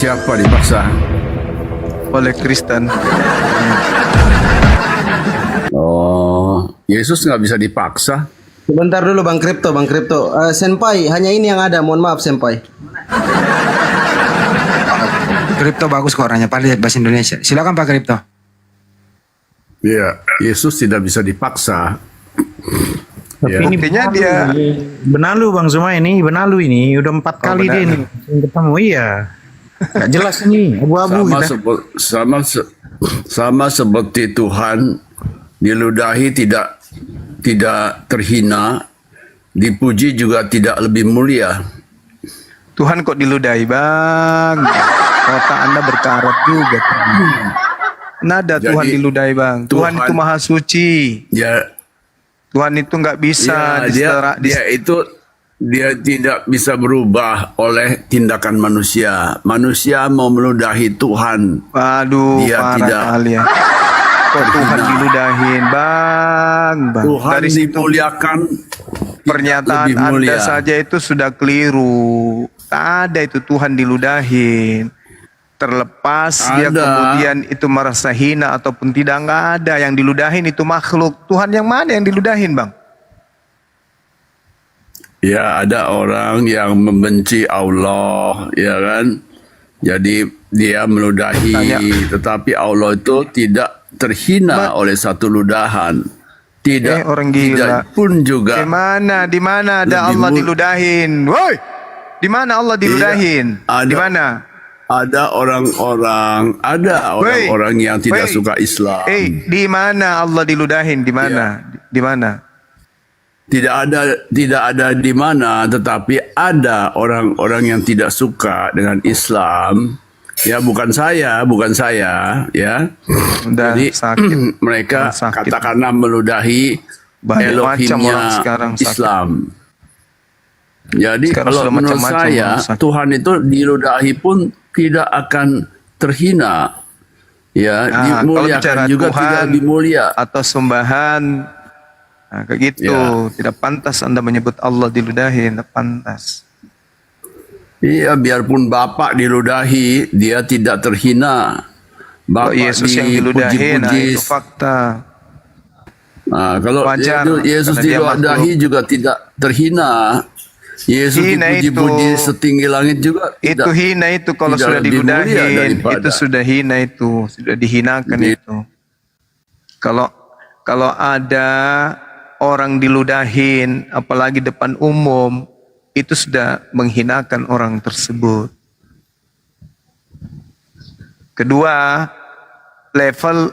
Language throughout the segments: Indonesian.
Siapa dipaksa? Oleh Kristen. Oh, Yesus nggak bisa dipaksa. Sebentar dulu Bang Kripto, Senpai, hanya ini yang ada. Mohon maaf Senpai. Kripto bagus kok orangnya, pandai bahasa Indonesia. Silakan Pak Kripto. Iya, Yesus tidak bisa dipaksa. Tapi Ya. ini Buktinya dia benalu Bang semua ini, benalu ini udah 4 kali dia benalu. ini ketemu, iya. Gak jelas ini, abu-abu Sama, gitu. sama seperti Tuhan diludahi tidak terhina, dipuji juga tidak lebih mulia. Tuhan kok diludahi Bang. Otak Anda berkarat juga. Nada Tuhan Jadi, diludahi Bang. Tuhan itu maha suci. Tuhan itu nggak bisa dia tidak bisa berubah oleh tindakan manusia. Manusia mau meludahi Tuhan. Waduh, Dia parah tidak kali ya. Kok Tuhan diludahin Bang. Tuhan Dari situ dimuliakan. pernyataan lebih mulia. Anda saja itu sudah keliru. Tak ada itu Tuhan diludahin. Terlepas dia Ada. kemudian itu merasa hina ataupun tidak, nggak ada. Yang diludahin itu makhluk. Tuhan yang mana yang diludahin Bang? Ya, ada orang yang membenci Allah, ya kan? Jadi dia meludahi, tetapi Allah itu tidak terhina oleh satu ludahan. Tidak, Orang gila. tidak pun juga. Di mana ada Lebih Allah mul- diludahin? Woi, di mana Allah diludahin? ada. Di mana? Ada orang-orang yang tidak suka Islam. Di mana Allah diludahin? Di mana? Di mana? Tidak ada di mana, tetapi ada orang-orang yang tidak suka dengan Islam. Ya, bukan saya, ya. Udah Jadi sakit. mereka Udah sakit. katakanlah meludahi Banyak macam Elohimnya orang sekarang sakit. Islam. Jadi Sekarang kalau sudah menurut macam-macam saya orang sakit. Tuhan itu diludahi pun tidak akan terhina. Ya, Kalau bicara dimuliakan juga Tuhan tidak lebih mulia. atau sembahan, nah, kayak gitu. Ya. Tidak pantas Anda menyebut Allah diludahin. Tidak pantas. Iya, biarpun Bapak diludahi, dia tidak terhina. Kalau Bapak Yesus yang diludahin, nah, itu fakta. Nah, kalau Wajar, Yesus karena dia diludahi juga tidak terhina. Yesus Hina dipuji-puji itu. setinggi langit juga Itu tidak. hina itu kalau tidak sudah lebih mulia diludahin, daripada. itu sudah hina itu, sudah dihinakan Di- itu. Kalau ada orang diludahin, apalagi depan umum, itu sudah menghinakan orang tersebut. Kedua, level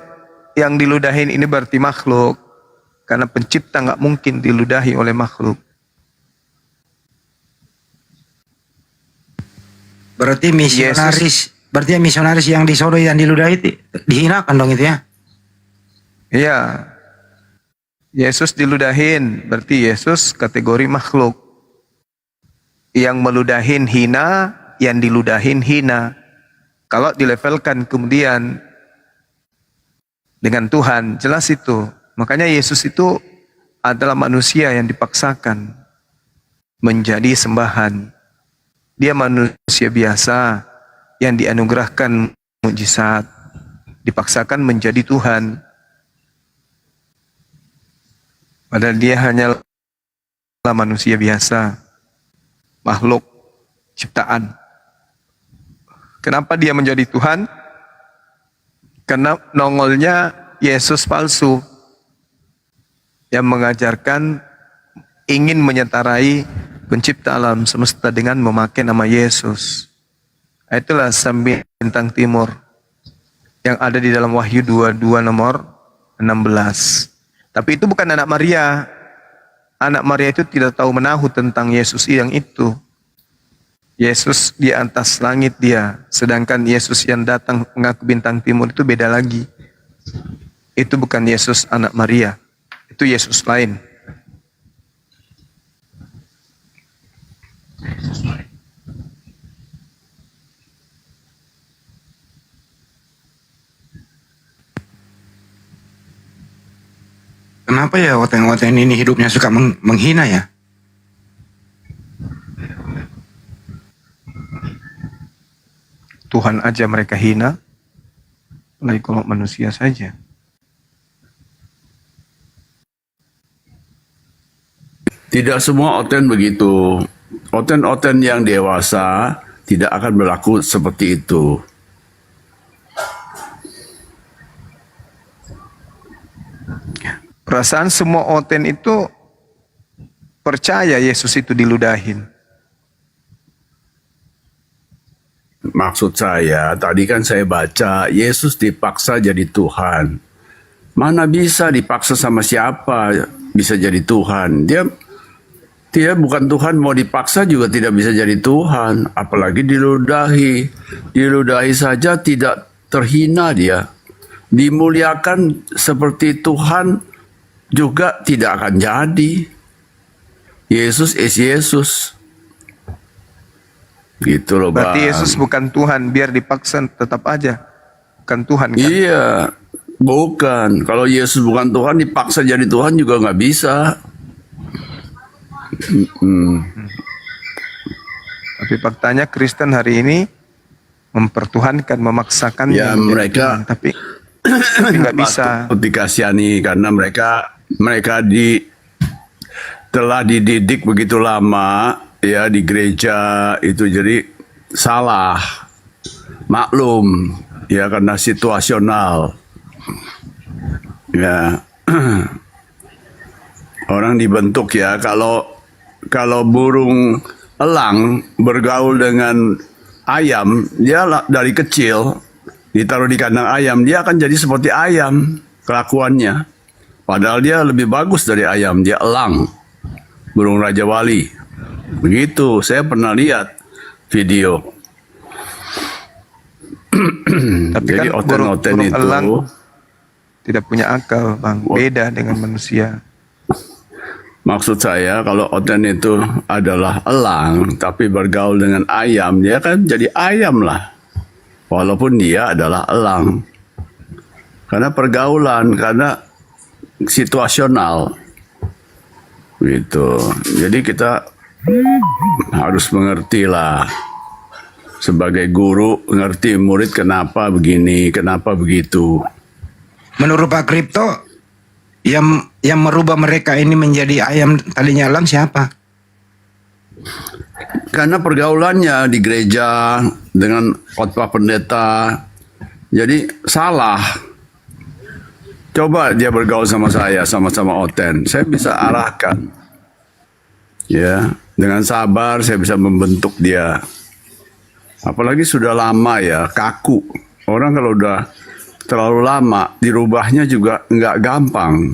yang diludahin ini berarti makhluk, karena pencipta nggak mungkin diludahi oleh makhluk. Berarti misionaris yang disodoi dan diludahi dihinakan dong itu ya. Iya. Yesus diludahin, berarti Yesus kategori makhluk. Yang meludahin hina, yang diludahin hina. Kalau dilevelkan kemudian dengan Tuhan, jelas itu. Makanya Yesus itu adalah manusia yang dipaksakan menjadi sembahan. Dia manusia biasa yang dianugerahkan mukjizat, dipaksakan menjadi Tuhan. Padahal dia hanyalah manusia biasa, makhluk ciptaan. Kenapa dia menjadi Tuhan? Karena nongolnya Yesus palsu yang mengajarkan ingin menyetarai pencipta alam semesta dengan memakai nama Yesus. Itulah Sam Bintang Timur yang ada di dalam Wahyu 22 nomor 16. Tapi itu bukan anak Maria. Anak Maria itu tidak tahu menahu tentang Yesus yang itu. Yesus di atas langit dia. Sedangkan Yesus yang datang mengaku bintang timur itu beda lagi. Itu bukan Yesus anak Maria. Itu Yesus lain. Kenapa ya oteng-oteng ini hidupnya suka menghina ya? Tuhan Tuhan aja mereka hina, apalagi kalau manusia saja. Tidak semua oten begitu. Oten-oten yang dewasa tidak akan berlaku seperti itu. Perasaan semua oten itu percaya Yesus itu diludahin. Maksud saya, tadi kan saya baca, Yesus dipaksa jadi Tuhan. Mana bisa dipaksa sama siapa bisa jadi Tuhan? Dia bukan Tuhan, mau dipaksa juga tidak bisa jadi Tuhan. Apalagi diludahi. Diludahi saja tidak terhina dia. Dimuliakan seperti Tuhan juga tidak akan jadi. Yesus is Yesus. Gitu loh, Berarti Bang. Yesus bukan Tuhan, biar dipaksa tetap aja bukan Tuhan kan? Iya, bukan. Kalau Yesus bukan Tuhan, dipaksa jadi Tuhan juga nggak bisa. Tapi faktanya Kristen hari ini mempertuhankan, memaksakan Ya, mereka tapi nggak bisa. patut dikasihani karena mereka telah dididik begitu lama ya di gereja itu, jadi salah, maklum ya, karena situasional ya. Orang dibentuk ya, kalau burung elang bergaul dengan ayam, dia dari kecil ditaruh di kandang ayam, dia akan jadi seperti ayam kelakuannya. Padahal dia lebih bagus dari ayam, dia elang, burung Raja Wali. Begitu, saya pernah lihat video. Tapi Jadi kan oten-oten burung itu elang tidak punya akal, Bang. Beda dengan manusia. maksud saya, kalau oten itu adalah elang, tapi bergaul dengan ayam, dia kan jadi ayam lah. Walaupun dia adalah elang. Karena pergaulan, karena situasional. Gitu. Jadi kita harus mengerti lah. Sebagai guru, ngerti murid kenapa begini, kenapa begitu. Menurut Pak Kripto, yang merubah mereka ini menjadi ayam talinya elang siapa? Karena pergaulannya di gereja dengan khotbah pendeta, jadi salah. Coba dia bergaul sama saya, sama-sama oten, saya bisa arahkan. Ya, dengan sabar saya bisa membentuk dia. Apalagi sudah lama ya, kaku. Orang kalau udah terlalu lama, dirubahnya juga nggak gampang.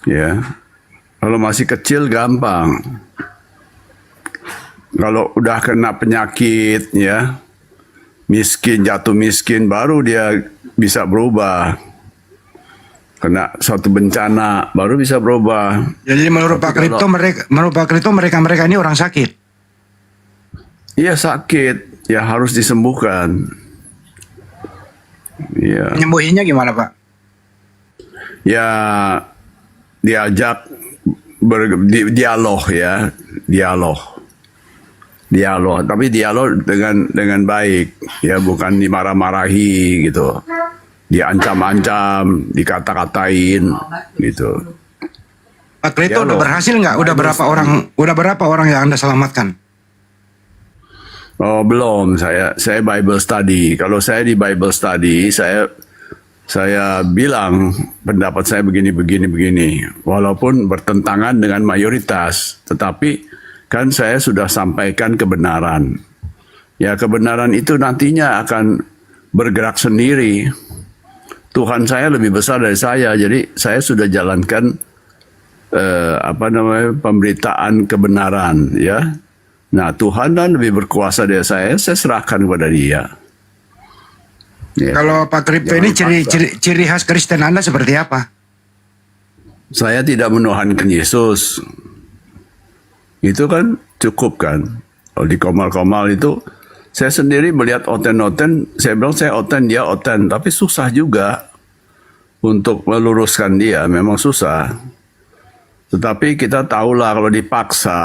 Ya, kalau masih kecil gampang. Kalau udah kena penyakit, ya, miskin, jatuh miskin, baru dia bisa berubah. Kena suatu bencana, baru bisa berubah. Jadi menurut Pak Kripto mereka ini orang sakit. Iya sakit, ya harus disembuhkan. Iya. Menyembuhinya gimana, Pak? Ya diajak dialog ya, dialog, tapi dialog dengan baik, ya bukan dimarah-marahi gitu, diancam-ancam, dikata-katain gitu. Pak Kripto udah Dialog. berhasil nggak? Udah berapa orang yang Anda selamatkan? Oh belum, saya Bible study. Kalau saya di Bible study, saya bilang pendapat saya begini, walaupun bertentangan dengan mayoritas, tetapi kan saya sudah sampaikan kebenaran. Ya kebenaran itu nantinya akan bergerak sendiri. Tuhan saya lebih besar dari saya, jadi saya sudah jalankan pemberitaan kebenaran, ya. Nah Tuhan dan lebih berkuasa dari saya serahkan kepada Dia. Ya. Kalau Pak Kripto Jangan ini paksa. ciri khas Kristen Anda seperti apa? Saya tidak menuhankan Yesus. Itu kan cukup kan. Kalau di komal-komal itu, saya sendiri melihat oten-oten, saya bilang saya oten, dia oten. Tapi susah juga untuk meluruskan dia, memang susah. Tetapi kita tahulah kalau dipaksa,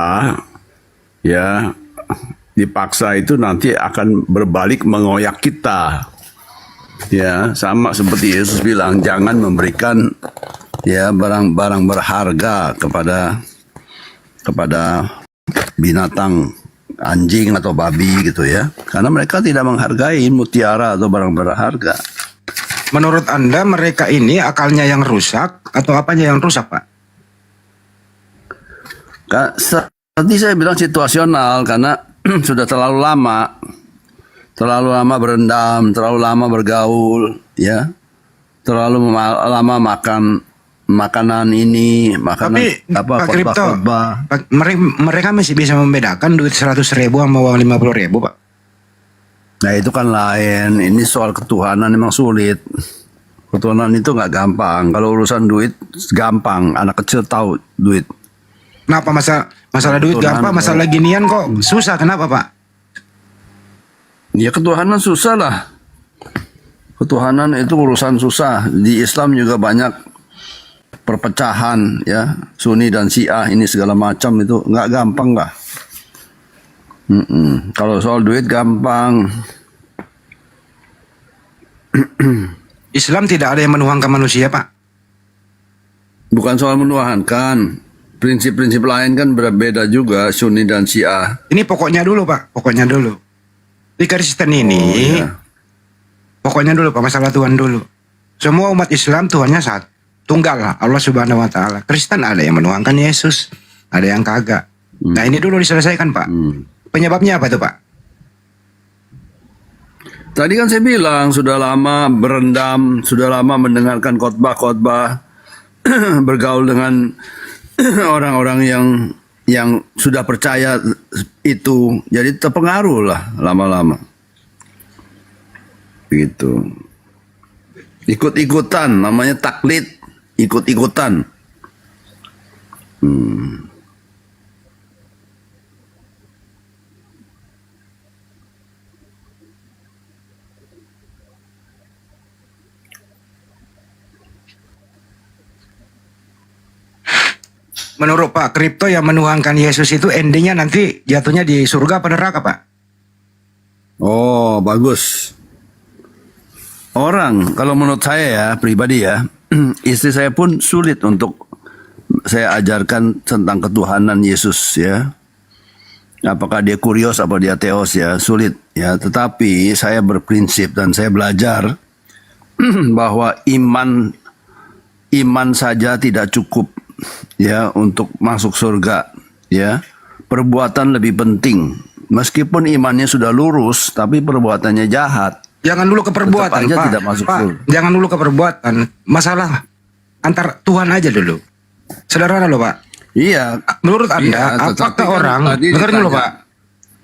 ya dipaksa itu nanti akan berbalik mengoyak kita. Ya, sama seperti Yesus bilang, jangan memberikan ya barang-barang berharga kepada binatang, anjing atau babi gitu ya. Karena mereka tidak menghargai mutiara atau barang berharga. Menurut Anda mereka ini akalnya yang rusak atau apanya yang rusak, Pak? Tadi saya bilang situasional karena sudah terlalu lama berendam, terlalu lama bergaul, ya, terlalu lama makan makanan ini, makanan Tapi apa Pak Kripto, khotbah-khotbah. mereka masih bisa membedakan duit 100.000 sama uang 50.000, Pak. Nah itu kan lain. Ini soal ketuhanan memang sulit. Ketuhanan itu nggak gampang. Kalau urusan duit gampang. Anak kecil tahu duit. Kenapa masalah duit Ketuhanan, gampang, masalah ginian kok susah? Kenapa, Pak? Ya ketuhanan susah lah. Ketuhanan itu urusan susah. Di Islam juga banyak perpecahan ya, Sunni dan Syiah ini segala macam itu nggak gampang lah. Kalau soal duit gampang. Islam tidak ada yang menuhankan manusia, Pak. Bukan soal menuhankan. Prinsip-prinsip lain kan berbeda juga Sunni dan Syiah. Ini pokoknya dulu, Pak. Pokoknya dulu. Di Kristen ini, iya. pokoknya dulu, Pak. Masalah Tuhan dulu. Semua umat Islam Tuhannya satu. Tunggal lah, Allah Subhanahu Wa Taala. Kristen ada yang menuhankan Yesus, ada yang kagak. Nah ini dulu diselesaikan, Pak. Penyebabnya apa tuh, Pak? Tadi kan saya bilang sudah lama berendam, sudah lama mendengarkan khotbah-khotbah, bergaul dengan orang-orang yang sudah percaya itu, jadi terpengaruh lah lama-lama. Begitu. Ikut-ikutan, namanya taklid, ikut-ikutan. Menurut Pak Kripto yang menuhankan Yesus itu endingnya nanti jatuhnya di surga apa neraka, Pak? Oh, bagus. Orang, kalau menurut saya ya, pribadi ya, istri saya pun sulit untuk saya ajarkan tentang ketuhanan Yesus ya. Apakah dia kurios apa dia teos ya, sulit ya. Tetapi saya berprinsip dan saya belajar bahwa iman saja tidak cukup ya untuk masuk surga ya. Perbuatan lebih penting. Meskipun imannya sudah lurus tapi perbuatannya jahat. Jangan dulu ke perbuatan, aja Pak. tidak masuk Pak, surga. jangan dulu ke perbuatan. Masalah antar Tuhan aja dulu. Sederhana loh, Pak. Iya. Menurut Anda, Iya, tetapi apakah kan orang, tadi dengerin dulu, ditanya. Pak.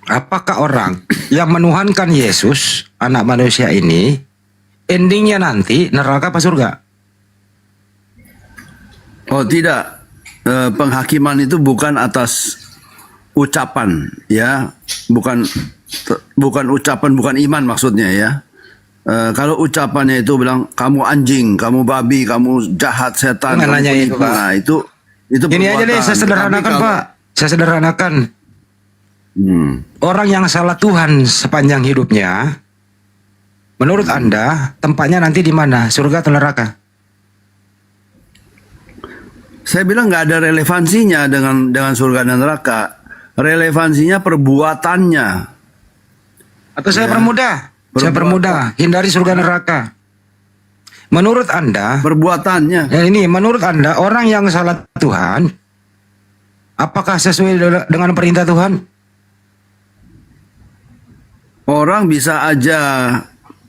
Apakah orang yang menuhankan Yesus, anak manusia ini, endingnya nanti neraka apa surga? Oh tidak, penghakiman itu bukan atas ucapan ya, bukan ucapan, bukan iman maksudnya ya. Kalau ucapannya itu bilang kamu anjing, kamu babi, kamu jahat, setan, Jangan kamu nanya itu, penipu. Pak. Nah, itu Ini aja deh, perbuatan. saya sederhanakan, Tapi kalau- Pak. Saya sederhanakan. Hmm. Orang yang salah Tuhan sepanjang hidupnya, menurut Anda, tempatnya nanti di mana? Surga atau neraka? Saya bilang nggak ada relevansinya dengan surga dan neraka. Relevansinya perbuatannya. Atau saya permudah? Saya permudah, hindari surga neraka. Menurut Anda, Perbuatannya. ya ini menurut Anda, orang yang salah Tuhan, apakah sesuai dengan perintah Tuhan? Orang bisa aja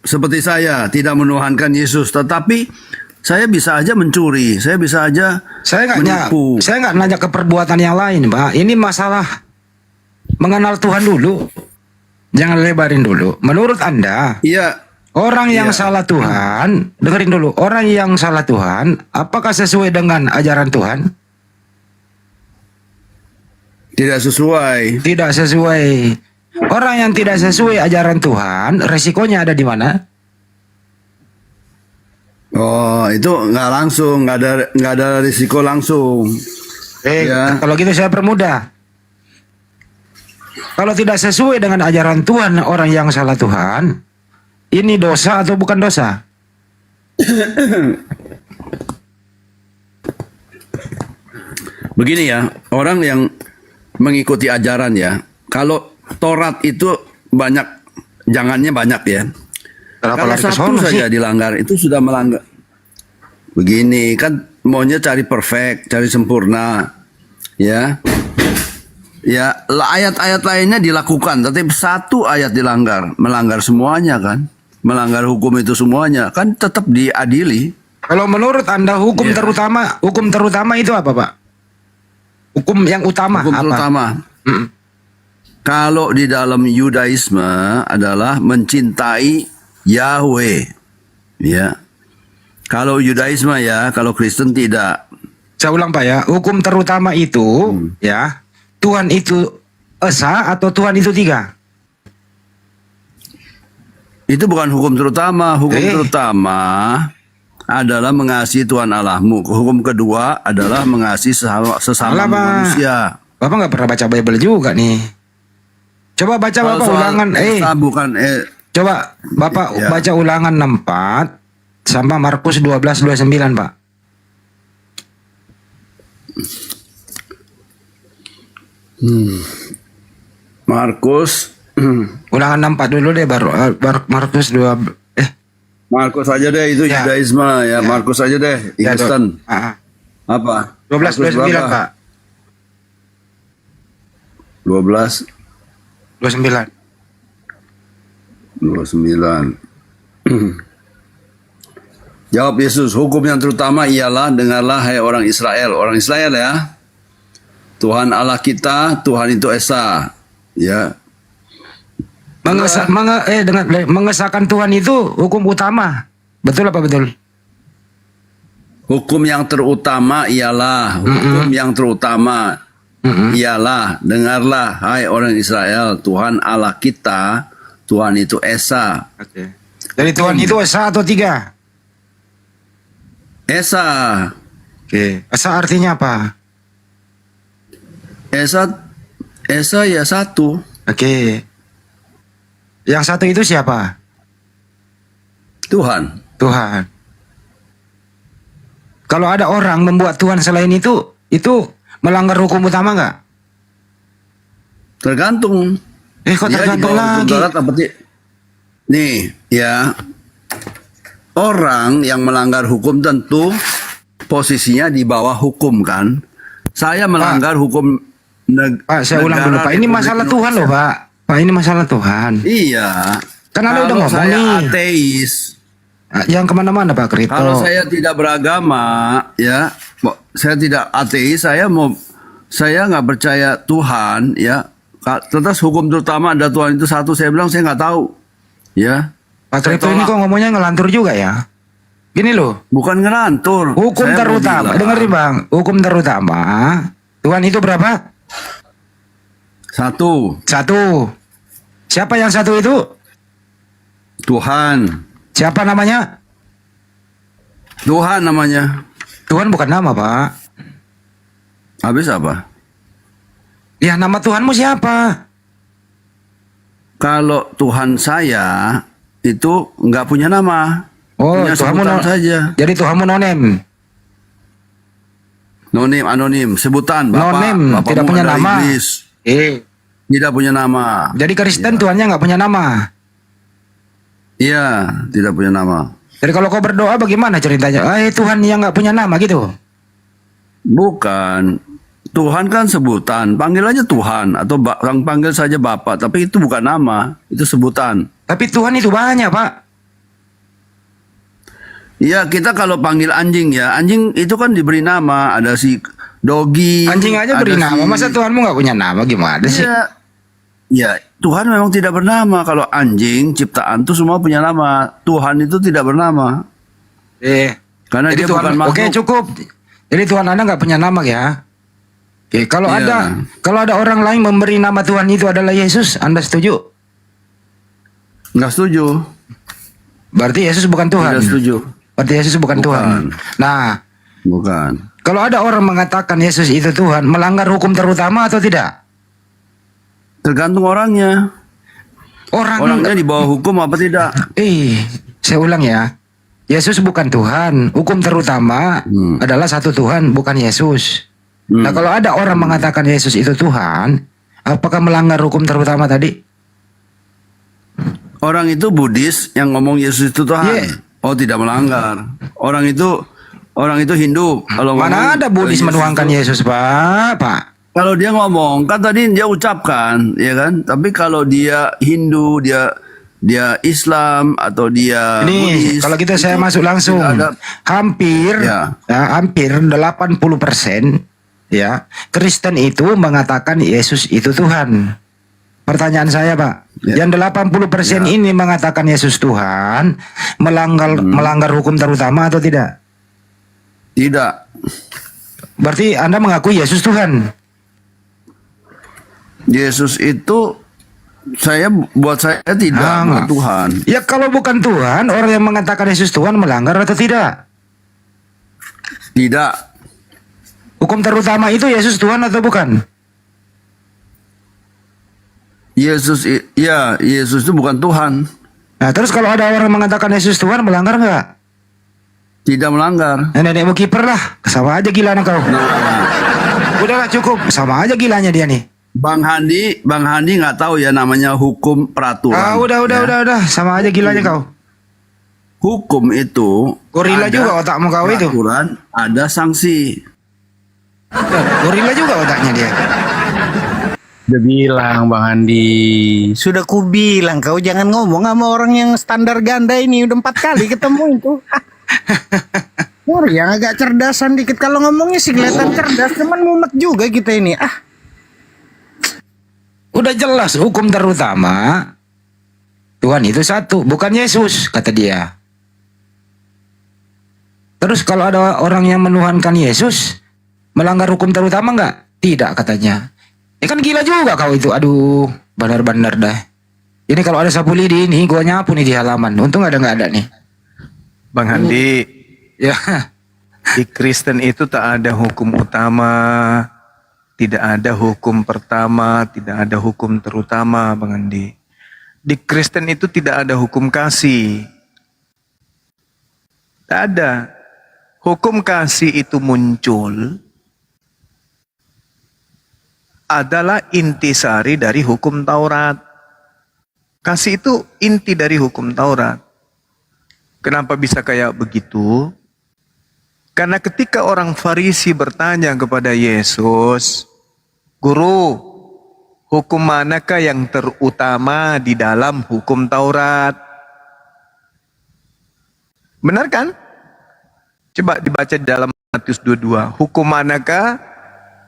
seperti saya tidak menuhankan Yesus, tetapi saya bisa aja mencuri, saya bisa aja menipu. Saya nggak nanya ke perbuatan yang lain, Pak. Ini masalah mengenal Tuhan dulu. Jangan lebarin dulu. Menurut Anda, Iya, orang yang Iya. salah Tuhan, dengerin dulu. Orang yang salah Tuhan, apakah sesuai dengan ajaran Tuhan? tidak sesuai. Tidak sesuai. Orang yang tidak sesuai ajaran Tuhan, resikonya ada di mana? Oh, itu nggak langsung, nggak ada risiko langsung. Ya. Kalau gitu saya permudah. Kalau tidak sesuai dengan ajaran Tuhan orang yang salah Tuhan, ini dosa atau bukan dosa? Begini ya, orang yang mengikuti ajaran ya, kalau Taurat itu banyak, jangannya banyak ya. Kenapa Kalau lari ke satu sono sih? saja dilanggar, itu sudah melanggar. Begini, kan maunya cari perfect, cari sempurna. Ya. Ya, ayat-ayat lainnya dilakukan, tapi satu ayat dilanggar, melanggar semuanya kan. Melanggar hukum itu semuanya, kan tetap diadili. Kalau menurut Anda hukum Iya. terutama itu apa, Pak? Hukum yang utama Hukum apa? terutama. Kalau di dalam Yudaisme adalah mencintai Yahweh. Ya. Kalau Yudaisme ya, kalau Kristen tidak. Saya ulang Pak ya, hukum terutama itu ya, Tuhan itu esa atau Tuhan itu tiga? Itu bukan hukum terutama. Hukum terutama adalah mengasihi Tuhan Allahmu. Hukum kedua adalah mengasihi sesama Alah, Pak. manusia. Bapak nggak pernah baca Bible juga nih. Coba baca Kalau Bapak soal ulangan. esa bukan Coba Bapak Ya. baca ulangan 64 sama Markus 12:29 Pak. Markus. Ulangan 64 dulu deh baru Markus 2 Markus aja deh, itu Ya. Yudaisme ya. Markus aja deh, ya, Kristen. Apa? 12:29 Markus Pak. 12 29. 29. Jawab Yesus, hukum yang terutama ialah, dengarlah hai orang Israel. Orang Israel ya. Tuhan Allah kita, Tuhan itu Esa. Ya. Mengesahkan Tuhan itu hukum utama. Betul apa betul? Hukum yang terutama ialah, hukum yang terutama ialah, dengarlah hai orang Israel, Tuhan Allah kita, Tuhan itu Esa. Oke. Dari Tuhan itu esa atau tiga? Esa. Oke. Esa artinya apa? Esa ya satu. Oke. Yang satu itu siapa? Tuhan. Tuhan. Kalau ada orang membuat Tuhan selain itu melanggar hukum utama nggak? Tergantung. Kok Dia tergantung di bawah hukum lagi? Taurat apa nih ya, orang yang melanggar hukum tentu posisinya di bawah hukum kan. Saya melanggar hukum Pak, saya ulang dulu Pak. Ini Republik masalah Indonesia. Tuhan loh Pak. Pak, ini masalah Tuhan. Iya. Kan Anda udah Kalau ngomong saya nih. ateis, Yang kemana-mana Pak Kripto. kalau saya tidak beragama, ya, saya tidak ateis, saya nggak percaya Tuhan, ya. Terus hukum terutama ada Tuhan itu satu, saya bilang saya nggak tahu, ya. Pak Kripto ini kok ngomongnya ngelantur juga ya. Gini loh. Bukan ngelantur. Hukum Saya mau terutama. bilang, Dengerin Bang. Hukum terutama. Tuhan itu berapa? satu, Siapa yang satu itu? Tuhan. Siapa namanya? Tuhan namanya. Tuhan bukan nama Pak. Habis apa? Ya nama Tuhanmu siapa? Kalau Tuhan saya itu nggak punya nama. Oh, Punya Tuhanmu sebutan saja. Jadi Tuhanmu nonem. Nonim, anonim, sebutan. Nonim, Bapakmu tidak punya adalah nama. iblis. Tidak punya nama. Jadi Kristen Tuhannya nggak punya nama. Iya, tidak punya nama. Jadi kalau kau berdoa bagaimana ceritanya? Tuhan yang nggak punya nama gitu. Bukan. Tuhan kan sebutan. Panggil aja Tuhan. Atau orang panggil saja Bapak. Tapi itu bukan nama. Itu sebutan. Tapi Tuhan itu banyak Pak. Iya, kita kalau panggil anjing ya. Anjing itu kan diberi nama. Ada si Dogi. Anjing aja ada beri nama. si- Masa Tuhanmu nggak punya nama gimana sih? Iya. Ya, Tuhan memang tidak bernama. Kalau anjing, ciptaan itu semua punya nama. Tuhan itu tidak bernama. Karena Jadi dia Tuhan, bukan makhluk. oke cukup. Jadi Tuhan Anda nggak punya nama ya? Oke, kalau Iya. ada orang lain memberi nama Tuhan itu adalah Yesus, Anda setuju? Nggak setuju. Berarti Yesus bukan Tuhan. Tidak setuju. Berarti Yesus bukan Tuhan. Nah, Bukan. kalau ada orang mengatakan Yesus itu Tuhan, melanggar hukum terutama atau tidak? Tergantung orangnya. Orangnya di bawah hukum apa tidak? Saya ulang ya. Yesus bukan Tuhan. Hukum terutama adalah satu Tuhan, bukan Yesus. Nah, kalau ada orang mengatakan Yesus itu Tuhan, apakah melanggar hukum terutama tadi? Orang itu Buddhis yang ngomong Yesus itu Tuhan. Iya. Oh, tidak melanggar. Orang itu Hindu. Kalau Mana ngomong ada Buddhis menuangkan Yesus, Pak? Kalau dia ngomong, kan tadi dia ucapkan, ya kan? Tapi kalau dia Hindu, dia Islam atau dia Ini Buddhis, kalau kita saya itu masuk langsung, tidak ada- hampir Ya. hampir 80% ya Kristen itu mengatakan Yesus itu Tuhan. Pertanyaan saya, Pak, Ya. yang 80% ini mengatakan Yesus Tuhan melanggar hukum terutama atau tidak? tidak. Berarti Anda mengakui Yesus Tuhan. Yesus itu buat saya tidak bukan Tuhan. Ya kalau bukan Tuhan, orang yang mengatakan Yesus Tuhan melanggar atau tidak? Tidak. Hukum terutama itu Yesus Tuhan atau bukan? Yesus itu bukan Tuhan. Nah, terus kalau ada orang mengatakan Yesus Tuhan melanggar nggak? Tidak melanggar. Nenekmu kiper lah, sama aja gila kau. Udahlah cukup, sama aja gilanya dia nih. Bang Handi nggak tahu ya namanya hukum peraturan. Udah, sama aja gilanya kau. Hukum itu Gorila juga otakmu kau itu. peraturan, ada sanksi. Gorila juga otaknya dia. Udah bilang Bang Andi. Sudah ku bilang kau jangan ngomong sama orang yang standar ganda ini. Udah 4 kali ketemu itu. Yang agak cerdasan dikit. Kalau ngomongnya sih kelihatan cerdas. Cuman mumet juga kita ini. Udah jelas hukum terutama Tuhan itu satu, bukan Yesus, kata dia. Terus kalau ada orang yang menuhankan Yesus, melanggar hukum terutama enggak? Tidak, katanya. Kan gila juga kau itu. Aduh, benar-benar dah. Ini kalau ada sapu lidi ini, gua nyapu nih di halaman. Untung nggak ada nih. Bang Handi, Ya, di Kristen itu tak ada hukum utama, tidak ada hukum pertama, tidak ada hukum terutama, Bang Handi. Di Kristen itu tidak ada hukum kasih. Tak ada. Hukum kasih itu muncul adalah intisari dari hukum Taurat. Kasih itu inti dari hukum Taurat. Kenapa bisa kayak begitu? Karena ketika orang Farisi bertanya kepada Yesus, Guru, hukum manakah yang terutama di dalam hukum Taurat? Benar kan? Coba dibaca dalam Matius 22. Hukum manakah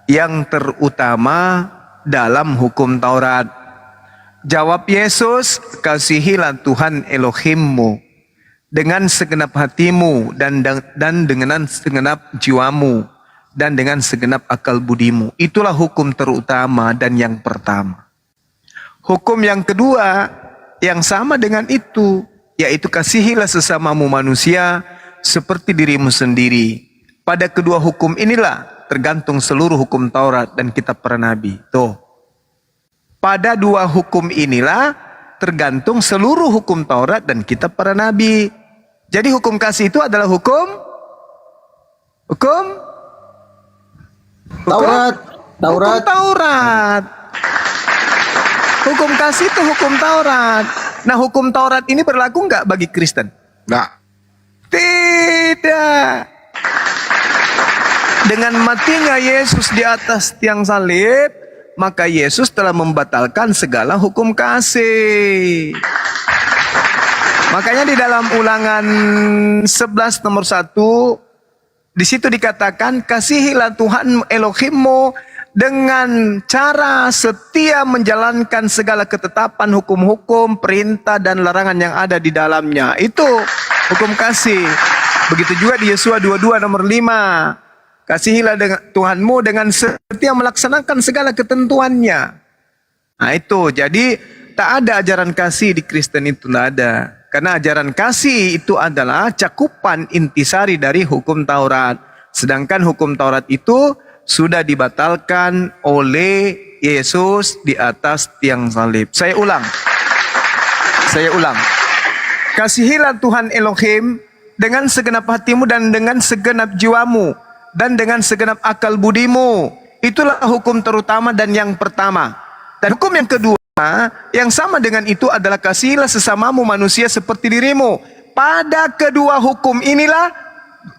yang terutama dalam hukum Taurat? Jawab Yesus, kasihilah Tuhan Elohimmu dengan segenap hatimu dan dengan segenap jiwamu dan dengan segenap akal budimu. Itulah hukum terutama dan yang pertama. Hukum yang kedua yang sama dengan itu, yaitu kasihilah sesamamu manusia seperti dirimu sendiri. Pada kedua hukum inilah tergantung seluruh hukum Taurat dan kitab para nabi. Tuh. Pada dua hukum inilah tergantung seluruh hukum Taurat dan kitab para nabi. Jadi hukum kasih itu adalah hukum Taurat. Hukum Taurat. Hukum kasih itu hukum Taurat. Nah, hukum Taurat ini berlaku nggak bagi Kristen? enggak. Tidak. Dengan matinya Yesus di atas tiang salib, maka Yesus telah membatalkan segala hukum kasih. Makanya di dalam Ulangan 11 nomor 1, di situ dikatakan, kasihilah Tuhan Elohimmu dengan cara setia menjalankan segala ketetapan hukum-hukum, perintah dan larangan yang ada di dalamnya. Itu hukum kasih. Begitu juga di Yesua 22 nomor 5. Kasihilah Tuhanmu dengan setia melaksanakan segala ketentuannya. Nah itu, jadi tak ada ajaran kasih di Kristen itu, tidak ada. Karena ajaran kasih itu adalah cakupan intisari dari hukum Taurat. Sedangkan hukum Taurat itu sudah dibatalkan oleh Yesus di atas tiang salib. Saya ulang. Kasihilah Tuhan Elohim dengan segenap hatimu dan dengan segenap jiwamu dan dengan segenap akal budimu. Itulah hukum terutama dan yang pertama. Dan hukum yang kedua yang sama dengan itu adalah kasihilah sesamamu manusia seperti dirimu. Pada kedua hukum inilah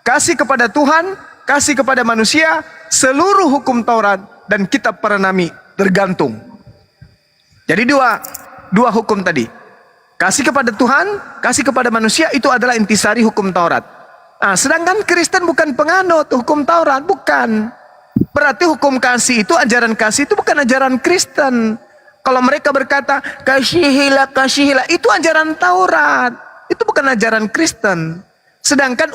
kasih kepada Tuhan, kasih kepada manusia, seluruh hukum Taurat dan kitab para nabi tergantung. Jadi dua hukum tadi. Kasih kepada Tuhan, kasih kepada manusia itu adalah intisari hukum Taurat. Nah, sedangkan Kristen bukan penganut hukum Taurat, bukan. Berarti hukum kasih itu, ajaran kasih itu bukan ajaran Kristen. Kalau mereka berkata kasihilah, itu ajaran Taurat. Itu bukan ajaran Kristen. Sedangkan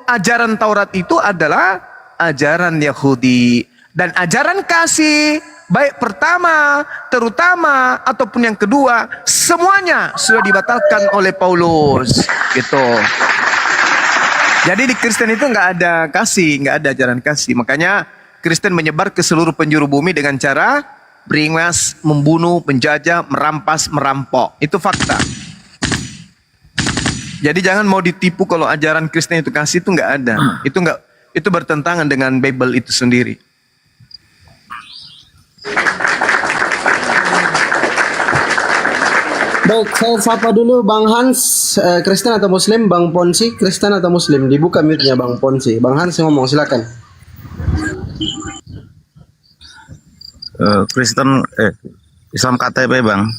ajaran Taurat itu adalah ajaran Yahudi. Dan ajaran kasih, baik pertama, terutama, ataupun yang kedua, semuanya sudah dibatalkan oleh Paulus. Gitu. Jadi di Kristen itu nggak ada kasih, nggak ada ajaran kasih. Makanya Kristen menyebar ke seluruh penjuru bumi dengan cara beringas, membunuh, menjajah, merampas, merampok. Itu fakta. Jadi jangan mau ditipu kalau ajaran Kristen itu kasih, itu nggak ada. Itu bertentangan dengan Bible itu sendiri. Baik, saya sapa dulu Bang Hans, Kristen atau Muslim? Bang Ponsi, Kristen atau Muslim? Dibuka mute-nya Bang Ponsi. Bang Hans ngomong, silakan. Kristen Islam KTP Bang.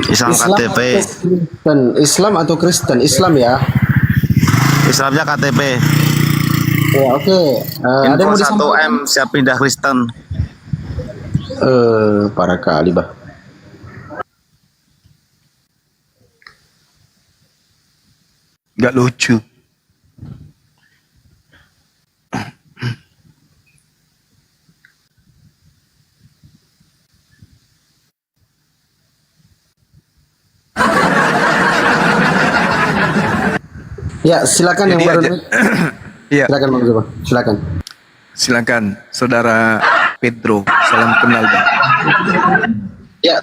Islam KTP. Islam atau Kristen? Islam ya. Islamnya KTP. Ya, oke. Ada yang Info mau disampaikan? 1M siap pindah Kristen. Parah kali, Bah. Gak lucu. Ya, silakan yang Jadi baru. Iya, Silakan Bang Zuba. Silakan. silakan Saudara Pedro. Salam kenal Bang. Ya.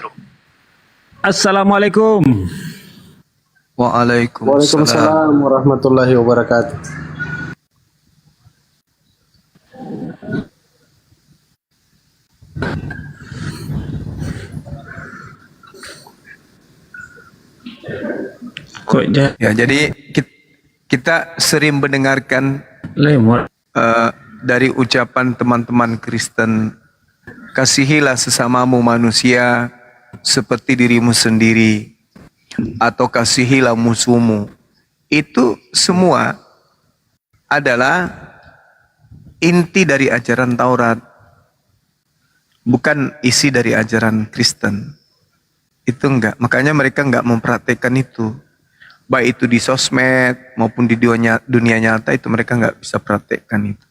Assalamualaikum. Waalaikumsalam. Waalaikumsalam warahmatullahi wabarakatuh. Kok Ya, jadi kita sering mendengarkan lemot? dari ucapan teman-teman Kristen, kasihilah sesamamu manusia seperti dirimu sendiri, atau kasihilah musuhmu. Itu semua adalah inti dari ajaran Taurat, bukan isi dari ajaran Kristen. Itu enggak, makanya mereka enggak mempraktekkan itu. Baik itu di sosmed maupun di dunia nyata, itu mereka enggak bisa praktekkan itu.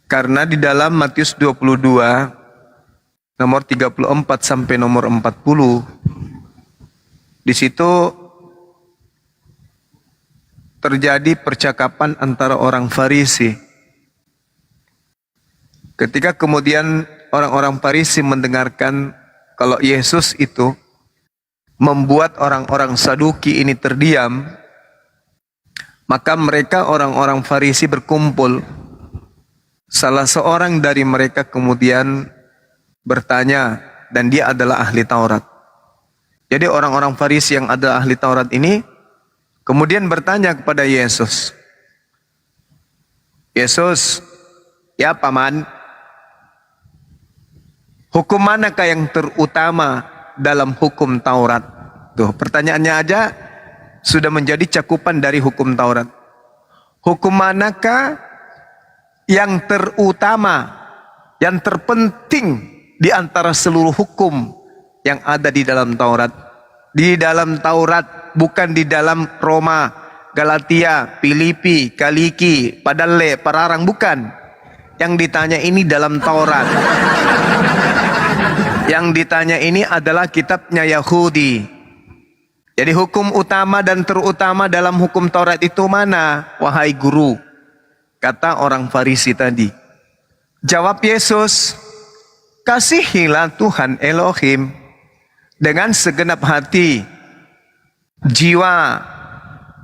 Karena di dalam Matius 22 nomor 34 sampai nomor 40, di situ terjadi percakapan antara orang Farisi. Ketika kemudian orang-orang Farisi mendengarkan kalau Yesus itu membuat orang-orang Saduki ini terdiam, maka mereka orang-orang Farisi berkumpul. Salah seorang dari mereka kemudian bertanya, dan dia adalah ahli Taurat. Jadi orang-orang Farisi yang adalah ahli Taurat ini kemudian bertanya kepada Yesus, "Yesus, ya Paman, hukum manakah yang terutama dalam hukum Taurat?" Tuh, pertanyaannya aja sudah menjadi cakupan dari hukum Taurat. Hukum manakah yang terutama, yang terpenting di antara seluruh hukum yang ada di dalam Taurat? Di dalam Taurat, bukan di dalam Roma, Galatia, Filipi, Kaliki, Padale, Pararang, bukan. Yang ditanya ini dalam Taurat. Yang ditanya ini adalah kitabnya Yahudi. Jadi hukum utama dan terutama dalam hukum Taurat itu mana? Wahai guru, kata orang Farisi tadi. Jawab Yesus, kasihilah Tuhan Elohim dengan segenap hati, jiwa,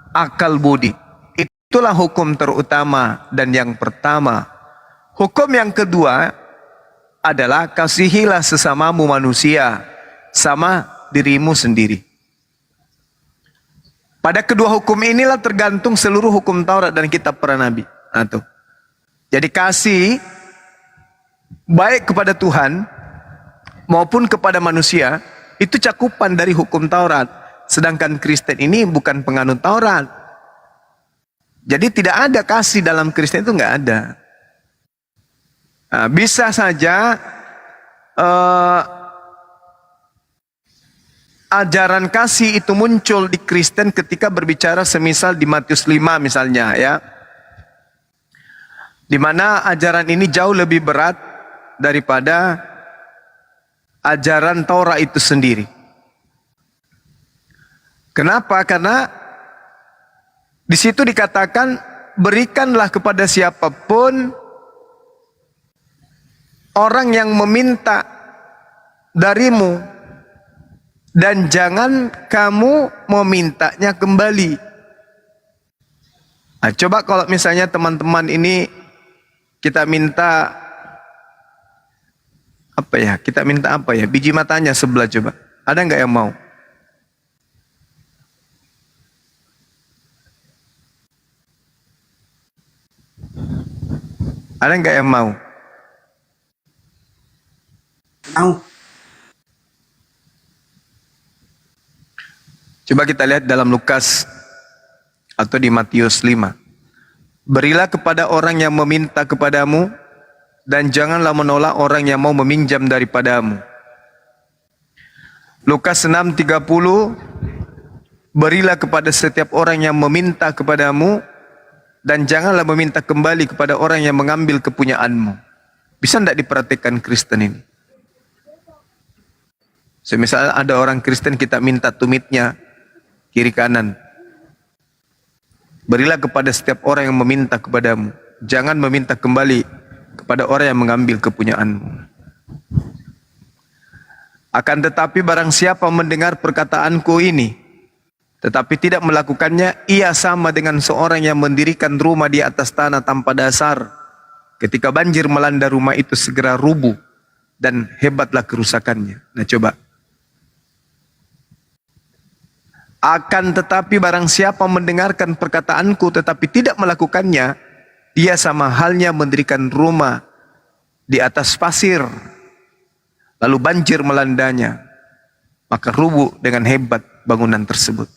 akal budi. Itulah hukum terutama dan yang pertama. Hukum yang kedua adalah kasihilah sesamamu manusia sama dirimu sendiri. Pada kedua hukum inilah tergantung seluruh hukum Taurat dan kitab para nabi. Nah, tuh. Jadi kasih baik kepada Tuhan maupun kepada manusia itu cakupan dari hukum Taurat. Sedangkan Kristen ini bukan penganut Taurat. Jadi tidak ada kasih dalam Kristen, itu nggak ada. Nah, bisa saja ajaran kasih itu muncul di Kristen ketika berbicara semisal di Matius 5 misalnya ya. Di mana ajaran ini jauh lebih berat daripada ajaran Taurat itu sendiri. Kenapa? Karena di situ dikatakan berikanlah kepada siapapun orang yang meminta darimu dan jangan kamu memintanya kembali. Nah, coba kalau misalnya teman-teman ini kita minta apa ya? Kita minta apa ya? Biji matanya sebelah coba. Ada nggak yang mau? Ada nggak yang mau? Mau. Coba kita lihat dalam Lukas atau di Matius 5. Berilah kepada orang yang meminta kepadamu dan janganlah menolak orang yang mau meminjam daripadamu. Lukas 6:30. Berilah kepada setiap orang yang meminta kepadamu dan janganlah meminta kembali kepada orang yang mengambil kepunyaanmu. Bisa tidak diperhatikan Kristen ini? Semisal ada orang Kristen kita minta tumitnya kiri kanan. Berilah kepada setiap orang yang meminta kepadamu. Jangan meminta kembali kepada orang yang mengambil kepunyaanmu. Akan tetapi barang siapa mendengar perkataanku ini, tetapi tidak melakukannya, ia sama dengan seorang yang mendirikan rumah di atas tanah tanpa dasar. Ketika banjir melanda rumah itu segera rubuh dan hebatlah kerusakannya. Nah coba. Akan tetapi barang siapa mendengarkan perkataanku tetapi tidak melakukannya, dia sama halnya mendirikan rumah di atas pasir. Lalu banjir melandanya, maka rubuh dengan hebat bangunan tersebut.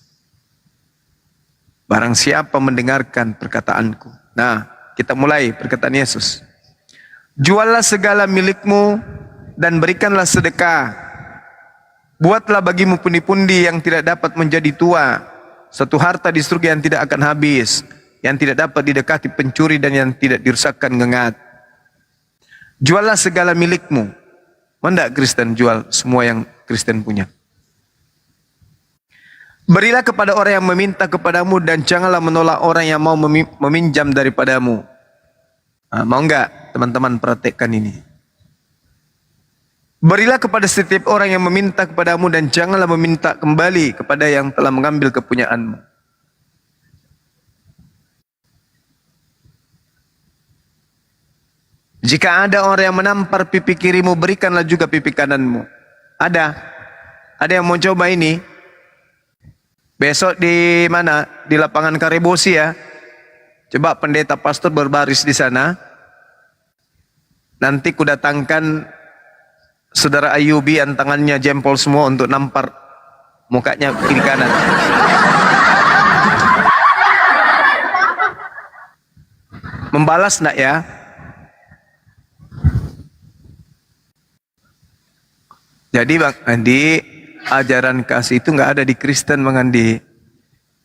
Barang siapa mendengarkan perkataanku. Nah, kita mulai perkataan Yesus. Juallah segala milikmu dan berikanlah sedekah. Buatlah bagimu pundi-pundi yang tidak dapat menjadi tua, satu harta di surga yang tidak akan habis, yang tidak dapat didekati pencuri dan yang tidak dirusakkan ngengat. Juallah segala milikmu. Mendak Kristen jual semua yang Kristen punya. Berilah kepada orang yang meminta kepadamu dan janganlah menolak orang yang mau meminjam daripadamu. Nah, mau enggak teman-teman perhatikan ini? Berilah kepada setiap orang yang meminta kepadamu dan janganlah meminta kembali kepada yang telah mengambil kepunyaanmu. Jika ada orang yang menampar pipi kirimu, berikanlah juga pipi kananmu. Ada yang mau coba ini? Besok di mana? Di lapangan Karebosi ya. Coba pendeta pastor berbaris di sana. Nanti kudatangkan Saudara Ayubi yang tangannya jempol semua untuk nampar mukanya kiri kanan. Membalas enggak ya? Jadi Bang Andi, ajaran kasih itu enggak ada di Kristen Bang Andi.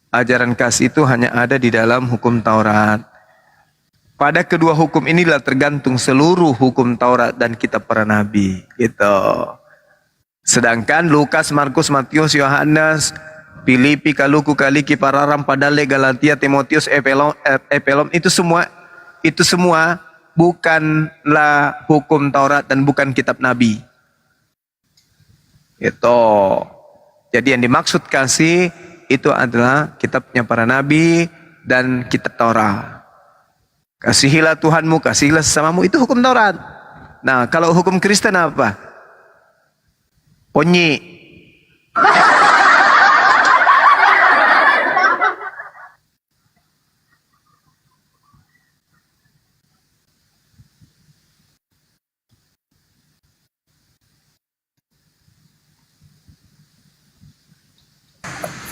Ajaran kasih itu hanya ada di dalam hukum Taurat. Pada kedua hukum inilah tergantung seluruh hukum Taurat dan kitab para nabi. Gitu. Sedangkan Lukas, Markus, Matius, Yohanes Filipi, Kaluku, Kaliki, Pararam, Padale, Galatia, Timotius, Epelom, itu semua bukanlah hukum Taurat dan bukan kitab Nabi. Itu. Jadi yang dimaksud kasih itu adalah kitabnya para nabi dan kitab Taurat. Kasihilah Tuhanmu, kasihilah sesamamu, itu hukum Taurat. Nah, kalau hukum Kristen apa? Ponyi.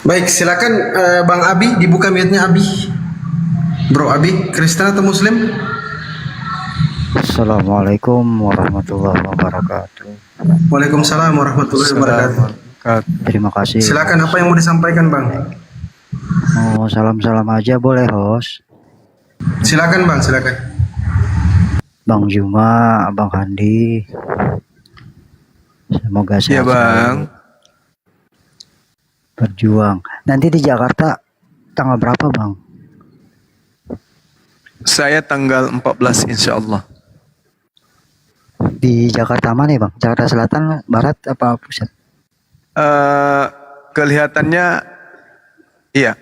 Baik, silakan Bang Abi, dibuka mute-nya Abi. Bro Abi, Kristen atau Muslim? Assalamualaikum warahmatullahi wabarakatuh. Waalaikumsalam warahmatullahi wabarakatuh. Terima kasih. Silakan, apa yang mau disampaikan Bang? Oh, salam-salam aja boleh, host. Silakan Bang, silakan. Bang Juma, Bang Handi. Semoga sehat Ya Bang. selalu. Berjuang. Nanti di Jakarta tanggal berapa, Bang? Saya tanggal 14 insya Allah. Di Jakarta mana ya, Bang? Jakarta Selatan, Barat, apa pusat? Kelihatannya iya,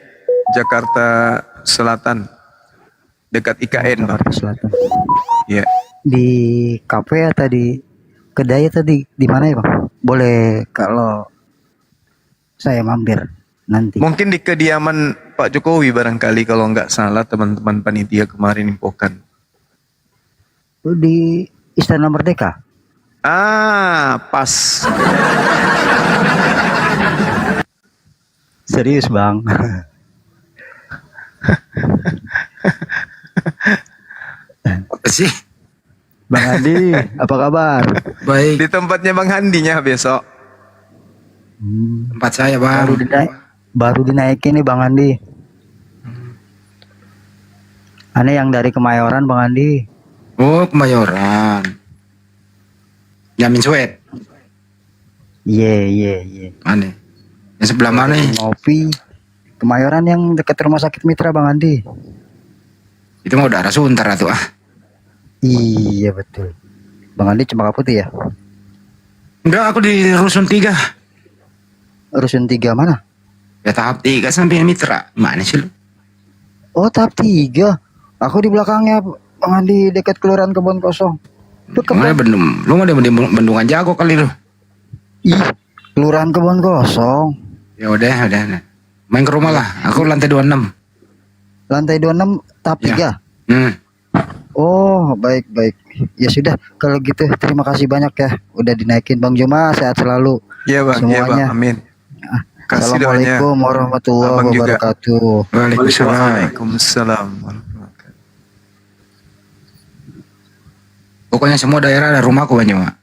Jakarta Selatan, dekat IKN Bang. Jakarta Selatan. Iya. Di kafe atau di kedai atau di mana ya, Bang? Boleh kalau saya mampir nanti. Mungkin di kediaman Pak Jokowi barangkali kalau nggak salah teman-teman panitia kemarin infokan. Di Istana Merdeka. Ah, pas. Serius, Bang. Apa sih? Bang Adi, apa kabar? Baik, Di tempatnya Bang Handinya besok. tempat saya bang. Baru dinaikin nih Bang Andi. Aneh yang dari Kemayoran, Bang Andi. Oh, Kemayoran. Jamin Suet. Iya. Mana? Yang sebelah mana? Ngopi. Kemayoran yang dekat Rumah Sakit Mitra, Bang Andi. Itu mau daerah Sunter atau ah? Iya betul. Bang Andi Cempaka Putih ya? Enggak, aku di Rusun 3. Rusun 3 mana? Ya tahap 3 sampai Mitra. Mana sih lu? Oh, tahap 3. Aku di belakangnya, Bang Andi, dekat Kelurahan Kebon Kosong. Itu Mana Bendung? Lu mau di Bendungan Jago kali lu? Ih, Kelurahan Kebon Kosong. Ya udah. Main ke rumah lah. Aku lantai 26. Lantai 26 tahap Ya. 3. Oh, baik. Ya sudah, kalau gitu terima kasih banyak ya udah dinaikin Bang Juma, sehat selalu. Iya Bang, iya Bang, Semuanya. amin. Kasih doanya. Assalamualaikum warahmatullahi Abang juga. wabarakatuh. Waalaikumsalam. Waalaikumsalam. Pokoknya semua daerah ada rumahku banyak Mak.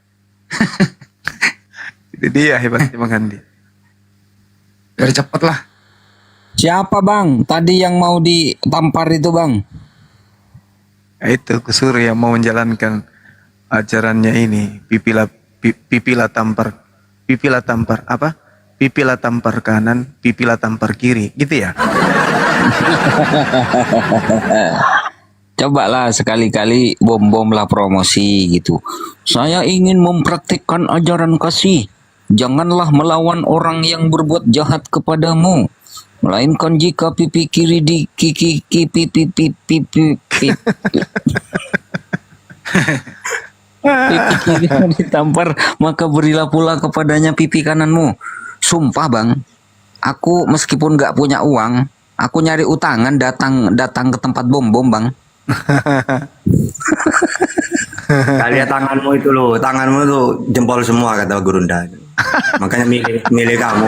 Itu dia hebatnya Bang Handi. Biar cepet lah. Siapa Bang? Tadi yang mau ditampar itu Bang? Ya itu Kusuri yang mau menjalankan ajarannya ini. Pipilah tampar apa? Pipilah tampar kanan, pipilah tampar kiri, gitu ya? Cobalah sekali-kali bom-bomlah promosi gitu. Saya ingin mempraktikkan ajaran kasih. Janganlah melawan orang yang berbuat jahat kepadamu. Melainkan jika pipi kiri di pipi kiri ditampar, maka berilah pula kepadanya pipi kananmu. Sumpah Bang, aku meskipun nggak punya uang, aku nyari utangan datang ke tempat bom-bom Bang. Lihat tanganmu itu loh, tanganmu tuh jempol semua kata Gurunda. Makanya milih kamu.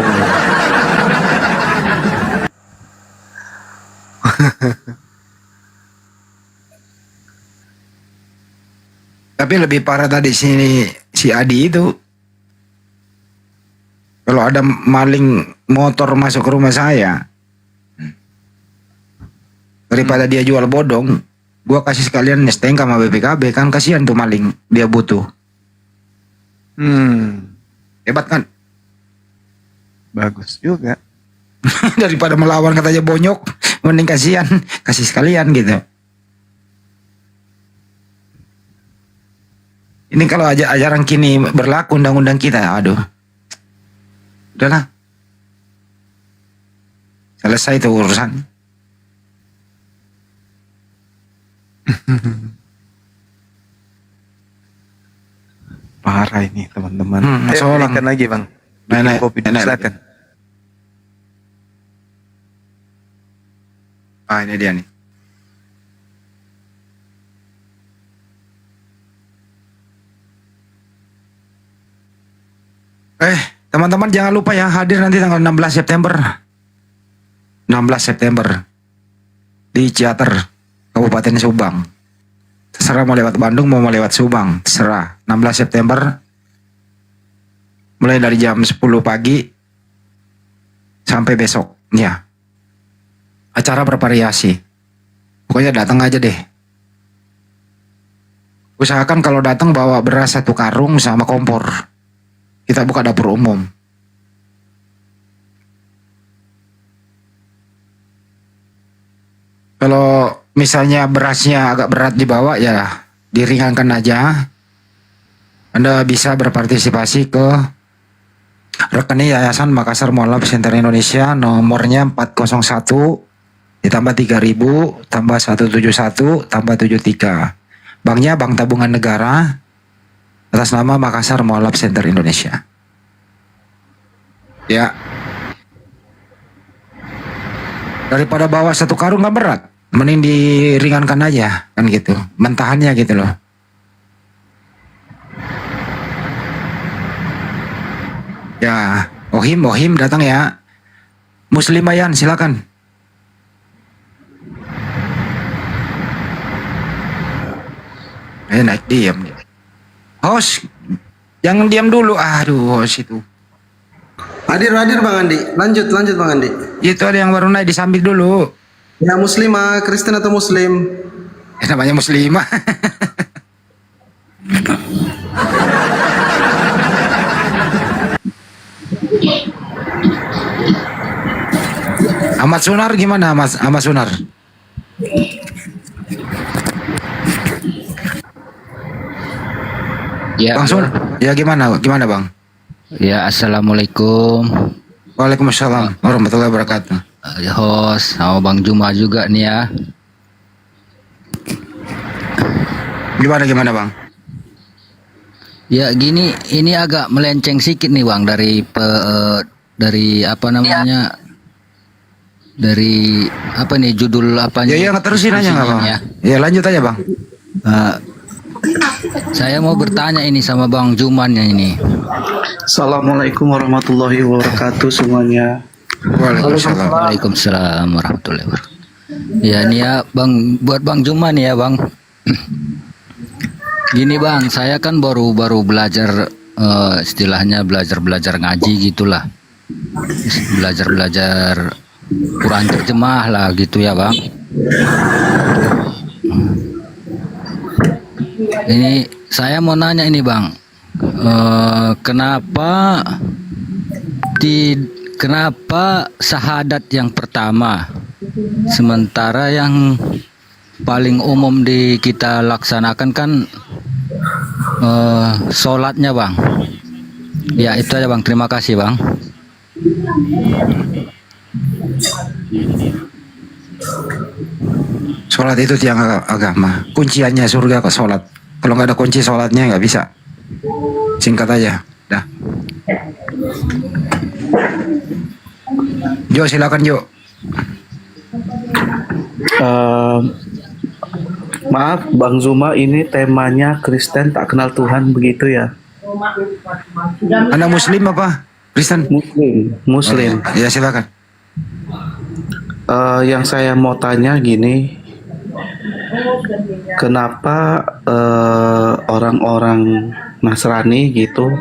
Tapi lebih parah tadi si Adi itu. Kalau ada maling motor masuk ke rumah saya, daripada dia jual bodong, gua kasih sekalian STNK sama BPKB, kan kasihan tuh maling, dia butuh. Hebat kan? Bagus juga. Daripada melawan katanya bonyok, mending kasihan, kasih sekalian gitu. Ini kalau ajaran kini berlaku undang-undang kita, aduh. Udahlah. Selesai itu urusan. Parah ini teman-teman. Solang. Naikkan lagi bang. Naik, Kopi naik. silakan. Ah, ini dia nih. Teman-teman jangan lupa ya hadir nanti tanggal 16 September. 16 September di Ciater, Kabupaten Subang. Terserah mau lewat Bandung mau lewat Subang, terserah. 16 September mulai dari jam 10 pagi sampai besok. Ya. Acara bervariasi. Pokoknya datang aja deh. Usahakan kalau datang bawa beras 1 karung sama kompor. Kita buka dapur umum. Kalau misalnya berasnya agak berat dibawa ya diringankan aja. Anda bisa berpartisipasi ke rekening Yayasan Makassar Mualaf Center Indonesia, nomornya 401 ditambah 3000 tambah 171 tambah 73. Banknya Bank Tabungan Negara atas nama Makassar Mualaf Center Indonesia. Ya. Daripada bawa 1 karung nggak berat, mending diringankan aja kan gitu, mentahannya gitu loh. Ya, Ohim datang ya. Muslimayan silakan. Naik diam. Host, jangan diam dulu. Aduh, host itu. Hadir Bang Andi. Lanjut Bang Andi. Itu ada yang baru naik disambit dulu. Ya muslimah, Kristen atau Muslim? Namanya muslimah. Ahmad Sunar gimana Ahmad Sunar? Ya, Bang Sun, ya gimana Bang? ya assalamualaikum. Waalaikumsalam warahmatullahi wabarakatuh. Host sama Bang Juma juga nih ya. Gimana Bang? Ya gini, ini agak melenceng sedikit nih Bang dari apa namanya? Dari apa nih judul apanya? Ya terusin aja nggak Bang? Ya. Ya lanjut aja Bang. Saya mau bertanya ini sama Bang Juman ya ini. Assalamualaikum warahmatullahi wabarakatuh semuanya. Waalaikumsalam. Waalaikumsalam warahmatullahi wabarakatuh. Ya ini ya Bang, buat Bang Juman ya Bang. Gini Bang, saya kan baru belajar istilahnya belajar ngaji gitulah. Belajar Quran terjemah lah gitu ya Bang. Ini saya mau nanya ini Bang, kenapa syahadat yang pertama sementara yang paling umum kita laksanakan kan sholatnya Bang. Ya itu aja Bang, terima kasih Bang. Sholat itu tiang agama. Kunciannya surga kok sholat. Kalau nggak ada kunci sholatnya nggak bisa. Singkat aja. Dah. Jo silakan Jo. Maaf Bang Zuma, ini temanya Kristen tak kenal Tuhan begitu ya? Anda Muslim apa? Kristen? Muslim. Ya silakan. Yang saya mau tanya gini, kenapa orang-orang Nasrani gitu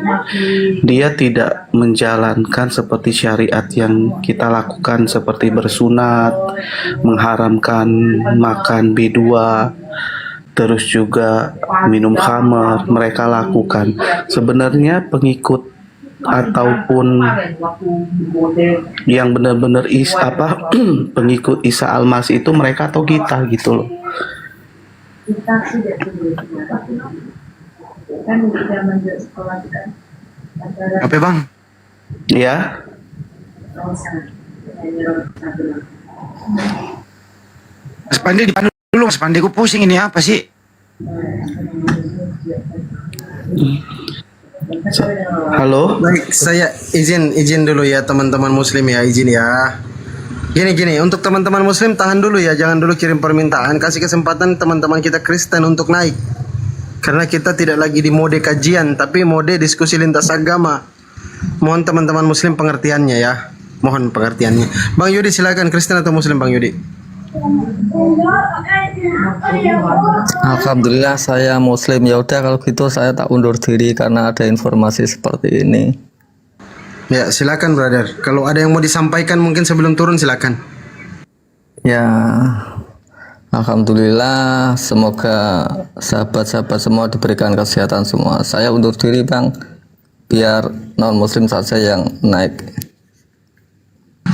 dia tidak menjalankan seperti syariat yang kita lakukan seperti bersunat, mengharamkan makan B2, terus juga minum khamar, mereka lakukan. Sebenarnya pengikut ataupun yang benar-benar pengikut Isa Al-Masih itu mereka atau kita gitu loh. Apa bang? Ya, Mas Pandi dipandu dulu, Mas Pandi, ku pusing ini apa sih? halo. Baik, saya izin dulu ya teman-teman muslim ya, izin ya. Gini, untuk teman-teman muslim tahan dulu ya, jangan dulu kirim permintaan, kasih kesempatan teman-teman kita Kristen untuk naik. Karena kita tidak lagi di mode kajian, tapi mode diskusi lintas agama. Mohon teman-teman muslim pengertiannya ya. Mohon pengertiannya. Bang Yudi silakan, Kristen atau muslim Bang Yudi? Alhamdulillah saya muslim. Ya udah kalau gitu saya tak undur diri karena ada informasi seperti ini. Ya, silakan brother. Kalau ada yang mau disampaikan mungkin sebelum turun silakan. Ya, alhamdulillah, semoga sahabat-sahabat semua diberikan kesehatan semua. Saya undur diri bang, biar non muslim saja yang naik.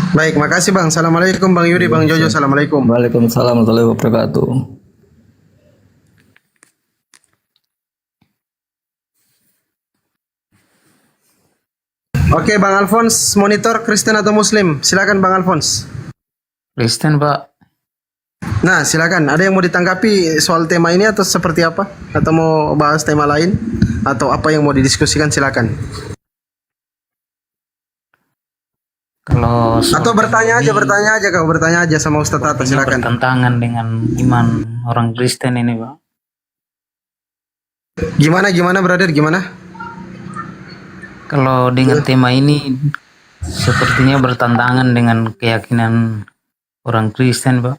Baik, makasih Bang. Assalamualaikum Bang Yudi, Bang Jojo. Assalamualaikum. Waalaikumsalam warahmatullahi wabarakatuh. Oke, Bang Alphonse, monitor Kristen atau Muslim? Silakan Bang Alphonse. Kristen, Pak. Nah, silakan. Ada yang mau ditanggapi soal tema ini atau seperti apa? Atau mau bahas tema lain? Atau apa yang mau didiskusikan? Silakan. Kalau atau bertanya aja, kau bertanya aja sama Ustaz Tata. Silakan. Bertentangan dengan iman orang Kristen ini, Pak. Gimana, brother? Gimana? Kalau dengan tema ini sepertinya bertentangan dengan keyakinan orang Kristen, Pak.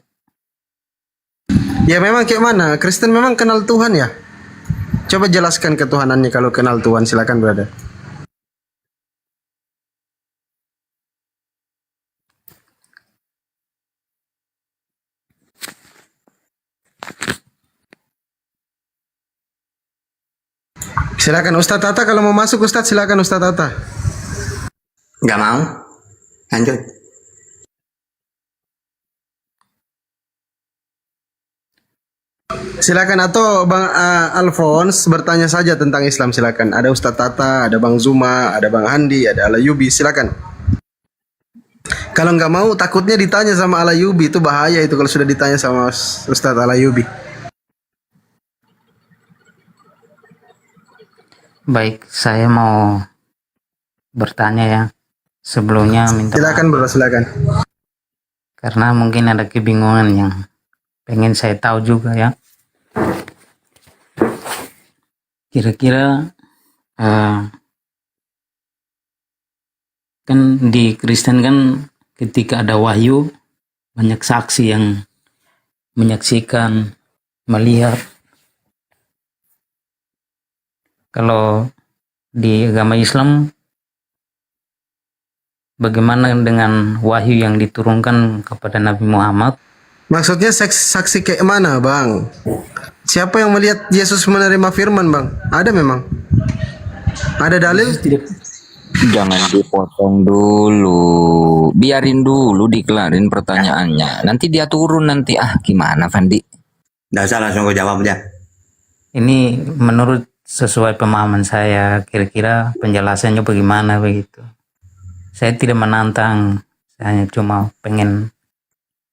Ya memang kayak mana? Kristen memang kenal Tuhan ya? Coba jelaskan ketuhanannya kalau kenal Tuhan. Silakan, brother. Silakan Ustaz Tata, kalau mau masuk Ustaz, silakan Ustaz Tata. Nggak mau? Lanjut. Silakan, atau Bang Alphonse bertanya saja tentang Islam, silakan. Ada Ustaz Tata, ada Bang Zuma, ada Bang Handi, ada Alayubi, silakan. Kalau nggak mau, takutnya ditanya sama Alayubi, itu bahaya itu kalau sudah ditanya sama Ustaz Alayubi. Baik, saya mau bertanya ya. Sebelumnya minta silakan bro, silakan. Karena mungkin ada kebingungan yang pengen saya tahu juga ya. Kira-kira kan di Kristen kan ketika ada wahyu banyak saksi yang menyaksikan, melihat. Kalau di agama Islam bagaimana dengan wahyu yang diturunkan kepada Nabi Muhammad? Maksudnya saksi kayak mana, Bang? Siapa yang melihat Yesus menerima firman, Bang? Ada memang? Ada dalil? Jangan dipotong dulu, biarin dulu dikelarin pertanyaannya. Nanti dia turun nanti. Gimana Fandi? Nggak usah, langsung gue jawab aja. Ini menurut sesuai pemahaman saya, kira-kira penjelasannya bagaimana begitu. Saya tidak menantang, saya hanya cuma pengen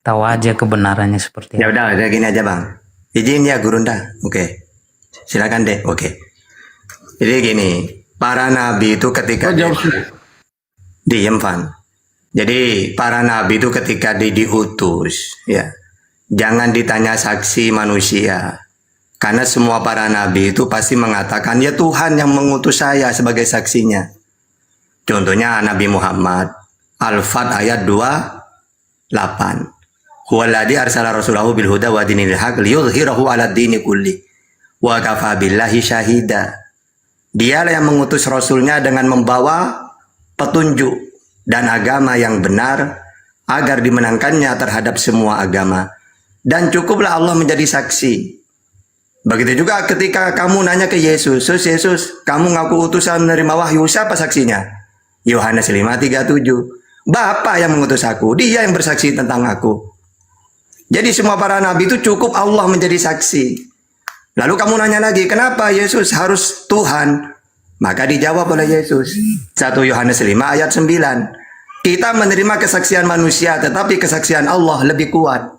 tahu aja kebenarannya seperti Ya udah gini aja bang. Izin ya Gurunda. Oke. Silakan deh. Oke. Jadi gini, para nabi itu ketika diem Van. Jadi para nabi itu ketika diutus, ya, jangan ditanya saksi manusia. Karena semua para nabi itu pasti mengatakan, ya Tuhan yang mengutus saya sebagai saksinya. Contohnya Nabi Muhammad, Al-Fat ayat 28. Huwaladzi arsala rasulahu bil huda wa dinil haq liyudhhirahu 'ala dini kulli wa kafa billahi syahida. Dialah yang mengutus rasulnya dengan membawa petunjuk dan agama yang benar agar dimenangkannya terhadap semua agama. Dan cukuplah Allah menjadi saksi. Begitu juga ketika kamu nanya ke Yesus, Yesus, kamu ngaku utusan menerima wahyu, siapa saksinya? Yohanes 5:37. Bapa yang mengutus aku, dia yang bersaksi tentang aku. Jadi semua para nabi itu cukup Allah menjadi saksi. Lalu kamu nanya lagi, kenapa Yesus harus Tuhan? Maka dijawab oleh Yesus. 1 Yohanes 5 ayat 9. Kita menerima kesaksian manusia, tetapi kesaksian Allah lebih kuat.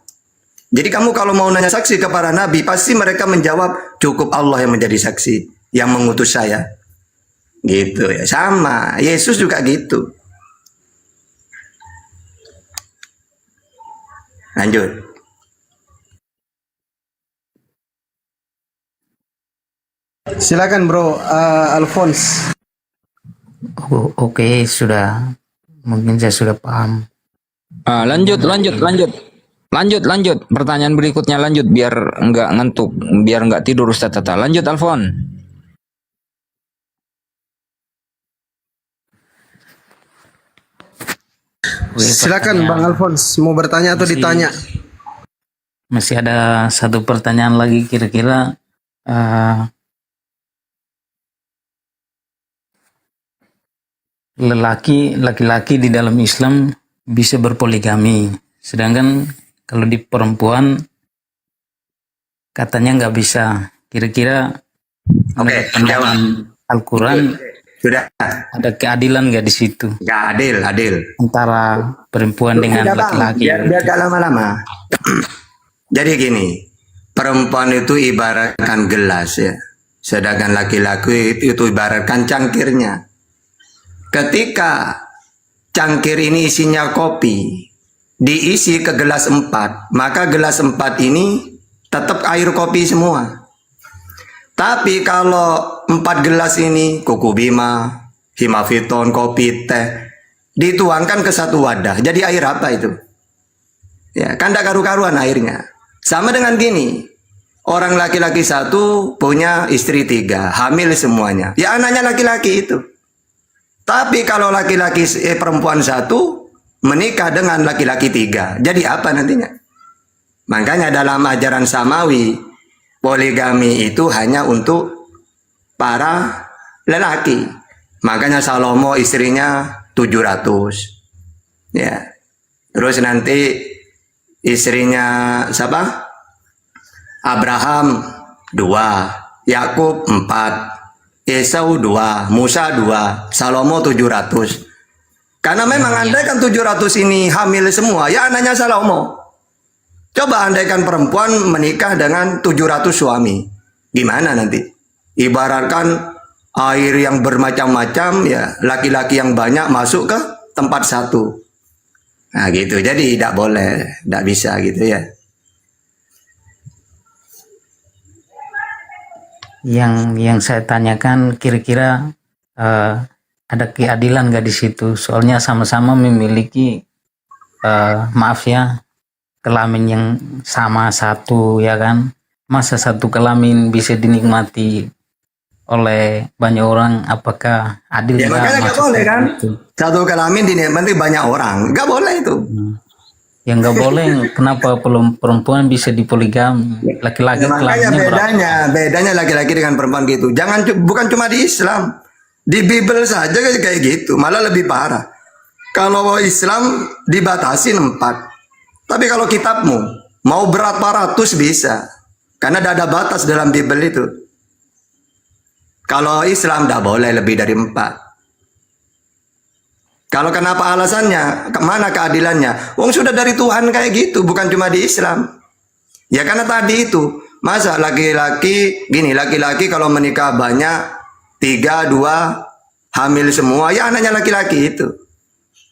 Jadi kamu kalau mau nanya saksi ke para nabi, pasti mereka menjawab, cukup Allah yang menjadi saksi, yang mengutus saya. Gitu ya, sama. Yesus juga gitu. Lanjut. Silakan bro, Alphonse. Oh, oke, sudah. Mungkin saya sudah paham. Lanjut. Pertanyaan berikutnya lanjut, biar nggak ngantuk, biar nggak tidur Ustaz Tata. Lanjut, Alfon. Oke, Silakan pertanyaan. Bang Alphonse, mau bertanya atau ditanya? Masih ada satu pertanyaan lagi kira-kira laki-laki di dalam Islam bisa berpoligami, sedangkan kalau di perempuan katanya nggak bisa. Kira-kira menurut pandangan Al-Quran Sudah. ada keadilan nggak di situ Nggak adil. antara perempuan dengan Udah, Bang. laki-laki? Biar gak lama-lama. Jadi gini, perempuan itu ibaratkan gelas ya. Sedangkan laki-laki itu ibaratkan cangkirnya. Ketika cangkir ini isinya kopi, diisi ke gelas 4, maka gelas 4 ini tetap air kopi semua. Tapi kalau 4 gelas ini, kuku bima, himaviton, kopi, teh, dituangkan ke satu wadah, jadi air apa itu? Ya, kan tidak karu-karuan airnya. Sama dengan gini, orang laki-laki satu punya istri 3, hamil semuanya. Ya anaknya laki-laki itu. Tapi kalau perempuan satu menikah dengan laki-laki 3, jadi apa nantinya? Makanya dalam ajaran Samawi, poligami itu hanya untuk para lelaki. Makanya Salomo istrinya 700. Ya. Terus nanti istrinya siapa? Abraham 2, Yakub 4, Esau 2, Musa 2, Salomo 700. Karena memang andaikan 700 ini hamil semua, ya anaknya Salomo. Coba andaikan perempuan menikah dengan 700 suami, gimana nanti? Ibaratkan air yang bermacam-macam, ya laki-laki yang banyak masuk ke tempat satu. Nah gitu, jadi tidak boleh, tidak bisa gitu ya. Yang saya tanyakan kira-kira ada keadilan nggak di situ? Soalnya sama-sama memiliki maaf ya, kelamin yang sama satu ya kan, masa satu kelamin bisa dinikmati oleh banyak orang, apakah adil? Ya makanya nggak boleh kan, satu kelamin dinikmati banyak orang, nggak boleh itu. Yang nggak boleh, kenapa perempuan bisa dipoligami, laki-laki Ya, makanya kelaminnya bedanya laki-laki dengan perempuan gitu. Bukan cuma di Islam, di Bible saja kayak gitu, malah lebih parah. Kalau Islam dibatasi 4. Tapi kalau kitabmu mau berapa ratus bisa, karena tidak ada batas dalam Bible itu. Kalau Islam tidak boleh lebih dari 4. Kalau kenapa alasannya, kemana keadilannya? Wong sudah dari Tuhan kayak gitu, bukan cuma di Islam. Ya karena tadi itu, masa laki-laki gini, laki-laki kalau menikah banyak 3, 2, hamil semua, ya anaknya laki-laki itu.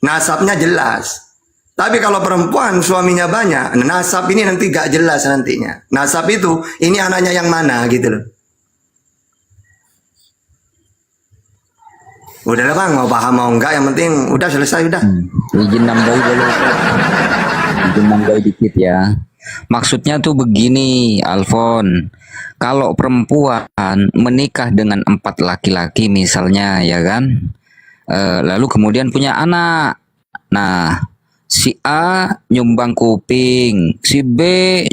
Nasabnya jelas. Tapi kalau perempuan suaminya banyak, nasab ini nanti gak jelas nantinya. Nasab itu, ini anaknya yang mana gitu loh. Udahlah Bang, mau paham mau enggak, yang penting udah selesai udah. Izin nambahin dulu. Izin nambahin dikit ya. Maksudnya tuh begini, Alfon. Kalau perempuan menikah dengan 4 laki-laki misalnya ya kan, lalu kemudian punya anak. Nah, si A nyumbang kuping, si B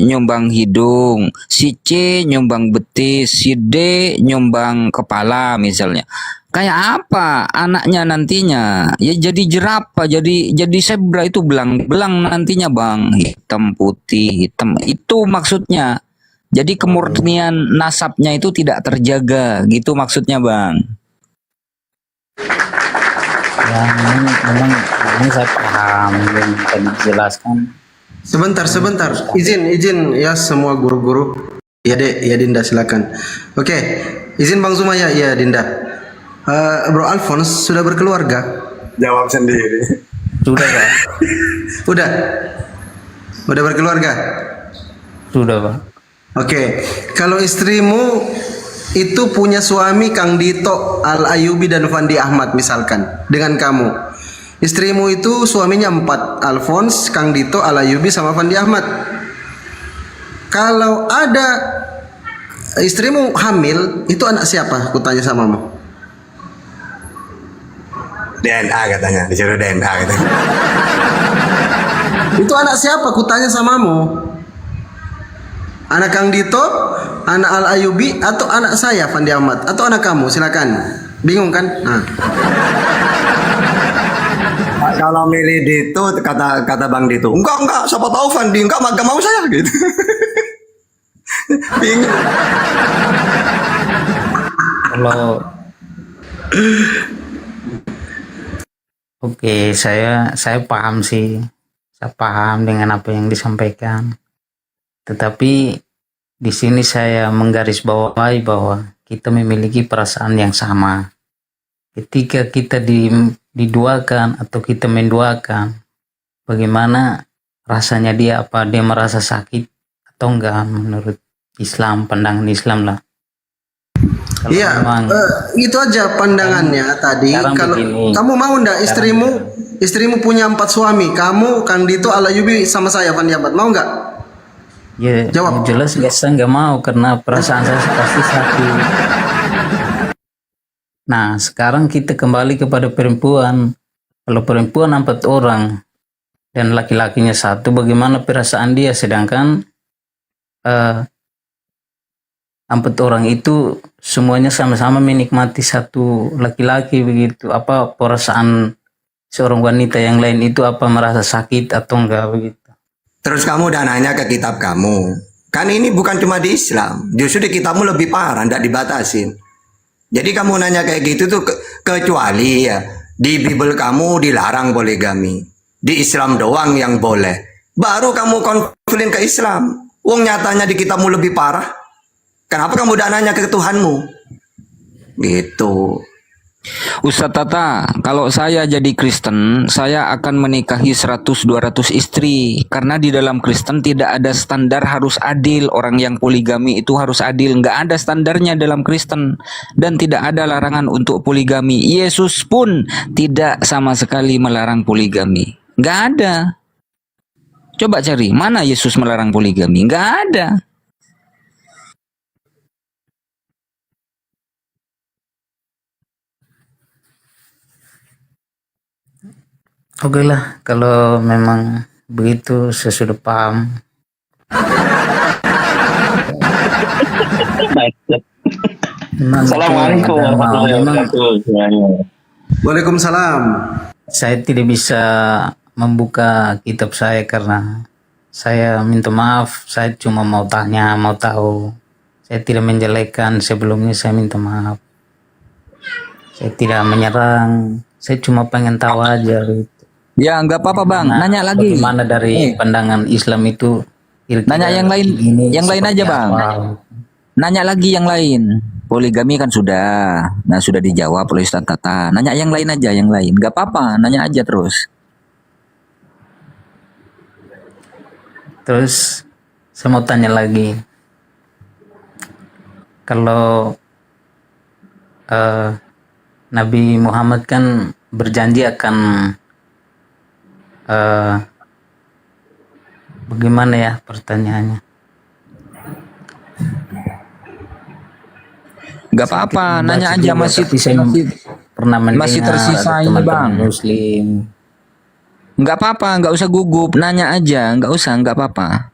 nyumbang hidung, si C nyumbang betis, si D nyumbang kepala misalnya. Kayak apa anaknya nantinya? Ya jadi jerapah, jadi zebra itu belang-belang nantinya bang, hitam putih hitam itu maksudnya. Jadi kemurnian nasabnya itu tidak terjaga, gitu maksudnya bang. Ya, ini saya paham yang tadi dijelaskan. Sebentar. Izin ya semua guru-guru. Ya Dek, ya Dinda silakan. Oke, izin Bang Sumaya, ya Dinda. Bro Alphonse sudah berkeluarga? Jawab sendiri. Sudah Pak. Udah berkeluarga? Sudah Pak. Oke, kalau istrimu itu punya suami Kang Dito Al Ayubi dan Fandi Ahmad misalkan dengan kamu. Istrimu itu suaminya 4, Alphonse, Kang Dito, Al Ayubi sama Fandi Ahmad. Kalau ada istrimu hamil, itu anak siapa? Aku tanya samamu. DNA katanya, disuruh DNA katanya. Itu anak siapa? Aku tanya samamu. Anak Kang Dito, anak Al Ayubi, atau anak saya Fandi Ahmad, atau anak kamu? Silakan. Bingung kan? Nah. Kalau milih Dito, kata Bang Dito, enggak, siapa tahu Fandi, enggak mau saya gitu. Bingung. Kalau Oke, saya paham sih. Saya paham dengan apa yang disampaikan. Tetapi di sini saya menggarisbawahi bahwa kita memiliki perasaan yang sama. Ketika kita diduakan atau kita menduakan, bagaimana rasanya dia, apa dia merasa sakit atau enggak menurut Islam, pandangan Islam lah. Kalau Iya, memang itu aja pandangannya tadi. sekarang Kalau begini. kamu mau ndak istrimu punya 4 suami, kamu, Kang Dito, Al Ayubi sama saya Fandi Ahmad, mau nggak? Ya, Jawab. yang jelas saya nggak mau karena perasaan saya pasti sakit. Nah, sekarang kita kembali kepada perempuan. Kalau perempuan 4 orang dan laki-lakinya 1, bagaimana perasaan dia? Sedangkan 4 orang itu semuanya sama-sama menikmati satu laki-laki begitu. Apa perasaan seorang wanita yang lain itu, apa merasa sakit atau enggak begitu? Terus kamu udah nanya ke kitab kamu. Kan ini bukan cuma di Islam, justru di kitabmu lebih parah, tidak dibatasin. Jadi kamu nanya kayak gitu tuh kecuali ya di Bible kamu dilarang poligami, di Islam doang yang boleh. Baru kamu konflik ke Islam. Wong nyatanya di kitabmu lebih parah. Kenapa kamu udah nanya ke Tuhanmu? Gitu. Ustadz Tata, kalau saya jadi Kristen, saya akan menikahi 100-200 istri. Karena di dalam Kristen tidak ada standar harus adil. Orang yang poligami itu harus adil. Nggak ada standarnya dalam Kristen. Dan tidak ada larangan untuk poligami. Yesus pun tidak sama sekali melarang poligami. Nggak ada. Coba cari, mana Yesus melarang poligami? Nggak ada. Oke lah, kalau memang begitu saya sudah paham. Assalamualaikum warahmatullahi wabarakatuh. Waalaikumsalam. Saya tidak bisa membuka kitab saya karena saya minta maaf, saya cuma mau tanya, mau tahu. Saya tidak menjelekkan, sebelumnya saya minta maaf. Saya tidak menyerang, saya cuma pengen tahu aja gitu. Ya nggak apa-apa bang, nanya lagi. Bagaimana dari pandangan Islam itu? Nanya yang lain, yang lain aja bang. Nanya lagi yang lain. Poligami kan sudah, nah sudah dijawab oleh Ustadz Tata. Nanya yang lain aja, yang lain. Nggak apa-apa, nanya aja terus. Terus saya mau tanya lagi, kalau Nabi Muhammad kan berjanji akan bagaimana ya pertanyaannya? Gak apa-apa, nanya aja, masih pernah mendengar masih tersisa ini teman-teman bang. Muslim. Nggak apa-apa, nggak usah gugup, nanya aja, nggak usah, nggak apa-apa,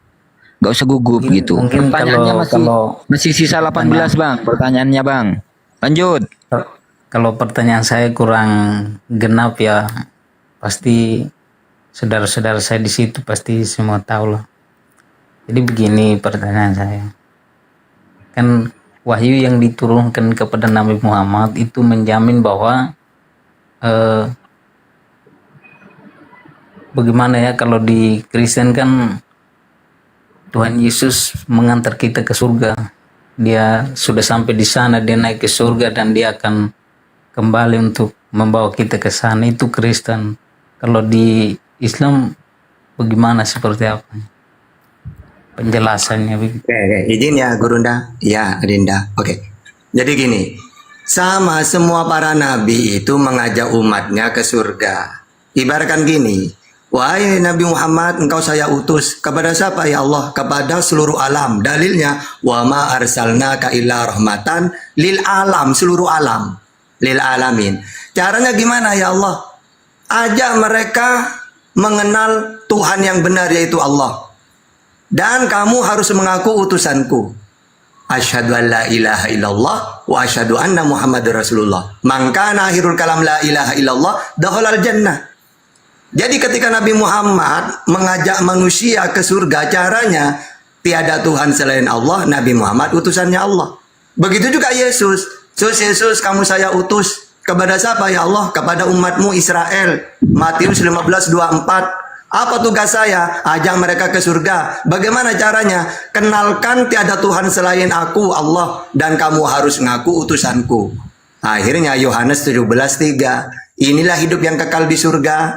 nggak usah gugup gitu. Mungkin Pertanyaannya masih sisa 18 bang, pertanyaannya bang. Lanjut. kalau pertanyaan saya kurang genap ya, pasti saudara-saudara saya di situ pasti semua tahu lah. Jadi begini pertanyaan saya. Kan wahyu yang diturunkan kepada Nabi Muhammad itu menjamin bahwa bagaimana ya kalau di Kristen kan Tuhan Yesus mengantar kita ke surga. Dia sudah sampai di sana, dia naik ke surga dan dia akan kembali untuk membawa kita ke sana. Itu Kristen. Kalau di Islam bagaimana, seperti apa penjelasannya? Oke, izin ya Gurunda, ya Rinda. Oke. Jadi gini, sama semua para nabi itu mengajak umatnya ke surga. Ibaratkan gini, wahai Nabi Muhammad, engkau saya utus kepada siapa ya Allah? Kepada seluruh alam. Dalilnya, wa ma arsalnaka illa rahmatan lil alam, seluruh alam, lil alamin. Caranya gimana ya Allah? Ajak mereka mengenal Tuhan yang benar, yaitu Allah. Dan kamu harus mengaku utusanku. Asyhadu an la ilaha illallah wa asyhadu anna Muhammadar Rasulullah. Man kana akhirul kalam la ilaha illallah dakhalal jannah. Jadi ketika Nabi Muhammad mengajak manusia ke surga, caranya tiada Tuhan selain Allah, Nabi Muhammad utusannya Allah. Begitu juga Yesus. Yesus, kamu saya utus kepada siapa ya Allah? Kepada umatmu Israel. Matius 15:24. Apa tugas saya? Ajak mereka ke surga. Bagaimana caranya? Kenalkan tiada Tuhan selain aku, Allah, dan kamu harus ngaku utusanku. Akhirnya Yohanes 17:3. Inilah hidup yang kekal di surga.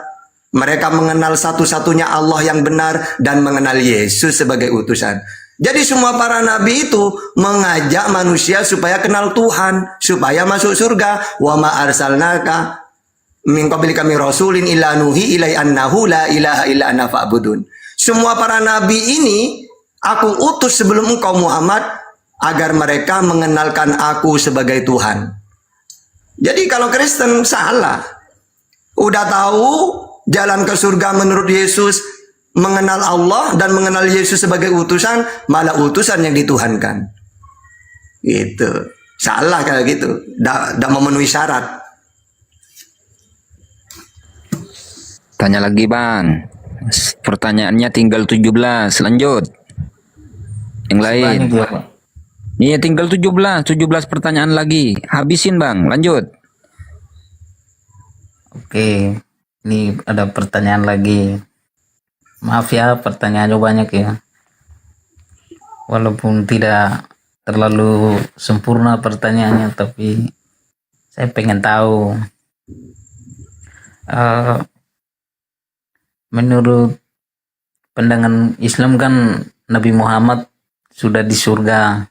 Mereka mengenal satu-satunya Allah yang benar dan mengenal Yesus sebagai utusan. Jadi semua para nabi itu mengajak manusia supaya kenal Tuhan, supaya masuk surga. Wa ma arsalnaka min qablika min rasulin illa nuhi ilai annahu la ilaha illa ana fa'budun. Semua para nabi ini aku utus sebelum engkau Muhammad agar mereka mengenalkan aku sebagai Tuhan. Jadi kalau Kristen salah. Udah tahu jalan ke surga menurut Yesus, mengenal Allah dan mengenal Yesus sebagai utusan, malah utusan yang dituhankan. Gitu. Salah kayak gitu. Tidak memenuhi syarat. Tanya lagi bang. Pertanyaannya tinggal 17. Lanjut. Yang lain. Iya tinggal 17 pertanyaan lagi. Habisin bang. Lanjut. Oke, ini ada pertanyaan lagi. Maaf ya, pertanyaannya banyak ya. Walaupun tidak terlalu sempurna pertanyaannya, tapi saya pengen tahu. Menurut pandangan Islam kan Nabi Muhammad sudah di surga.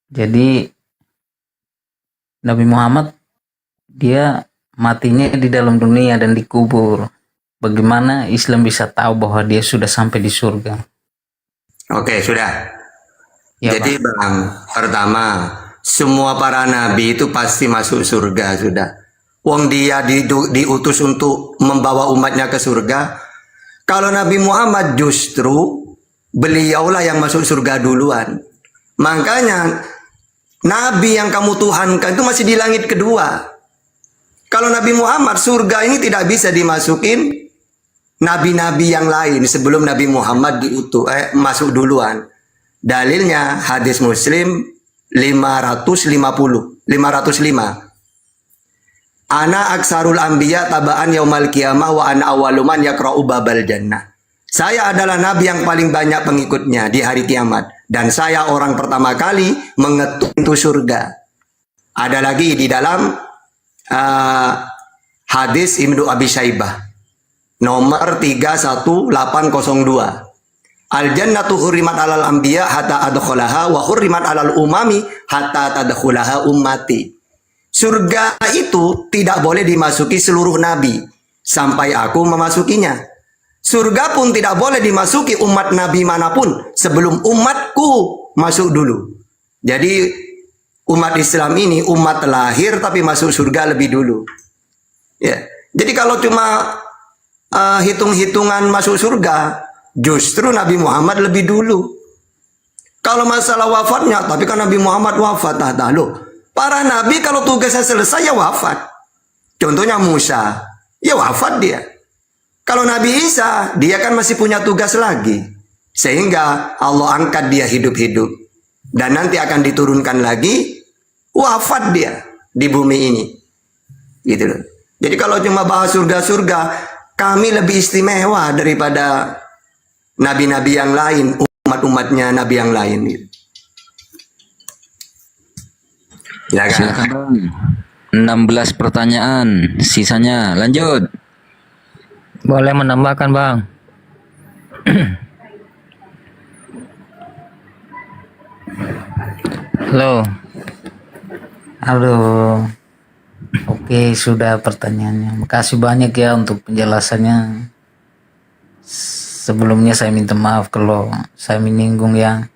Jadi Nabi Muhammad dia matinya di dalam dunia dan dikubur. Bagaimana Islam bisa tahu bahwa dia sudah sampai di surga? Oke, sudah. Ya, jadi bang, pertama, semua para nabi itu pasti masuk surga sudah. Wong dia diutus untuk membawa umatnya ke surga. Kalau Nabi Muhammad justru beliaulah yang masuk surga duluan. Makanya nabi yang kamu tuhankan itu masih di langit kedua. Kalau Nabi Muhammad, surga ini tidak bisa dimasukin nabi-nabi yang lain sebelum Nabi Muhammad masuk duluan. Dalilnya hadis Muslim 505. Ana aksarul anbiya tabaan yaumal qiyamah wa ana awwaluman yaqra'u babal jannah. Saya adalah nabi yang paling banyak pengikutnya di hari kiamat dan saya orang pertama kali mengetuk pintu surga. Ada lagi di dalam hadis Ibnu Abi Syaibah nomor 31802. Al jannatu hurrimat alal anbiya hatta adkhulaha wa hurrimat alal umami hatta tadkhulaha ummati. Surga itu tidak boleh dimasuki seluruh nabi sampai aku memasukinya. Surga pun tidak boleh dimasuki umat nabi manapun sebelum umatku masuk dulu. Jadi umat Islam ini umat lahir tapi masuk surga lebih dulu. Ya. Jadi kalau cuma hitung-hitungan masuk surga, justru Nabi Muhammad lebih dulu. Kalau masalah wafatnya, tapi kan Nabi Muhammad wafat, loh. Para nabi kalau tugasnya selesai ya wafat. Contohnya Musa, ya wafat dia. Kalau Nabi Isa, dia kan masih punya tugas lagi. Sehingga Allah angkat dia hidup-hidup. Dan nanti akan diturunkan lagi, wafat dia di bumi ini. Gitu loh. Jadi kalau cuma bahas surga-surga, kami lebih istimewa daripada nabi-nabi yang lain, umat-umatnya nabi yang lain. Gitu. Ya kan? Silakan Bang. 16 pertanyaan, sisanya lanjut. Boleh menambahkan Bang? Halo. Halo. Oke, sudah pertanyaannya. Makasih banyak ya untuk penjelasannya. Sebelumnya saya minta maaf kalau saya menyinggung ya.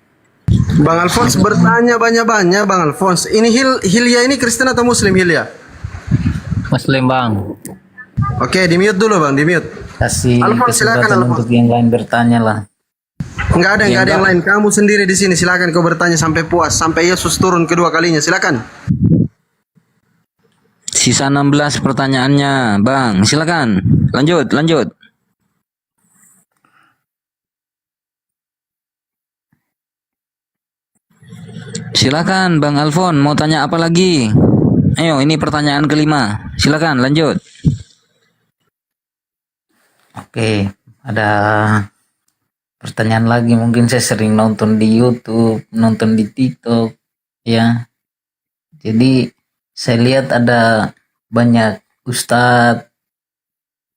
Bang Alphonse bertanya banyak-banyak Bang Alphonse. Ini Hilya ini Kristen atau Muslim Hilya? Muslim Bang. Oke, di mute dulu Bang, di mute. Kasih Alphonse, silakan, kesempatan Alphonse. untuk yang lain bertanya lah. Enggak ada yang lain. Kamu sendiri di sini. Silakan kau bertanya sampai puas, sampai Yesus turun kedua kalinya. Silakan. Sisa 16 pertanyaannya, Bang. Silakan. Lanjut. Silakan Bang Alfon, mau tanya apa lagi? Ayo, ini pertanyaan kelima. Silakan, lanjut. Oke, ada pertanyaan lagi. Mungkin saya sering nonton di YouTube, nonton di TikTok, ya. Jadi saya lihat ada banyak ustadz,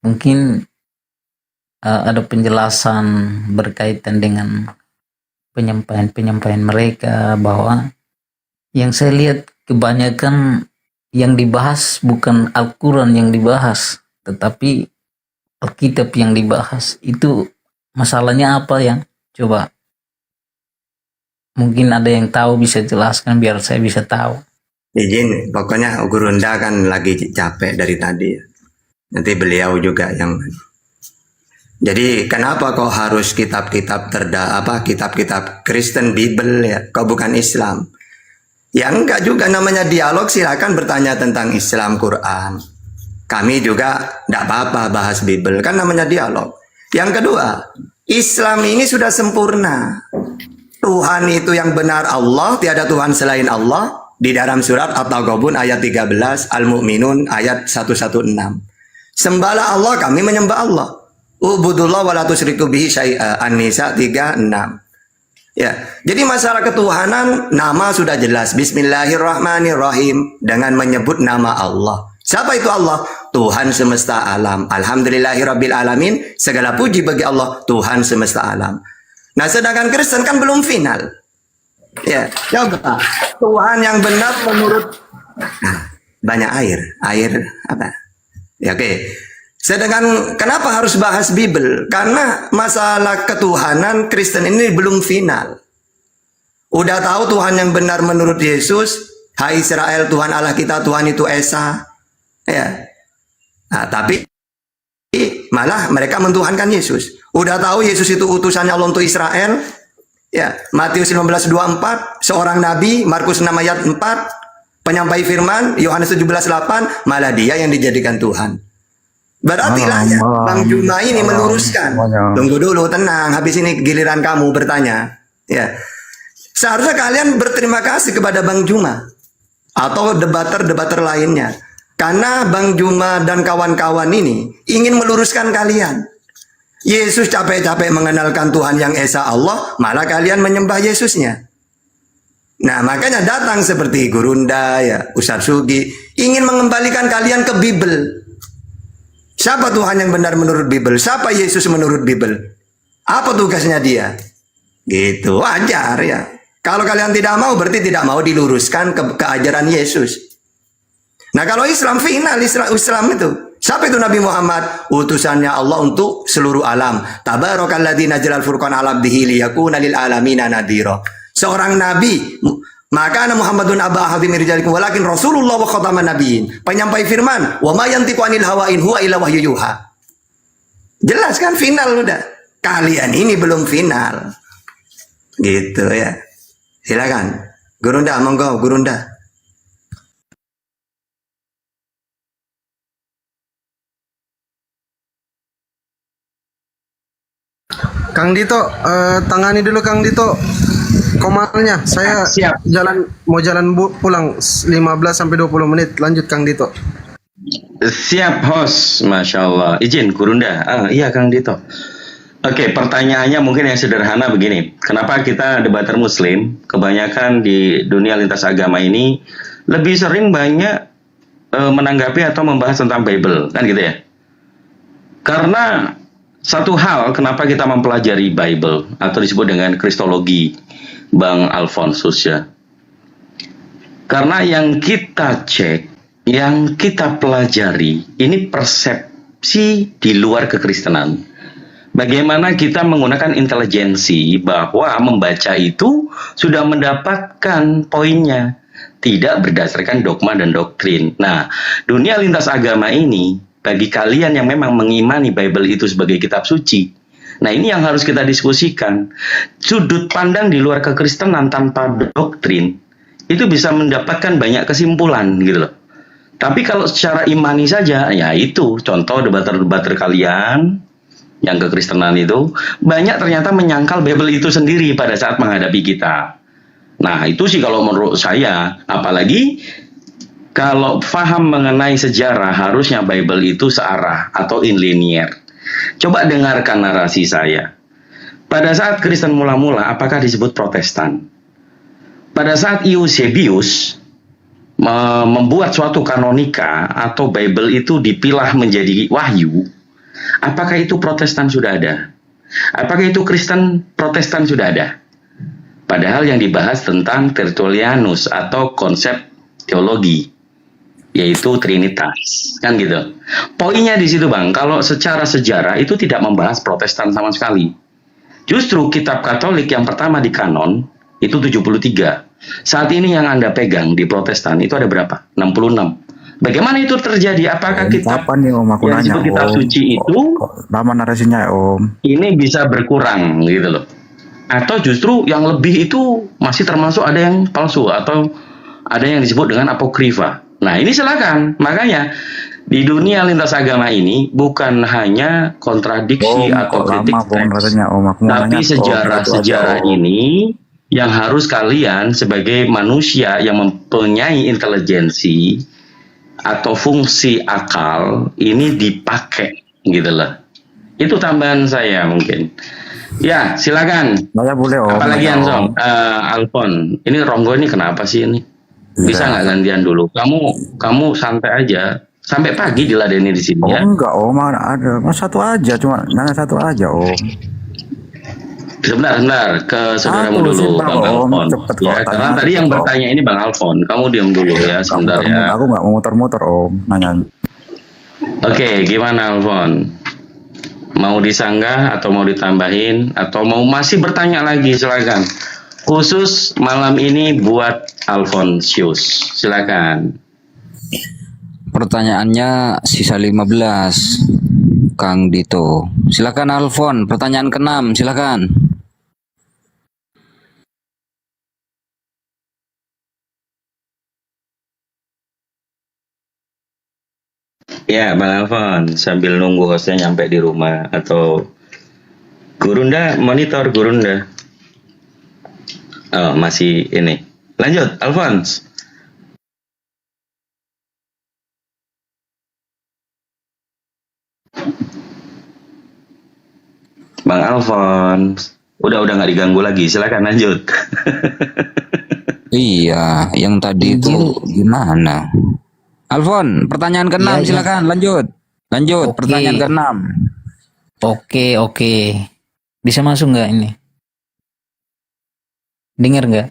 mungkin ada penjelasan berkaitan dengan penyampaian mereka, bahwa yang saya lihat kebanyakan yang dibahas bukan Al-Quran yang dibahas, tetapi Alkitab yang dibahas. Itu masalahnya apa ya? Coba mungkin ada yang tahu bisa jelaskan biar saya bisa tahu. Izin, pokoknya Gurunda kan lagi capek dari tadi. Nanti beliau juga yang. Jadi kenapa kok harus kitab-kitab kitab-kitab Kristen Bible ya? Kok bukan Islam? Ya enggak juga, namanya dialog, silakan bertanya tentang Islam, Quran. Kami juga enggak apa-apa bahas Bible, kan namanya dialog. Yang kedua, Islam ini sudah sempurna. Tuhan itu yang benar Allah, tiada Tuhan selain Allah. Di dalam surat At-Taghabun ayat 13, Al-Mu'minun ayat 116. Sembahlah Allah, kami menyembah Allah. Ubudullah wa la tusyriku bihi syai'a. An-Nisa 36. Ya, jadi masalah ketuhanan, nama sudah jelas. Bismillahirrahmanirrahim, dengan menyebut nama Allah. Siapa itu Allah? Tuhan semesta alam. Alhamdulillahirabbil alamin. Segala puji bagi Allah, Tuhan semesta alam. Nah, sedangkan Kristen kan belum final. Ya, coba Tuhan yang benar menurut banyak air apa? Ya, oke. Sedangkan kenapa harus bahas Bible? Karena masalah ketuhanan Kristen ini belum final. Udah tahu Tuhan yang benar menurut Yesus, hai Israel, Tuhan Allah kita, Tuhan itu Esa. Ya. Nah, tapi malah mereka mentuhankan Yesus. Udah tahu Yesus itu utusannya Allah untuk Israel. Ya, Matius 15:24, seorang nabi, Markus 6 ayat 4, penyampai firman, Yohanes 17:8, malah dia yang dijadikan Tuhan. Berarti lah ya, Bang Juma ini meluruskan. Tunggu dulu, tenang, habis ini giliran kamu bertanya. Ya. Seharusnya kalian berterima kasih kepada Bang Juma atau debater-debater lainnya. Karena Bang Juma dan kawan-kawan ini ingin meluruskan kalian. Yesus capek-capek mengenalkan Tuhan yang Esa Allah, malah kalian menyembah Yesusnya. Nah, makanya datang seperti Gurunda, ya, Ustadz Sugi, ingin mengembalikan kalian ke Bible. Siapa Tuhan yang benar menurut Bible? Siapa Yesus menurut Bible? Apa tugasnya dia? Gitu, wajar ya. Kalau kalian tidak mau, berarti tidak mau diluruskan ke ajaran Yesus. Nah, kalau Islam final, Islam itu. Siapa itu Nabi Muhammad? Utusannya Allah untuk seluruh alam. Tabarakalladzi nazzalal furqana ala abdihi liyakuna lil alamina nadhira. Seorang nabi, maka Muhammadun aba ahadzi min rijalikum walakin Rasulullah wa khataman nabiyyin. Penyampai firman, wa ma yantiqu anil hawa in huwa illa wahyu yuha. Jelas kan final udah. Kalian ini belum final. Gitu ya. Silakan. Gurunda, monggo Gurunda. Kang Dito, tangani dulu Kang Dito komalnya. Saya mau jalan pulang 15 sampai 20 menit. Lanjut Kang Dito. Siap host, Masya Allah. Izin Gurunda. Iya Kang Dito. Oke, pertanyaannya mungkin yang sederhana begini. Kenapa kita debater Muslim kebanyakan di dunia lintas agama ini lebih sering banyak menanggapi atau membahas tentang Bible, kan gitu ya? Karena satu hal kenapa kita mempelajari Bible atau disebut dengan Kristologi, Bang Alfonsus ya. Karena yang kita cek, yang kita pelajari, ini persepsi di luar kekristenan. Bagaimana kita menggunakan intelijensi bahwa membaca itu sudah mendapatkan poinnya, tidak berdasarkan dogma dan doktrin. Nah, dunia lintas agama ini, bagi kalian yang memang mengimani Bible itu sebagai kitab suci, nah ini yang harus kita diskusikan. Sudut pandang di luar kekristenan tanpa doktrin itu bisa mendapatkan banyak kesimpulan gitu loh. Tapi kalau secara imani saja, ya itu contoh debater-debater kalian yang kekristenan itu banyak ternyata menyangkal Bible itu sendiri pada saat menghadapi kita. Nah itu sih kalau menurut saya, apalagi kalau paham mengenai sejarah, harusnya Bible itu searah atau inlinier. Coba dengarkan narasi saya. Pada saat Kristen mula-mula, apakah disebut Protestan? Pada saat Eusebius membuat suatu kanonika atau Bible itu dipilah menjadi wahyu, apakah itu Protestan sudah ada? Apakah itu Kristen Protestan sudah ada? Padahal yang dibahas tentang Tertullianus atau konsep teologi, yaitu Trinitas, kan gitu. Poinnya di situ Bang, kalau secara sejarah itu tidak membahas Protestan sama sekali. Justru kitab Katolik yang pertama di kanon itu 73. Saat ini yang Anda pegang di Protestan itu ada berapa? 66. Bagaimana itu terjadi? Apakah kitab yang disebut kitab suci itu lama narasinya Om ini bisa berkurang gitu loh? Atau justru yang lebih itu masih termasuk ada yang palsu atau ada yang disebut dengan apokrifa? Nah ini silakan. Makanya di dunia lintas agama ini bukan hanya kontradiksi atau kritik teks, tapi sejarah-sejarah ini yang harus kalian sebagai manusia yang mempunyai intelijensi atau fungsi akal ini dipakai gitu loh. Itu tambahan saya mungkin. Ya silakan. Saya boleh Om. Apalagi Ansong, Alfon. Ini Ronggo ini kenapa sih ini? Bisa nggak gantian dulu? Kamu santai aja. Sampai pagi diladeni di sini ya. Enggak Om, ada. Mas satu aja, cuma nanya satu aja Om. Sebentar ke saudaramu dulu, Bang Alfon. Ya, karena tadi yang bertanya ini Bang Alfon. Kamu diam dulu ya, sebentar ya. Aku nggak mau muter-muter Om, nanya. Oke, gimana Alfon? Mau disanggah atau mau ditambahin atau mau masih bertanya lagi, silakan. Khusus malam ini buat Alfonsius, silakan. Pertanyaannya sisa 15, Kang Dito. Silakan Alfon, pertanyaan ke-6, silakan. Ya, Bang Alfon, sambil nunggu hostnya nyampe di rumah atau Gurunda, monitor Gurunda. Oh, masih ini. Lanjut, Alfons. Bang Alfons, udah nggak diganggu lagi, silakan lanjut. Iya, yang tadi itu gimana? Alfon, pertanyaan ke-6, silakan lanjut. Lanjut, pertanyaan ke-6. Oke. Bisa masuk nggak ini? Dengar nggak?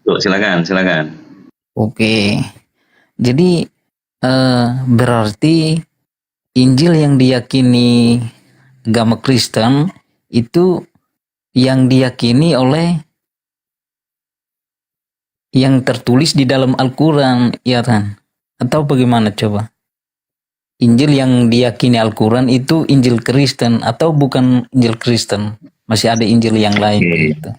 Tuh, silakan. Oke. Jadi berarti Injil yang diyakini agama Kristen itu yang diyakini oleh yang tertulis di dalam Al-Quran, ya kan? Atau bagaimana coba? Injil yang diyakini Al-Quran itu Injil Kristen atau bukan Injil Kristen? Masih ada Injil yang lain begitu.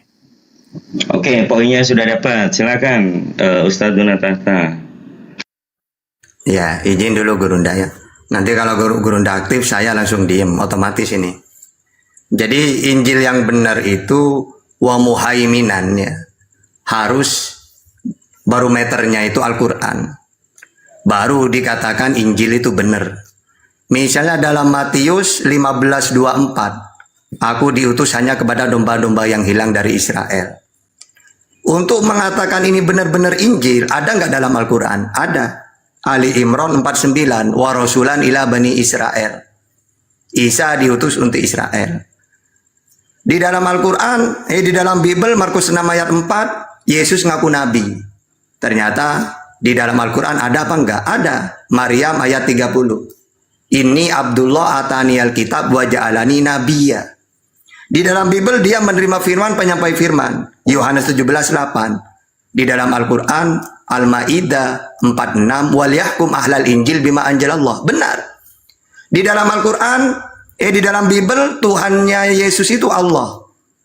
Oke, poinnya sudah dapat. Silakan Ustadz Dunatata. Ya, izin dulu Gurunda ya. Nanti kalau Gurunda aktif saya langsung diem otomatis ini. Jadi Injil yang benar itu wa muhaiminannya harus barometernya itu Al-Quran. Baru dikatakan Injil itu benar. Misalnya dalam Matius 15:24, aku diutus hanya kepada domba-domba yang hilang dari Israel. Untuk mengatakan ini benar-benar Injil, ada nggak dalam Al-Quran? Ada. Ali Imran 49, wa rasulan ila bani Israel. Isa diutus untuk Israel. Di dalam Al-Quran, di dalam Bible Markus 6 ayat 4, Yesus ngaku nabi. Ternyata di dalam Al-Quran ada apa enggak? Ada. Maryam ayat 30. Ini Abdullah atani al-kitab wa ja'alani nabiyya. Di dalam Bible dia menerima firman, penyampai firman. Yohanes 17:8. Di dalam Al-Quran Al-Maidah 46, wal yahkum ahlal injil bima anjalallah. Benar. Di dalam Al-Quran, di dalam Bible Tuhannya Yesus itu Allah.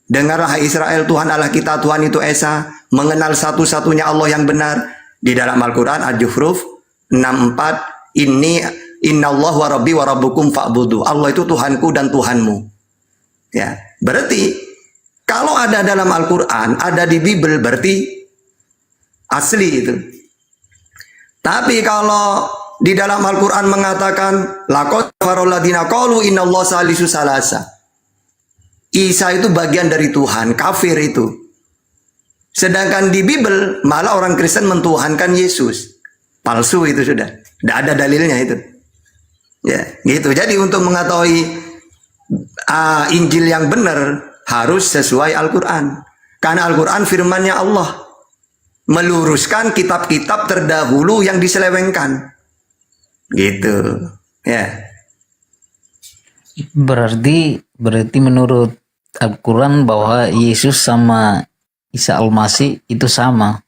Dengarlah hai Israel, Tuhan Allah kita, Tuhan itu Esa, mengenal satu-satunya Allah yang benar. Di dalam Al-Quran Al-Jufruf 64, innallah wa rabbi wa rabbukum fa'budu. Allah itu Tuhanku dan Tuhanmu. Ya, berarti kalau ada dalam Al-Quran, ada di Bible, berarti asli itu. Tapi kalau di dalam Al-Quran mengatakan laqad kafarul ladzina qalu innallaha salisu salasa. Isa itu bagian dari Tuhan, kafir itu. Sedangkan di Bible malah orang Kristen mentuhankan Yesus. Palsu itu sudah. Tidak ada dalilnya itu. Ya, gitu. Jadi untuk mengetahui Injil yang benar harus sesuai Al-Quran. Karena Al-Quran firman-Nya Allah. Meluruskan kitab-kitab terdahulu yang diselewengkan. Gitu. Ya. Berarti menurut Al-Quran bahwa Yesus sama Isa Al-Masih itu sama.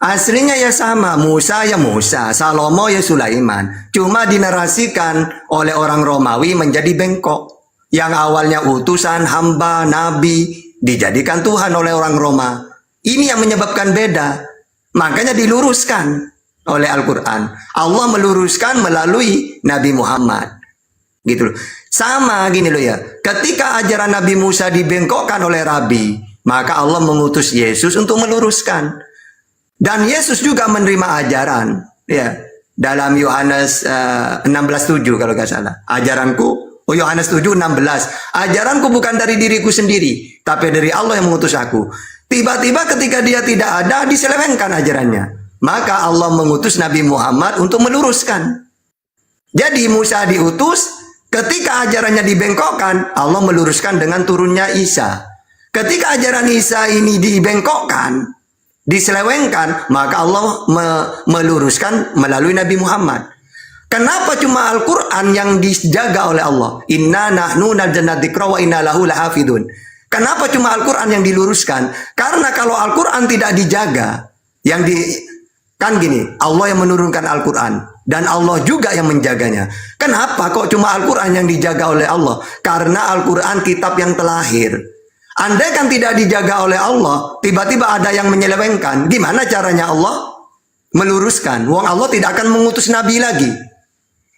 Aslinya ya sama, Musa ya Musa, Salomo ya Sulaiman. Cuma dinarasikan oleh orang Romawi menjadi bengkok. Yang awalnya utusan, hamba, nabi, dijadikan Tuhan oleh orang Roma. Ini yang menyebabkan beda. Makanya diluruskan oleh Al-Quran. Allah meluruskan melalui Nabi Muhammad. Gitu loh. Sama gini loh ya. Ketika ajaran Nabi Musa dibengkokkan oleh Rabi, maka Allah mengutus Yesus untuk meluruskan. Dan Yesus juga menerima ajaran. Ya. Dalam Yohanes 16:7 kalau nggak salah. Ajaranku, Yohanes 7:16. Ajaranku bukan dari diriku sendiri, tapi dari Allah yang mengutus aku. Tiba-tiba ketika dia tidak ada, diselewengkan ajarannya. Maka Allah mengutus Nabi Muhammad untuk meluruskan. Jadi Musa diutus, ketika ajarannya dibengkokkan, Allah meluruskan dengan turunnya Isa. Ketika ajaran Isa ini dibengkokkan, diselewengkan, maka Allah meluruskan melalui Nabi Muhammad. Kenapa cuma Al-Quran yang dijaga oleh Allah? Inna nahnu nazzalna dzikra wa inna lahu lahafidun. Kenapa cuma Al-Quran yang diluruskan? Karena kalau Al-Quran tidak dijaga, kan gini, Allah yang menurunkan Al-Quran dan Allah juga yang menjaganya. Kenapa kok cuma Al-Quran yang dijaga oleh Allah? Karena Al-Quran kitab yang terlahir. Andai kan tidak dijaga oleh Allah, tiba-tiba ada yang menyelewengkan. Gimana caranya Allah meluruskan? Wong Allah tidak akan mengutus Nabi lagi.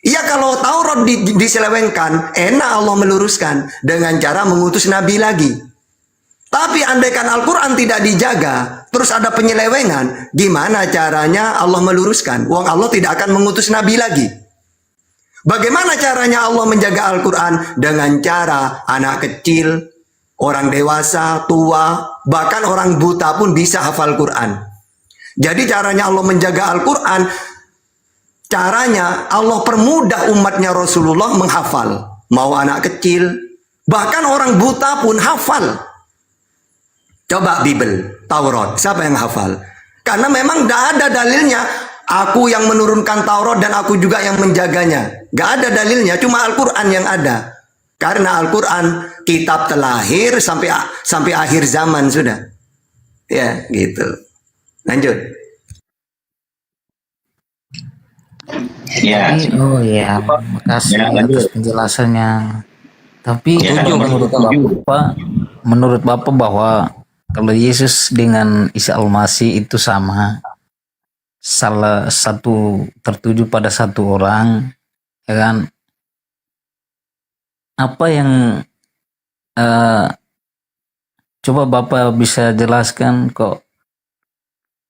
Iya, kalau Taurat diselewengkan, enak Allah meluruskan dengan cara mengutus Nabi lagi. Tapi andaikan Al-Quran tidak dijaga, terus ada penyelewengan, gimana caranya Allah meluruskan? Wong Allah tidak akan mengutus Nabi lagi. Bagaimana caranya Allah menjaga Al-Quran? Dengan cara anak kecil, orang dewasa, tua, bahkan orang buta pun bisa hafal Quran. Jadi caranya Allah menjaga Al-Quran, caranya Allah permudah umatnya Rasulullah menghafal. Mau anak kecil, bahkan orang buta pun hafal. Coba Bible, Taurat, siapa yang hafal? Karena memang tidak ada dalilnya. Aku yang menurunkan Taurat dan aku juga yang menjaganya. Gak ada dalilnya, cuma Al-Quran yang ada. Karena Al-Quran kitab terlahir sampai akhir zaman sudah. Ya, gitu. Lanjut. Ya. Oh ya, makasih atas penjelasannya. Tapi menurut Bapak bahwa kalau Yesus dengan Isa Al-Masih itu sama, salah satu tertuju pada satu orang, ya kan? Apa yang eh, coba Bapak bisa jelaskan kok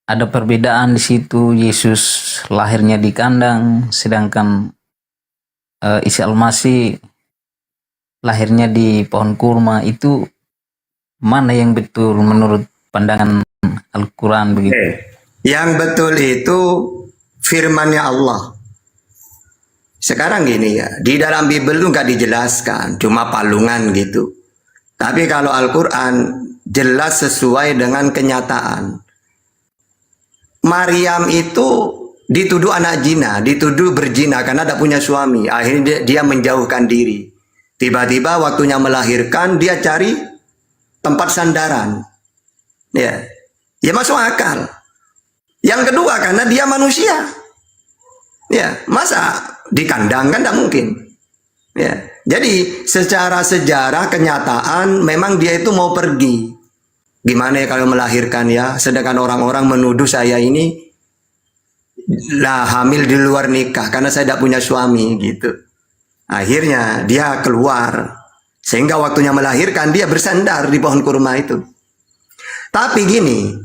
ada perbedaan di situ. Yesus lahirnya di kandang, sedangkan Isa Al-Masih lahirnya di pohon kurma. Itu mana yang betul menurut pandangan Al-Quran begitu? Yang betul itu firman-Nya Allah. Sekarang gini ya, di dalam Bible itu nggak dijelaskan, cuma palungan gitu. Tapi kalau Al-Quran jelas sesuai dengan kenyataan. Maryam itu dituduh anak zina, dituduh berzina karena tidak punya suami. Akhirnya dia menjauhkan diri. Tiba-tiba waktunya melahirkan, dia cari tempat sandaran. Ya masuk akal. Yang kedua karena dia manusia. Ya, masa di kandang kan tidak mungkin. Ya, jadi secara sejarah kenyataan memang dia itu mau pergi. Gimana ya kalau melahirkan ya, sedangkan orang-orang menuduh saya ini lah hamil di luar nikah karena saya tidak punya suami gitu. Akhirnya dia keluar sehingga waktunya melahirkan dia bersandar di pohon kurma itu. Tapi gini,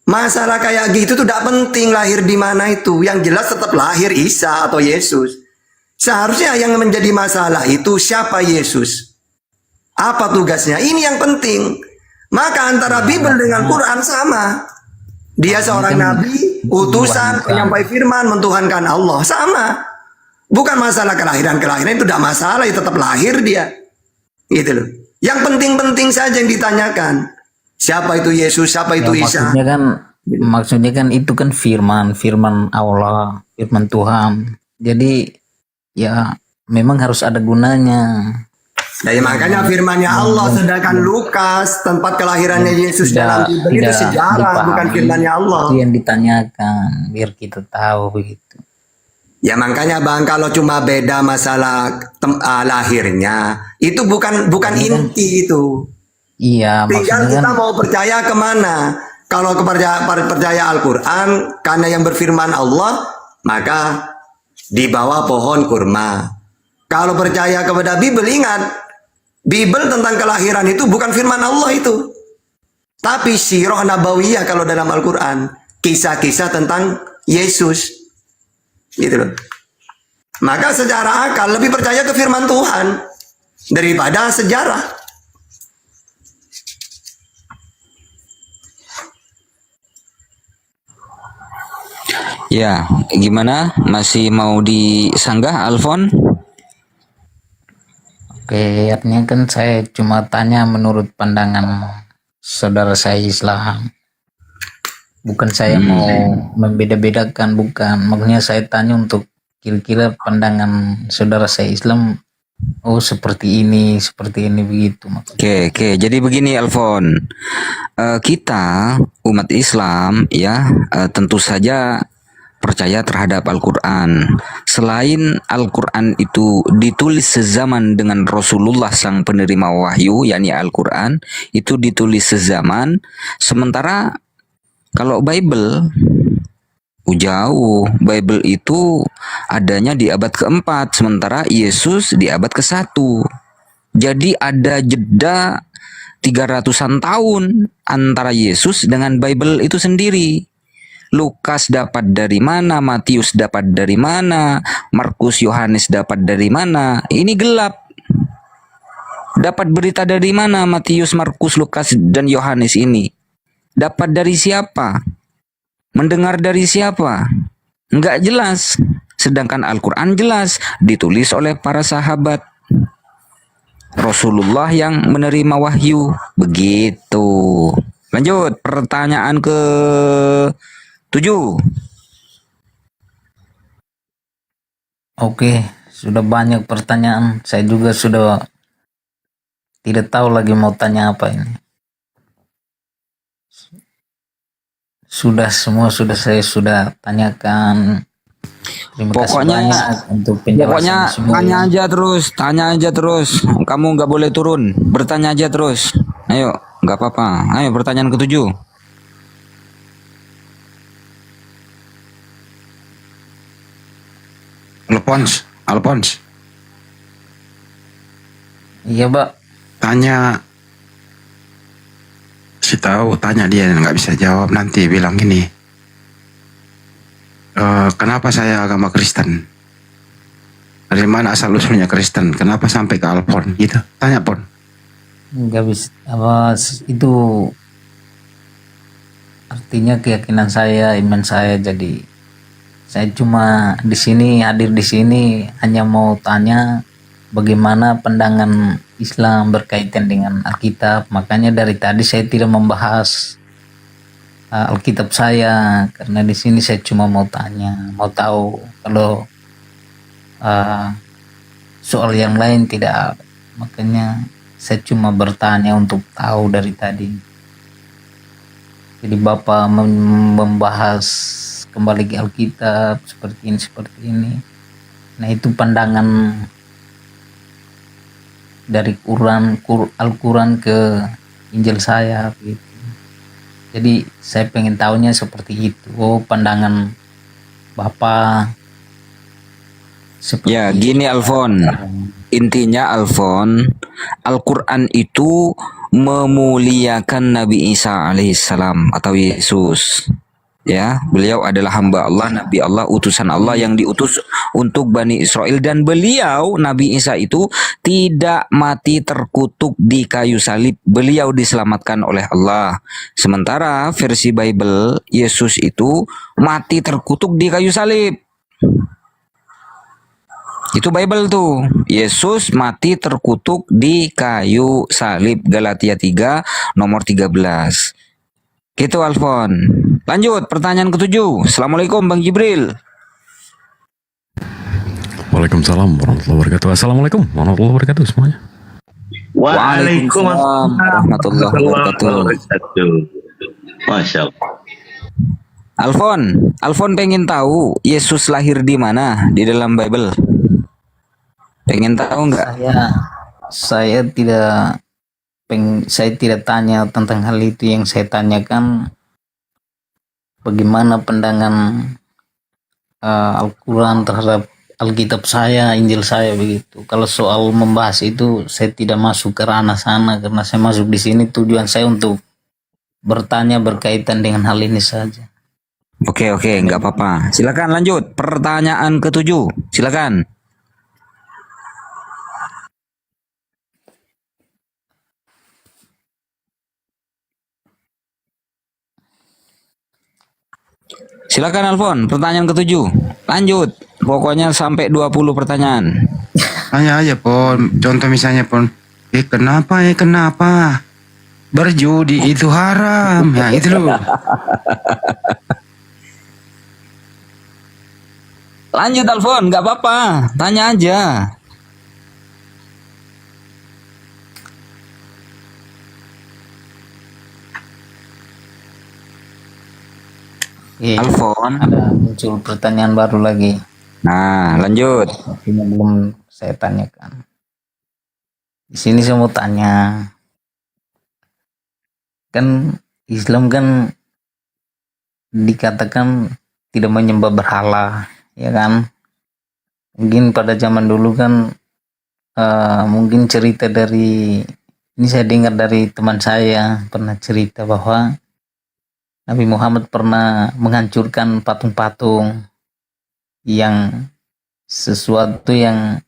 masalah kayak gitu tuh tidak penting lahir di mana itu. Yang jelas tetap lahir Isa atau Yesus. Seharusnya yang menjadi masalah itu siapa Yesus. Apa tugasnya? Ini yang penting. Maka antara Bible dengan Quran sama. Dia seorang nabi, utusan, penyampai firman, mentuhankan Allah. Sama. Bukan masalah kelahiran-kelahiran itu tidak masalah, ya tetap lahir dia. Gitu loh. Yang penting-penting saja yang ditanyakan. Siapa itu Yesus, siapa itu Isa. Maksudnya kan itu kan firman Allah, firman Tuhan. Jadi ya memang harus ada gunanya. Jadi makanya firman-Nya Allah, sedangkan Lukas tempat kelahirannya Yesus dalam Bible itu sejarah, bukan firman-Nya Allah. Itu yang ditanyakan biar kita tahu begitu. Ya makanya Bang, kalau cuma beda masalah lahirnya, itu bukan inti itu. Iya, tinggal maksudnya kita mau percaya kemana. Kalau percaya Al-Quran karena yang berfirman Allah, maka di bawah pohon kurma. Kalau percaya kepada Bible, ingat Bible tentang kelahiran itu bukan firman Allah itu, tapi sirah nabawiyah kalau dalam Al-Quran, kisah-kisah tentang Yesus, gitu loh. Maka secara akal lebih percaya ke firman Tuhan daripada sejarah. Ya, gimana? Masih mau disanggah, Alfon? Oke, artinya kan saya cuma tanya menurut pandangan saudara saya Islam. Bukan saya mau membeda-bedakan, bukan. Maksudnya saya tanya untuk kira-kira pandangan saudara saya Islam, oh seperti ini begitu. Oke. Jadi begini, Alfon. Kita umat Islam ya tentu saja percaya terhadap Al-Quran. Selain Al-Quran itu ditulis sezaman dengan Rasulullah sang penerima wahyu, yakni Al-Quran, itu ditulis sezaman. Sementara kalau Bible, jauh. Bible itu adanya di abad ke-4, sementara Yesus di abad ke-1. Jadi ada jeda 300-an tahun antara Yesus dengan Bible itu sendiri. Lukas dapat dari mana, Matius dapat dari mana, Markus, Yohanes dapat dari mana? Ini gelap. Dapat berita dari mana Matius, Markus, Lukas, dan Yohanes ini? Dapat dari siapa? Mendengar dari siapa? Enggak jelas. Sedangkan Al-Quran jelas, ditulis oleh para sahabat. Rasulullah yang menerima wahyu. Begitu. Lanjut, pertanyaan ke-7. Oke, sudah banyak pertanyaan. Saya juga sudah tidak tahu lagi mau tanya apa ini. Semua saya sudah tanyakan. Terima kasih banyak untuk penjelasan semua. Tanya aja terus. Kamu nggak boleh turun, bertanya aja terus. Ayo, nggak apa-apa. Ayo, pertanyaan ke-7. Alphonse. Iya, Pak. tanya, si tahu, tanya dia nggak bisa jawab, nanti bilang gini, kenapa saya agama Kristen? Dari mana asal usulnya Kristen? Kenapa sampai ke Alfon? Gitu, tanya Pon. Nggak bisa apa itu artinya keyakinan saya, iman saya. Jadi saya cuma di sini, hadir di sini hanya mau tanya bagaimana pandangan Islam berkaitan dengan Alkitab. Makanya dari tadi saya tidak membahas Alkitab saya, karena di sini saya cuma mau tanya, mau tahu. Kalau soal yang lain tidak, makanya saya cuma bertanya untuk tahu dari tadi. Jadi Bapak membahas kembali ke Alkitab seperti ini. Nah, itu pandangan dari Al-Quran ke Injil saya gitu. Jadi saya pengen tahunya seperti itu. Oh, pandangan Bapak seperti Ya, gini Alfon. Intinya Alfon, Al-Quran itu memuliakan Nabi Isa alaihissalam atau Yesus. Ya, beliau adalah hamba Allah, Nabi Allah, utusan Allah yang diutus untuk Bani Israel, dan beliau Nabi Isa itu tidak mati terkutuk di kayu salib. Beliau diselamatkan oleh Allah. Sementara versi Bible, Yesus itu mati terkutuk di kayu salib. Itu Bible tuh. Yesus mati terkutuk di kayu salib. Galatia 3 nomor 13. Gitu Alfon. Lanjut pertanyaan ke-7. Assalamualaikum Bang Jibril. Waalaikumsalam warahmatullahi wabarakatuh. Assalamualaikum warahmatullahi wabarakatuh semuanya. Waalaikumsalam warahmatullahi wabarakatuh. Masya Allah. Alfon pengen tahu Yesus lahir di mana di dalam Bible? Pengen tahu nggak? Saya tidak tanya tentang hal itu. Yang saya tanyakan bagaimana pandangan Al-Quran terhadap Alkitab saya, Injil saya begitu. Kalau soal membahas itu saya tidak masuk ke ranah sana, karena saya masuk di sini tujuan saya untuk bertanya berkaitan dengan hal ini saja. Oke, nggak apa-apa. Silakan lanjut. Pertanyaan ke-7. Silakan. Silakan Alfon, pertanyaan ke-7. Lanjut. Pokoknya sampai 20 pertanyaan. Tanya aja Pon, contoh misalnya Pon, kenapa berjudi itu haram? Ya itu loh. Lanjut Alfon, nggak apa-apa. Tanya aja. Alfon, ada muncul pertanyaan baru lagi. Nah, lanjut. Ini belum saya tanyakan. Di sini saya mau tanya, kan Islam kan dikatakan tidak menyembah berhala, ya kan? Mungkin pada zaman dulu kan mungkin cerita dari ini saya dengar dari teman saya pernah cerita bahwa Nabi Muhammad pernah menghancurkan patung-patung yang sesuatu yang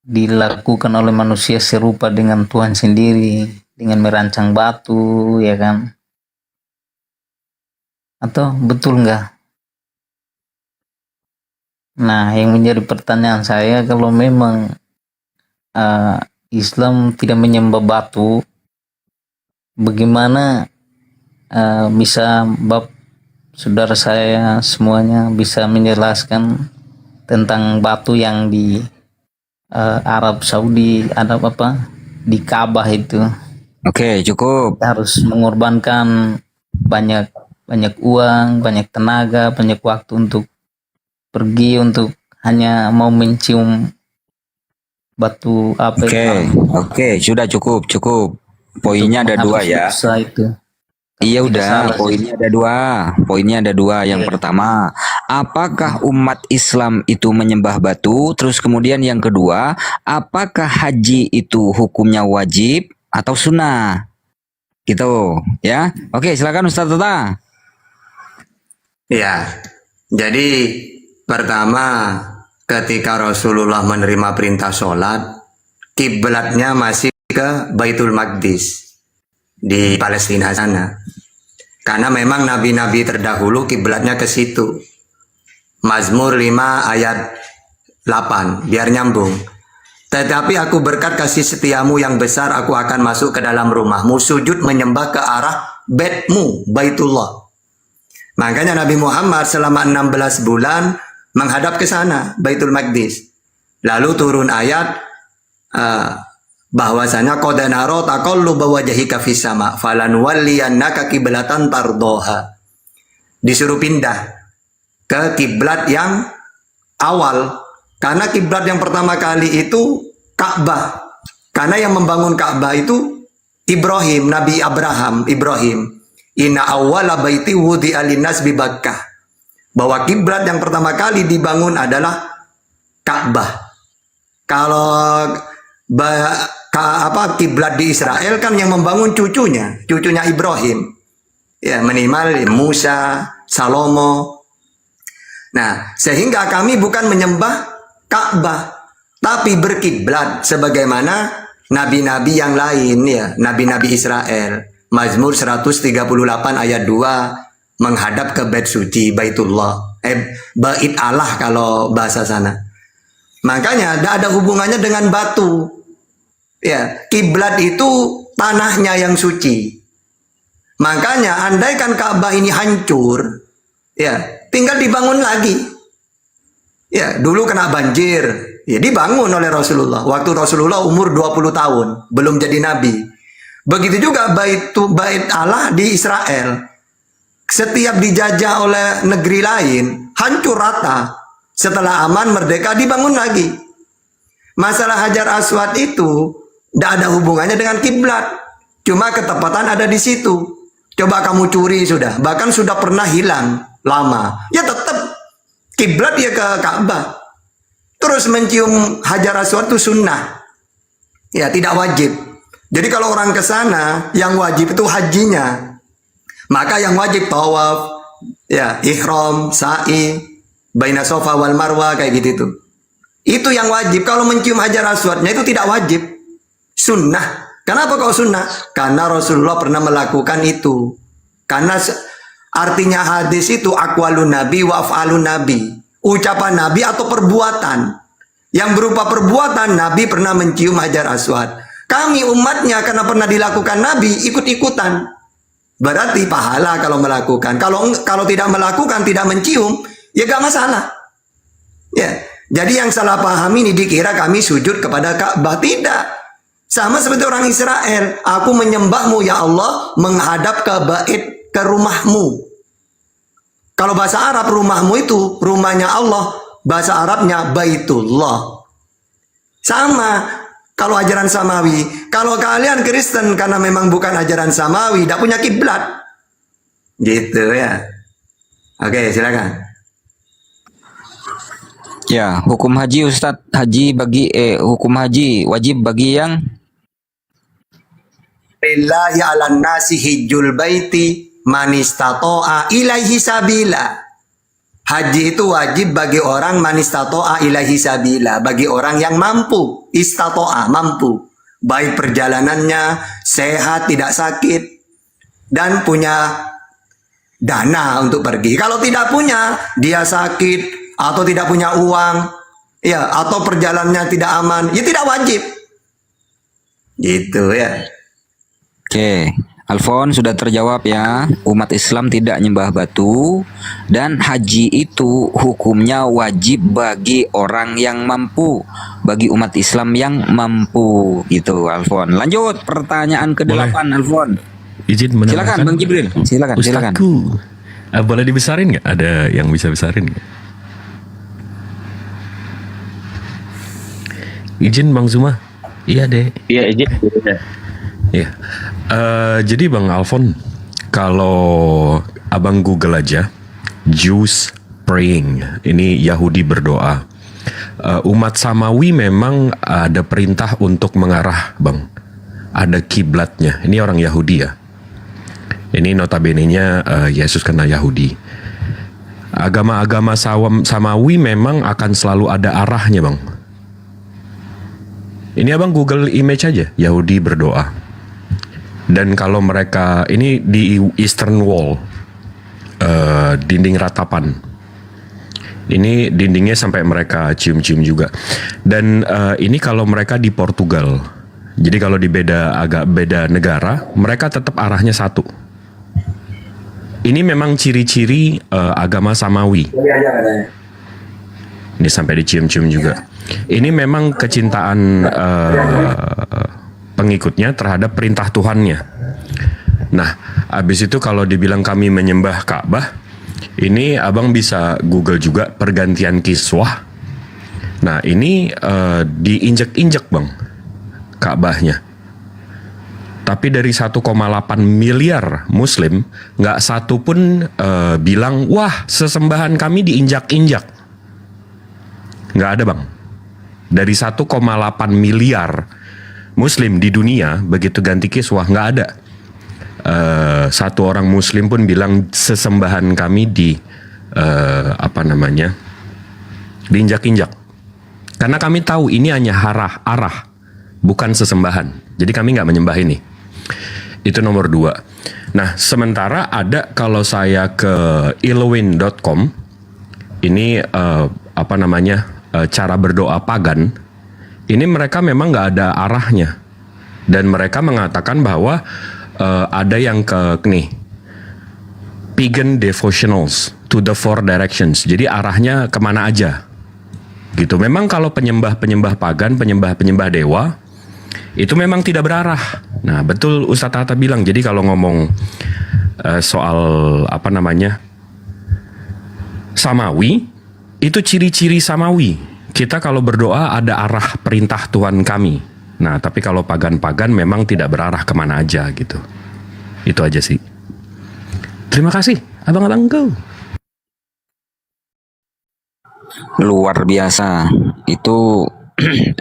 dilakukan oleh manusia serupa dengan Tuhan sendiri, dengan merancang batu, ya kan? Atau betul nggak? Nah, yang menjadi pertanyaan saya, kalau memang Islam tidak menyembah batu, bagaimana bisa saudara saya semuanya bisa menjelaskan tentang batu yang di Arab Saudi, ada di Ka'bah itu? Oke, cukup. Kita harus mengorbankan banyak uang, banyak tenaga, banyak waktu untuk pergi untuk hanya mau mencium batu Oke, sudah cukup. Poinnya ada 2 ya. Itu. Iya udah, poinnya ada 2. Yang pertama, apakah umat Islam itu menyembah batu? Terus kemudian yang kedua, apakah haji itu hukumnya wajib atau sunnah? Gitu ya. Oke, silakan Ustaz Tata. Ya, jadi pertama ketika Rasulullah menerima perintah sholat, kiblatnya masih ke Baitul Maqdis di Palestina sana. Karena memang nabi-nabi terdahulu kiblatnya ke situ. Mazmur 5 ayat 8, biar nyambung. Tetapi aku berkat kasih setiamu yang besar, aku akan masuk ke dalam rumahmu, sujud menyembah ke arah bedmu, Baitullah. Makanya Nabi Muhammad selama 16 bulan menghadap ke sana, Baitul Maqdis. Lalu turun ayat bahwasanya qad nara taqalluba wajhika fis sama falanwalliyannaka qiblatan tardoha. Disuruh pindah ke kiblat yang awal, karena kiblat yang pertama kali itu Ka'bah. Karena yang membangun Ka'bah itu Ibrahim, Nabi Ibrahim. Inna awwala baiti wudi'a linnas bi Bakkah. Bahwa kiblat yang pertama kali dibangun adalah Ka'bah. Kalau kiblat di Israel kan yang membangun cucunya Ibrahim. Ya, minimal Musa, Salomo. Nah, sehingga kami bukan menyembah Ka'bah, tapi berkiblat sebagaimana nabi-nabi yang lain, ya, nabi-nabi Israel. Mazmur 138 ayat 2 menghadap ke bait suci Baitullah, Bait Allah kalau bahasa sana. Makanya tidak ada hubungannya dengan batu. Ya, kiblat itu tanahnya yang suci. Makanya andaikan Ka'bah ini hancur, ya, tinggal dibangun lagi. Ya, dulu kena banjir, ya dibangun oleh Rasulullah. Waktu Rasulullah umur 20 tahun, belum jadi nabi. Begitu juga bait Allah di Israel. Setiap dijajah oleh negeri lain, hancur rata. Setelah aman, merdeka, dibangun lagi. Masalah Hajar Aswad itu tidak ada hubungannya dengan kiblat. Cuma ketepatan ada di situ. Coba kamu curi sudah, bahkan sudah pernah hilang lama. Ya tetap kiblat ya ke Ka'bah. Terus mencium Hajar Aswad itu sunnah. Ya, tidak wajib. Jadi kalau orang ke sana, yang wajib itu hajinya. Maka yang wajib tawaf, ya, ihram, sa'i, baina Safa wal Marwah, kayak gitu tuh. Itu yang wajib. Kalau mencium Hajar Aswadnya itu tidak wajib. Sunnah. Kenapa kau sunnah? Karena Rasulullah pernah melakukan itu. Karena artinya hadis itu aqwalun nabi wa af'alun nabi. Ucapan nabi atau perbuatan. Yang berupa perbuatan, nabi pernah mencium Hajar Aswad. Kami umatnya karena pernah dilakukan nabi, ikut-ikutan. Berarti pahala kalau melakukan. Kalau tidak melakukan, tidak mencium, ya gak masalah. Ya. Jadi yang salah paham ini dikira kami sujud kepada Ka'bah. Tidak. Sama seperti orang Israel. Aku menyembahmu ya Allah, menghadap ke rumahmu. Kalau bahasa Arab rumahmu itu rumahnya Allah, bahasa Arabnya Baitullah. Sama. Kalau ajaran Samawi, kalau kalian Kristen karena memang bukan ajaran Samawi, tidak punya kiblat, gitu ya. Oke, silakan. Ya, hukum haji Ustadz, hukum haji wajib bagi yang Lillahi 'alan nasi hijjul baiti man istata'a ilaihi sabila. Haji itu wajib bagi orang man istata'a ilaihi sabila, bagi orang yang mampu, istata'a, mampu. Baik perjalanannya sehat, tidak sakit, dan punya dana untuk pergi. Kalau tidak punya, dia sakit atau tidak punya uang, ya, atau perjalanannya tidak aman, ya tidak wajib. Gitu ya. Oke, Alfon sudah terjawab ya. Umat Islam tidak nyembah batu dan haji itu hukumnya wajib bagi orang yang mampu, bagi umat Islam yang mampu. Gitu, Alfon. Lanjut pertanyaan ke-8, Alfon. Izin menambahkan. Silakan Bang Jibril. Silakan. Ustadku, boleh dibesarin nggak? Ada yang bisa besarin nggak? Izin Bang Zuma. Iya deh. Iya, izin. Ya, jadi Bang Alfon, kalau abang Google aja jus praying. Ini Yahudi berdoa. Umat Samawi memang ada perintah untuk mengarah, Bang. Ada kiblatnya. Ini orang Yahudi ya. Ini notabene-nya Yesus kena Yahudi. Agama-agama Samawi memang akan selalu ada arahnya, Bang. Ini abang Google image aja, Yahudi berdoa. Dan kalau mereka, ini di Eastern Wall, dinding ratapan. Ini dindingnya sampai mereka cium-cium juga. Dan ini kalau mereka di Portugal. Jadi kalau di agak beda negara, mereka tetap arahnya satu. Ini memang ciri-ciri agama Samawi. Ini sampai dicium-cium juga. Ini memang kecintaan pengikutnya terhadap perintah Tuhannya. Nah, habis itu kalau dibilang kami menyembah Ka'bah, ini abang bisa Google juga pergantian kiswah. Nah, ini diinjek-injek, Bang, Ka'bahnya. Tapi dari 1,8 miliar Muslim, nggak satu pun bilang, wah, sesembahan kami diinjak-injak. Nggak ada, Bang. Dari 1,8 miliar Muslim di dunia, begitu ganti kiswah, nggak ada. Satu orang Muslim pun bilang sesembahan kami diinjak-injak. Karena kami tahu ini hanya arah, bukan sesembahan. Jadi kami nggak menyembah ini. Itu nomor 2. Nah, sementara ada kalau saya ke Elwin.com, ini cara berdoa pagan. Ini mereka memang nggak ada arahnya. Dan mereka mengatakan bahwa ada yang pagan devotionals to the four directions. Jadi arahnya kemana aja. Gitu. Memang kalau penyembah pagan, penyembah dewa, itu memang tidak berarah. Nah, betul Ustadz Atta bilang. Jadi kalau ngomong soal Samawi, itu ciri-ciri Samawi. Kita kalau berdoa ada arah perintah Tuhan kami. Nah, tapi kalau pagan-pagan memang tidak berarah kemana aja gitu. Itu aja sih. Terima kasih, abang-abangku. Luar biasa. Itu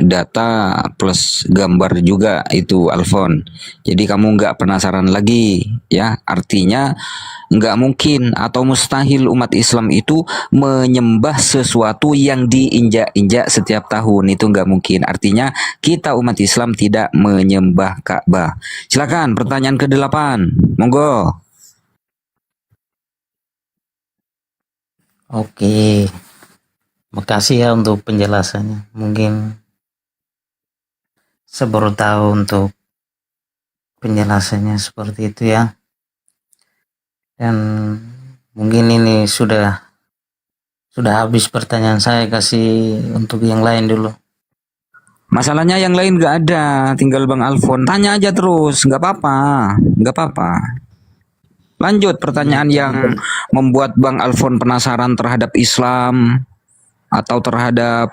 data plus gambar juga itu, Alfon. Jadi kamu nggak penasaran lagi ya. Artinya nggak mungkin atau mustahil umat Islam itu menyembah sesuatu yang diinjak-injak setiap tahun. Itu nggak mungkin. Artinya kita umat Islam tidak menyembah Ka'bah. Silakan pertanyaan ke-8. Monggo. Oke. Makasih ya untuk penjelasannya. Mungkin saya baru tahu untuk penjelasannya seperti itu ya. Dan mungkin ini sudah habis pertanyaan saya, kasih untuk yang lain dulu. Masalahnya yang lain nggak ada, tinggal Bang Alfon. Tanya aja terus, nggak apa-apa. Lanjut pertanyaan yang membuat Bang Alfon penasaran terhadap Islam atau terhadap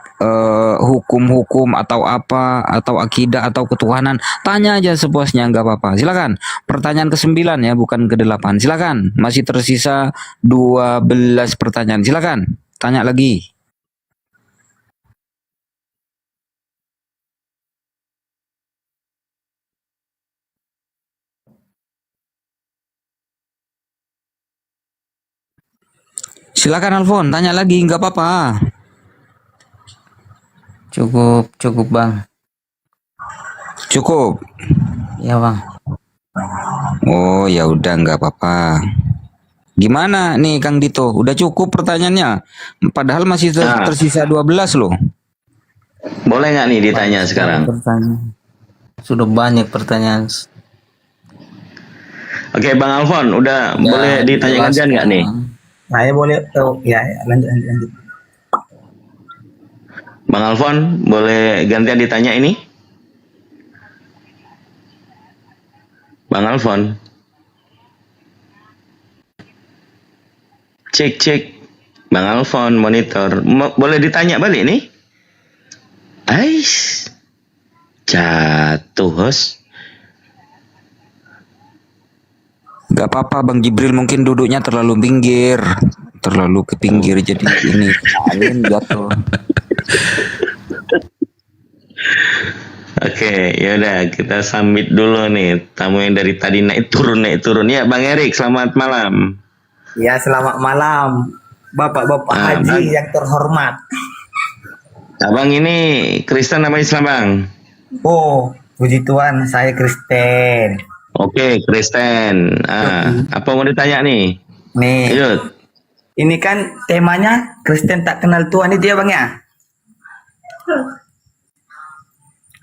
hukum-hukum atau apa, atau akidah atau ketuhanan. Tanya aja sepuasnya, nggak apa-apa. Silakan. Pertanyaan ke-9 ya, bukan ke-8. Silakan. Masih tersisa 12 pertanyaan. Silakan. Tanya lagi. Silakan Alfon, tanya lagi, nggak apa-apa. Cukup Bang. Cukup. Ya Bang. Oh ya udah, nggak apa-apa. Gimana nih Kang Dito? Udah cukup pertanyaannya? Padahal masih tersisa 12 loh. Boleh nggak nih ditanya sekarang? Sudah banyak pertanyaan. Oke, Bang Alfon, udah boleh ditanya gantian nggak nih? Saya boleh, lanjut. Bang Alfon, boleh gantian ditanya ini? Bang Alfon. Cek. Bang Alfon, monitor. Boleh ditanya balik nih? Ais. Jatuh, host. Gak apa-apa Bang Jibril, mungkin duduknya terlalu pinggir. terlalu ke pinggir jadi ini angin jatuh. Oke, yaudah kita submit dulu nih tamu yang dari tadi naik turun. Ya, Bang Erik, selamat malam. Ya, selamat malam, Bapak-bapak haji yang terhormat. Abang ini Kristen apa Islam, Bang? Oh, puji Tuhan, saya Kristen. Oke, Kristen. Apa mau ditanya nih? Nih, Lanjut. ini kan temanya Kristen tak kenal Tuhan itu ya, Bang ya?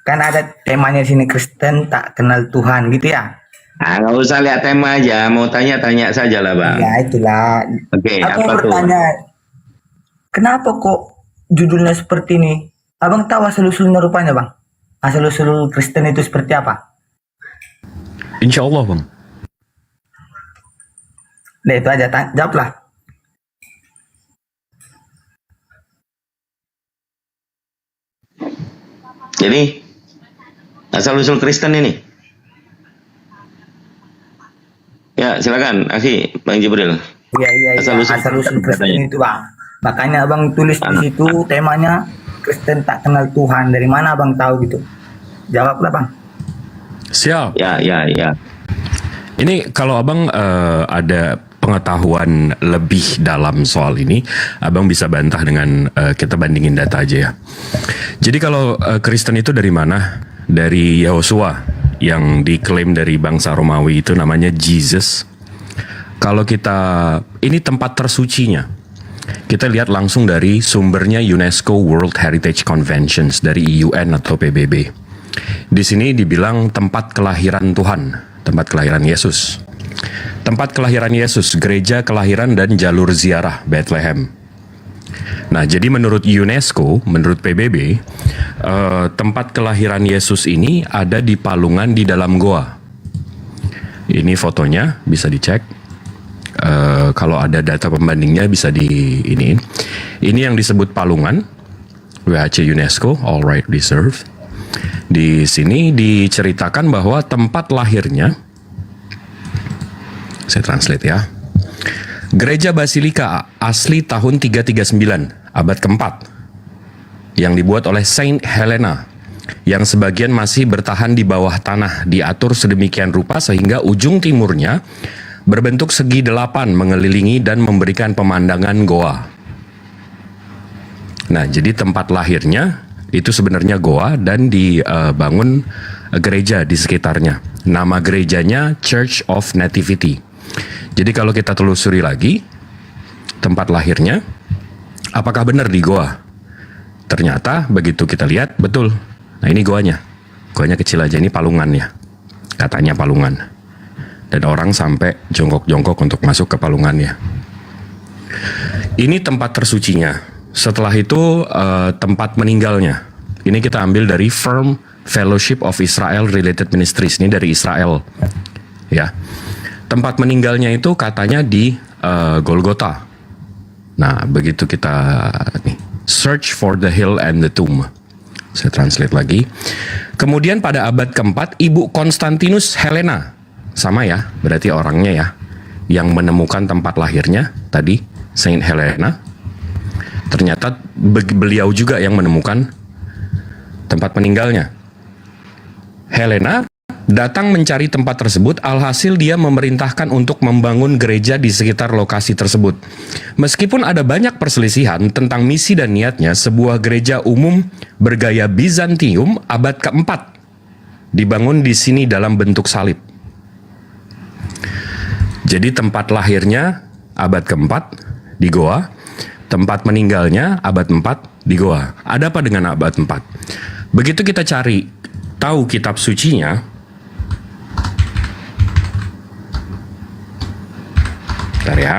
Kan ada temanya di sini, Kristen tak kenal Tuhan gitu ya? Nggak usah lihat tema aja, mau tanya saja lah, Bang. Ya itulah. Oke, Aku apa tuh? bertanya, kenapa kok judulnya seperti ini? Abang tahu asal-usulnya rupanya, Bang? Asal-usul Kristen itu seperti apa? Insya Allah, Bang. Nah itu aja, jawablah. Jadi, asal-usul Kristen ini? Ya, silakan, Akhi, Bang Jibril. Iya. Asal-usul Kristen itu, Bang. Makanya Abang tulis di situ temanya Kristen tak kenal Tuhan. Dari mana Abang tahu gitu? Jawablah, Bang. Siap. Ya. Ini kalau abang ada pengetahuan lebih dalam soal ini, abang bisa bantah dengan kita bandingin data aja ya. Jadi kalau Kristen itu dari mana? Dari Yahosua yang diklaim dari bangsa Romawi itu namanya Jesus. Kalau ini tempat tersucinya. Kita lihat langsung dari sumbernya UNESCO World Heritage Conventions dari UN atau PBB. Di sini dibilang tempat kelahiran Tuhan, tempat kelahiran Yesus. Tempat kelahiran Yesus, gereja kelahiran dan jalur ziarah Bethlehem. Nah, jadi menurut UNESCO, menurut PBB, tempat kelahiran Yesus ini ada di Palungan di dalam goa. Ini fotonya, bisa dicek. Kalau ada data pembandingnya bisa ini yang disebut Palungan, WHC UNESCO, all right reserved. Di sini diceritakan bahwa tempat lahirnya, saya translate ya, Gereja Basilika asli tahun 339, abad keempat, yang dibuat oleh Saint Helena, yang sebagian masih bertahan di bawah tanah, diatur sedemikian rupa sehingga ujung timurnya berbentuk segi 8 mengelilingi dan memberikan pemandangan goa. Nah, jadi tempat lahirnya itu sebenarnya goa dan dibangun gereja di sekitarnya. Nama gerejanya Church of Nativity. Jadi kalau kita telusuri lagi tempat lahirnya, apakah benar di goa? Ternyata begitu kita lihat, betul. Nah, ini goanya. Goanya kecil aja, ini palungannya. Katanya palungan. Dan orang sampai jongkok-jongkok untuk masuk ke palungannya. Ini tempat tersucinya. Setelah itu tempat meninggalnya. Ini kita ambil dari Firm Fellowship of Israel Related Ministries. Ini dari Israel. Ya. Tempat meninggalnya itu katanya di Golgota. Nah, begitu kita search for the hill and the tomb. Saya translate lagi. Kemudian pada abad keempat, Ibu Konstantinus Helena, sama ya, berarti orangnya ya, yang menemukan tempat lahirnya tadi, Saint Helena. Ternyata beliau juga yang menemukan tempat meninggalnya. Helena datang mencari tempat tersebut, alhasil dia memerintahkan untuk membangun gereja di sekitar lokasi tersebut. Meskipun ada banyak perselisihan tentang misi dan niatnya, sebuah gereja umum bergaya Bizantium abad keempat dibangun di sini dalam bentuk salib. Jadi tempat lahirnya abad keempat di Goa, tempat meninggalnya abad 4 di Goa. Ada apa dengan abad 4? Begitu kita cari tahu kitab sucinya, bentar ya.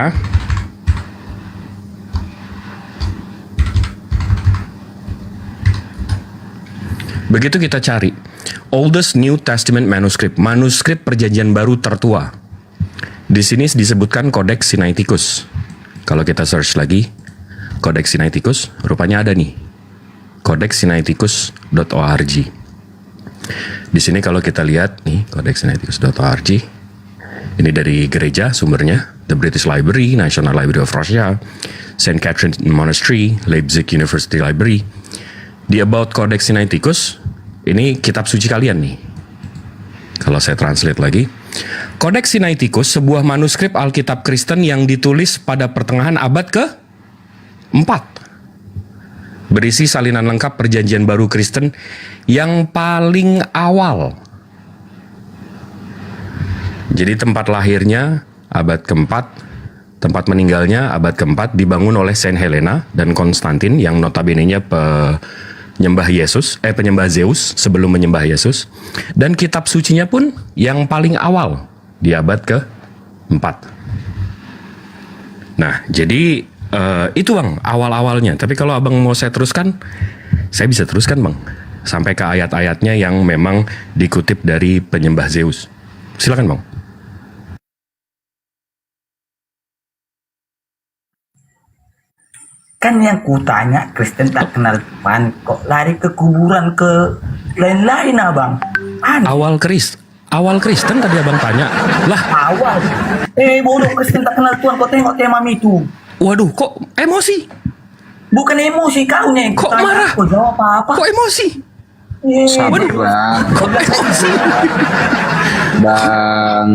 Begitu kita cari oldest New Testament manuscript, manuskrip perjanjian baru tertua. Di sini disebutkan Codex Sinaiticus. Kalau kita search lagi Codex Sinaiticus, rupanya ada nih. codexsinaiticus.org. Di sini kalau kita lihat nih Codex Sinaiticus.org, Ini dari gereja sumbernya, The British Library, National Library of Russia, St. Catherine Monastery, Leipzig University Library. The About Codex Sinaiticus, ini kitab suci kalian nih. Kalau saya translate lagi. Codex Sinaiticus, sebuah manuskrip Alkitab Kristen yang ditulis pada pertengahan abad ke-4. Berisi salinan lengkap perjanjian baru Kristen yang paling awal. Jadi tempat lahirnya abad ke-4, tempat meninggalnya abad ke-4, dibangun oleh Saint Helena dan Konstantin yang notabene-nya penyembah Zeus sebelum menyembah Yesus. Dan kitab sucinya pun yang paling awal di abad ke-4. Nah, jadi itu Bang, awal-awalnya. Tapi kalau Abang mau saya teruskan, saya bisa teruskan Bang. Sampai ke ayat-ayatnya yang memang dikutip dari penyembah Zeus. Silakan Bang. Kan yang kutanya Kristen tak kenal Tuhan, kok lari ke kuburan ke lain-lain abang? Awal Kristen tadi Abang tanya. Lah, Awal. Bodoh, Kristen tak kenal Tuhan, kau tengok temam itu. Waduh, kok emosi? Bukan emosi kau nih. Kok marah? Kau jawab apa? Kok emosi? Sabar Bang. Kok emosi? Bang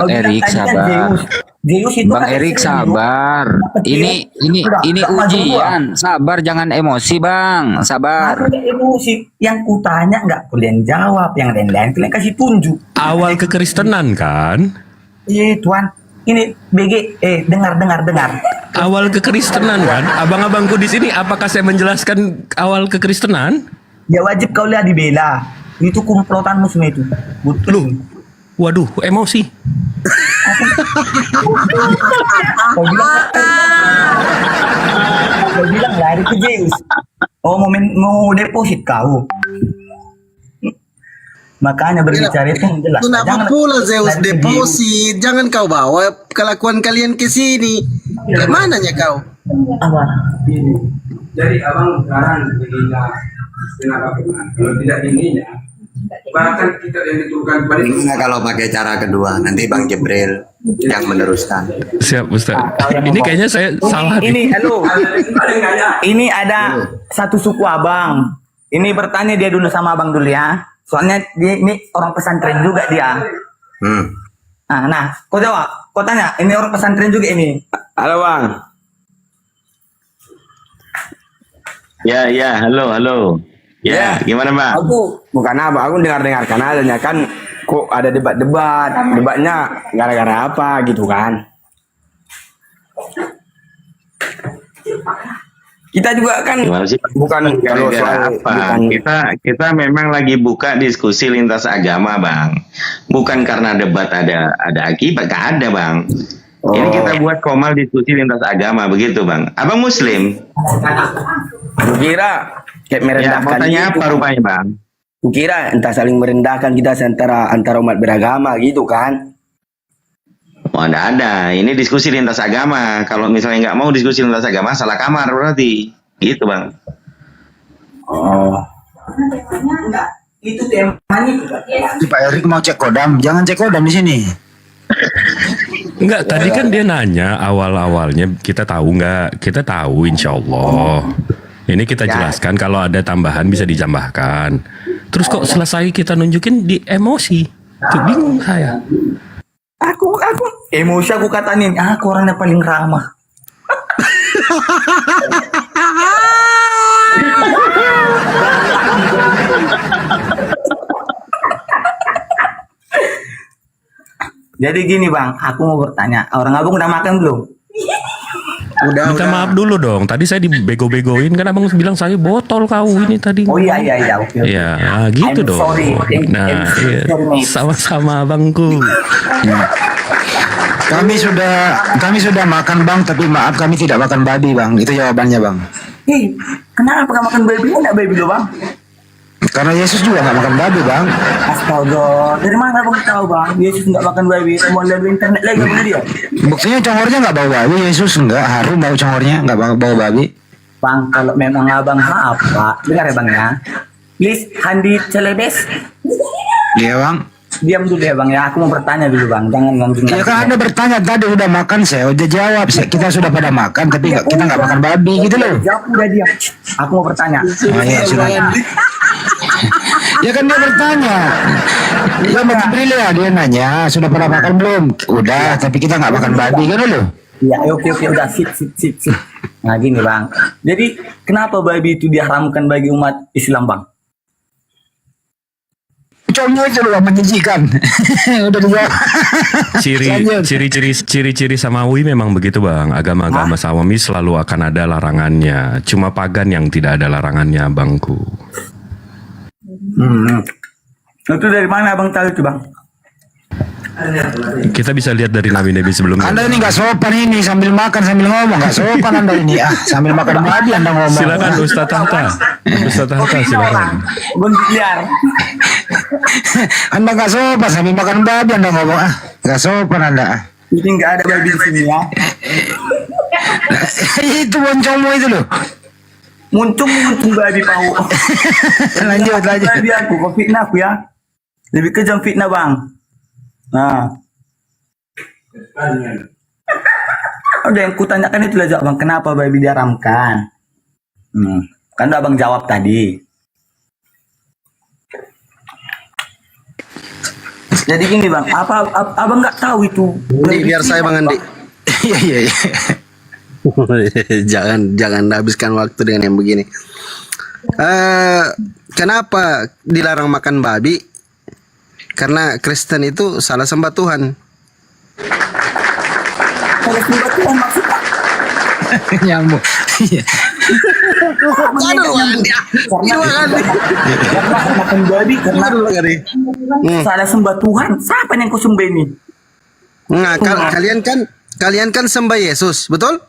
Erik sabar. Zeus itu Bang Erik sabar. Ini ujian. Sabar, jangan emosi Bang. Sabar. Aku emosi. Yang kutanya nggak kalian jawab, yang lain-lain kalian kasih tunjuk. Awal kekristenan kan? Tuan. Ini BG, dengar. Awal kekristenan kan? Abang-abangku di sini, apakah saya menjelaskan awal kekristenan? Ya wajib kau lihat dibela. Itu komplotanmu semua itu. Betul. Waduh, emosi. Kau bilang lari ke Zeus. Mau deposit kau. Makanya berbicara itu jelas. Kenapa pula Zeus deposit? Jangan kau bawa kelakuan kalian ke sini. Mananya kau? Jadi abang sekarang begini kenapa kalau tidak ininya bahkan kita yang diturunkan kepada Gimana kalau pakai cara kedua? Nanti Bang Jibril yang meneruskan. Siap Ustaz. Ini kayaknya saya salah. Halo. Ini ada satu suku abang. Ini bertanya dia dulu sama abang dulu ya. Soalnya dia ini orang pesantren juga dia. Nah, kau jawab. Kau tanya, ini orang pesantren juga ini. Halo Bang. Ya, halo. Ya, gimana Bang? Aku bukan apa, aku dengarkan adanya kan kok ada debatnya gara-gara apa gitu kan. Kita juga kan bukan kalau soal apa? Kita memang lagi buka diskusi lintas agama, Bang. Bukan karena debat ada akibat, gak ada, Bang. Ini kita buat komal diskusi lintas agama, begitu, Bang. Abang Muslim? Kira kayak merendahkan. Mau tanya apa rupanya, Bang? Kukira entah saling merendahkan kita antara umat beragama gitu kan. Oh, ada. Ini diskusi lintas agama. Kalau misalnya nggak mau diskusi lintas agama, salah kamar berarti. Gitu, Bang. Enggak, itu temanya. Pak Erik mau cek kodam, jangan cek kodam di sini. Enggak, tadi kan dia nanya awal-awalnya kita tahu nggak? Kita tahu insya Allah. Ini kita jelaskan kalau ada tambahan bisa ditambahkan. Terus kok selesai kita nunjukin di emosi? Tuh bingung saya. Aku emosi aku katain, aku orangnya paling ramah. Jadi gini Bang, aku mau bertanya, orang abang udah makan belum? Minta maaf dulu dong. Tadi saya dibego-begoin kan abang bilang saya botol kau ini tadi. Oh iya, oke. Ya, gitu I'm dong. sorry. Nah, iya. Sama-sama abangku. Kami sudah makan Bang, tapi maaf kami tidak makan babi Bang. Itu jawabannya Bang. Kenapa gak makan babi? Enggak babi lo Bang? Karena Yesus juga nggak makan babi Bang. Astaga, dari mana Bang tahu Bang? Yesus nggak makan babi, mau lihat di internet lagi apa dia? Buktinya congornya nggak bau babi, Yesus nggak harum bau congornya, nggak bau babi. Bang, kalau memang abang apa, dengar ya Bang ya. Please, Handi Celebes. Iya Bang. diam dulu ya bang ya. Aku mau bertanya dulu bang. Jangan langsung. Ya kan Anda bertanya tadi udah makan, saya udah jawab. Kita sudah pada makan, tapi kita nggak makan babi gitu loh. Jawab udah diam. Aku mau bertanya. Oh, ya, silakan. Ya kan dia bertanya. Ya Mas Jibril ya, dia nanya sudah pada makan belum? Udah, tapi kita nggak makan babi kan loh. Ya oke udah sip. Nah gini bang. Jadi kenapa babi itu diharamkan bagi umat Islam bang? Contohnya itu loh menjijikan. Udah dijawab. Ciri-ciri samawi memang begitu bang. Agama-agama samawi selalu akan ada larangannya. Cuma pagan yang tidak ada larangannya, bangku. Itu dari mana abang tahu itu bang? Kita bisa lihat dari nabi-nabi sebelumnya. Anda ini nggak sopan ini, sambil makan sambil ngomong, nggak sopan Anda ini. Sambil makan babi Anda ngomong. Silakan Ustaz Tahta. Ustaz Tahta silakan. Biar. Anda nggak sopan sambil makan babi Anda ngomong. Nggak sopan Anda. Ini nggak ada babi di sini ya. Itu boncongmu itu loh. Muncung babi mau. lanjut. Babi aku, kok fitnah aku ya. Lebih kejam fitnah bang. Nah. Udah yang kutanyakan itu lah bang, kenapa babi diharamkan? Kan udah abang jawab tadi. Jadi gini bang, apa abang nggak tahu itu? Biar saya bang Andi. Iya. jangan habiskan waktu dengan yang begini. Kenapa dilarang makan babi? Karena Kristen itu salah sembah Tuhan. Salah sembah Tuhan maksudnya? Nyambung. Makan babi karena salah sembah Tuhan. Siapa yang kau sembah ini? Nah, kalian kan sembah Yesus, betul?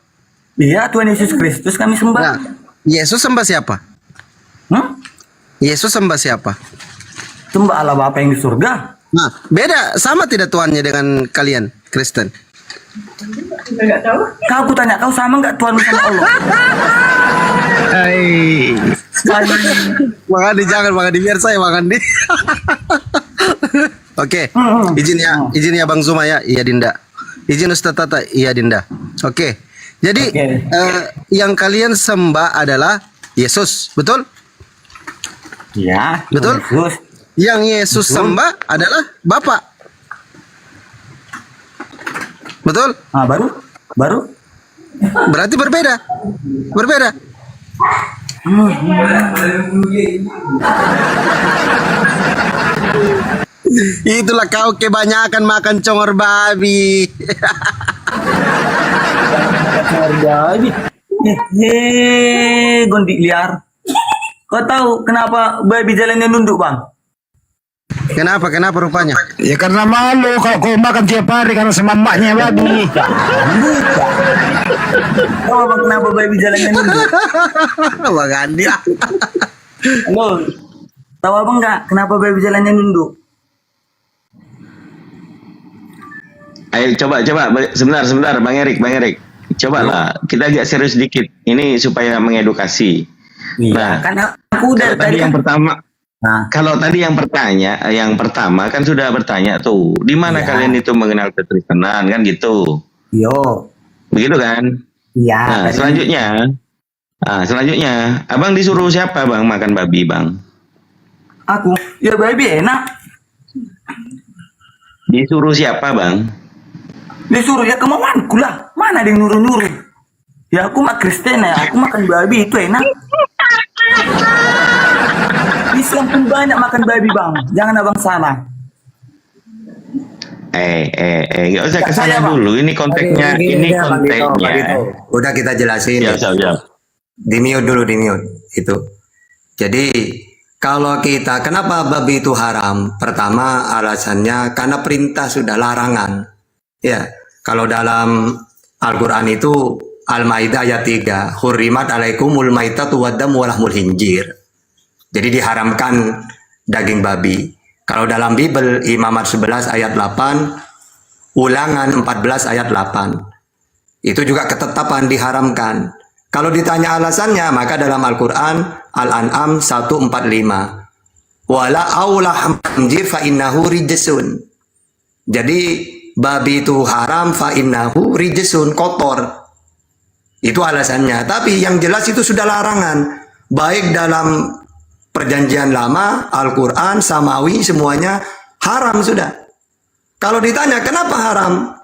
Iya, Tuhan Yesus Kristus kami sembah. Nah, Yesus sembah siapa? Yesus sembah siapa? Sembah Allah Bapa yang di surga. Nah, beda, sama tidak Tuhannya dengan kalian Kristen? Enggak tahu. Kau tanya, kau sama enggak Tuhan sama Allah? Jangan biar saya makan di. Oke, izin ya Bang Zuma ya, iya Dinda. Izin Ustaz Tata, iya Dinda. Oke. Jadi yang kalian sembah adalah Yesus, betul? Iya, betul. Yesus. Yang Yesus sembah adalah Bapa. Betul? Baru? Berarti berbeda. Itulah kau kebanyakan makan congor babi. Congor babi. Gondik liar. Kau tahu kenapa babi jalannya nunduk, Bang? Kenapa rupanya? Ya karena malu kalau kau makan tiap hari karena sama emaknya babi. Tahu Bang kenapa babi jalannya nunduk? Bang Andi. Halo. Tahu Abang enggak kenapa babi jalannya nunduk? Ayo coba sebentar Bang Erik. Coba lah kita agak serius dikit. Ini supaya mengedukasi. Iya, nah, karena aku udah tadi yang pertama. Nah, kalau tadi yang pertama kan sudah bertanya tuh, di mana kalian itu mengenal kekristenan kan gitu. Yo. Begitu kan? Iya. Nah, selanjutnya, Abang disuruh siapa Bang makan babi, Bang? Aku. Ya babi enak. Disuruh siapa, Bang? Disuruh ya kemauanku lah. Mana ada yang nyuruh-nyuruh? Ya aku mah Kristen ya, aku makan babi itu enak. Islam pun banyak makan babi Bang, jangan Abang salah. Nggak usah ke sana dulu. Ini konteksnya, Udah kita jelasin. Ya. Di mute dulu itu. Jadi kalau kita kenapa babi itu haram? Pertama alasannya karena perintah sudah larangan. Ya, kalau dalam Al-Qur'an itu Al-Maidah ayat 3, hurrimat alaikumul maitatu waddam walahmul hinjir. Jadi diharamkan daging babi. Kalau dalam Bible Imamat 11 ayat 8, Ulangan 14 ayat 8. Itu juga ketetapan diharamkan. Kalau ditanya alasannya, maka dalam Al-Qur'an Al-An'am 145. wala aulah khinzir fa innahu rijsun. Jadi babi itu haram fa innahu rijsun, kotor. Itu alasannya. Tapi yang jelas itu sudah larangan. Baik dalam perjanjian lama, Al-Quran, Samawi, semuanya haram sudah. Kalau ditanya kenapa haram,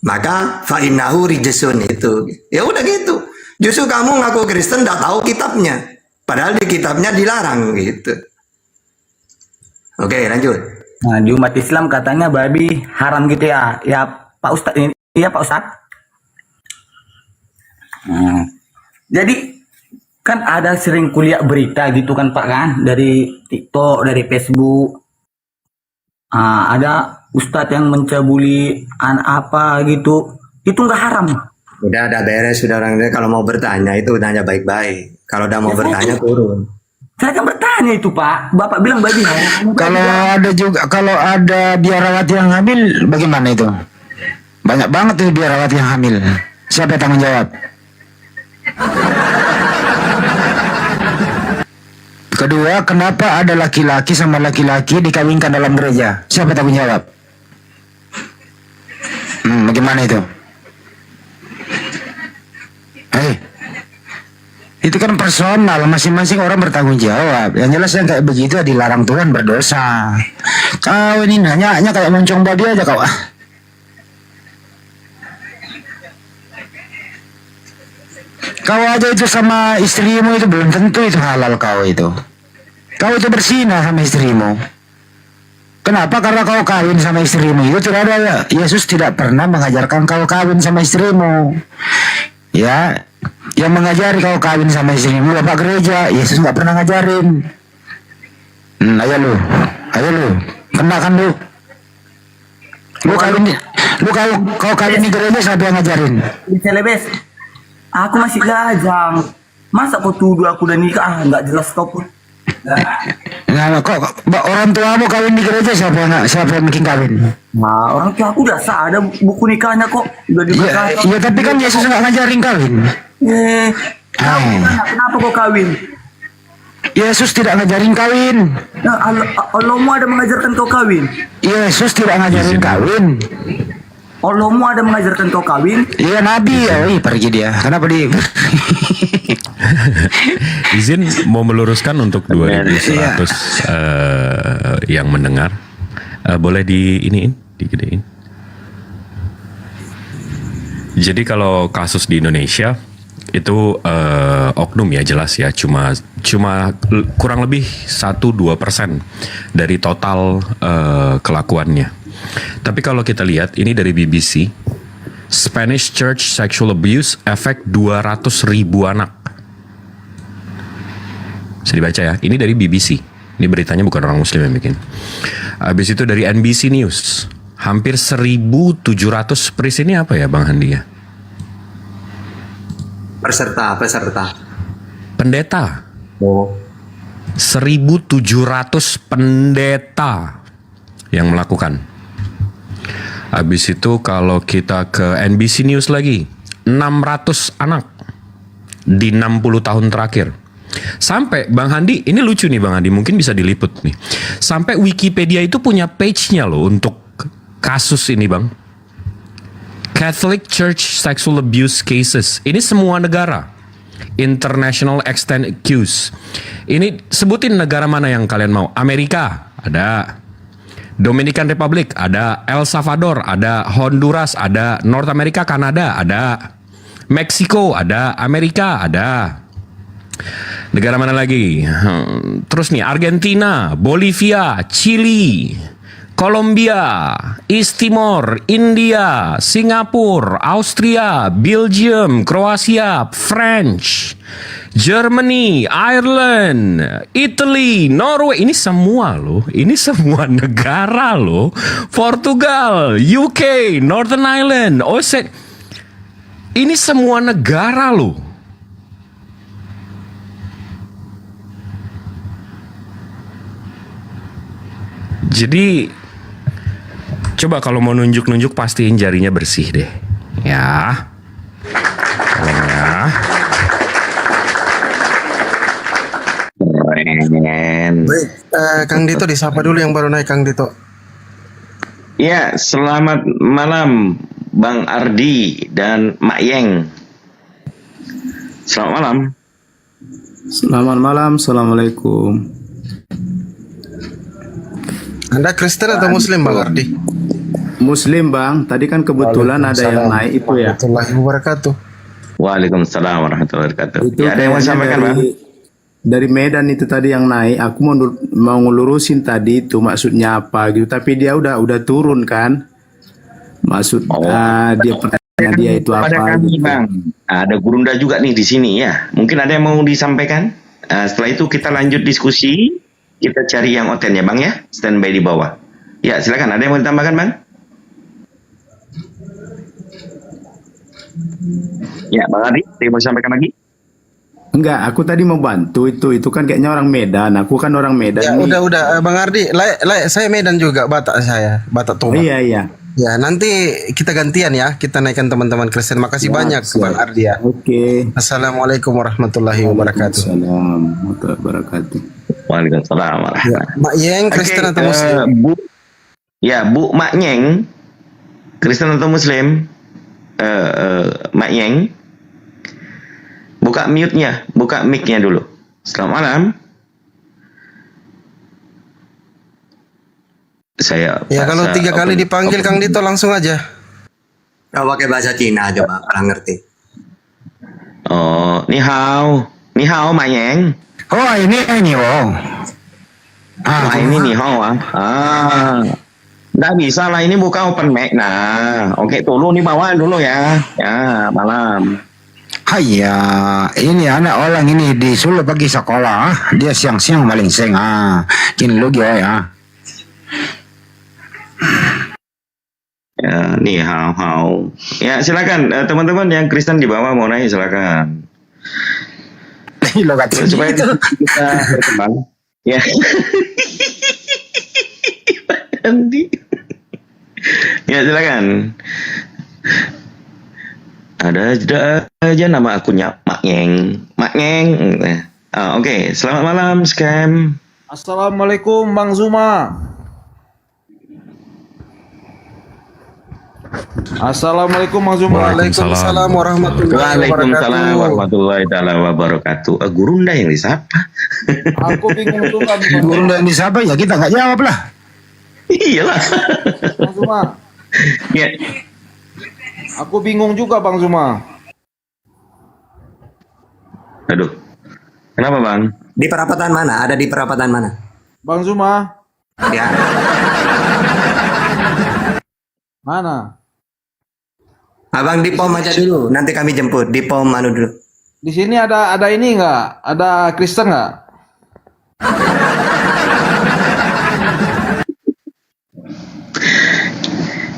maka fa innahu rijsun itu. Ya udah gitu. Justru kamu ngaku Kristen tidak tahu kitabnya. Padahal di kitabnya dilarang gitu. Oke, lanjut. Nah, di umat Islam katanya babi haram gitu ya. Ya Pak Ustadz ini, iya Pak Ustadz. Jadi kan ada sering kuliah berita gitu kan Pak kan, dari TikTok, dari Facebook. Ada Ustadz yang mencabuli apa gitu, itu nggak haram. Udah beres, sudah orang ini kalau mau bertanya itu tanya baik-baik. Kalau udah mau bertanya turun. Saya kan bertanya itu Pak, Bapak bilang babi haram. Kalau ada biarawati yang hamil, bagaimana itu? Banyak banget tuh biarawati yang hamil. Siapa yang tanggung jawab? Kedua, kenapa ada laki-laki sama laki-laki dikawinkan dalam gereja? Siapa tanggung jawab? Bagaimana itu? Itu kan personal, masing-masing orang bertanggung jawab. Yang jelas yang kayak begitu dilarang Tuhan, berdosa. Kau ini hanya kayak moncong babi aja kau. Kau aja itu sama istrimu itu belum tentu itu halal kau itu. Kau itu berzina sama istrimu. Kenapa? Karena kau kawin sama istrimu itu tidak ada. Yesus tidak pernah mengajarkan kau kawin sama istrimu. Ya, yang mengajari kau kawin sama istrimu Bapak gereja. Yesus nggak pernah ngajarin. Ayo lu, kenakan lu. Kau kawin di gereja, siapa yang ngajarin? Celebes. Aku masih lajang. Masa kau tuduh aku udah nikah? Nggak jelas kau pun. Nah, kok orang tuamu kawin di gereja, siapa yang bikin kawin? Nah, orang tua aku udah sah, ada buku nikahnya kok. Udah diberkati. Ya, tapi kan Yesus nggak ngajarin kawin. Kenapa kau kawin? Yesus tidak ngajarin kawin. Nah, Allahmu ada mengajarkan kau kawin. Yesus tidak ngajarin kawin. Allahmu ada mengajarkan kau kawin. Iya, Nabi. Pergi dia. Kenapa dia? Izin mau meluruskan untuk 2100 yang mendengar. Boleh digedein. Jadi kalau kasus di Indonesia itu oknum ya, jelas ya, cuma kurang lebih 1-2% dari total kelakuannya. Tapi kalau kita lihat ini dari BBC, Spanish Church Sexual Abuse efek 200.000 anak. Bisa dibaca ya, ini dari BBC. Ini beritanya bukan orang Muslim yang bikin. Habis itu dari NBC News, hampir 1.700 priest ini apa ya Bang Handi ya? Peserta. Pendeta. Oh. 1.700 pendeta yang melakukan. Habis itu kalau kita ke NBC News lagi, 600 anak di 60 tahun terakhir. Sampai Bang Handi, ini lucu nih Bang Handi, mungkin bisa diliput nih. Sampai Wikipedia itu punya page-nya loh untuk kasus ini Bang. Catholic Church Sexual Abuse Cases. Ini semua negara. International Extent Accused. Ini sebutin negara mana yang kalian mau. Amerika, ada. Dominican Republic, ada. El Salvador, ada. Honduras, ada. North America, Kanada, ada. Meksiko, ada. Amerika, ada. Negara mana lagi? Terus nih, Argentina, Bolivia, Chili, Kolombia, East Timor, India, Singapura, Austria, Belgium, Kroasia, French, Germany, Ireland, Italy, Norway. Ini semua loh. Ini semua negara loh. Portugal, UK, Northern Ireland, ini semua negara loh. Jadi coba kalau mau nunjuk-nunjuk pastiin jarinya bersih deh. Ya. Baik, Kang Dito disapa dulu yang baru naik, Kang Dito. Ya, selamat malam Bang Ardi dan Mak Yeng. Selamat malam. Selamat malam, assalamualaikum. Anda Kristen atau Muslim, Bang Ardi? Muslim bang, tadi kan kebetulan ada yang naik itu ya. Warahmatullahi wabarakatuh. Waalaikumsalam warahmatullahi wabarakatuh. Itu Ya, ada yang mau kayaknya sampaikan Bang? dari Medan itu tadi yang naik. Aku mau ngelurusin tadi itu maksudnya apa gitu. Tapi dia udah turun kan. Maksud dia pertanyaan dia itu Pada apa kami, gitu. Bang. Ada Gurunda juga nih di sini ya. Mungkin ada yang mau disampaikan? Setelah itu kita lanjut diskusi. Kita cari yang oten ya Bang ya. Standby di bawah. Ya silakan. Ada yang mau ditambahkan Bang? Ya Bang Adi, ada yang mau disampaikan lagi? Enggak, aku tadi mau bantu itu kan kayaknya orang Medan. Aku kan orang Medan. Ya nih. udah Bang Ardi, saya Medan juga, Batak saya, Batak Toba. Iya. Ya, nanti kita gantian ya, kita naikkan teman-teman Kristen. Makasih banyak Bang Ardi ya. Oke. Assalamualaikum warahmatullahi wabarakatuh. Assalamualaikum warahmatullahi wabarakatuh. Waalaikumsalam warahmatullahi. Mak Yeng Kristen Oke, atau Muslim? Bu Mak Yeng, Kristen atau Muslim? Mak Yeng, buka mute-nya, buka mic-nya dulu. Selamat malam. Saya Ya kalau 3 kali dipanggil Kang Dito langsung aja. Kau pakai bahasa Cina coba, kurang ngerti. Oh, ni hao Mak Yeng. Oh ini oh. Wah ini ni hao nggak bisa lah, ini buka open mic. Nah, oke dulu nih bawaan dulu ya. Ya, malam. Haya, ini anak orang ini disuruh pergi sekolah, dia siang-siang malingsing. Kini lu ya. Ya, nih hao. Ya, silakan teman-teman yang Kristen di bawah mau naik silakan. Lo kata Supaya kita berkembang. Ya. Andi. Ya silakan. Ada aja nama akunnya Mak Yeng. Oke, selamat malam Scam. Assalamualaikum Bang Zuma. Assalamualaikum Bang Zuma. Waalaikumsalam warahmatullahi Waalaikumsalam wabarakatuh. warahmatullahi taala wabarakatuh. Gurunda yang disapa. Aku bingung juga nih Bang Guru dan disapa ya kita nggak jawab lah. Iyalah. Bang Zuma. Ya. Aku bingung juga Bang Zuma. Aduh. Kenapa Bang? Di perapatan mana? Ada di perapatan mana? Bang Zuma. Ya. Mana? Abang di pom aja dulu, nanti kami jemput. Di pom mana dulu? Di sini ada ini nggak? Ada Kristen nggak?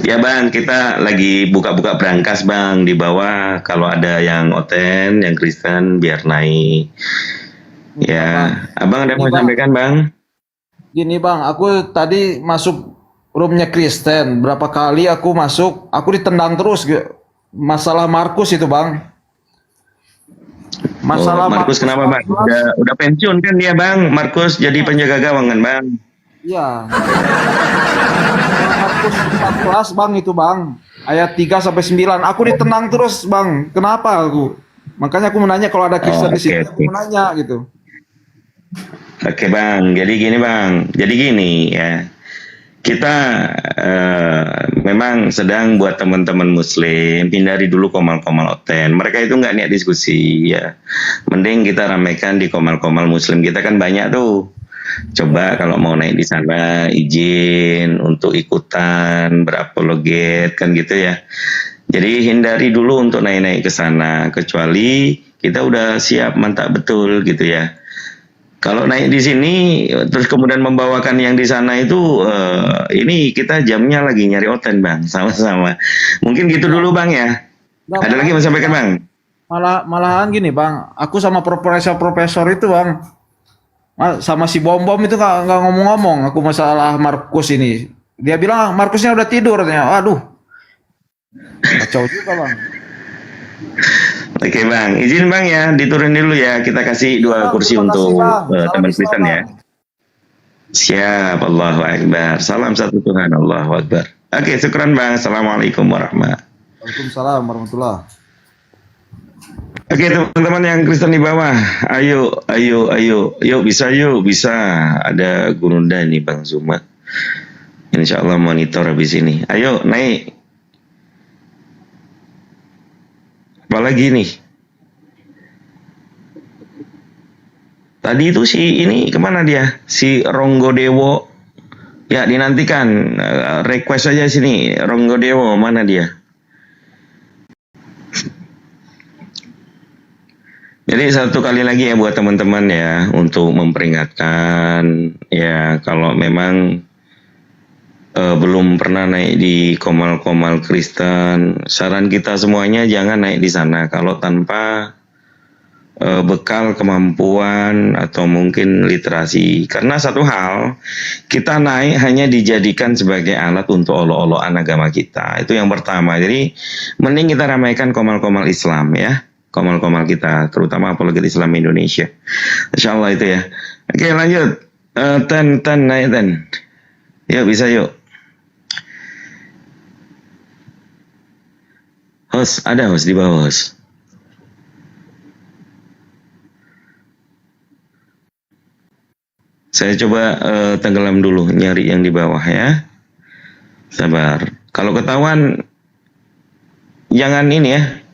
Ya Bang, kita lagi buka-buka brankas Bang di bawah. Kalau ada yang oten, yang Kristen biar naik. Ya, Abang ada mau sampaikan Bang? Gini Bang, aku tadi masuk roomnya Kristen. Berapa kali aku masuk, aku ditendang terus. Masalah Markus itu Bang. Masalah Markus kenapa Bang? Udah pensiun kan dia Bang. Markus jadi penjaga gawang kan Bang? Iya. Markus 14 Bang itu Bang. Ayat 3 sampai 9. Aku ditendang terus Bang. Kenapa aku? Makanya aku menanya kalau ada Kristen di sini, aku menanya gitu. Oke Bang, jadi gini Bang. Jadi gini ya. Kita memang sedang buat teman-teman Muslim hindari dulu komal-komal oten. Mereka itu nggak niat diskusi ya. Mending kita ramaikan di komal-komal Muslim. Kita kan banyak tuh. Coba kalau mau naik di sana izin untuk ikutan berapologet kan gitu ya. Jadi hindari dulu untuk naik-naik ke sana kecuali kita udah siap mantap betul gitu ya. Kalau naik di sini terus kemudian membawakan yang di sana itu ini kita jamnya lagi nyari oten Bang, sama-sama. Mungkin gitu dulu Bang ya. Ada lagi mau sampaikan Bang? Malahan gini Bang, aku sama profesor itu Bang, sama si Bom itu nggak ngomong-ngomong aku masalah Markus ini. Dia bilang Markusnya udah tidur, aduh, kacau juga Bang. Oke Bang, izin Bang ya, diturunin dulu ya. Kita kasih 2 kursi untuk teman Kristen ya. Siap, Allahu Akbar. Salam satu Tuhan, Allahu Akbar. Oke, syukran Bang. Assalamualaikum warahmatullahi. Waalaikumsalam warahmatullah. Oke, teman-teman yang Kristen di bawah, ayo, bisa yuk, bisa. Ada Gurunda nih Bang Zuma. Insya Allah monitor habis ini. Ayo naik. Apalagi nih? Tadi itu si ini kemana dia? Si Ronggo Dewo. Ya dinantikan. Request aja sini. Ronggo Dewo mana dia? Jadi satu kali lagi ya buat teman-teman ya, untuk memperingatkan ya, kalau memang belum pernah naik di Komal-Komal Kristen, saran kita semuanya jangan naik di sana kalau tanpa bekal kemampuan atau mungkin literasi. Karena satu hal, kita naik hanya dijadikan sebagai alat untuk olok-olokan agama kita. Itu yang pertama. Jadi mending kita ramaikan komal-komal Islam ya. Komal-komal kita, terutama apalagi Islam Indonesia. Insya Allah itu ya. Oke lanjut. Naik ten. Yuk bisa yuk. Host, ada host di bawah host. Saya coba tenggelam dulu, nyari yang di bawah ya. Sabar. Kalau ketahuan, jangan ini ya.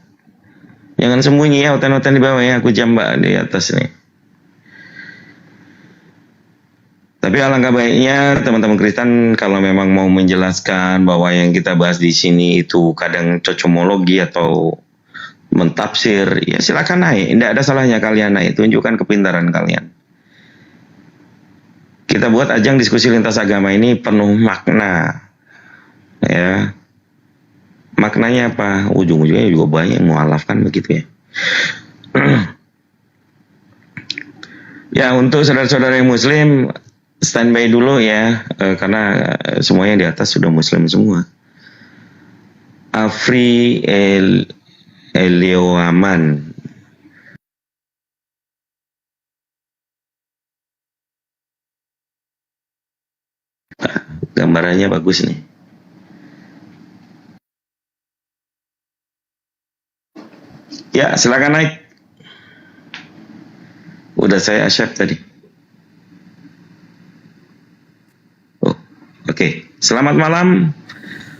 Jangan sembunyi ya, hotel-hotel di bawah ya. Aku jambak di atas nih. Tapi alangkah baiknya teman-teman Kristen kalau memang mau menjelaskan bahwa yang kita bahas di sini itu kadang cocomologi atau mentafsir, ya silakan naik. Tidak ada salahnya kalian naik. Tunjukkan kepintaran kalian. Kita buat ajang diskusi lintas agama ini penuh makna. Ya. Maknanya apa? Ujung-ujungnya juga banyak yang mualaf kan begitu ya. Ya, untuk saudara-saudara yang muslim standby dulu ya, karena semuanya di atas sudah muslim semua. Afri Elioaman. Gambarannya bagus nih. Ya, silakan naik. Udah saya accept tadi. Oh, oke. Selamat malam,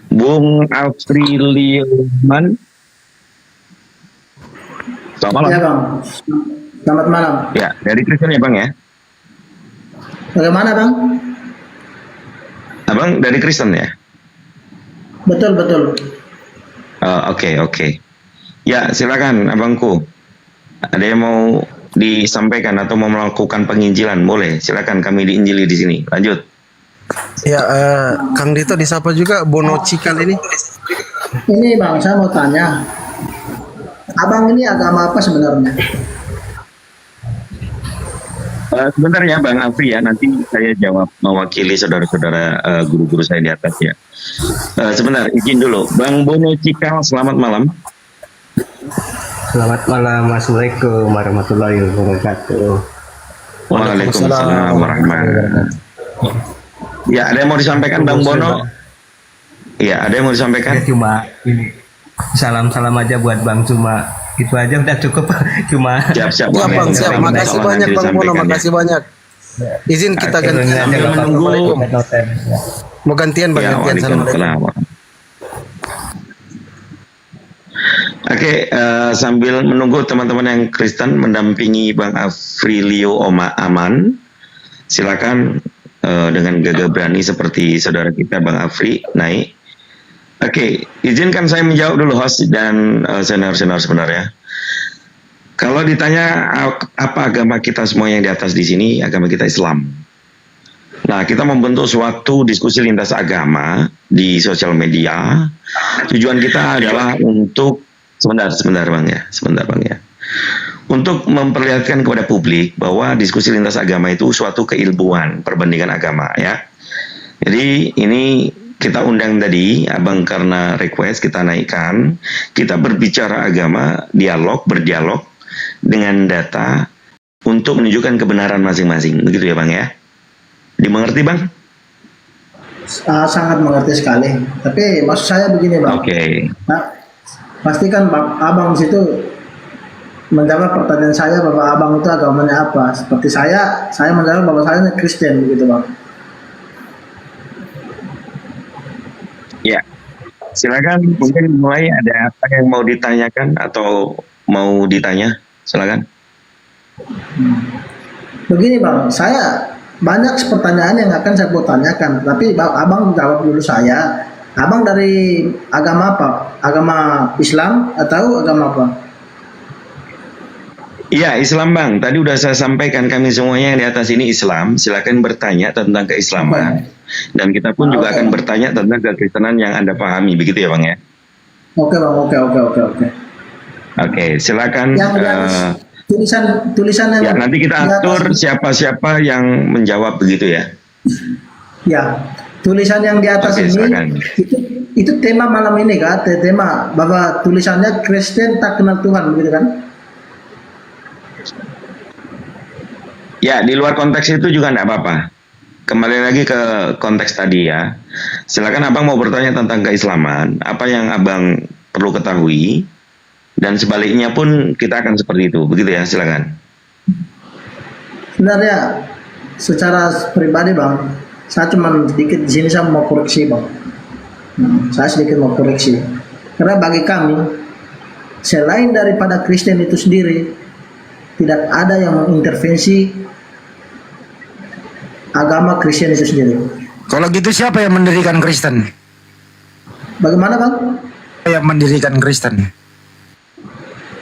Bung Afrilioman. Selamat malam. Ya, Bang. Selamat malam. Ya, dari Kristen ya, Bang ya? Bagaimana, Bang? Abang dari Kristen ya? Betul, betul. Oke. Ya, silakan abangku. Ada yang mau disampaikan atau mau melakukan penginjilan? Boleh, silakan, kami diinjili di sini. Lanjut. Ya, Kang Dito disapa juga Bono Cikal ini. Ini Bang, saya mau tanya. Abang ini agama apa sebenarnya? Sebentar ya Bang Afri ya, nanti saya jawab mewakili saudara-saudara guru-guru saya di atas ya. Sebentar, izin dulu. Bang Bono Cikal, selamat malam. Selamat malam, Assalamualaikum warahmatullahi wabarakatuh. Waalaikumsalam warahmatullahi wabarakatuh. Ya, ada yang mau disampaikan Bang Bono? Iya, ada yang mau disampaikan? Ya, cuma ini salam-salam aja buat Bang, cuma itu aja udah cukup. Cuma siap Bang, siap. Makasih banyak Bang Bono, makasih banyak. Izin kita gantian. Mau gantian Bang, gantian. Assalamualaikum. Oke, sambil menunggu teman-teman yang Kristen mendampingi Bang Afrilio Aman, silakan dengan gagah berani seperti saudara kita Bang Afri naik. Oke, izinkan saya menjawab dulu host dan senior-senior sebenarnya. Kalau ditanya apa agama kita semua yang di atas di sini, agama kita Islam. Nah, kita membentuk suatu diskusi lintas agama di sosial media. Tujuan kita adalah untuk sebentar Bang ya. Untuk memperlihatkan kepada publik bahwa diskusi lintas agama itu suatu keilmuan perbandingan agama ya. Jadi ini kita undang tadi Abang karena request kita naikkan, kita berbicara agama, berdialog dengan data untuk menunjukkan kebenaran masing-masing. Begitu ya Bang ya. Dimengerti Bang? Sangat mengerti sekali. Tapi maksud saya begini Bang. Oke. Nah, pastikan Abang di situ menjawab pertanyaan saya bahwa Abang itu agamanya apa. Seperti saya menjawab bahwa saya Kristen begitu Bang. Ya, silakan. Mungkin mulai ada apa yang mau ditanyakan atau mau ditanya, silakan. Begini Bang, saya banyak pertanyaan yang akan saya mau tanyakan, tapi Abang jawab dulu saya. Abang dari agama apa? Agama Islam atau agama apa? Iya, Islam Bang. Tadi udah saya sampaikan kami semuanya yang di atas ini Islam. Silakan bertanya tentang keislaman. Dan kita pun juga akan bertanya tentang kekristenan yang Anda pahami, begitu ya Bang ya? Oke Bang, oke. Oke, silakan. Tulisan yang Ya, nanti kita atur siapa-siapa yang menjawab begitu ya. Ya, tulisan yang di atas Oke, ini silakan. itu tema malam ini kan, tema bahwa tulisannya Kristen tak kenal Tuhan begitu kan? Ya, di luar konteks itu juga enggak apa-apa. Kembali lagi ke konteks tadi ya. Silakan Abang mau bertanya tentang keislaman, apa yang Abang perlu ketahui, dan sebaliknya pun kita akan seperti itu. Begitu ya, silakan. Sebenarnya secara pribadi Bang, saya cuma sedikit di sini saya mau koreksi Bang. Saya sedikit mau koreksi. Karena bagi kami, selain daripada Kristen itu sendiri, tidak ada yang mengintervensi agama Kristen itu sendiri. Kalau gitu siapa yang mendirikan Kristen? Bagaimana Bang? Yang mendirikan Kristen?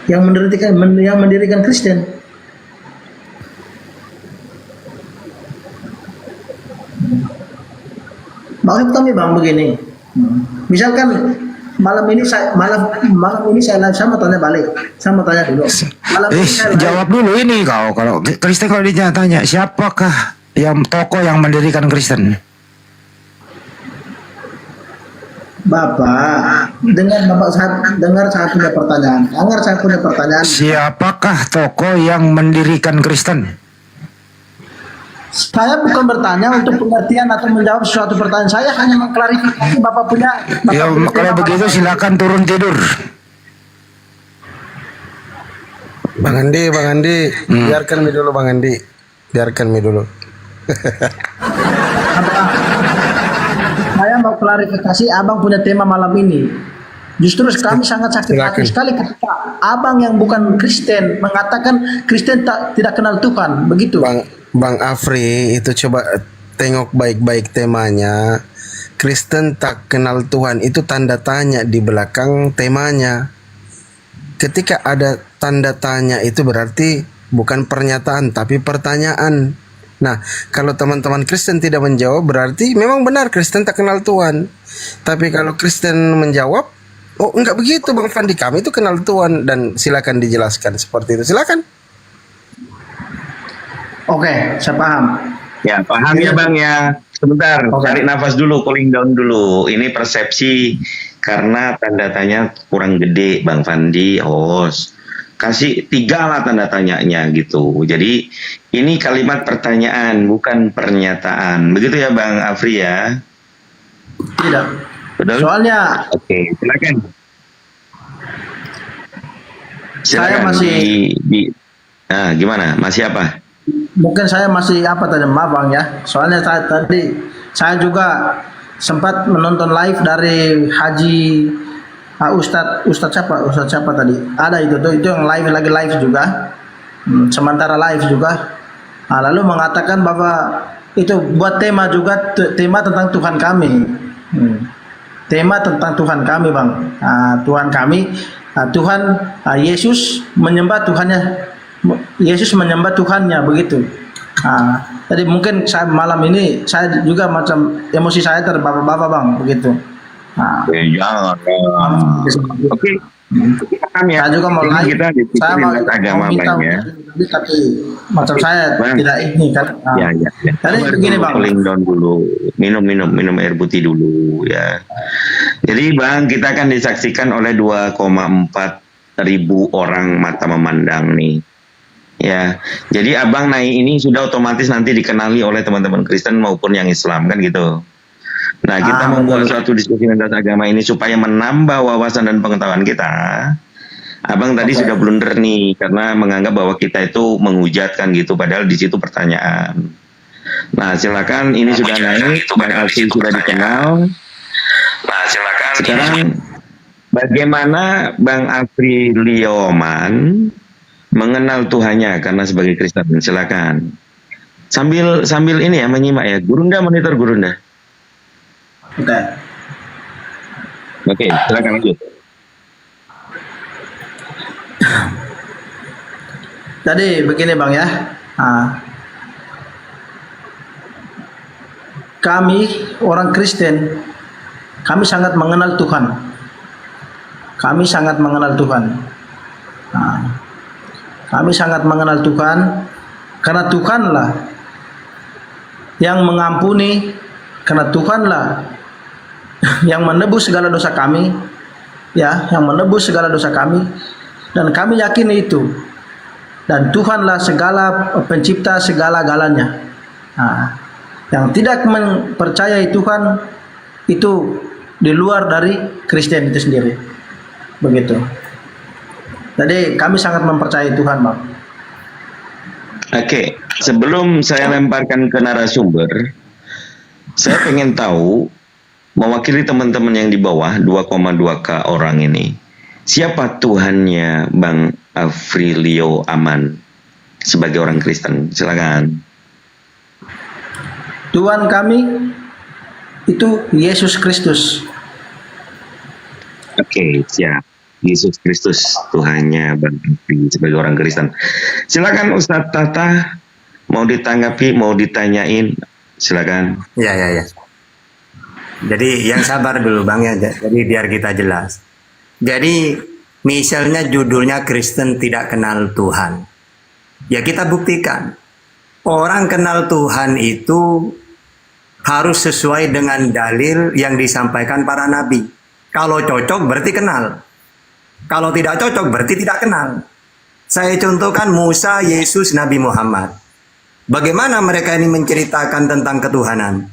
Yang mendirikan Kristen. Maksud kami Bang begini. Misalkan malam ini saya live, saya mau tanya balik. Saya mau tanya dulu. Malam ini saya live. Jawab dulu ini kau. Kalau Kristen kalau ditanya siapakah yang tokoh yang mendirikan Kristen? Bapak, dengar saya punya pertanyaan. Siapakah tokoh yang mendirikan Kristen? Saya bukan bertanya untuk pengertian atau menjawab suatu pertanyaan. Saya hanya mengklarifikasi Bapak punya. Ya, kalau begitu silakan turun tidur. Bang Andi, biarkan mi dulu Bang Andi. Biarkan mi dulu. Saya mau klarifikasi, Abang punya tema malam ini. Justru kami sangat sakit hati sekali ketika Abang yang bukan Kristen mengatakan Kristen tidak kenal Tuhan, begitu. Bang Afri, itu coba tengok baik-baik temanya. Kristen tak kenal Tuhan, itu tanda tanya di belakang temanya. Ketika ada tanda tanya itu berarti bukan pernyataan tapi pertanyaan. Nah, kalau teman-teman Kristen tidak menjawab berarti memang benar Kristen tak kenal Tuhan. Tapi kalau Kristen menjawab, oh enggak begitu Bang Fandi, kami itu kenal Tuhan, dan silakan dijelaskan seperti itu. Silakan. Oke, saya paham. Ya, paham ya Bang ya. Sebentar, tarik nafas dulu, cooling down dulu. Ini persepsi karena tanda tanya kurang gede Bang Fandi, host. Kasih 3 lah tanda tanyanya gitu. Jadi ini kalimat pertanyaan bukan pernyataan. Begitu ya Bang Afri ya? Tidak. Betul? Soalnya Oke, silakan. Saya masih Nah, gimana? Masih apa? mungkin saya masih apa tadi, maaf Bang ya. Soalnya saya juga sempat menonton live dari Haji Ustadz siapa tadi? Ada itu yang lagi live juga. Sementara live juga. Nah, lalu mengatakan bahwa itu buat tema juga, tema tentang Tuhan kami. Tema tentang Tuhan kami Bang. Tuhan kami, Tuhan Yesus menyembah Tuhannya. Yesus menyembah Tuhannya begitu. Jadi mungkin saya malam ini saya juga macam emosi saya terbawa-bawa Bang begitu. Jangan. Oke. Saya juga mau live. Saya mau agama minta Bang ya. Tapi macam saya tidak ini kan. Ya. Jadi begini Bang. Cooling down dulu. Minum air putih dulu ya. Jadi Bang, kita akan disaksikan oleh 2,4 ribu orang mata memandang nih. Ya, jadi abang naik ini sudah otomatis nanti dikenali oleh teman-teman Kristen maupun yang Islam kan gitu. Nah, kita membuat suatu diskusi lintas agama ini supaya menambah wawasan dan pengetahuan kita. Abang tadi sudah blunder nih karena menganggap bahwa kita itu menghujatkan gitu, padahal di situ pertanyaan. Nah, silakan ini sudah naik, Bang Alfi sudah dikenal. Nah, silakan. Sekarang bagaimana Bang Afri Lioman mengenal Tuhannya karena sebagai Kristen? Silakan. Sambil ini ya menyimak ya. Gurunda, monitor Gurunda. Oke, silakan lanjut. Jadi begini Bang ya. Kami orang Kristen, kami sangat mengenal Tuhan. Kami sangat mengenal Tuhan. Kami sangat mengenal Tuhan karena Tuhanlah yang mengampuni, karena Tuhanlah yang menebus segala dosa kami, ya, yang menebus segala dosa kami, dan kami yakin itu. Dan Tuhanlah segala pencipta segala-galanya. Yang tidak mempercayai Tuhan itu di luar dari Kristen itu sendiri. Begitu. Jadi kami sangat mempercayai Tuhan, Bang. Oke, sebelum saya lemparkan ke narasumber, saya pengen tahu mewakili teman-teman yang di bawah 2,2K orang ini, siapa Tuhannya Bang Afrilio Aman sebagai orang Kristen? Silakan. Tuhan kami itu Yesus Kristus. Oke, siap. Yesus Kristus Tuhannya Bang Afri sebagai orang Kristen. Silakan Ustadz Tata, mau ditanggapi, mau ditanyain, silakan. Ya. Jadi yang sabar dulu Bang ya, jadi biar kita jelas. Jadi misalnya judulnya Kristen tidak kenal Tuhan. Ya kita buktikan. Orang kenal Tuhan itu harus sesuai dengan dalil yang disampaikan para nabi. Kalau cocok berarti kenal. Kalau tidak cocok berarti tidak kenal. Saya contohkan Musa, Yesus, Nabi Muhammad. Bagaimana mereka ini menceritakan tentang ketuhanan?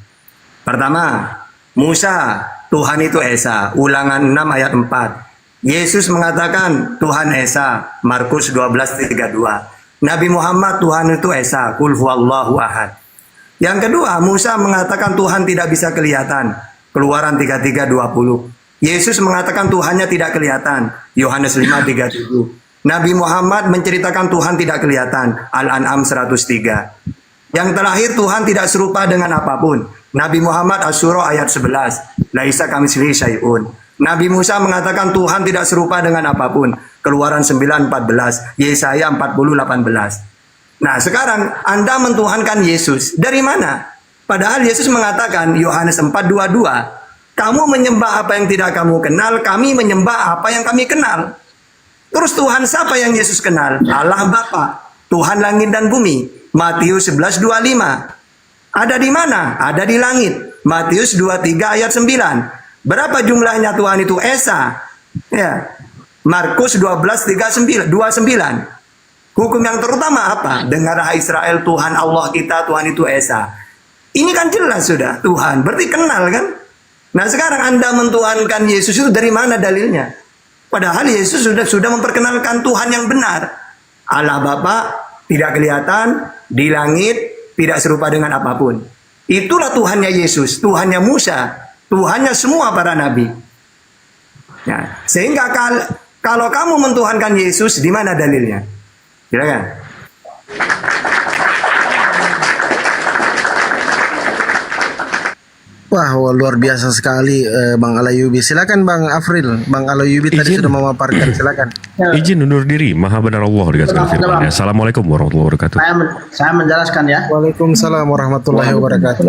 Pertama, Musa, Tuhan itu Esa, Ulangan 6 ayat 4. Yesus mengatakan Tuhan Esa, Markus 12:32. Nabi Muhammad, Tuhan itu Esa, Qul huwallahu ahad. Yang kedua, Musa mengatakan Tuhan tidak bisa kelihatan, Keluaran 33:20. Yesus mengatakan Tuhannya tidak kelihatan, Yohanes 5:37. Nabi Muhammad menceritakan Tuhan tidak kelihatan, Al-An'am 103. Yang terakhir, Tuhan tidak serupa dengan apapun. Nabi Muhammad Asy-Syura ayat 11, Laisa kamitslihi syai'un. Nabi Musa mengatakan Tuhan tidak serupa dengan apapun, Keluaran 9:14, Yesaya 40:18. Nah sekarang Anda mentuhankan Yesus, dari mana? Padahal Yesus mengatakan, Yohanes 4:22, kamu menyembah apa yang tidak kamu kenal, kami menyembah apa yang kami kenal. Terus Tuhan siapa yang Yesus kenal? Allah Bapa, Tuhan langit dan bumi. Matius 11:25. Ada di mana? Ada di langit. Matius 23 ayat 9. Berapa jumlahnya Tuhan itu? Esa. Ya. Markus 12:29. Hukum yang terutama apa? Dengar hai Israel, Tuhan Allah kita, Tuhan itu Esa. Ini kan jelas sudah, Tuhan. Berarti kenal kan? Nah sekarang Anda mentuhankan Yesus itu dari mana dalilnya? Padahal Yesus sudah memperkenalkan Tuhan yang benar. Allah Bapa tidak kelihatan, di langit tidak serupa dengan apapun. Itulah Tuhannya Yesus, Tuhannya Musa, Tuhannya semua para nabi. Ya, sehingga kalau kamu mentuhankan Yesus, di mana dalilnya? Silakan. Wah, luar biasa sekali Bang Alayubi. Silakan Bang Afril. Bang Alayubi tadi sudah memaparkan, silakan. Izin undur diri, maha benar Allah dengan segala firman-Nya. Assalamualaikum warahmatullahi wabarakatuh. Saya menjelaskan ya. Waalaikumsalam warahmatullahi wabarakatuh.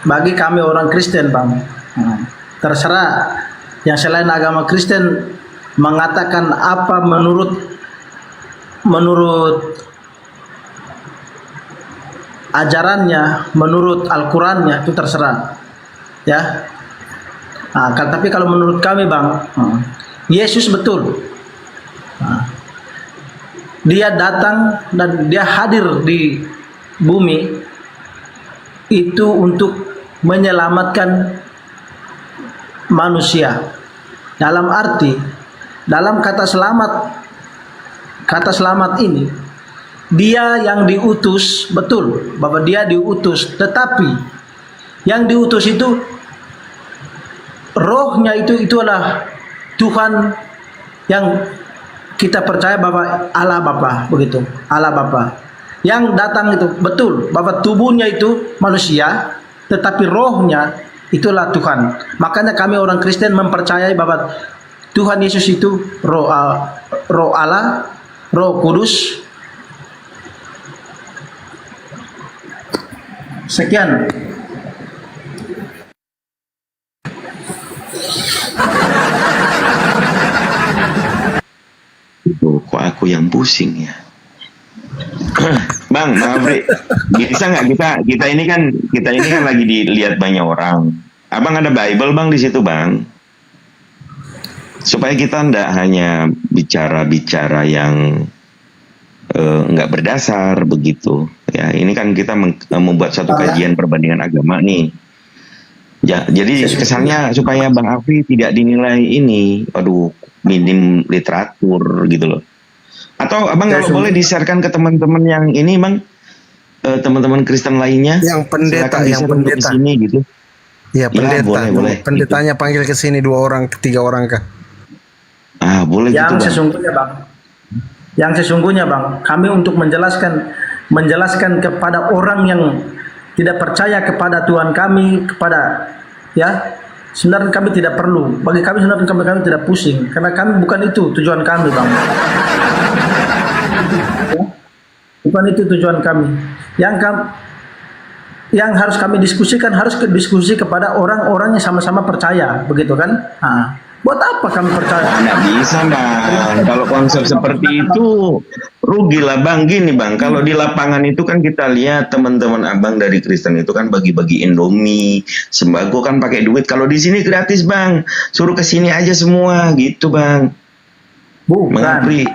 Bagi kami orang Kristen Bang, terserah yang selain agama Kristen mengatakan apa menurut ajarannya, menurut Al-Qurannya, itu terserah ya. Tapi kalau menurut kami Bang, Yesus betul. dia datang dan dia hadir di bumi itu untuk menyelamatkan manusia. Dalam arti, dalam kata selamat ini, dia yang diutus, betul bahwa dia diutus, tetapi yang diutus itu rohnya itu adalah Tuhan yang kita percaya bahwa Allah Bapa, begitu, Allah Bapa yang datang itu, betul bahwa tubuhnya itu manusia, tetapi rohnya itulah Tuhan. Makanya kami orang Kristen mempercayai bahwa Tuhan Yesus itu roh Allah, Roh Kudus. Sekian. Kok aku yang pusing ya? Bang Afri, bisa nggak kita ini kan lagi dilihat banyak orang. Abang ada Bible bang di situ bang, supaya kita ndak hanya bicara-bicara yang nggak berdasar begitu. Ya ini kan kita membuat satu kajian perbandingan agama nih. Ya, jadi kesannya supaya Bang Afri tidak dinilai ini, aduh minim literatur gitu loh. Atau abang kalau boleh di-sharekan ke teman-teman yang ini bang, teman-teman Kristen lainnya, yang pendeta, sini gitu. Ya pendeta, ya, boleh. Pendetanya panggil ke sini 2 orang, 3 orang kah? Ah boleh yang gitu bang. Sesungguhnya bang, kami untuk menjelaskan kepada orang yang tidak percaya kepada Tuhan kami, kepada sebenarnya kami tidak perlu. Bagi kami sebenarnya kami tidak pusing, karena kami bukan itu tujuan kami bang. Bukan itu tujuan kami. Yang harus kami diskusikan, harus diskusi kepada orang-orang yang sama-sama percaya, begitu kan? Buat apa kami percaya? Nggak bisa bang, kalau konsep seperti itu rugilah bang. Gini bang, kalau di lapangan itu kan kita lihat teman-teman abang dari Kristen itu kan bagi-bagi Indomie, sembako kan pakai duit. Kalau di sini gratis bang, suruh ke sini aja semua gitu bang. Bukan. Mengapri.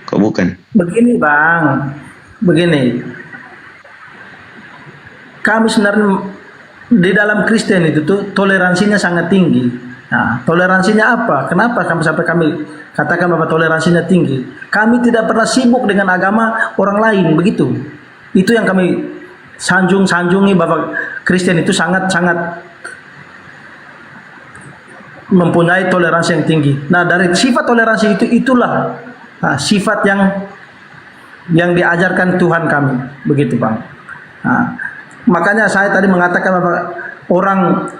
Kok bukan? Begini bang, begini. Kami sebenarnya di dalam Kristen itu tuh toleransinya sangat tinggi. Nah, toleransinya apa? Kenapa sampai kami katakan bahwa toleransinya tinggi? Kami tidak pernah sibuk dengan agama orang lain, begitu. Itu yang kami sanjungi bahwa Kristen itu sangat-sangat mempunyai toleransi yang tinggi. Nah, dari sifat toleransi itulah sifat yang diajarkan Tuhan kami, begitu bang. Makanya saya tadi mengatakan bahwa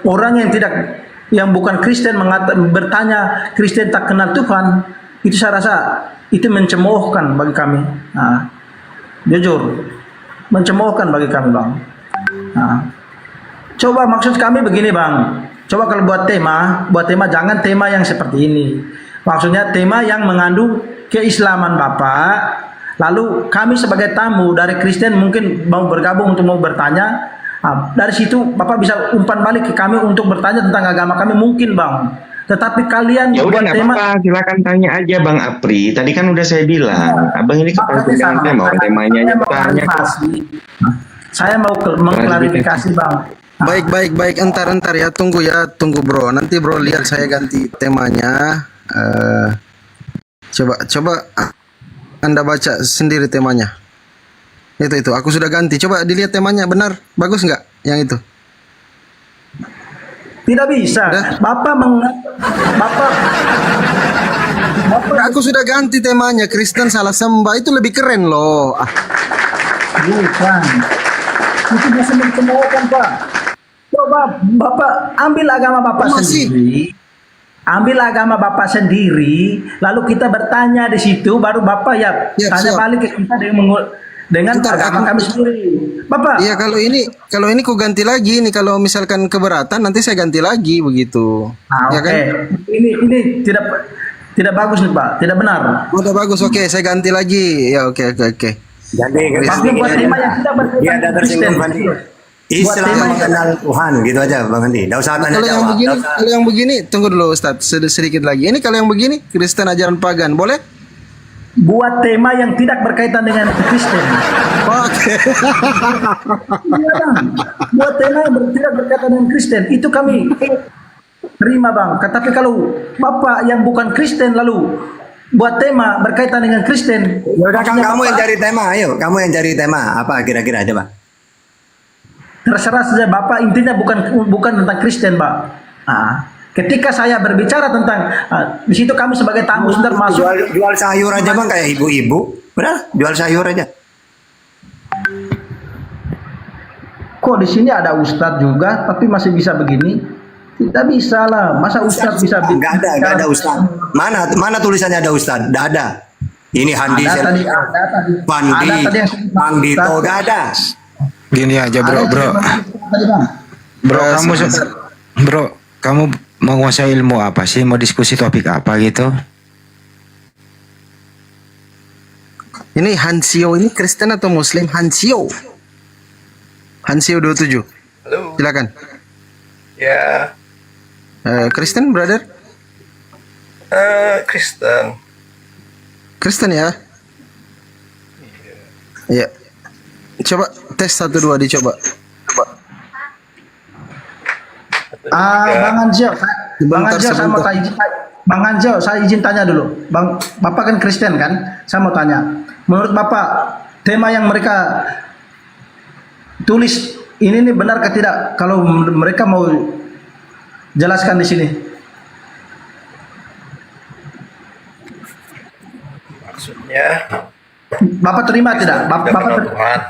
orang yang bukan Kristen bertanya Kristen tak kenal Tuhan, itu saya rasa itu mencemoohkan bagi kami. Jujur, mencemoohkan bagi kami bang. Coba maksud kami begini bang. Coba kalau buat tema jangan tema yang seperti ini. Maksudnya tema yang mengandung keislaman Bapak. Lalu kami sebagai tamu dari Kristen mungkin mau bergabung untuk mau bertanya. Dari situ Bapak bisa umpan balik ke kami untuk bertanya tentang agama kami mungkin bang. Tetapi kalian ya udah buat nggak tema, apa-apa, silakan tanya aja bang Apri. Tadi kan udah saya bilang, abang ini kepala tema, temanya aja bertanya. Saya mau mengklarifikasi bang. Baik, entar ya, tunggu bro. Nanti bro lihat saya ganti temanya. Coba Anda baca sendiri temanya. Itu aku sudah ganti. Coba dilihat temanya, benar, bagus nggak yang itu? Tidak bisa. Bapak aku sudah ganti temanya. Kristen salah sembah itu lebih keren loh. Bukan. Itu bisa mencemoohkan Pak. Coba Bapak ambil agama Bapak sendiri. Ambil agama Bapak sendiri, lalu kita bertanya di situ, baru Bapak tanya balik ke kita dengan agama kami sendiri. Bapak. Iya, kalau ini ku ganti lagi nih, kalau misalkan keberatan nanti saya ganti lagi begitu. Ya Oke. kan? Ini tidak bagus nih Pak, tidak benar. Udah bagus, oke, saya ganti lagi. Ya oke. Jadi Tapi buat tema yang kita dia ada tersinggung Bang Andi. Islam mengenal Tuhan, gitu aja Bang Andi. Enggak usah tanya jawab. Kalau yang begini, tunggu dulu Ustadz, sedikit lagi. Ini kalau yang begini Kristen ajaran pagan, boleh? buat tema yang tidak berkaitan dengan Kristen. Oke. Iya bang, buat tema yang tidak berkaitan dengan Kristen itu kami terima bang. Tapi kalau bapak yang bukan Kristen lalu buat tema berkaitan dengan Kristen, Yaudah Kang, maksudnya kamu yang bapak cari tema, ayo. Kamu yang cari tema apa kira-kira coba? terserah saja bapak, intinya bukan tentang Kristen pak. Ketika saya berbicara tentang di situ kami sebagai tamu sudah masuk. Jual sayur aja bang kayak ibu-ibu, benar? Jual sayur aja. Kok di sini ada ustadz juga tapi masih bisa begini? Tidak bisa lah, masa ustadz bisa begini? Nggak ada ustadz. Mana tulisannya ada ustadz? Nggak ada. Ini Handi, Ada tadi yang Bang Dito, nggak ada. Gini aja bro, kamu menguasai ilmu apa sih? Mau diskusi topik apa gitu? Ini Hansio ini Kristen atau Muslim? Hansio 27. Halo. Silakan. Ya, Kristen brother? Kristen. Kristen ya? Iya. Coba tes 1 2 dicoba. Bang Anjo, Bang Anjo, saya izin tanya dulu. Bang, Bapak kan Kristen kan? Saya mau tanya. Menurut Bapak, tema yang mereka tulis ini nih benar atau tidak? Kalau mereka mau jelaskan di sini. Maksudnya Bapak terima tidak? Tuhan.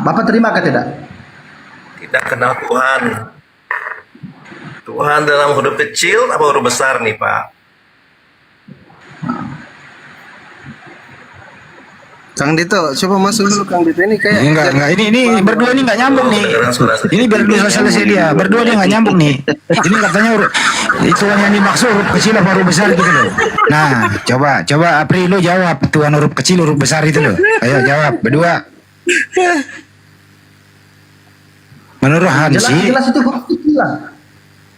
Bapak terima atau tidak? Tidak kenal Tuhan. Tuhan dalam huruf kecil apa huruf besar nih Pak? Kang Dito, coba masuk dulu Kang Dito ini kayak Enggak, ini berdua ini nggak nyambung nih. Ini berdua selesai dia, berdua dia nggak nyambung nih. Ini katanya itu yang dimaksud huruf kecil apa huruf besar gitu loh. Nah, coba Apri lu jawab Tuhan huruf kecil huruf besar itu loh. Ayo jawab berdua. Menurut Hansi, Jelas itu huruf kecil lah.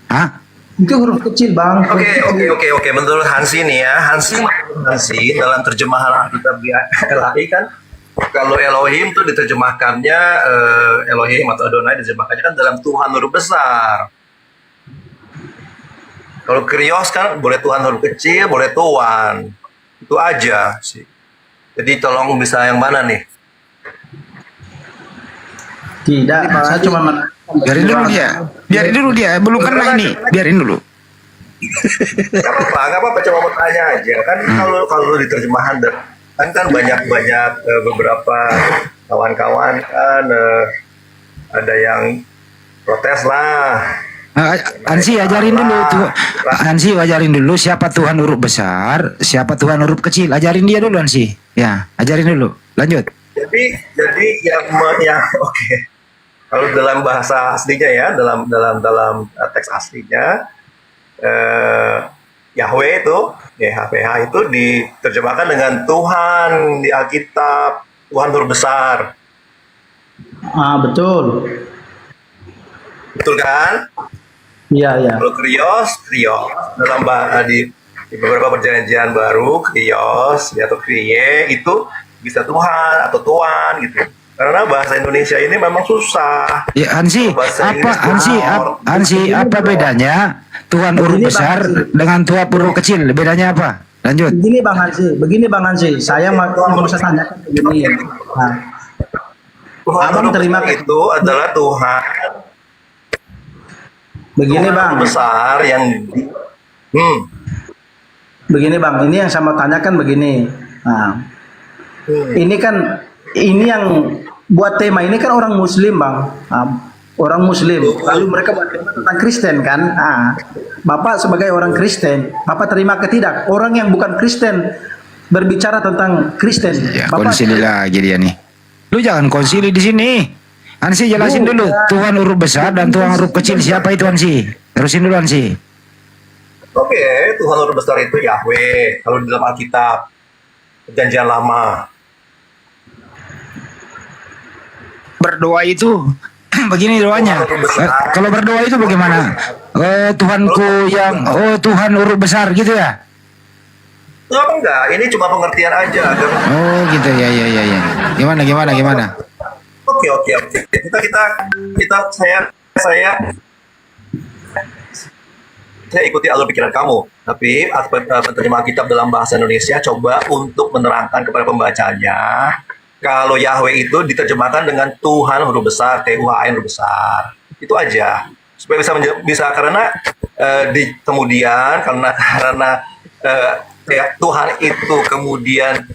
Hah? Itu huruf kecil bang. Oke. Menurut Hansi nih ya, Hansi dalam terjemahan Alkitab LHI kan, kalau Elohim tuh diterjemahkannya Elohim atau Adonai diterjemahkannya kan dalam Tuhan huruf besar. Kalau Krios kan boleh Tuhan huruf kecil, boleh Tuhan. Itu aja sih. Jadi tolong bisa yang mana nih? Tidak, saya cuma biarin dulu dia, belum kena ini, biarin dulu. Gak apa-apa, coba mau tanya aja kan kalau di terjemahan kan banyak beberapa kawan-kawan kan ada yang protes lah. Hansi ajarin dulu tuh. Hansi ajarin dulu siapa Tuhan huruf besar, siapa Tuhan huruf kecil. Ajarin dia dulu Hansi. Ya, ajarin dulu. Lanjut. Jadi yang oke. Kalau dalam bahasa aslinya ya, dalam teks aslinya Yahweh itu, YHWH itu diterjemahkan dengan Tuhan di Alkitab, Tuhan huruf besar. Betul. Betul kan? Iya. Kalau Krios dalam di beberapa perjanjian baru Krios atau Kriye itu bisa Tuhan atau Tuan gitu. Karena bahasa Indonesia ini memang susah. Ya Hansi, apa bedanya Tuhan huruf besar dengan Tuhan huruf kecil? Bedanya apa? Lanjut. Begini Bang Hansi, saya mau tanyakan begini. Tuhan Abang terima itu adalah Tuhan. Begini Tuhan Bang. besar yang Begini Bang, ini yang saya mau tanyakan begini. Ini yang buat tema ini kan orang Muslim Bang, orang Muslim. Lalu mereka buat tema tentang Kristen kan. Bapak sebagai orang Kristen, Bapak terima ke tidak? Orang yang bukan Kristen berbicara tentang Kristen. Ya, Bapak konsili lagi dia nih. Lu jangan konsili di sini. Hansi jelasin dulu Tuhan huruf besar dan Tuhan huruf kecil siapa itu Hansi? Terusin dulu Hansi. Oke, Tuhan huruf besar itu Yahweh. Kalau di dalam Alkitab Perjanjian Lama. Berdoa itu begini doanya. Kalau berdoa itu bagaimana? Tuhanku yang Tuhan huruf besar gitu ya? Oh enggak, ini cuma pengertian aja. Oh gitu ya. Gimana? Oke. Saya ikuti alur pikiran kamu. Tapi penerjemahan kitab dalam bahasa Indonesia coba untuk menerangkan kepada pembacanya kalau Yahweh itu diterjemahkan dengan Tuhan huruf besar, TUHN huruf besar. Itu aja. Supaya bisa karena kemudian karena Tuhan itu kemudian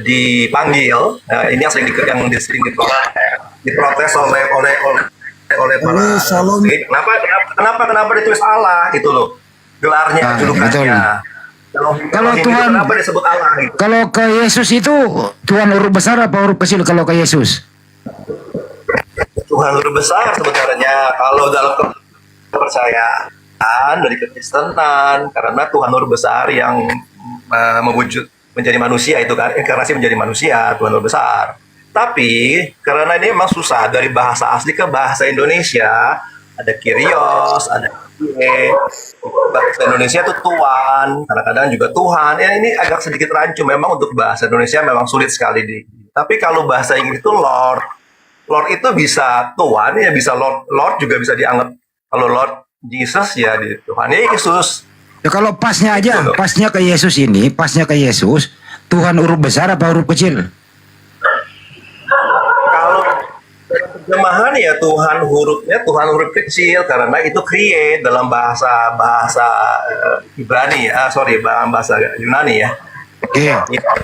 dipanggil, ini yang sering diprotes oleh para kenapa ditulis Allah gitu loh, gelarnya, julukannya. Kalau Tuhan, kenapa disebut Allah gitu. kalau ke Yesus itu Tuhan huruf besar apa huruf kecil kalau ke Yesus? Tuhan huruf besar sebenarnya kalau dalam kepercayaan dari kekristenan, karena Tuhan huruf besar yang mewujud menjadi manusia itu kan, inkarnasi menjadi manusia, Tuhan huruf besar. Tapi karena ini memang susah dari bahasa asli ke bahasa Indonesia, ada Kyrios, ada bahasa Indonesia itu Tuhan, kadang-kadang juga Tuhan. Ya ini agak sedikit rancu memang untuk bahasa Indonesia, memang sulit sekali tapi kalau bahasa Inggris itu Lord. Lord itu bisa Tuhan, ya bisa Lord. Lord juga bisa dianggap, kalau Lord Jesus ya di Tuhan Yesus. Ya kalau pasnya aja, pasnya ke Yesus, Tuhan huruf besar apa huruf kecil? Kalau terjemahan ya Tuhan huruf kecil karena itu kriye dalam bahasa Ibrani bahasa Yunani ya. Oke,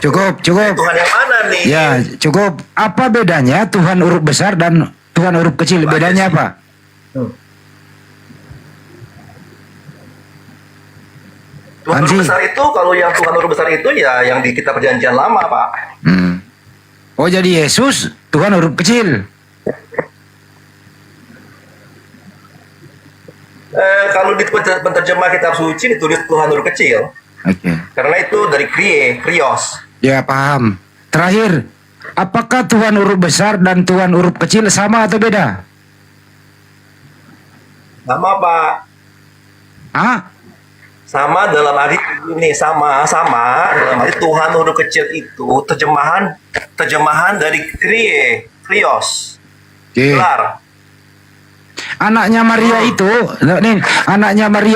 cukup. Tuhan yang mana nih? Ya, cukup. Apa bedanya Tuhan huruf besar dan Tuhan huruf kecil? Bedanya apa? Tuhan huruf besar itu, kalau yang Tuhan huruf besar itu ya yang di kitab perjanjian lama, Pak. Oh, jadi Yesus Tuhan huruf kecil. Kalau di penterjemah kitab suci ditulis Tuhan huruf kecil. Oke. Karena itu dari krios. Ya, paham. Terakhir, apakah Tuhan huruf besar dan Tuhan huruf kecil sama atau beda? Sama, Pak. Hah? Sama dalam arti ini, sama dalam arti Tuhan huruf kecil itu terjemahan dari krios. Gelar. Anaknya Maria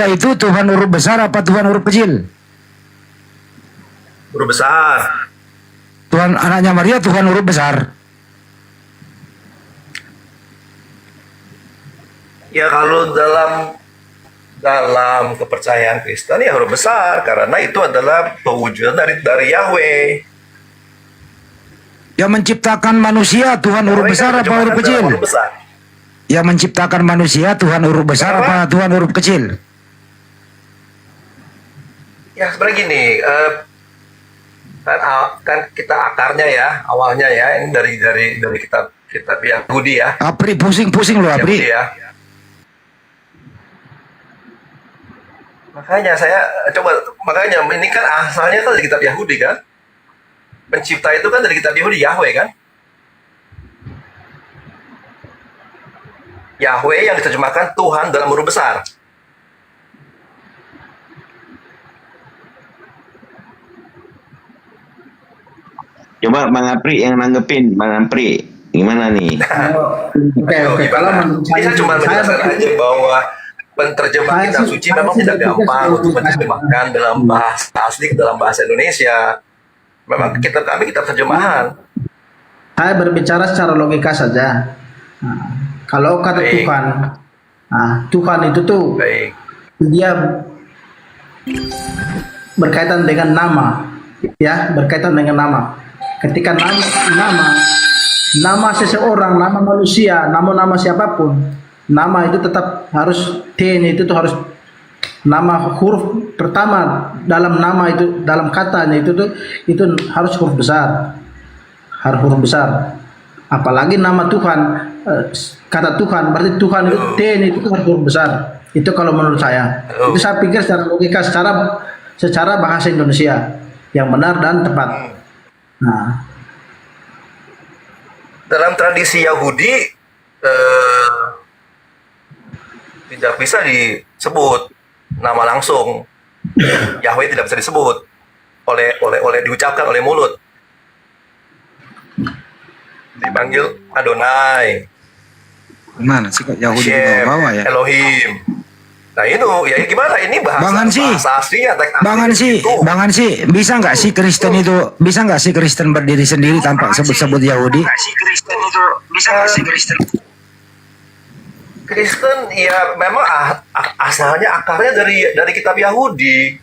itu Tuhan huruf besar apa Tuhan huruf kecil? Huruf besar. Anaknya Maria Tuhan huruf besar. Ya kalau dalam kepercayaan Kristen ya huruf besar karena itu adalah pewujudan dari Yahweh. Yang menciptakan manusia Tuhan huruf besar apa huruf kecil? Yang menciptakan manusia Tuhan huruf besar apa Tuhan huruf kecil? Ya sebenarnya gini, kan kita akarnya ya, awalnya ya, ini dari kitab Yahudi ya. Apri pusing loh Apri. Yahudi ya. Makanya ini kan asalnya kan dari kitab Yahudi kan. Pencipta itu kan dari kitab Yahudi, Yahweh kan. Yahweh yang diterjemahkan Tuhan dalam huruf besar. Coba Bang Apri yang nanggepin, Bang Apri. Gimana nih? Oke. Kalau menurut saya cuma menjelaskan aja bahwa penterjemahan kitab suci memang tidak gampang untuk menerjemahkan dalam bahasa asli ke dalam bahasa Indonesia. Memang kitab kami kitab terjemahan. Saya berbicara secara logika saja. Kalau kata Tuhan, Tuhan itu tuh dia berkaitan dengan nama, ya berkaitan dengan nama. Ketika nama seseorang, nama manusia, nama siapapun, nama itu tetap harus T-nya itu tuh harus nama huruf pertama dalam nama itu, dalam katanya itu harus huruf besar, Apalagi nama Tuhan, kata Tuhan, berarti Tuhan itu T-nya itu harus huruf besar. Itu kalau menurut saya. Itu saya pikir secara logika, secara bahasa Indonesia yang benar dan tepat. Nah, dalam tradisi Yahudi tidak bisa disebut nama langsung. Yahweh tidak bisa disebut. oleh diucapkan oleh mulut. Dipanggil Adonai, Gimana sih kok Yahudi Hashem, bawa ya? Elohim. Nah itu ya gimana ini bahasa aslinya teks aslinya itu. Bang Hansi, bisa nggak sih Kristen berdiri sendiri tanpa sebut-sebut Yahudi? Kristen ya memang asalnya akarnya dari kitab Yahudi.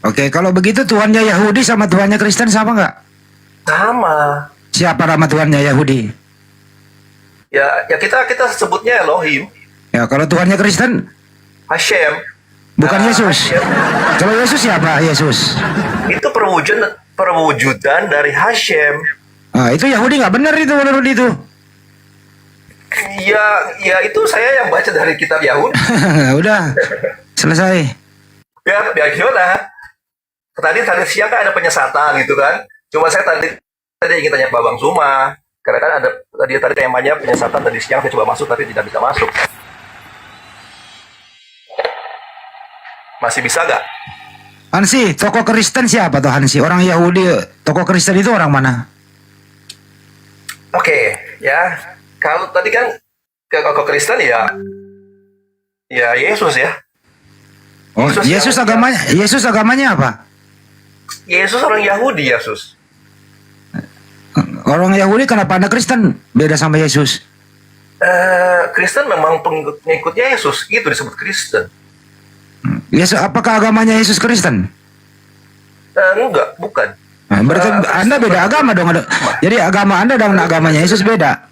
Oke, kalau begitu Tuhannya Yahudi sama Tuhannya Kristen sama nggak? Sama. Siapa nama Tuhannya Yahudi? Ya kita sebutnya Elohim. Ya, kalau Tuhannya Kristen? Hashem. Bukan Yesus. Hashem. Kalau Yesus siapa? Yesus. Itu perwujudan dari Hashem. Ah, itu Yahudi nggak benar itu menurut itu. Ya itu saya yang baca dari kitab Yahudi. Udah, selesai. Ya gimana? Tadi siang kan ada penyesatan gitu kan. Cuma saya tadi ingin tanya Pak Bang Suma. Karena kan ada tadi temanya penyesatan tadi siang saya coba masuk tapi tidak bisa masuk. Masih bisa nggak? Hansi, tokoh Kristen siapa tuh Hansi? Orang Yahudi, tokoh Kristen itu orang mana? Oke, ya. Kalau tadi kan tokoh Kristen ya Yesus ya. Oh, Yesus agamanya apa? Yesus orang Yahudi, Yesus. Orang Yahudi kenapa Anda Kristen beda sama Yesus? Kristen memang pengikutnya Yesus, itu disebut Kristen. Yesus, apakah agamanya Yesus Kristen? Enggak, bukan. Nah, berarti Anda beda agama dong. Jadi agama Anda dan agamanya Yesus beda.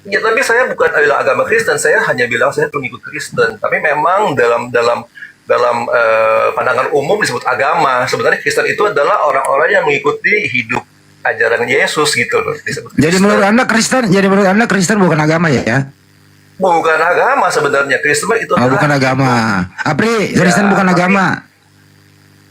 Ya, tapi saya bukan adalah agama Kristen, saya hanya bilang saya pengikut Kristen. Tapi memang dalam pandangan umum disebut agama. Sebenarnya Kristen itu adalah orang-orang yang mengikuti hidup ajaran Yesus gitu loh. Jadi menurut Anda Kristen bukan agama ya? Bukan agama sebenarnya. Kristen itu adalah bukan agama. Apri, Kristen bukan agama.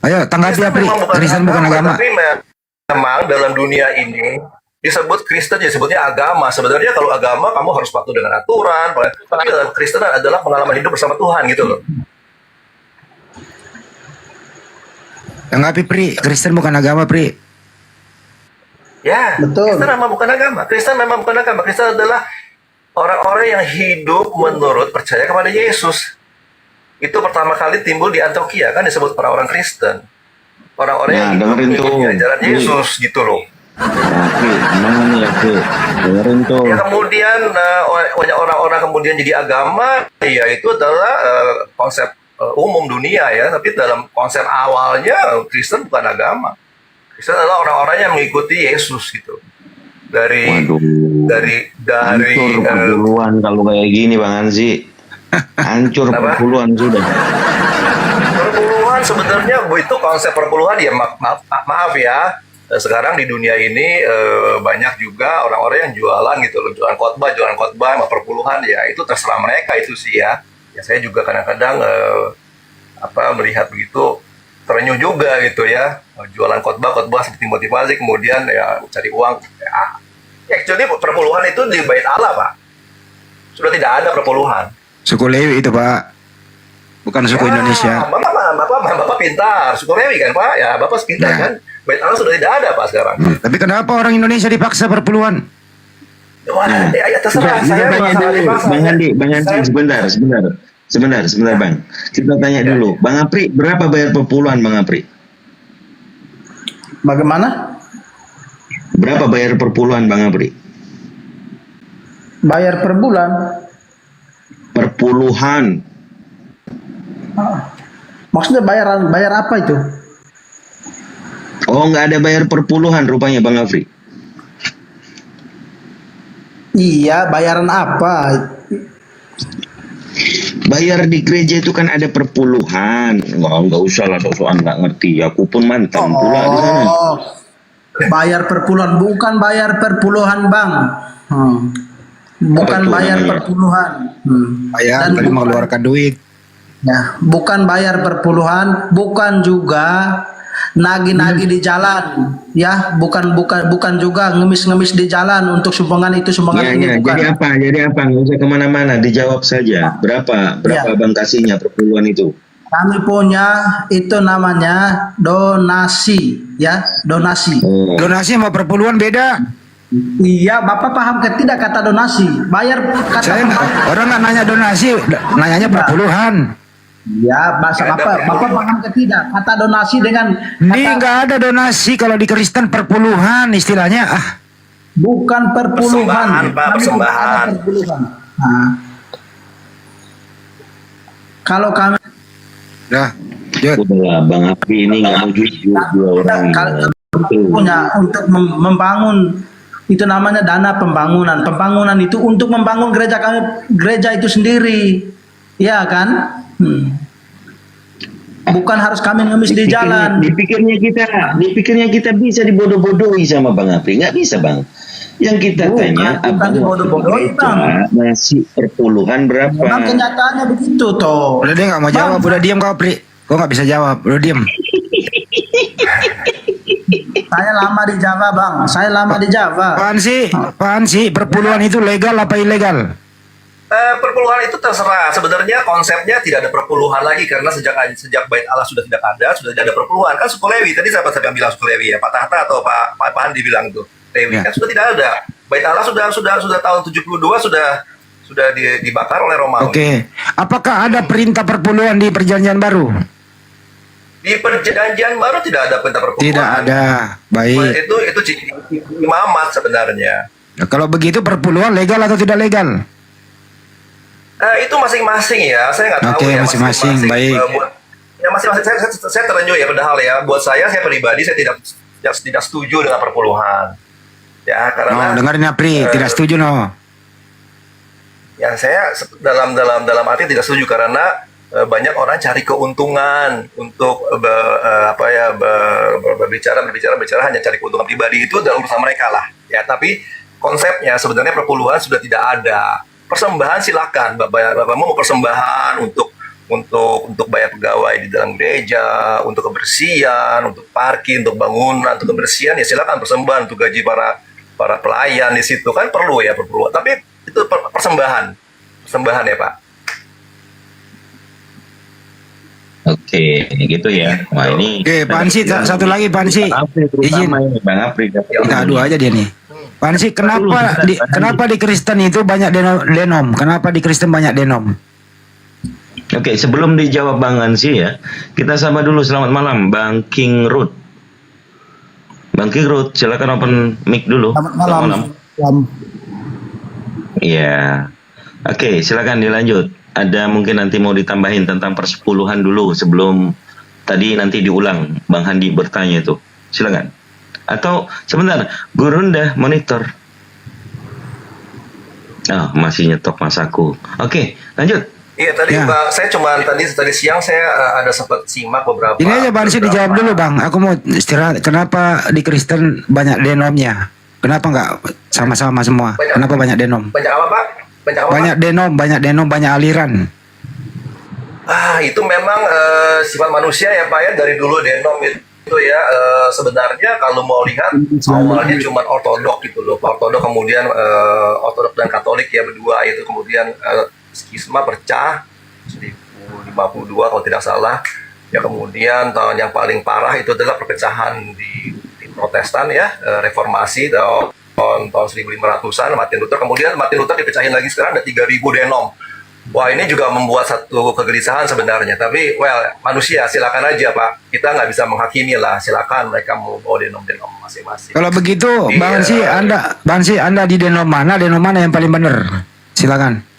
Ayo tanggapi Apri, Kristen bukan agama. Tapi memang dalam dunia ini disebut Kristen disebutnya agama. Sebenarnya kalau agama kamu harus patuh dengan aturan. Tapi dalam Kristen adalah pengalaman hidup bersama Tuhan gitu loh. Tanggapi Pri, Kristen bukan agama Pri. Ya, betul. Kristen memang bukan agama. Kristen adalah orang-orang yang hidup menurut percaya kepada Yesus. Itu pertama kali timbul di Antioquia kan disebut orang-orang Kristen. Orang-orang yang hidup mengikuti ajaran Yesus gitu loh. Ya kemudian banyak orang-orang kemudian jadi agama, ya itu adalah konsep umum dunia ya. Tapi dalam konsep awalnya Kristen bukan agama. Kristen adalah orang-orang yang mengikuti Yesus gitu. Dari hancur perpuluhan kalau kayak gini Bang Hansi. Hancur perpuluhan sudah. Perpuluhan sebenarnya itu konsep perpuluhan ya maaf ya. Sekarang di dunia ini banyak juga orang-orang yang jualan gitu loh, jualan khotbah sama perpuluhan ya itu terserah mereka itu sih ya. Ya saya juga kadang-kadang melihat begitu terenyuh juga gitu ya, jualan khotbah seperti motivasi kemudian ya cari uang. Ya. Actually perpuluhan itu di Bait Allah Pak, sudah tidak ada perpuluhan. Suku Lewi itu Pak, bukan suku Indonesia. Bapak pintar, suku Lewi kan Pak, ya Bapak pintar kan. Bait Allah sudah tidak ada Pak sekarang. Tapi kenapa orang Indonesia dipaksa perpuluhan? Ya terserah saya. Bang Handi, sebentar Bang. Kita tanya dulu, Bang Apri berapa bayar perpuluhan Bang Apri? Bagaimana? Berapa bayar perpuluhan Bang Apri? Bayar per bulan. Perpuluhan. Maksudnya bayar apa itu? Oh, nggak ada bayar perpuluhan rupanya Bang Apri. Iya, bayaran apa? Bayar di gereja itu kan ada perpuluhan. Nggak usah lah sok-sokan nggak ngerti. Aku pun mantan pula di sana. Bayar perpuluhan, bukan bayar perpuluhan Bang. Bukan bayar perpuluhan. Bayar, tadi mengeluarkan duit. Ya, bukan bayar perpuluhan, bukan juga nagi-nagi di jalan, ya, bukan juga ngemis-ngemis di jalan untuk sumbangan itu sumbangan ini bukan. Jadi apa? Nggak usah kemana-mana, dijawab saja. Berapa Bang kasihnya perpuluhan itu? Kami punya itu namanya donasi, ya, donasi. Donasi sama perpuluhan beda. Iya, Bapak paham ke tidak kata donasi? Bayar kata Orang nggak nanya donasi, nanyanya perpuluhan. Ya, bahasa Bapak paham ke tidak? Kata donasi dengan Ini nggak ada donasi kalau di Kristen perpuluhan istilahnya. Bukan perpuluhan. Persembahan, Pak, Kami persembahan. bukan ada perpuluhan. Nah, kalau kami Udahlah, Bang Api ini nggak mau jujur dua orang. punya untuk membangun itu namanya dana pembangunan. Pembangunan itu untuk membangun gereja kami, gereja itu sendiri, ya kan? Bukan harus kami ngemis di jalan. Dipikirnya kita bisa dibodoh-bodohi sama Bang Api. Nggak bisa, Bang. Yang kita tanya, bukan dibodoh-bodohi, Bang. masih perpuluhan berapa? Memang kenyataannya begitu toh. Udah dia nggak mau jawab, udah diam kau Pri. Kau nggak bisa jawab, udah diam. Saya lama di Java, Bang. Saya lama di Java. Apaan sih? Perpuluhan itu legal apa ilegal? Perpuluhan itu terserah. Sebenarnya konsepnya tidak ada perpuluhan lagi karena sejak Bait Allah sudah tidak ada perpuluhan. Kan suku Lewi tadi saya bilang suku Lewi ya, Pak Tahta atau Pak Andi bilang itu Lewi kan sudah tidak ada. Bait Allah sudah tahun 72 sudah dibakar oleh Romawi. Oke. Apakah ada perintah perpuluhan di Perjanjian Baru? Di Perjanjian Baru tidak ada perintah perpuluhan. Tidak ada. Baik. Itu imamat sebenarnya. Nah, kalau begitu perpuluhan legal atau tidak legal? Itu masing-masing ya, saya nggak tahu Oke, ya. masing-masing, baik. Ya masing-masing, saya terenyuh ya padahal ya. Buat saya pribadi saya tidak setuju dengan perpuluhan. Ya karena. Dengarin Apri, tidak setuju Ya saya dalam arti tidak setuju karena banyak orang cari keuntungan untuk berbicara hanya cari keuntungan pribadi, itu adalah urusan mereka lah. Ya tapi konsepnya sebenarnya perpuluhan sudah tidak ada. Persembahan silakan, Bapak mau persembahan untuk bayar pegawai di dalam gereja, untuk kebersihan, untuk parkir, untuk bangunan, untuk kebersihan, ya silakan persembahan untuk gaji para pelayan di situ kan perlu ya perpuluhan. Tapi itu persembahan ya Pak. Oke, gitu ya. Wah ini. Oke, Pak Ansi, satu lagi Pak Ansi. Izin. Bang Apri. Kita adu aja dia nih. Pak Ansi, kenapa di Kristen itu banyak denom? Kenapa di Kristen banyak denom? Oke, sebelum dijawab Bang Ansi ya, kita sapa dulu. Selamat malam, Bang King Root. Bang King Root, silakan open mic dulu. Selamat malam. Iya. Oke, silakan dilanjut. Ada mungkin nanti mau ditambahin tentang persepuluhan dulu sebelum tadi nanti diulang Bang Handi bertanya itu. Silakan. Atau sebentar, Gurunda monitor. Masih nyetok Mas aku. Oke, lanjut. Iya tadi Bang, saya cuma tadi siang saya ada sempat simak beberapa. Ini aja Bang Ansi dijawab dulu Bang. Aku mau istirahat. Kenapa di Kristen banyak denomnya? Kenapa nggak sama-sama semua? Kenapa banyak denom? Banyak apa Pak? Banyak denom, banyak aliran. Itu memang sifat manusia ya Pak ya, dari dulu denom itu ya. Sebenarnya kalau mau lihat awalnya cuma ortodok gitu loh. Ortodok kemudian ortodok dan Katolik ya berdua itu, kemudian skisma pecah 1052 kalau tidak salah. Ya kemudian tahun yang paling parah itu adalah perpecahan di Protestan ya, reformasi tahun 1500-an Martin Luther. Kemudian Martin Luther dipecahin lagi, sekarang ada 3000 denom. Wah ini juga membuat satu kegelisahan sebenarnya. Tapi manusia silakan aja Pak. Kita nggak bisa menghakimi lah. Silakan mereka mau bawa denom-denom masing-masing. Kalau begitu Bang Ansi, Anda di denom mana yang paling benar? Silakan.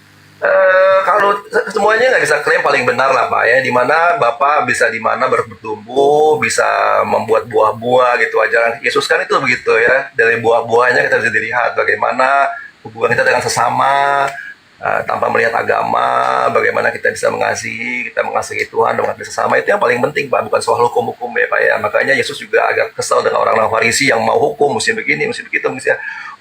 Kalau semuanya nggak bisa klaim paling benar lah Pak ya. Dimana Bapak bisa bertumbuh, bisa membuat buah-buah gitu. Ajaran Yesus kan itu begitu ya. Dari buah-buahnya kita bisa dilihat bagaimana hubungan kita dengan sesama. Tanpa melihat agama, bagaimana kita bisa mengasihi Tuhan dengan sesama, itu yang paling penting Pak, bukan soal hukum-hukum ya Pak ya. Makanya Yesus juga agak kesal dengan orang-orang Farisi yang mau hukum, mesti begini, mesti begitu, mesti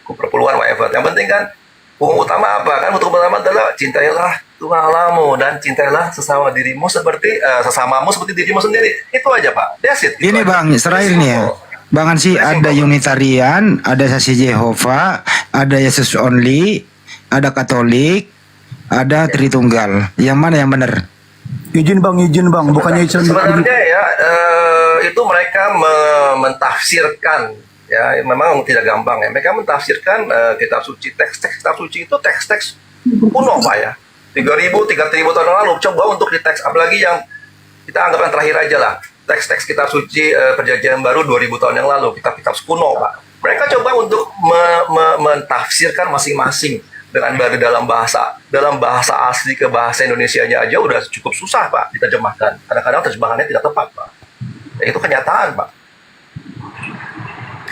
hukum perpuluhan, whatever. Yang penting kan, hukum utama apa? Kan hukum utama adalah cintailah Tuhan Allahmu dan cintailah sesamamu seperti dirimu sendiri. Itu aja Pak, that's it. Ini Bang, terakhir nih ya. Bang Ansi, ada Unitarian, ada Saksi Jehova, ada Yesus Only, ada Katolik, ada Tritunggal. Yang mana yang benar? Izin bang, bukannya Islam. Sebenarnya ya itu mereka mentafsirkan, ya memang tidak gampang ya. Mereka mentafsirkan kitab suci, teks-teks kitab suci itu teks-teks kuno Pak ya. 3.000 tahun yang lalu. Coba untuk di teks, apalagi yang kita anggap yang terakhir aja lah. Teks-teks kitab suci perjanjian baru 2000 tahun yang lalu, kitab-kitab kuno Pak. Mereka coba untuk mentafsirkan masing-masing dengan dalam bahasa asli ke bahasa Indonesianya aja udah cukup susah Pak diterjemahkan. Kadang-kadang terjemahannya tidak tepat Pak. Ya, itu kenyataan Pak.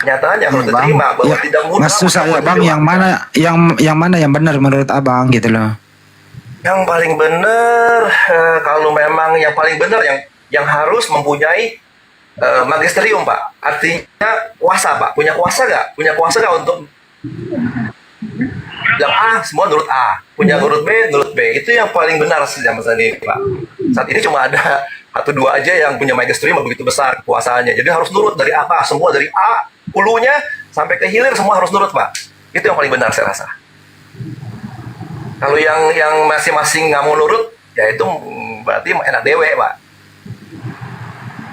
Kenyataannya kalau diterima bahwa tidak mudah. Maksud saya Bang, yang mana yang benar menurut Abang gitu loh. Yang paling benar kalau memang yang paling benar yang harus mempunyai magisterium Pak. Artinya kuasa Pak. Punya kuasa nggak untuk yang A semua nurut A, punya nurut B, itu yang paling benar sih zaman ini Pak. Saat ini cuma ada 1-2 aja yang punya magisterium begitu besar kekuasaannya. Jadi harus nurut dari A, semua dari A hulunya sampai ke hilir semua harus nurut Pak. Itu yang paling benar saya rasa. Kalau yang masing-masing nggak mau nurut, ya itu berarti enak dewe Pak.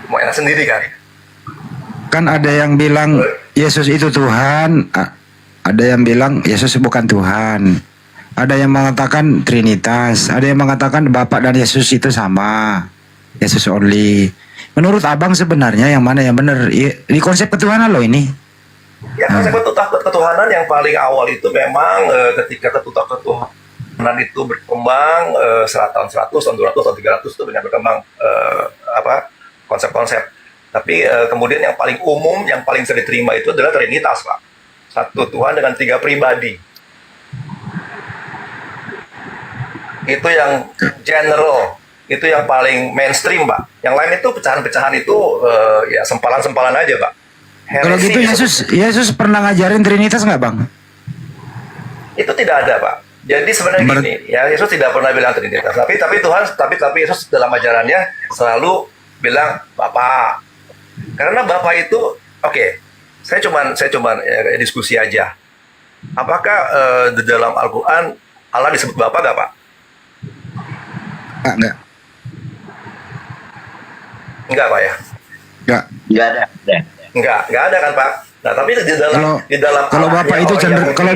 Mau enak sendiri kan. Kan ada yang bilang Yesus itu Tuhan, ada yang bilang Yesus bukan Tuhan. Ada yang mengatakan Trinitas, ada yang mengatakan Bapa dan Yesus itu sama. Yesus only. Menurut Abang sebenarnya yang mana yang benar? Di konsep ketuhanan loh ini. Ya konsep ketuhanan yang paling awal itu memang ketika ketuhanan itu berkembang 100 tahun 200 tahun 300 itu benar berkembang konsep-konsep. Tapi kemudian yang paling umum, yang paling bisa diterima itu adalah Trinitas Pak. Satu Tuhan dengan 3 pribadi. Itu yang general, itu yang paling mainstream Pak. Yang lain itu pecahan-pecahan itu ya sempalan-sempalan aja Pak. Kalau gitu Yesus pernah ngajarin Trinitas nggak Bang? Itu tidak ada Pak. Jadi sebenarnya gini, ya Yesus tidak pernah bilang Trinitas. Tapi Yesus dalam ajarannya selalu bilang Bapa. Karena Bapa itu Saya cuman diskusi aja. Apakah di dalam Al-Quran Allah disebut Bapa nggak Pak? Enggak. Enggak Pak ya? Enggak ada. Enggak ada kan Pak? Nah tapi di dalam kalau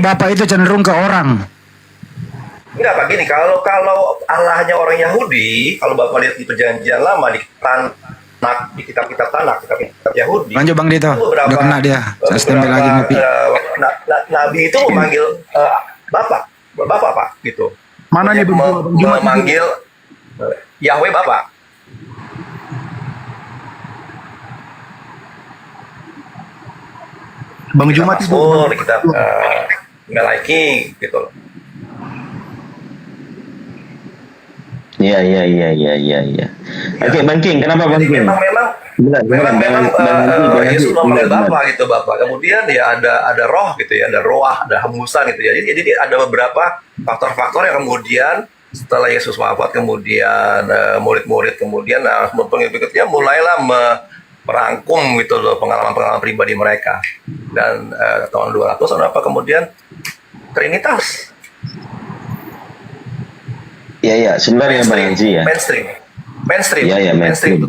Bapa itu cenderung ke orang. Enggak Pak, gini, kalau Allahnya orang Yahudi, kalau Bapak lihat di perjanjian lama di kitab-kitab Tanakh, kitab Yahudi. Lanjut Bang Dito, udah kena dia. Saya stempel lagi ngopi. Nabi itu memanggil Bapak Pak, gitu. Mana nih memanggil Yahweh Bapak. Bang Jumat itu di kitab Melaki gitu loh. Iya. Oke, Bang King, kenapa Bang King? Memang Yesus memanggil Bapa gitu Bapak. Kemudian ya ada roh gitu ya, ada roah, ada hembusan gitu ya. Jadi ada beberapa faktor-faktor yang kemudian setelah Yesus wafat kemudian murid-murid kemudian pengikut-pengikutnya mulailah merangkum gitu loh pengalaman-pengalaman pribadi mereka. Dan tahun 200 apa kemudian Trinitas. Iya, sebentar ya Bang Haji ya. Mainstream. Iya, mainstream.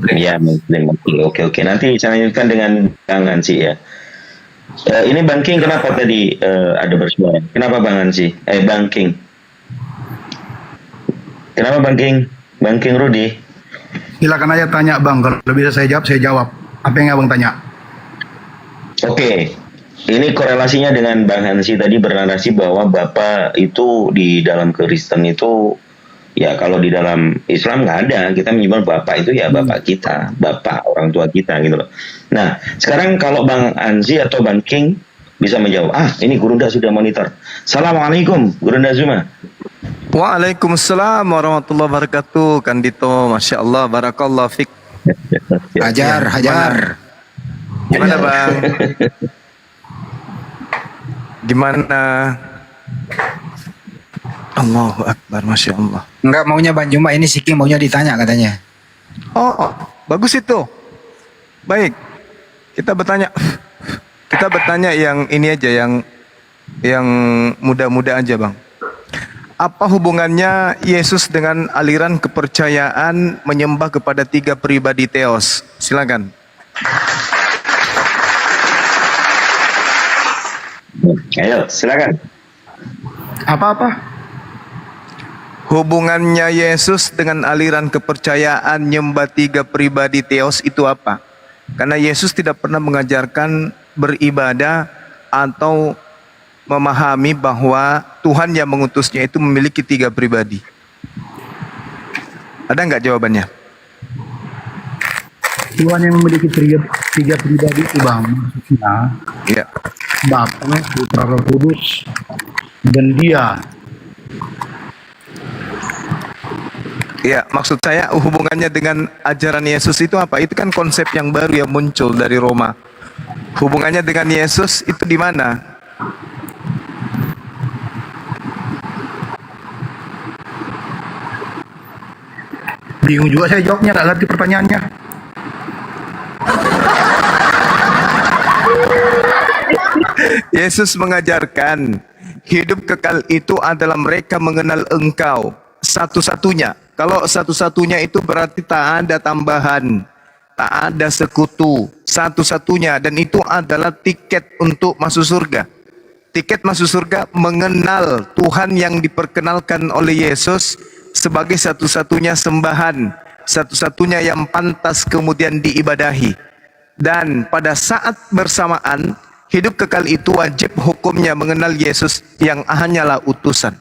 Oke. Nanti saya lanjutkan dengan Bang Hansi ya. Ini Bang King kenapa tadi ada bersuara? Kenapa Bang Hansi? Bang King. Kenapa Bang King? Bang King Rudi. Silakan aja tanya Bang, kalau bisa saya jawab. Apa yang Abang tanya? Oke. Ini korelasinya dengan Bang Hansi tadi bernarasi bahwa Bapa itu di dalam Kristen itu ya kalau di dalam Islam nggak ada, kita menyebut Bapak itu ya Bapak kita, Bapak orang tua kita gitu loh. Nah sekarang kalau Bang Anzi atau Bang King bisa menjawab, ini Gurunda sudah monitor. Assalamualaikum Gurunda Zuma. Waalaikumsalam warahmatullahi wabarakatuh. Kandito, Masya Allah, Barakallah Fik. Hajar. Gimana Bang? Gimana? Allahu Akbar, Masya Allah. Enggak maunya Bang Juma, ini Siki maunya ditanya katanya. Oh, bagus itu. Baik. Kita bertanya yang ini aja, yang muda-muda aja Bang. Apa hubungannya Yesus dengan aliran kepercayaan menyembah kepada 3 pribadi Theos? Silakan. Ayo, silakan. Apa-apa? Hubungannya Yesus dengan aliran kepercayaan menyembah 3 pribadi Theos itu apa? Karena Yesus tidak pernah mengajarkan beribadah atau memahami bahwa Tuhan yang mengutusnya itu memiliki 3 pribadi. Ada nggak jawabannya? Tuhan yang memiliki 3 pribadi itu Bang, maksudnya Ya. Bapa, Putra, Roh Kudus, dan Dia. Ya, maksud saya hubungannya dengan ajaran Yesus itu apa? Itu kan konsep yang baru yang muncul dari Roma. Hubungannya dengan Yesus itu di mana? Bingung juga saya jawabnya, nggak ngerti pertanyaannya. Yesus mengajarkan hidup kekal itu adalah mereka mengenal Engkau satu-satunya. Kalau satu-satunya itu berarti tak ada tambahan, tak ada sekutu, satu-satunya, dan itu adalah tiket untuk masuk surga. Tiket masuk surga mengenal Tuhan yang diperkenalkan oleh Yesus sebagai satu-satunya sembahan, satu-satunya yang pantas kemudian diibadahi. Dan pada saat bersamaan, hidup kekal itu wajib hukumnya mengenal Yesus yang hanyalah utusan.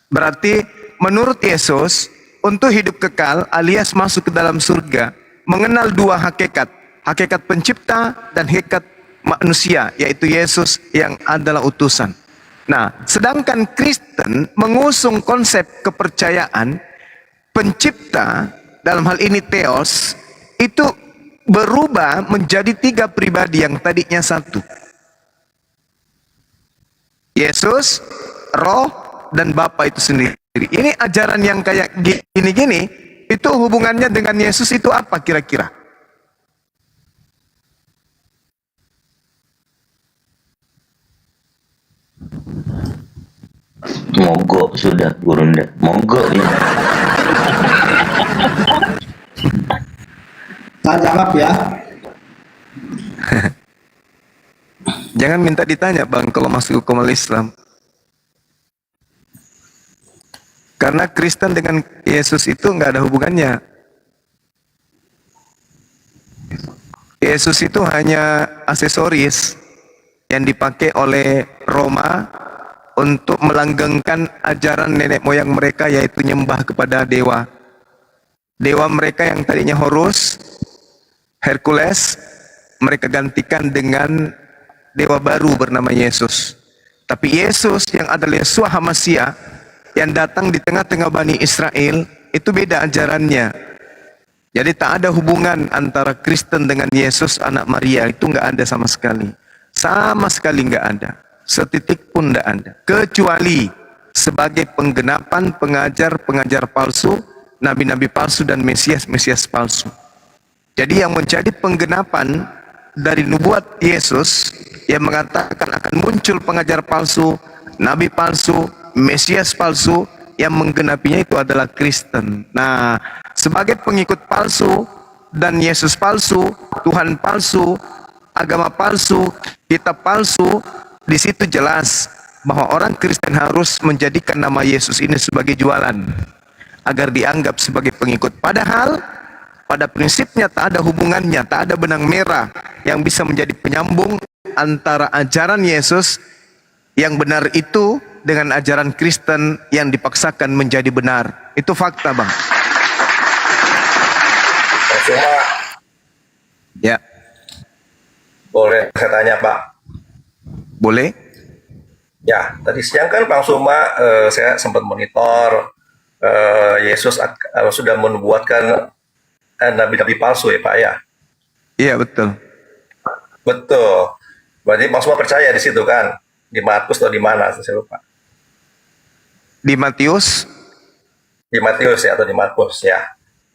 Berarti menurut Yesus, untuk hidup kekal alias masuk ke dalam surga, mengenal 2 hakikat. Hakikat pencipta dan hakikat manusia, yaitu Yesus yang adalah utusan. Nah, sedangkan Kristen mengusung konsep kepercayaan pencipta, dalam hal ini Theos, itu berubah menjadi 3 pribadi yang tadinya satu. Yesus, Roh, dan Bapa itu sendiri. Ini ajaran yang kayak gini-gini, itu hubungannya dengan Yesus itu apa kira-kira? Mogok sudah, Gurunda. Mogok ya. Saya jawab ya. Jangan minta ditanya Bang kalau masuk hukum Islam. Karena Kristen dengan Yesus itu nggak ada hubungannya. Yesus itu hanya aksesoris yang dipakai oleh Roma untuk melanggengkan ajaran nenek moyang mereka, yaitu nyembah kepada dewa. Dewa mereka yang tadinya Horus, Hercules, mereka gantikan dengan dewa baru bernama Yesus. Tapi Yesus yang adalah Yeshua HaMasyiah yang datang di tengah-tengah Bani Israel, itu beda ajarannya. Jadi tak ada hubungan antara Kristen dengan Yesus anak Maria, itu nggak ada sama sekali. Sama sekali nggak ada. Setitik pun nggak ada. Kecuali sebagai penggenapan pengajar-pengajar palsu, nabi-nabi palsu dan Mesias-Mesias palsu. Jadi yang menjadi penggenapan dari nubuat Yesus yang mengatakan akan muncul pengajar palsu, nabi palsu, Mesias palsu, yang menggenapinya itu adalah Kristen. Nah, sebagai pengikut palsu dan Yesus palsu, Tuhan palsu, agama palsu, kitab palsu, di situ jelas bahwa orang Kristen harus menjadikan nama Yesus ini sebagai jualan agar dianggap sebagai pengikut. Padahal pada prinsipnya tak ada hubungannya, tak ada benang merah yang bisa menjadi penyambung antara ajaran Yesus yang benar itu dengan ajaran Kristen yang dipaksakan menjadi benar. Itu fakta, Bang. Cuma Ya, boleh saya tanya Pak? boleh? Ya, tadi siang kan Bang Suma saya sempat monitor Yesus sudah menubuatkan nabi-nabi palsu ya Pak ya? Iya, betul. Betul. Berarti Bang Suma percaya di situ kan? Di Markus atau di mana? Saya lupa. Di Matius? Di Matius ya atau di Markus ya.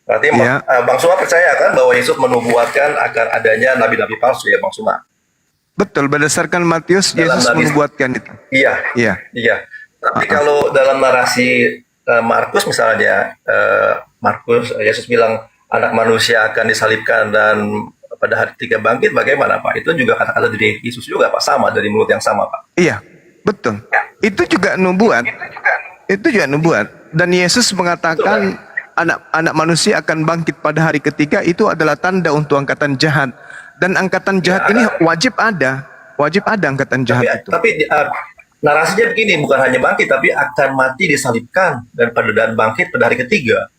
Berarti Iya. Bang Suma percaya kan bahwa Yesus menubuatkan akan adanya nabi-nabi palsu ya Bang Suma? Betul, berdasarkan Matius, Dalam Yesus Nabi- menubuatkan itu. Iya. Iya. Iya. Tapi kalau dalam narasi Markus misalnya, Markus Yesus bilang anak manusia akan disalibkan dan pada hari ketiga bangkit, bagaimana Pak? Itu juga kata-kata dari Yesus juga Pak, sama dari mulut yang sama Pak. Iya, betul. Itu juga nubuat. Itu juga nubuat. Dan Yesus mengatakan anak manusia akan bangkit pada hari ketiga, itu adalah tanda untuk angkatan jahat. Dan angkatan jahat ini wajib ada angkatan jahat itu. Tapi narasinya begini, bukan hanya bangkit, tapi akan mati disalibkan dan bangkit pada hari ketiga.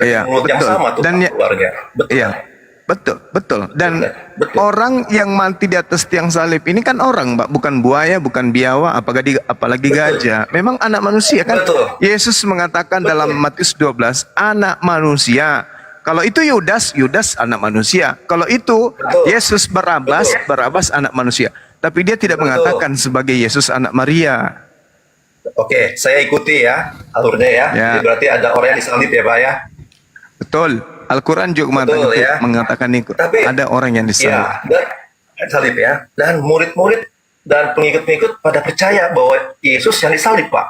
Iya, Mulut yang betul. sama tuh Dan Pak, keluarga. Betul. Iya, betul. Dan orang yang mati di atas tiang salib ini kan orang, Mbak, bukan buaya, bukan biawa, apalagi gajah. Memang anak manusia kan. Yesus mengatakan dalam Matius 12, anak manusia. Kalau itu Yudas anak manusia. Kalau itu Yesus Barabas anak manusia. Tapi dia tidak mengatakan sebagai Yesus anak Maria. Oke, saya ikuti ya alurnya ya. Jadi berarti ada orang yang disalib ya Pak ya. Betul. Al-Quran juga mengatakan itu. Ada orang yang disalib. Ya, dan salib ya. Dan murid-murid dan pengikut-pengikut pada percaya bahwa Yesus yang disalib Pak.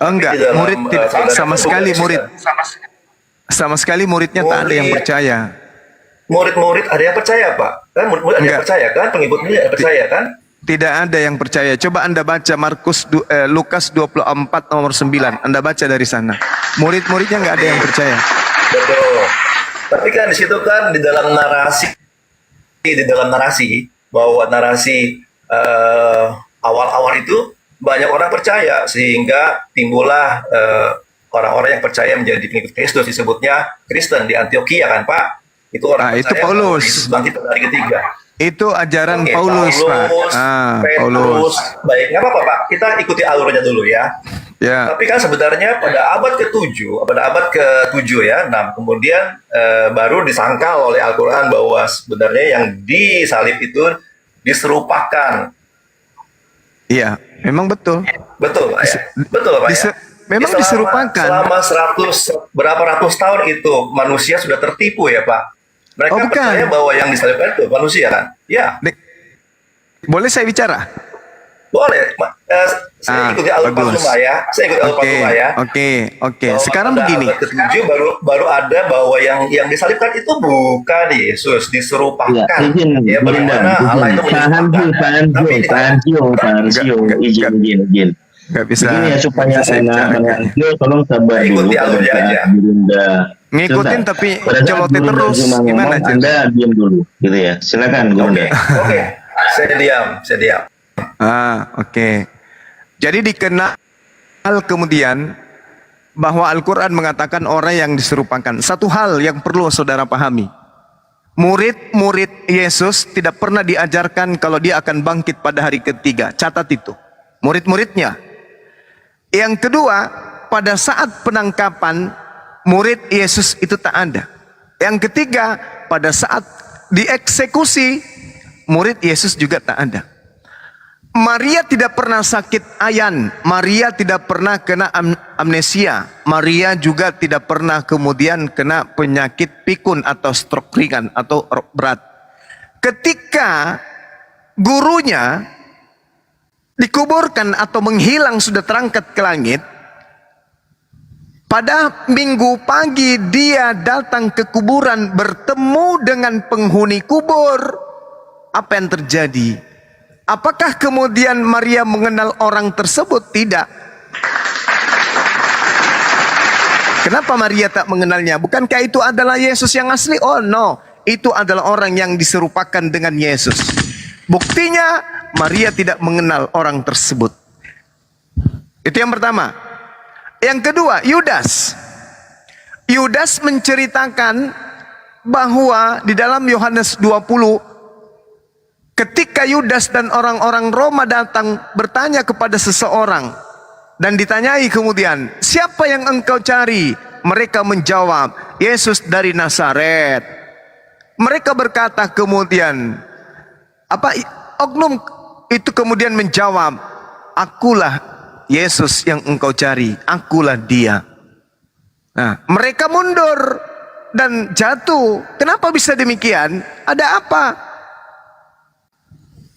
Enggak, murid tidak sama sekali muridnya tak ada yang percaya. Murid-murid ada yang percaya Pak. Kan murid-murid ada yang percaya kan? Pengikut-pengikut ada yang percaya kan? Tidak ada yang percaya. Coba Anda baca Lukas 24 nomor 9. Anda baca dari sana. Murid-muridnya nggak ada yang percaya. Betul. Tapi kan di situ kan di dalam narasi bahwa narasi awal-awal itu banyak orang percaya sehingga timbullah orang-orang yang percaya menjadi pengikut Kristus, disebutnya Kristen di Antioquia kan Pak. Itu orang itu percaya Paulus. Yesus bangkit pada hari ketiga. Itu ajaran Oke, Paulus, Pak. Paulus. Baik, nggak apa-apa Pak. Kita ikuti alurnya dulu ya. Ya. Tapi kan sebenarnya pada abad ke-7 ya, kemudian baru disangkal oleh Al-Quran bahwa sebenarnya yang disalib itu diserupakan. Iya, memang betul. Betul Pak ya? Betul Pak ya? Memang Ya, diserupakan. Selama berapa ratus tahun itu manusia sudah tertipu ya Pak. Mereka percaya bahwa yang disalibkan itu manusia kan? Ya. Boleh saya bicara? Boleh. Saya ikuti alur Pak ya. Saya ikuti alur Pak ya. Oke. Sekarang begini. Abad ke-7 baru ada bahwa yang disalibkan itu bukan Yesus, diserupakan. Ya, bagaimana Allah itu izin. Gak bisa. Begini ya supaya anak-anak tolong sabar dulu. Ngikutin tapi celotin terus. Gimana Anda diam dulu, gitu ya. Silakan Gurunda. Oke. Saya diam. Oke. Jadi dikenal kemudian bahwa Al-Quran mengatakan orang yang diserupakan. Satu hal yang perlu saudara pahami. Murid-murid Yesus tidak pernah diajarkan kalau dia akan bangkit pada hari ketiga. Catat itu. Murid-muridnya. Yang kedua, pada saat penangkapan, murid Yesus itu tak ada. Yang ketiga, pada saat dieksekusi, murid Yesus juga tak ada. Maria tidak pernah sakit ayan. Maria tidak pernah kena amnesia. Maria juga tidak pernah kemudian kena penyakit pikun atau stroke ringan atau berat. Ketika gurunya dikuburkan atau menghilang sudah terangkat ke langit, pada minggu pagi dia datang ke kuburan bertemu dengan penghuni kubur. Apa yang terjadi? Apakah kemudian Maria mengenal orang tersebut? Tidak. Kenapa Maria tak mengenalnya? Bukankah itu adalah Yesus yang asli? Oh no, itu adalah orang yang diserupakan dengan Yesus. Buktinya Maria tidak mengenal orang tersebut. Itu yang pertama. Yang kedua, Yudas. Yudas menceritakan bahwa di dalam Yohanes 20, ketika Yudas dan orang-orang Roma datang bertanya kepada seseorang dan ditanyai kemudian, siapa yang engkau cari? Mereka menjawab, Yesus dari Nazaret. Mereka berkata kemudian, oknum itu kemudian menjawab, akulah Yesus yang engkau cari, akulah dia. Nah, mereka mundur dan jatuh. Kenapa bisa demikian? Ada apa?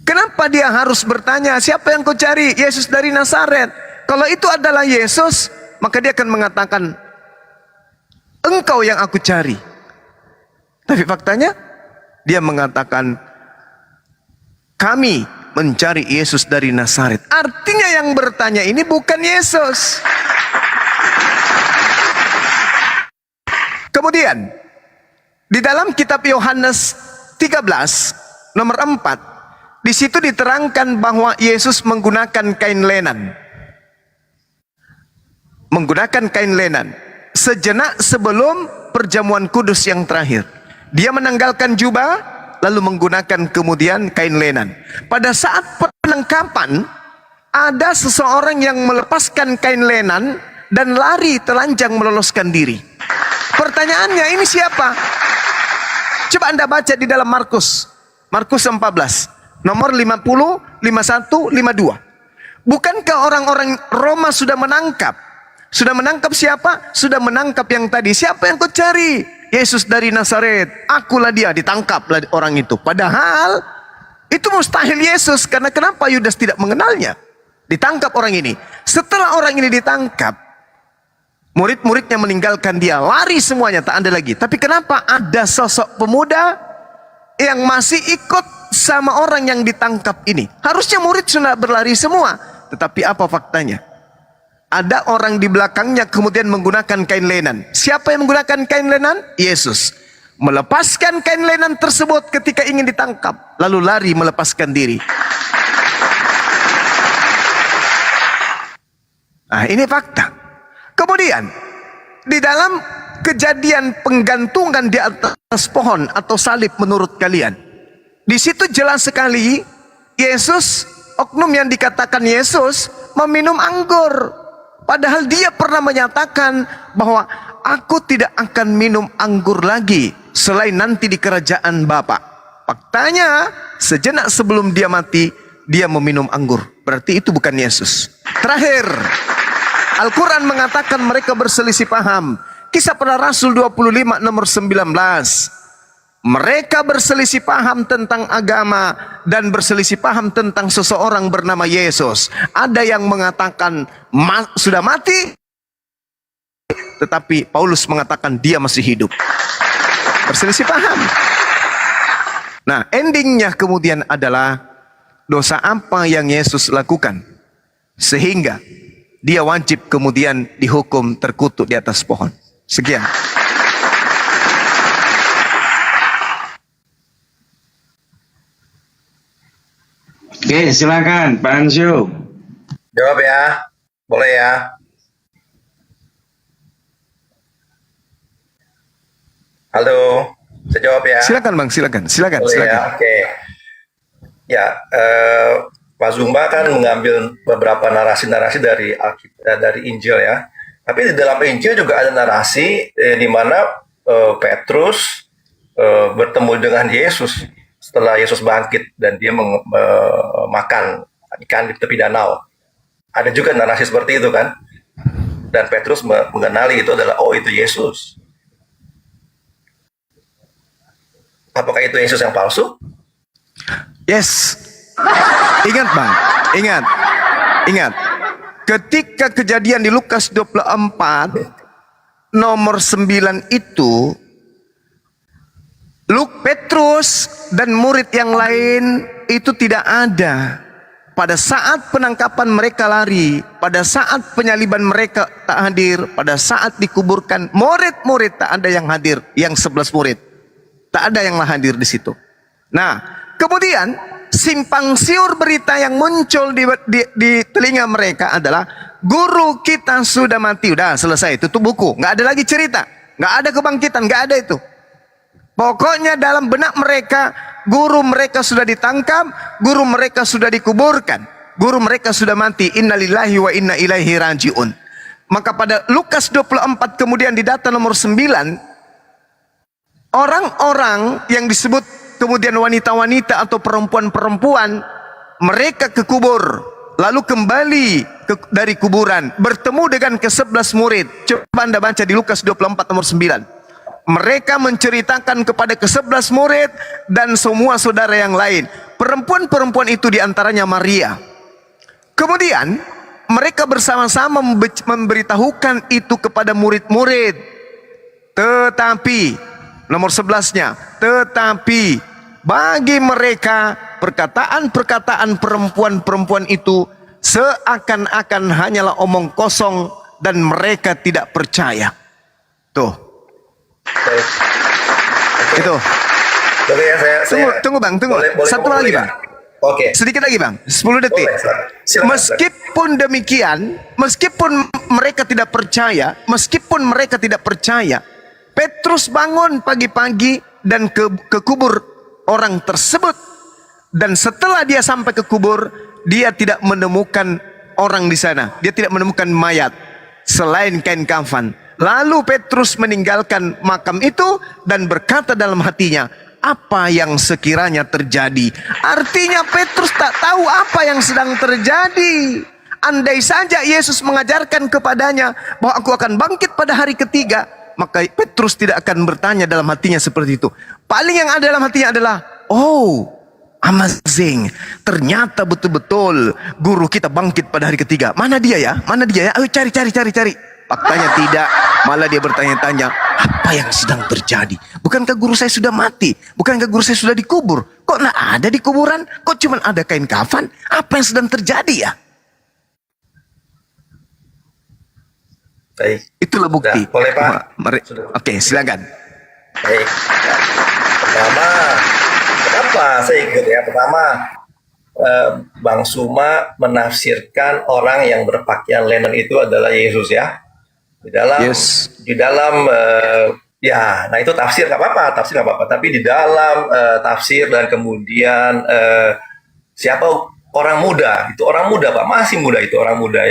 Kenapa dia harus bertanya, siapa yang kau cari? Yesus dari Nazaret. Kalau itu adalah Yesus, maka dia akan mengatakan, engkau yang aku cari. Tapi faktanya, dia mengatakan, kami mencari Yesus dari Nazaret. Artinya yang bertanya ini bukan Yesus. Kemudian, di dalam kitab Yohanes 13, nomor 4, di situ diterangkan bahwa Yesus menggunakan kain lenan. Menggunakan kain lenan. Sejenak sebelum perjamuan kudus yang terakhir. Dia menanggalkan jubah, lalu menggunakan kemudian kain lenan. Pada saat penangkapan, ada seseorang yang melepaskan kain lenan dan lari telanjang meloloskan diri. Pertanyaannya, ini siapa? Coba Anda baca di dalam Markus 14, nomor 50, 51, 52. Bukankah orang-orang Roma sudah menangkap? Sudah menangkap siapa? Sudah menangkap yang tadi. Siapa yang kau cari? Yesus dari Nazaret. Akulah dia. Ditangkaplah orang itu. Padahal itu mustahil Yesus. Karena kenapa Yudas tidak mengenalnya? Ditangkap orang ini. Setelah orang ini ditangkap, murid-muridnya meninggalkan dia. Lari semuanya, tak ada lagi. Tapi kenapa ada sosok pemuda yang masih ikut sama orang yang ditangkap ini? Harusnya murid sudah berlari semua. Tetapi apa faktanya? Ada orang di belakangnya kemudian menggunakan kain lenan. Siapa yang menggunakan kain lenan? Yesus. Melepaskan kain lenan tersebut ketika ingin ditangkap. Lalu lari melepaskan diri. Nah, ini fakta. Kemudian, di dalam kejadian penggantungan di atas pohon atau salib menurut kalian. Di situ jelas sekali, Yesus, oknum yang dikatakan Yesus, meminum anggur. Padahal dia pernah menyatakan bahwa aku tidak akan minum anggur lagi selain nanti di kerajaan Bapa. Faktanya, sejenak sebelum dia mati, dia meminum anggur. Berarti itu bukan Yesus. Terakhir, Al-Quran mengatakan mereka berselisih paham. Kisah Para Rasul 25 nomor 19. Mereka berselisih paham tentang agama dan berselisih paham tentang seseorang bernama Yesus. Ada yang mengatakan sudah mati, tetapi Paulus mengatakan dia masih hidup. Berselisih paham. Nah, endingnya kemudian adalah dosa apa yang Yesus lakukan sehingga dia wajib kemudian dihukum terkutuk di atas pohon. Sekian. Oke, silakan Pak Ansyu. Jawab ya, boleh ya. Halo, saya jawab ya. Silakan Bang, silakan. Boleh ya, oke. Ya, Pak Zumba kan mengambil beberapa narasi-narasi dari Injil ya. Tapi di dalam Injil juga ada narasi di mana Petrus bertemu dengan Yesus setelah Yesus bangkit dan dia makan ikan di tepi danau. Ada juga narasi seperti itu kan. Dan Petrus mengenali itu adalah, oh itu Yesus. Apakah itu Yesus yang palsu? Yes. Ingat Bang, ingat. Ketika kejadian di Lukas 24 nomor 9 itu, Petrus dan murid yang lain itu tidak ada. Pada saat penangkapan mereka lari, pada saat penyaliban mereka tak hadir, pada saat dikuburkan murid-murid tak ada yang hadir, yang 11 murid. Tak ada yang hadir di situ. Nah, kemudian simpang siur berita yang muncul di telinga mereka adalah guru kita sudah mati. Udah selesai, tutup buku, nggak ada lagi cerita, nggak ada kebangkitan, nggak ada itu. Pokoknya dalam benak mereka, guru mereka sudah ditangkap, guru mereka sudah dikuburkan, guru mereka sudah mati. Innalillahi wa inna ilaihi rajiun. Maka pada Lukas 24 kemudian di data nomor 9, orang-orang yang disebut kemudian wanita-wanita atau perempuan-perempuan, mereka ke kubur, lalu kembali dari kuburan, bertemu dengan ke-11 murid. Coba Anda baca di Lukas 24 nomor 9. Mereka menceritakan kepada ke-11 murid dan semua saudara yang lain. Perempuan-perempuan itu diantaranya Maria. Kemudian mereka bersama-sama memberitahukan itu kepada murid-murid. Tetapi nomor 11-nya, tetapi bagi mereka perkataan-perkataan perempuan-perempuan itu seakan-akan hanyalah omong kosong dan mereka tidak percaya. Tuh. Itu. Oke ya, Tunggu Bang, tunggu. Satu lagi Bang. Oke. Sedikit lagi Bang, 10 detik. Silakan. Meskipun demikian, meskipun mereka tidak percaya, Petrus bangun pagi-pagi dan ke kubur orang tersebut. Dan setelah dia sampai ke kubur, dia tidak menemukan orang di sana. Dia tidak menemukan mayat selain kain kafan. Lalu Petrus meninggalkan makam itu dan berkata dalam hatinya, apa yang sekiranya terjadi? Artinya Petrus tak tahu apa yang sedang terjadi. Andai saja Yesus mengajarkan kepadanya bahwa aku akan bangkit pada hari ketiga, maka Petrus tidak akan bertanya dalam hatinya seperti itu. Paling yang ada dalam hatinya adalah, oh, amazing, ternyata betul-betul guru kita bangkit pada hari ketiga. Mana dia ya? Mana dia ya? Ayo cari. Faktanya tidak, malah dia bertanya-tanya, apa yang sedang terjadi? Bukankah guru saya sudah mati? Bukankah guru saya sudah dikubur? Kok nggak ada di kuburan? Kok cuma ada kain kafan? Apa yang sedang terjadi ya? Baik. Itulah bukti. Boleh Pak? Oke, silakan. Baik. Pertama, kenapa saya ikut ya? Pertama, Bang Suma menafsirkan orang yang berpakaian linen itu adalah Yesus ya. Di dalam ya, nah itu tafsir nggak apa-apa, tapi di dalam tafsir dan kemudian siapa orang muda Pak, masih muda itu orang muda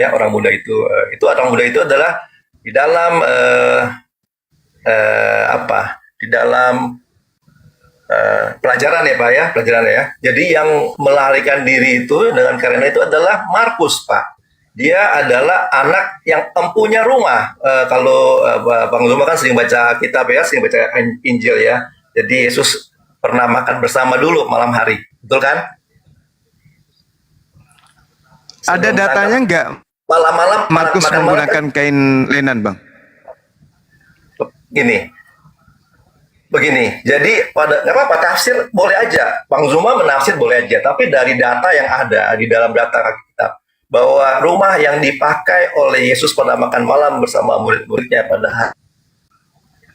itu adalah di dalam di dalam pelajaran ya Pak ya, Jadi yang melarikan diri itu dengan karena itu adalah Markus Pak. Dia adalah anak yang empunya rumah. Kalau Bang Zuma kan sering baca kitab ya, sering baca Injil ya. Jadi Yesus pernah makan bersama dulu malam hari, betul kan? Ada datanya nggak? Malam-malam Markus menggunakan kain lenan Bang. Begini, jadi nggak apa-apa, tafsir boleh aja, Bang Zuma menafsir boleh aja, tapi dari data yang ada di dalam data kitab, bahwa rumah yang dipakai oleh Yesus pada makan malam bersama murid-muridnya pada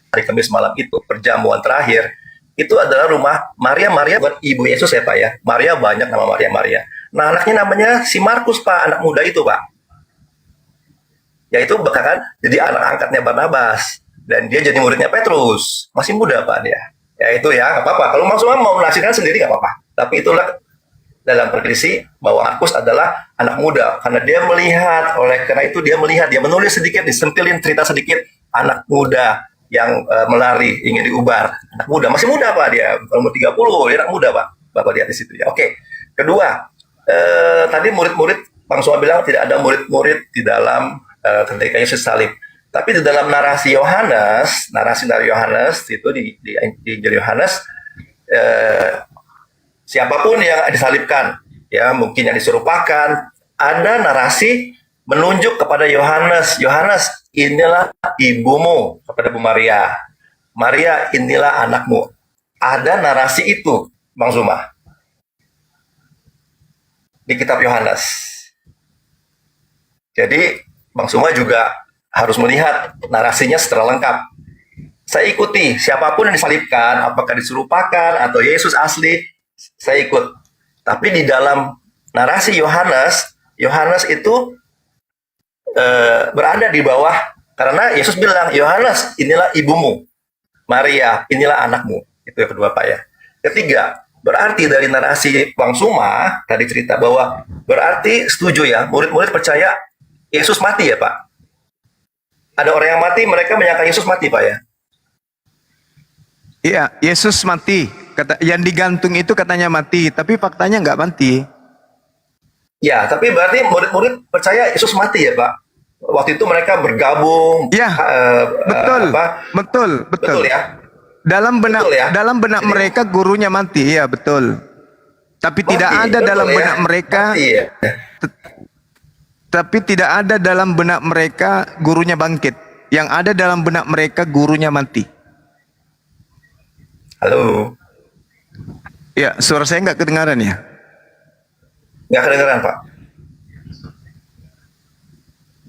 hari Kamis malam itu, perjamuan terakhir, itu adalah rumah Maria bukan ibu Yesus ya Pak ya, Maria banyak nama Maria. Nah anaknya namanya si Markus Pak, anak muda itu Pak, yaitu bahkan jadi anak angkatnya Barnabas. Dan dia jadi muridnya Petrus, masih muda Pak dia. Ya itu ya, nggak apa-apa. Kalau maksudnya mau menafsirkan sendiri nggak apa-apa. Tapi itulah dalam prediksi bahwa Markus adalah anak muda. Karena dia melihat, dia menulis sedikit, disempilin cerita sedikit. Anak muda yang melari, ingin diubar. Anak muda, masih muda Pak dia. Umur 30, dia anak muda Pak. Bapak lihat di situ ya. Oke, kedua, tadi murid-murid, Bang Suma bilang tidak ada murid-murid di dalam ketika Yesus salib. Tapi di dalam narasi dari Yohanes itu di Injil Yohanes, siapapun yang disalibkan, ya mungkin yang diserupakan, ada narasi menunjuk kepada Yohanes. Yohanes, inilah ibumu, kepada Bu Maria. Maria, inilah anakmu. Ada narasi itu, Bang Zuma, di kitab Yohanes. Jadi Bang Zuma juga harus melihat narasinya secara lengkap. Saya ikuti siapapun yang disalibkan, apakah diserupakan atau Yesus asli, saya ikut. Tapi di dalam narasi Yohanes itu berada di bawah, karena Yesus bilang, Yohanes, inilah ibumu, Maria, inilah anakmu. Itu yang kedua Pak ya. Ketiga, berarti dari narasi Bang Suma tadi cerita bahwa berarti setuju ya, murid-murid percaya Yesus mati ya Pak. Ada orang yang mati, mereka menyangka Yesus mati, Pak ya? Iya, Yesus mati. Yang digantung itu katanya mati, tapi faktanya nggak mati. Ya, tapi berarti murid-murid percaya Yesus mati ya, Pak? Waktu itu mereka bergabung. Ya, betul. Betul ya? Dalam benak mereka gurunya mati, ya betul. Tapi tidak ada dalam benak mereka. Mati, ya? Tapi tidak ada dalam benak mereka gurunya bangkit. Yang ada dalam benak mereka gurunya mati. Halo. Ya, suara saya nggak kedengaran ya? Nggak kedengeran, Pak.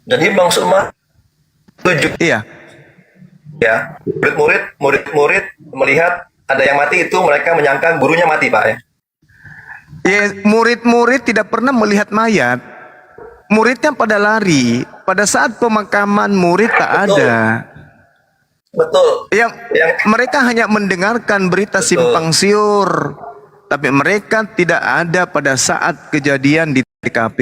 Jadi Bang Suma tujuh. Iya. Ya, murid-murid melihat ada yang mati itu mereka menyangka gurunya mati, Pak ya. Ya, murid-murid tidak pernah melihat mayat. Muridnya pada lari. Pada saat pemakaman murid tak ada. Betul. Yang mereka hanya mendengarkan berita simpang siur, tapi mereka tidak ada pada saat kejadian di TKP.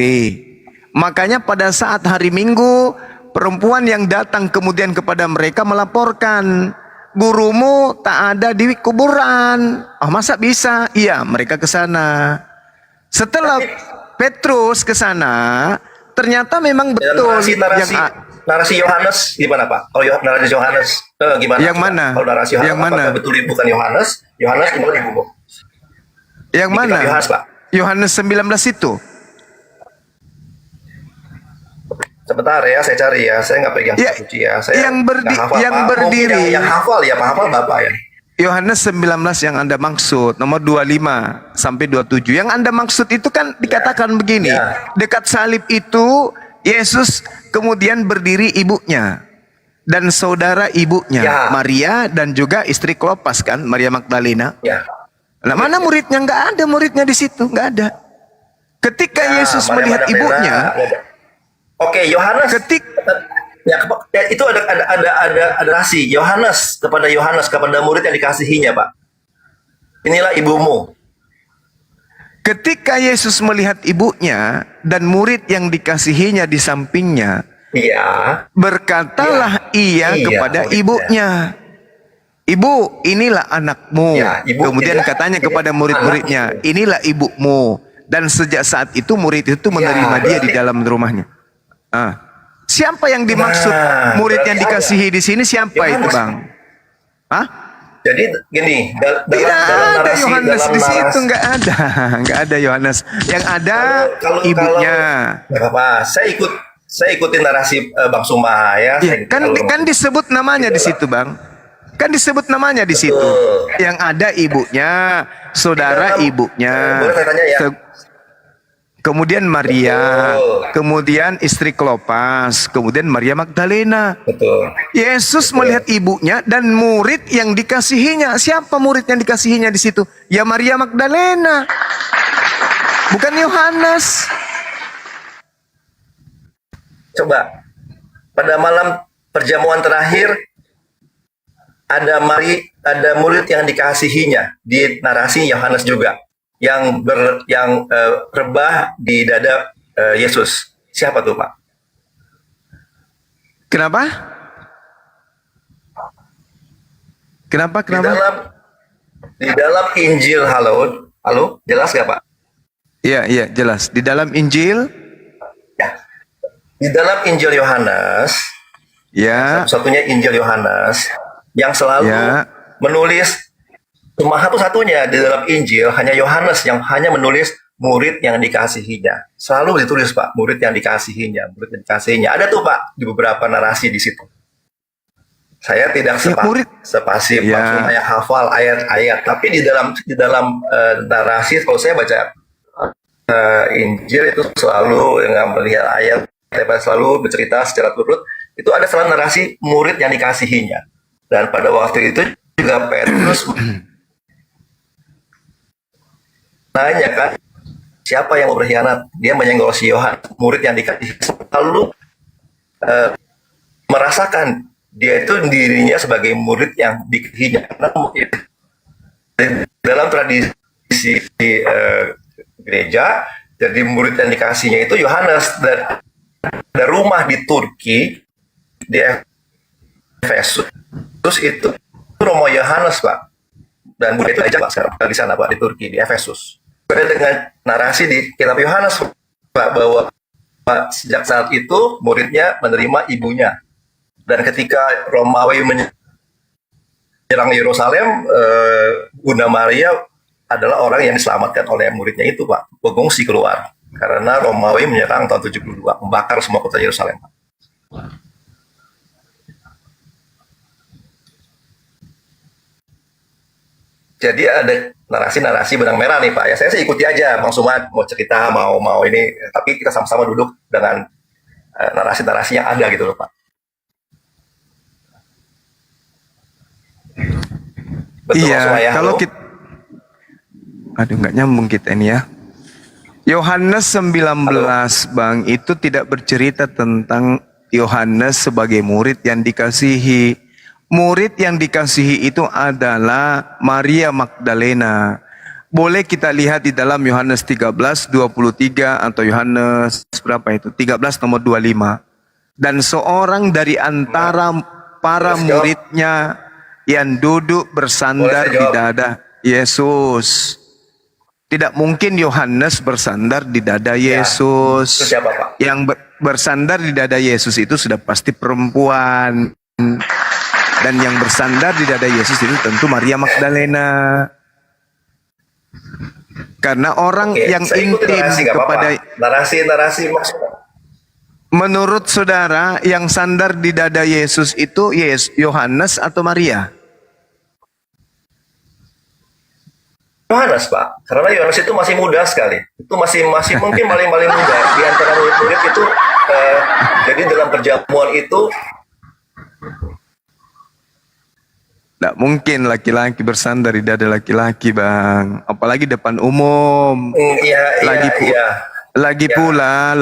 Makanya pada saat hari Minggu, perempuan yang datang kemudian kepada mereka melaporkan, gurumu tak ada di kuburan. Oh, masa bisa? Iya, mereka ke sana. Setelah Petrus ke sana, ternyata memang betul Narasi Yohanes gimana, Pak? Kalau narasi Yohanes gimana? Yang mana? Kalau narasi Yohanes Yang mana? apakah betul bukan Yohanes? Yohanes gimana ibu? Yang Di mana? kitab Yohanes, Pak. Yohanes 19 itu. Sebentar ya, saya cari ya. Saya nggak pegang kitab suci ya. Saya yang nggak hafal, yang Pak. berdiri. Mungkin yang hafal ya, Pak. Hafal Bapak ya. Yohanes 19 yang Anda maksud, nomor 25 sampai 27. Yang Anda maksud itu kan dikatakan begini. Dekat salib itu Yesus kemudian berdiri ibunya dan saudara ibunya, Maria dan juga istri Klopas kan, Maria Magdalena. Nah, mana muridnya? Nggak ada muridnya di situ, nggak ada. Ketika Yesus Maria melihat Magdalena, ibunya, oke, Yohanes. Itu ada narasi Yohanes kepada murid yang dikasihinya, Pak. Inilah ibumu. ketika Yesus melihat ibunya dan murid yang dikasihinya di sampingnya, berkatalah ia kepada ibunya, "Ibu, inilah anakmu." Kemudian katanya kepada murid-muridnya, "Inilah ibumu." Dan sejak saat itu murid itu menerima dia di dalam rumahnya. Siapa yang dimaksud murid yang dikasihi di sini? Siapa itu, Bang? Jadi gini, tidak ada Yohanes di situ, nggak ada Yohanes. Yang ada ibunya. Nggak apa-apa. Saya ikutin narasi Bang Suma ya. Kan disebut namanya di situ, Bang. Kan disebut namanya di situ. Yang ada ibunya, saudara ibunya. Boleh saya tanya ya? Kemudian Maria, kemudian istri Klopas, kemudian Maria Magdalena. Yesus melihat ibunya dan murid yang dikasihinya. Siapa murid yang dikasihinya di situ? Ya Maria Magdalena. Bukan Yohanes. Coba pada malam perjamuan terakhir ada murid yang dikasihinya di narasi Yohanes juga yang rebah di dada Yesus. Siapa tuh, Pak? Kenapa? Di dalam Injil, halo, jelas gak, Pak? Iya, jelas. Di dalam Injil, di dalam Injil Yohanes, satu-satunya Injil Yohanes yang selalu menulis, cuma satu-satunya di dalam Injil hanya Yohanes yang hanya menulis murid yang dikasihinya. Selalu ditulis, Pak, murid yang dikasihinya, murid yang dikasihinya. Ada tuh, Pak, di beberapa narasi di situ. Saya tidak sepasif maksudnya saya hafal ayat-ayat, tapi di dalam narasi kalau saya baca Injil itu selalu nggak melihat ayat, selalu bercerita secara turut. Itu ada selalu narasi murid yang dikasihinya. Dan pada waktu itu juga Petrus nanya kan, siapa yang mau berkhianat? Dia menyenggol si Yohanes, murid yang dikasihi. Lalu merasakan dia itu dirinya sebagai murid yang dikasihinya. Karena dalam tradisi gereja, jadi murid yang dikasihnya itu Yohanes. Dan ada rumah di Turki, di Efesus, terus itu rumah Yohanes, Pak. Dan murid itu aja, Pak, sekarang di sana, Pak, di Turki, di Efesus. Berbeda dengan narasi di kitab Yohanes, Pak, bahwa sejak saat itu muridnya menerima ibunya. Dan ketika Romawi menyerang Yerusalem, Bunda Maria adalah orang yang diselamatkan oleh muridnya itu, Pak, mengungsi keluar. karena Romawi menyerang tahun 72, membakar semua kota Yerusalem. Jadi ada narasi-narasi benang merah nih Pak ya. Saya sih ikuti aja Bang Sumat mau cerita mau ini, tapi kita sama-sama duduk dengan narasi-narasi yang ada gitu loh Pak. Betul Iya, Bang Sumaya, kalau halo? kita aduh nggak nyambung kita ini ya. Yohanes 19 Bang itu tidak bercerita tentang Yohanes sebagai murid yang dikasihi. Murid yang dikasihi itu adalah Maria Magdalena. Boleh kita lihat di dalam Yohanes 13:23 atau Yohanes berapa itu? 13 nomor 25. Dan seorang dari antara para muridnya yang duduk bersandar di dada Yesus. Tidak mungkin Yohanes bersandar di dada Yesus. Itu siapa Pak? Yang bersandar di dada Yesus itu sudah pasti perempuan. Dan yang bersandar di dada Yesus itu tentu Maria Magdalena. Karena orang Oke, yang saya ikuti intim narasi, nggak kepada apa-apa. Narasi maksudnya. menurut saudara yang sandar di dada Yesus itu Yohanes atau Maria? Yohanes Pak, karena Yohanes itu masih muda sekali. Itu masih mungkin paling muda di antara murid-murid itu. Jadi dalam perjamuan itu Tidak mungkin laki-laki bersandar di dada laki-laki Bang. Apalagi depan umum. Lagi pula.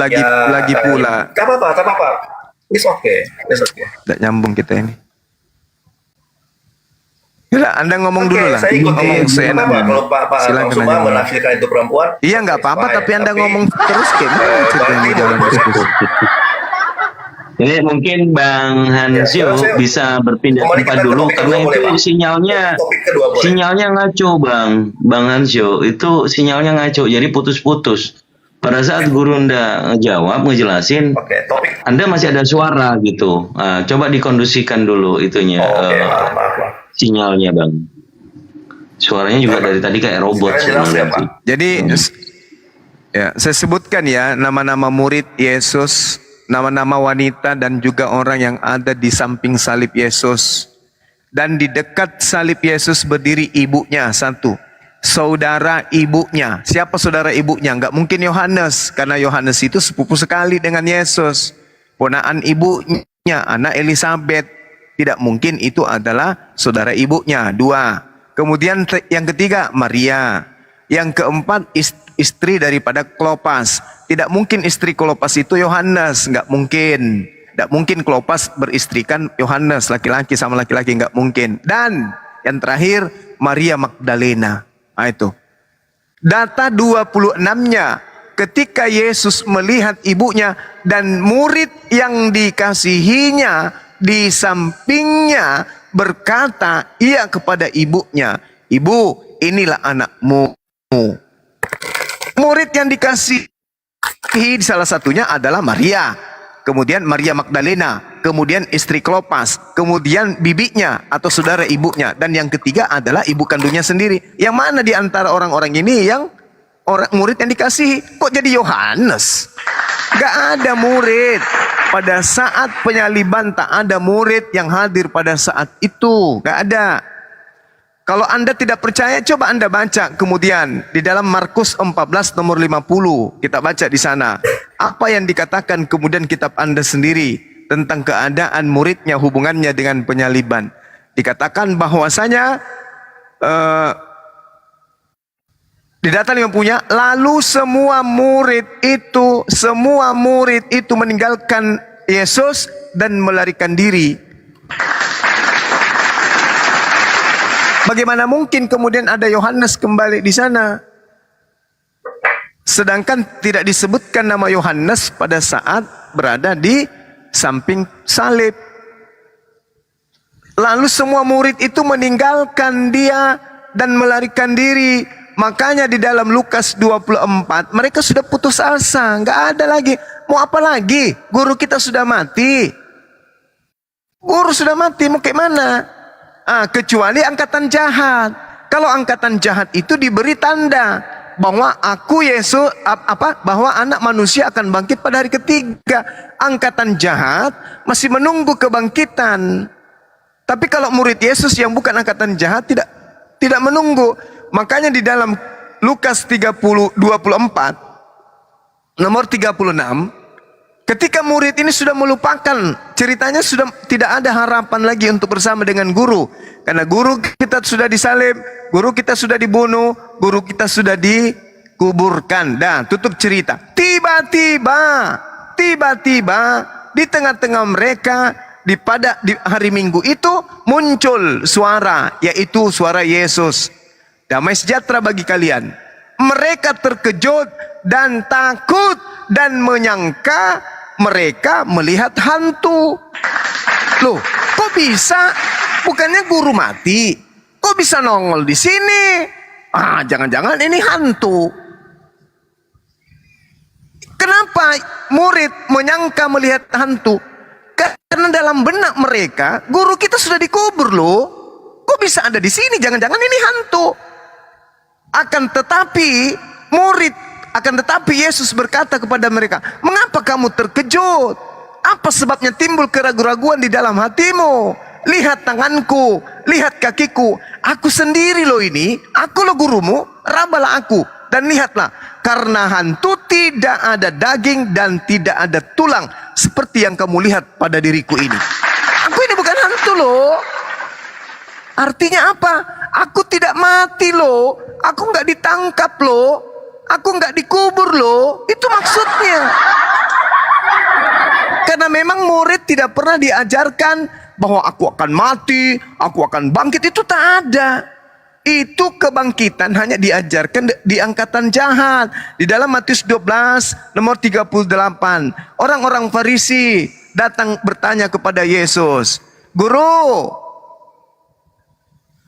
Gak apa-apa. It's okay. Tidak nyambung kita ini. Yaudah, Anda ngomong dulu lah. Saya ikuti. Ngomong seenaknya. Kalau Pak Bang Suma menafsirkan itu perempuan. Iya nggak apa-apa, tapi Anda ngomong terus gimana ceritanya jalan diskusi. Ini mungkin Bang Hansio bisa berpindah tempat dulu karena itu sinyalnya ngaco Bang Hansio itu sinyalnya ngaco jadi putus-putus. Pada saat Gurunda ngejelasin, Anda masih ada suara gitu. Nah, coba dikondisikan dulu itunya sinyalnya Bang. Suaranya juga dari tadi kayak robot sebenarnya. Jadi ya saya sebutkan ya nama-nama murid Yesus, nama-nama wanita dan juga orang yang ada di samping salib Yesus. Dan di dekat salib Yesus berdiri ibunya satu. Saudara ibunya. Siapa saudara ibunya? Enggak mungkin Yohanes. Karena Yohanes itu sepupu sekali dengan Yesus. Ponaan ibunya, anak Elisabet. Tidak mungkin itu adalah saudara ibunya. Dua. Kemudian yang ketiga Maria. Yang keempat istri daripada Klopas. Tidak mungkin istri Klopas itu Yohanes, nggak mungkin. Nggak mungkin Klopas beristrikan Yohanes, laki-laki sama laki-laki, nggak mungkin. Dan yang terakhir Maria Magdalena. Nah, itu. Data 26-nya ketika Yesus melihat ibunya dan murid yang dikasihinya di sampingnya berkata ia kepada ibunya, "Ibu, inilah anakmu." Murid yang dikasihi salah satunya adalah Maria, kemudian Maria Magdalena, kemudian istri Klopas, kemudian bibinya atau saudara ibunya, dan yang ketiga adalah ibu kandungnya sendiri. Yang mana di antara orang-orang ini yang orang murid yang dikasihi? Kok jadi Yohanes? Gak ada murid pada saat penyaliban, tak ada murid yang hadir pada saat itu, gak ada. Kalau Anda tidak percaya, coba Anda baca kemudian di dalam Markus 14 nomor 50. Kita baca di sana. Apa yang dikatakan kemudian kitab Anda sendiri tentang keadaan muridnya, hubungannya dengan penyaliban. Dikatakan bahwasanya di data 50-nya, lalu semua murid itu meninggalkan Yesus dan melarikan diri. Bagaimana mungkin kemudian ada Yohanes kembali di sana? Sedangkan tidak disebutkan nama Yohanes pada saat berada di samping salib. Lalu semua murid itu meninggalkan dia dan melarikan diri. Makanya di dalam Lukas 24 mereka sudah putus asa, nggak ada lagi. Mau apa lagi? Guru kita sudah mati. Guru sudah mati, mau kayak mana? Kecuali angkatan jahat. Kalau angkatan jahat itu diberi tanda. bahwa bahwa anak manusia akan bangkit pada hari ketiga. Angkatan jahat masih menunggu kebangkitan. Tapi kalau murid Yesus yang bukan angkatan jahat tidak menunggu. Makanya di dalam Lukas 24 nomor 36, ketika murid ini sudah melupakan, ceritanya sudah tidak ada harapan lagi untuk bersama dengan guru. Karena guru kita sudah disalib, guru kita sudah dibunuh, guru kita sudah dikuburkan. Dan tutup cerita. Tiba-tiba di tengah-tengah mereka di hari Minggu itu muncul suara, yaitu suara Yesus. Damai sejahtera bagi kalian. Mereka terkejut dan takut dan menyangka mereka melihat hantu. Loh, kok bisa? Bukannya guru mati? Kok bisa nongol di sini? Jangan-jangan ini hantu. Kenapa murid menyangka melihat hantu? Karena dalam benak mereka, guru kita sudah dikubur loh. Kok bisa ada di sini? Jangan-jangan ini hantu. Akan tetapi Yesus berkata kepada mereka, "Mengapa kamu terkejut? Apa sebabnya timbul keraguan-raguan di dalam hatimu? Lihat tanganku, lihat kakiku. Aku sendiri loh ini. Aku loh gurumu. Rabalah aku dan lihatlah. Karena hantu tidak ada daging dan tidak ada tulang seperti yang kamu lihat pada diriku ini." Aku ini bukan hantu loh. Artinya apa? Aku tidak mati loh. Aku nggak ditangkap loh. Aku nggak dikubur loh. Itu maksudnya. Karena memang murid tidak pernah diajarkan bahwa aku akan mati, aku akan bangkit. Itu tak ada. Itu kebangkitan hanya diajarkan di angkatan jahat. Di dalam Matius 12 nomor 38. Orang-orang Farisi datang bertanya kepada Yesus, "Guru,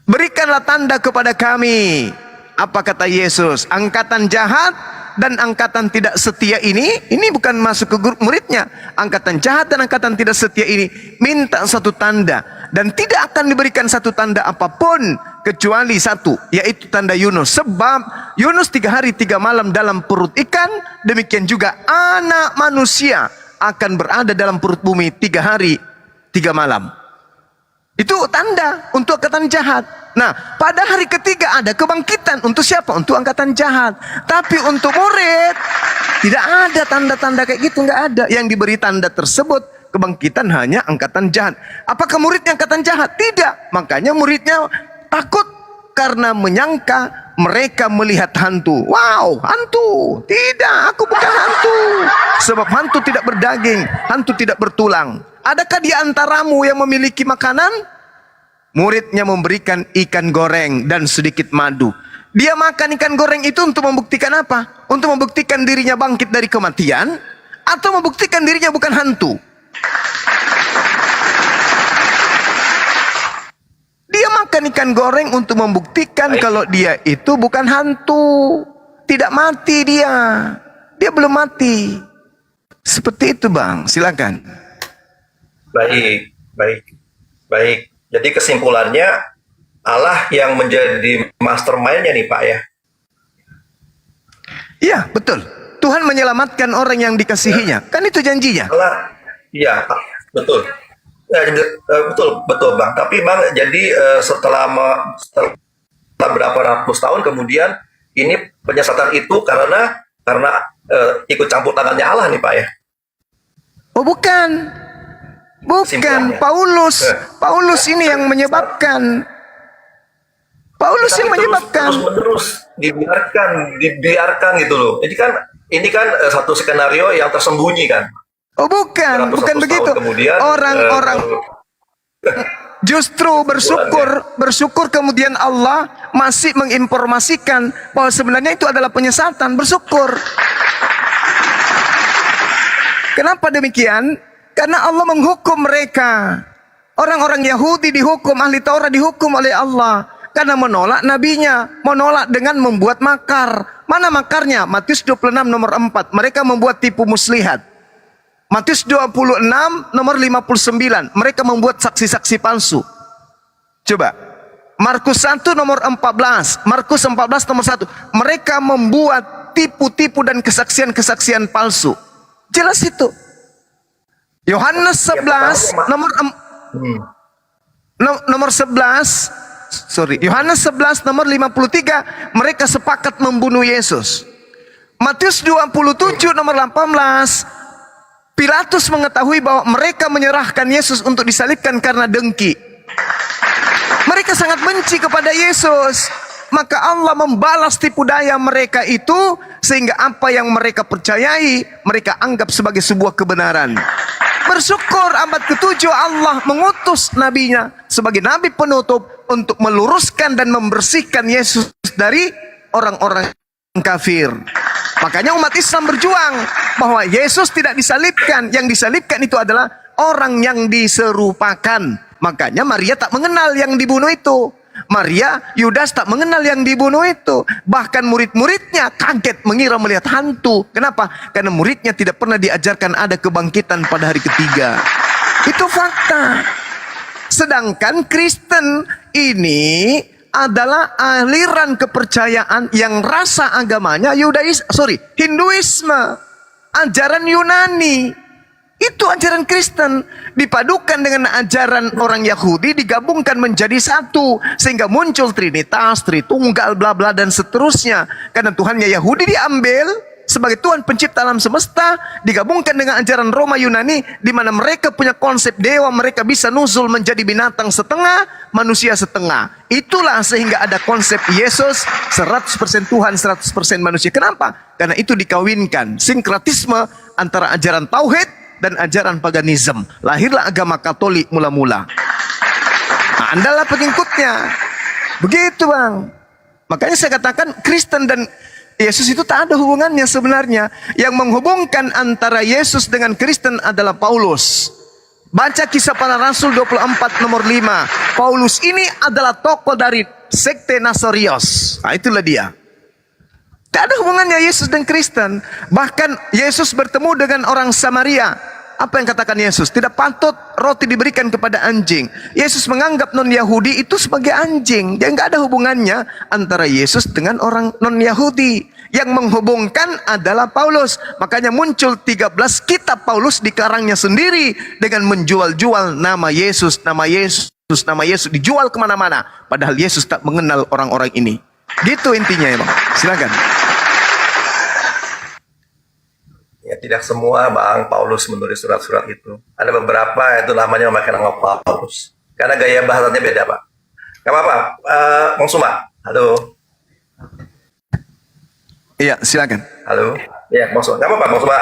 berikanlah tanda kepada kami." Apa kata Yesus? Angkatan jahat dan angkatan tidak setia ini bukan masuk ke grup muridnya. Angkatan jahat dan angkatan tidak setia ini minta satu tanda, dan tidak akan diberikan satu tanda apapun kecuali satu, yaitu tanda Yunus. Sebab Yunus 3 hari 3 malam dalam perut ikan, demikian juga anak manusia akan berada dalam perut bumi 3 hari 3 malam. Itu tanda untuk angkatan jahat. Nah, pada hari ketiga ada kebangkitan. Untuk siapa? Untuk angkatan jahat. Tapi untuk murid tidak ada tanda-tanda kayak gitu, nggak ada. Yang diberi tanda tersebut kebangkitan hanya angkatan jahat. Apakah muridnya angkatan jahat? Tidak. Makanya muridnya takut karena menyangka mereka melihat hantu. Wow, hantu. Tidak, aku bukan hantu. Sebab hantu tidak berdaging, hantu tidak bertulang. Adakah di antaramu yang memiliki makanan? Muridnya memberikan ikan goreng dan sedikit madu. Dia makan ikan goreng itu untuk membuktikan apa? Untuk membuktikan dirinya bangkit dari kematian, atau membuktikan dirinya bukan hantu? Dia makan ikan goreng untuk membuktikan kalau dia itu bukan hantu. Tidak mati dia. Dia belum mati. Seperti itu, Bang. Silakan. Baik. Jadi kesimpulannya Allah yang menjadi mastermind-nya nih Pak ya? Iya, betul. Tuhan menyelamatkan orang yang dikasihinya. Kan itu janjinya. Allah, iya, betul. Betul Bang. Tapi Bang, jadi setelah berapa ratus tahun kemudian ini penyesatan itu karena ikut campur tangannya Allah nih Pak ya? Oh bukan. Paulus ini yang menyebabkan. Paulus yang menyebabkan. Terus dibiarkan gitu loh. Ini kan satu skenario yang tersembunyi kan. Oh bukan begitu. Orang-orang justru bersyukur kemudian Allah masih menginformasikan bahwa sebenarnya itu adalah penyesatan. Bersyukur. Kenapa demikian? Karena Allah menghukum mereka. Orang-orang Yahudi dihukum, ahli Taurat dihukum oleh Allah. Karena menolak nabinya. Menolak dengan membuat makar. Mana makarnya? Matius 26 nomor 4. Mereka membuat tipu muslihat. Matius 26 nomor 59. Mereka membuat saksi-saksi palsu. Coba. Markus 1 nomor 14. Markus 14 nomor 1. Mereka membuat tipu-tipu dan kesaksian-kesaksian palsu. Jelas itu. Yohanes 11 nomor 11. Yohanes 11 nomor 53. Mereka sepakat membunuh Yesus. Matius 27 nomor 18. Pilatus mengetahui bahwa mereka menyerahkan Yesus untuk disalibkan karena dengki. Mereka sangat benci kepada Yesus. Maka Allah membalas tipu daya mereka itu, sehingga apa yang mereka percayai, mereka anggap sebagai sebuah kebenaran. Bersyukur abad ke-7 Allah mengutus nabinya sebagai nabi penutup untuk meluruskan dan membersihkan Yesus dari orang-orang kafir. Makanya umat Islam berjuang bahwa Yesus tidak disalibkan. Yang disalibkan itu adalah orang yang diserupakan. Makanya Maria tak mengenal yang dibunuh itu. Maria, Yudas tak mengenal yang dibunuh itu. Bahkan murid-muridnya kaget mengira melihat hantu. Kenapa? Karena muridnya tidak pernah diajarkan ada kebangkitan pada hari ketiga. Itu fakta. Sedangkan Kristen ini adalah aliran kepercayaan yang rasa agamanya Hinduisme, ajaran Yunani. Itu ajaran Kristen dipadukan dengan ajaran orang Yahudi, digabungkan menjadi satu, sehingga muncul Trinitas, Tritunggal, bla bla dan seterusnya. Karena Tuhannya Yahudi diambil sebagai Tuhan pencipta alam semesta, digabungkan dengan ajaran Roma Yunani, di mana mereka punya konsep dewa, mereka bisa nuzul menjadi binatang setengah, manusia setengah. Itulah sehingga ada konsep Yesus 100% Tuhan, 100% manusia. Kenapa? Karena itu dikawinkan, sinkretisme antara ajaran tauhid dan ajaran paganisme. Lahirlah agama Katolik mula-mula. Nah, Andalah pengikutnya. Begitu, Bang. Makanya saya katakan Kristen dan Yesus itu tak ada hubungannya sebenarnya. Yang menghubungkan antara Yesus dengan Kristen adalah Paulus. Baca Kisah Para Rasul 24 nomor 5. Paulus ini adalah tokoh dari sekte Nasorios. Nah, itulah dia. Tak ada hubungannya Yesus dan Kristen. Bahkan Yesus bertemu dengan orang Samaria. Apa yang katakan Yesus? Tidak patut roti diberikan kepada anjing. Yesus menganggap non-Yahudi itu sebagai anjing. Jadi nggak ada hubungannya antara Yesus dengan orang non-Yahudi. Yang menghubungkan adalah Paulus. Makanya muncul 13 kitab Paulus dikarangnya sendiri dengan menjual-jual nama Yesus, nama Yesus, nama Yesus dijual kemana-mana. Padahal Yesus tak mengenal orang-orang ini. Gitu intinya ya, Bang. Silakan. Ya, tidak semua Bang Paulus menulis surat-surat itu. Ada beberapa itu namanya memakai nama Paulus. Karena gaya bahasanya beda, Pak. Gak apa-apa. Bang Suma, halo. Iya, silakan. Halo. Iya, Bang Suma. Gak apa-apa, Bang Suma.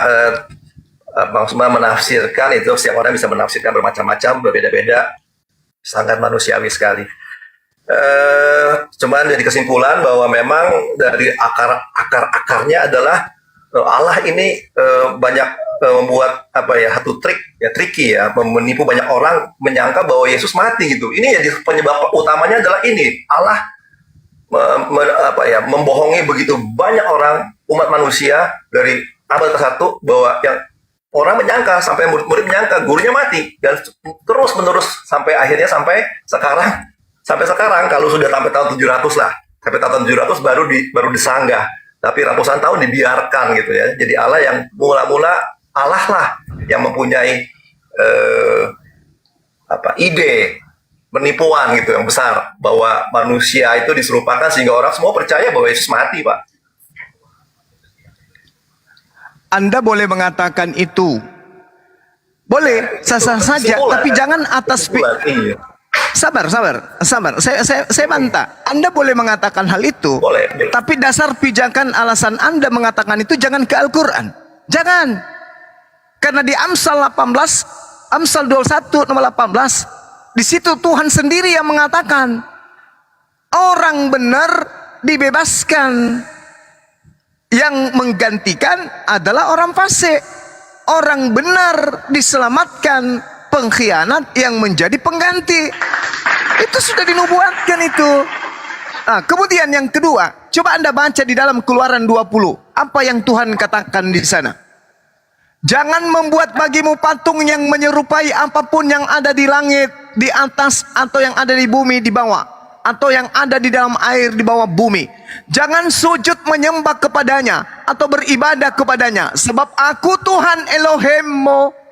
Bang Suma menafsirkan itu, setiap orang bisa menafsirkan bermacam-macam, berbeda-beda. Sangat manusiawi sekali. Cuman jadi kesimpulan bahwa memang dari akar-akarnya adalah Allah ini banyak membuat hatu trik ya, tricky ya, menipu banyak orang menyangka bahwa Yesus mati gitu. Ini ya penyebab utamanya adalah ini, Allah membohongi begitu banyak orang, umat manusia dari abad ke-1, bahwa yang orang menyangka, sampai murid-murid menyangka gurunya mati, dan terus menerus sampai akhirnya sampai sekarang kalau sudah sampai tahun 700 lah, sampai tahun 700 baru disanggah. Tapi ratusan tahun dibiarkan gitu ya. Jadi Allah yang mula-mula, Allah lah yang mempunyai ide penipuan gitu yang besar, bahwa manusia itu diserupakan sehingga orang semua percaya bahwa Yesus mati, Pak. Anda boleh mengatakan itu. Boleh, sah-sah saja, tapi jangan atas Sabar. Saya bantah. Anda boleh mengatakan hal itu, boleh. Tapi dasar pijakan alasan Anda mengatakan itu jangan ke Al-Quran. Jangan. Karena di Amsal 21 nomor 18, di situ Tuhan sendiri yang mengatakan, orang benar dibebaskan, yang menggantikan adalah orang fasik. Orang benar diselamatkan, pengkhianat yang menjadi pengganti. Itu sudah dinubuatkan itu. Nah, kemudian yang kedua, coba Anda baca di dalam Keluaran 20. Apa yang Tuhan katakan di sana? Jangan membuat bagimu patung yang menyerupai apapun yang ada di langit, di atas, atau yang ada di bumi, di bawah. atau yang ada di dalam air di bawah bumi. Jangan sujud menyembah kepadanya atau beribadah kepadanya, sebab aku Tuhan Elohimmu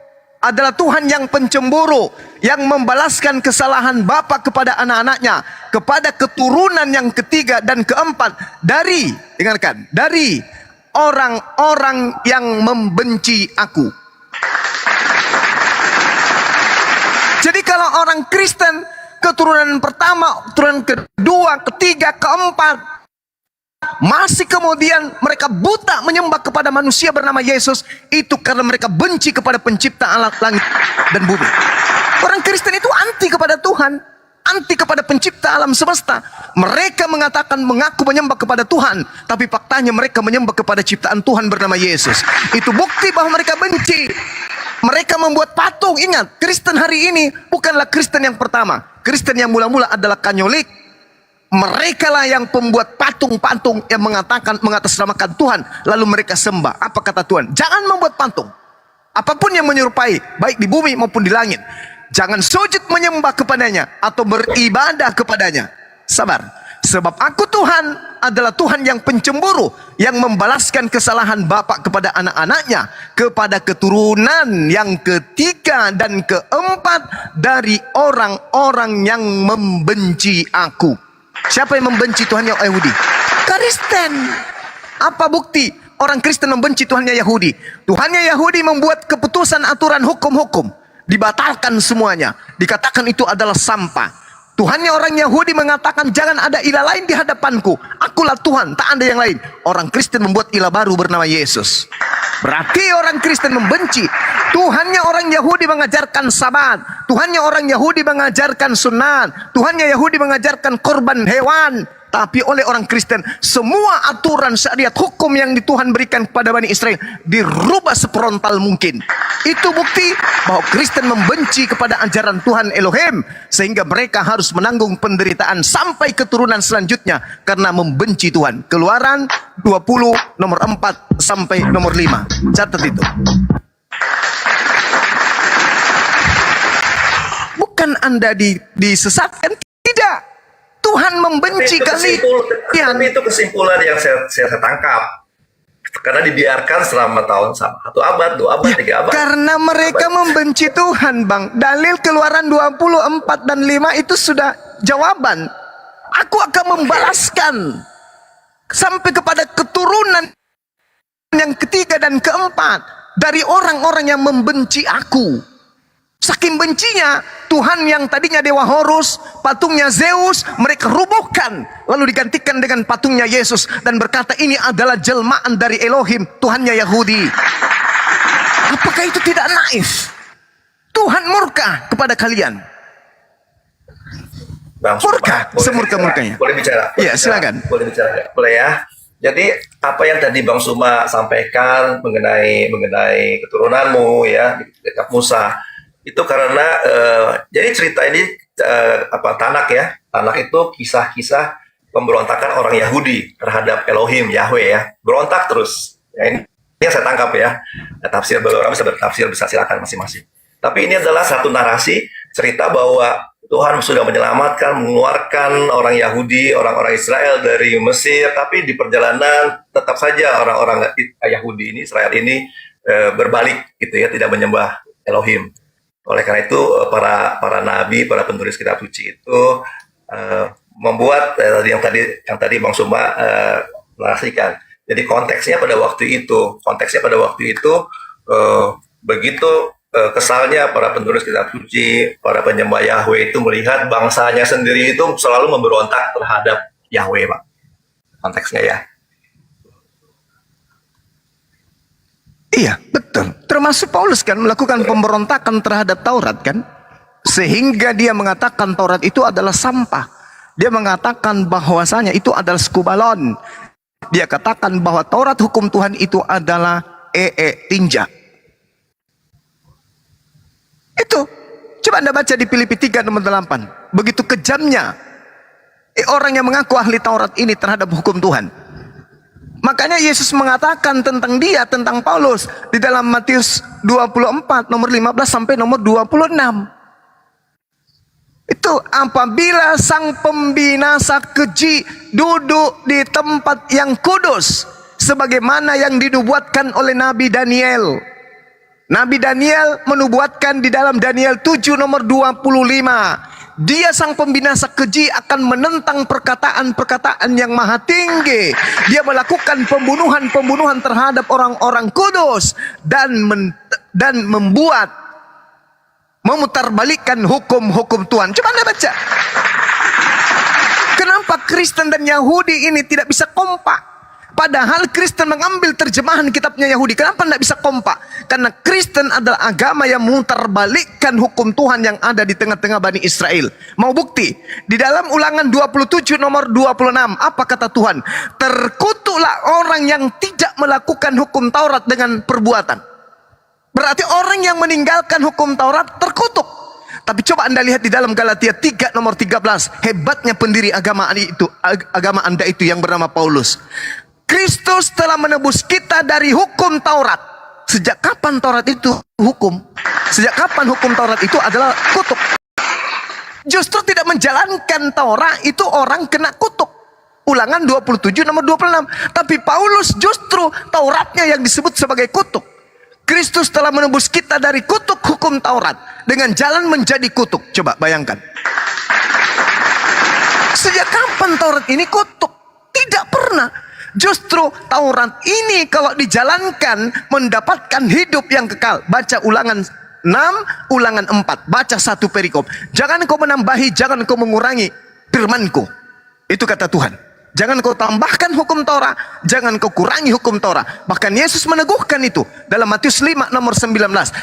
adalah Tuhan yang pencemburu, yang membalaskan kesalahan bapa kepada anak-anaknya, kepada keturunan yang ketiga dan keempat dari, dengarkan, dari orang-orang yang membenci aku. Jadi kalau orang Kristen keturunan pertama, keturunan kedua, ketiga, keempat, masih kemudian mereka buta menyembah kepada manusia bernama Yesus, itu karena mereka benci kepada pencipta alam langit dan bumi. Orang Kristen itu anti kepada Tuhan, anti kepada pencipta alam semesta. Mereka mengatakan mengaku menyembah kepada Tuhan, tapi faktanya mereka menyembah kepada ciptaan Tuhan bernama Yesus. Itu bukti bahwa mereka benci. Mereka membuat patung. Ingat, Kristen hari ini bukanlah Kristen yang pertama. Kristen yang mula-mula adalah Katolik. Mereka lah yang pembuat patung-patung yang mengatakan mengatasnamakan Tuhan, lalu mereka sembah. Apa kata Tuhan? Jangan membuat patung. Apapun yang menyerupai, baik di bumi maupun di langit, jangan sujud menyembah kepadanya atau beribadah kepadanya. Sabar. Sebab aku Tuhan adalah Tuhan yang pencemburu, yang membalaskan kesalahan bapak kepada anak-anaknya, kepada keturunan yang ketiga dan keempat dari orang-orang yang membenci aku. Siapa yang membenci Tuhan yang Yahudi? Kristen. Apa bukti orang Kristen membenci Tuhannya Yahudi? Tuhannya Yahudi membuat keputusan, aturan, hukum-hukum, dibatalkan semuanya, dikatakan itu adalah sampah. Tuhannya orang Yahudi mengatakan jangan ada ilah lain di hadapanku, akulah Tuhan, tak ada yang lain. Orang Kristen membuat ilah baru bernama Yesus. Berarti orang Kristen membenci. Tuhannya orang Yahudi mengajarkan sabat, Tuhannya orang Yahudi mengajarkan sunat, Tuhannya Yahudi mengajarkan korban hewan. Tapi oleh orang Kristen, semua aturan syariat hukum yang Tuhan berikan kepada Bani Israel dirubah seperontal mungkin. Itu bukti bahwa Kristen membenci kepada ajaran Tuhan Elohim, sehingga mereka harus menanggung penderitaan sampai keturunan selanjutnya karena membenci Tuhan. Keluaran 20 nomor 4 sampai nomor 5. Catat itu. Bukan Anda disesatkan, tidak. Tuhan membenci kalian. Tapi itu kesimpulan yang saya tangkap. Karena dibiarkan selama tahun 1 abad, 2 abad, 3 abad. Karena mereka membenci Tuhan, Bang. Dalil Keluaran 24 dan 5 itu sudah jawaban. Aku akan membalaskan sampai kepada keturunan yang ketiga dan keempat dari orang-orang yang membenci aku. Saking bencinya, Tuhan yang tadinya dewa Horus, patungnya Zeus, mereka rubuhkan, lalu digantikan dengan patungnya Yesus, dan berkata ini adalah jelmaan dari Elohim, Tuhannya Yahudi. Apakah itu tidak naif? Tuhan murka kepada kalian. Murka, semurka-murkanya. Boleh bicara? Iya, silakan. Boleh bicara, boleh ya. Jadi apa yang tadi Bang Suma sampaikan mengenai keturunanmu ya, kitab Musa, itu karena jadi cerita ini Tanak ya. Tanak itu kisah-kisah pemberontakan orang Yahudi terhadap Elohim, Yahweh ya. Berontak terus. Ya, ini yang saya tangkap ya. Tafsir orang bisa bertafsir, bisa silakan masing-masing. Tapi ini adalah satu narasi cerita bahwa Tuhan sudah menyelamatkan, mengeluarkan orang Yahudi, orang-orang Israel dari Mesir, tapi di perjalanan tetap saja orang-orang Yahudi ini, Israel ini berbalik gitu ya, tidak menyembah Elohim. Oleh karena itu para nabi, para penulis kitab suci itu membuat yang tadi Bang Suma narasikan. Jadi konteksnya pada waktu itu begitu kesalnya para penulis kitab suci, para penyembah Yahweh itu melihat bangsanya sendiri itu selalu memberontak terhadap Yahweh, Pak. Konteksnya ya. Iya, betul. Termasuk Paulus kan melakukan pemberontakan terhadap Taurat kan. Sehingga dia mengatakan Taurat itu adalah sampah. Dia mengatakan bahwasanya itu adalah skubalon. Dia katakan bahwa Taurat hukum Tuhan itu adalah tinja. Itu. Coba Anda baca di Filipi 3 nomor 8. Begitu kejamnya orang yang mengaku ahli Taurat ini terhadap hukum Tuhan. Makanya Yesus mengatakan tentang dia, tentang Paulus di dalam Matius 24 nomor 15 sampai nomor 26. Itu apabila sang pembinasa keji duduk di tempat yang kudus, sebagaimana yang dinubuatkan oleh Nabi Daniel. Nabi Daniel menubuatkan di dalam Daniel 7 nomor 25. Dia sang pembinasa keji akan menentang perkataan-perkataan yang maha tinggi. Dia melakukan pembunuhan-pembunuhan terhadap orang-orang kudus dan memutarbalikkan hukum-hukum Tuhan. Coba Anda baca. Kenapa Kristen dan Yahudi ini tidak bisa kompak? Padahal Kristen mengambil terjemahan kitabnya Yahudi. Kenapa tidak bisa kompak? Karena Kristen adalah agama yang memutarbalikkan hukum Tuhan yang ada di tengah-tengah Bani Israel. Mau bukti? Di dalam Ulangan 27 nomor 26, apa kata Tuhan? Terkutuklah orang yang tidak melakukan hukum Taurat dengan perbuatan. Berarti orang yang meninggalkan hukum Taurat terkutuk. Tapi coba Anda lihat di dalam Galatia 3 nomor 13. Hebatnya pendiri agama Anda itu yang bernama Paulus. Kristus telah menebus kita dari hukum Taurat. Sejak kapan Taurat itu hukum? Sejak kapan hukum Taurat itu adalah kutuk? Justru tidak menjalankan Taurat itu orang kena kutuk. Ulangan 27 nomor 26. Tapi Paulus justru Tauratnya yang disebut sebagai kutuk. Kristus telah menebus kita dari kutuk hukum Taurat dengan jalan menjadi kutuk. Coba bayangkan. Sejak kapan Taurat ini kutuk? Tidak pernah. Justru Taurat ini kalau dijalankan mendapatkan hidup yang kekal. Baca Ulangan 6, Ulangan 4. Baca satu perikop. Jangan kau menambahi, jangan kau mengurangi firmanku. Itu kata Tuhan. Jangan kau tambahkan hukum Taurat, jangan kau kurangi hukum Taurat. Bahkan Yesus meneguhkan itu dalam Matius 5 nomor 19.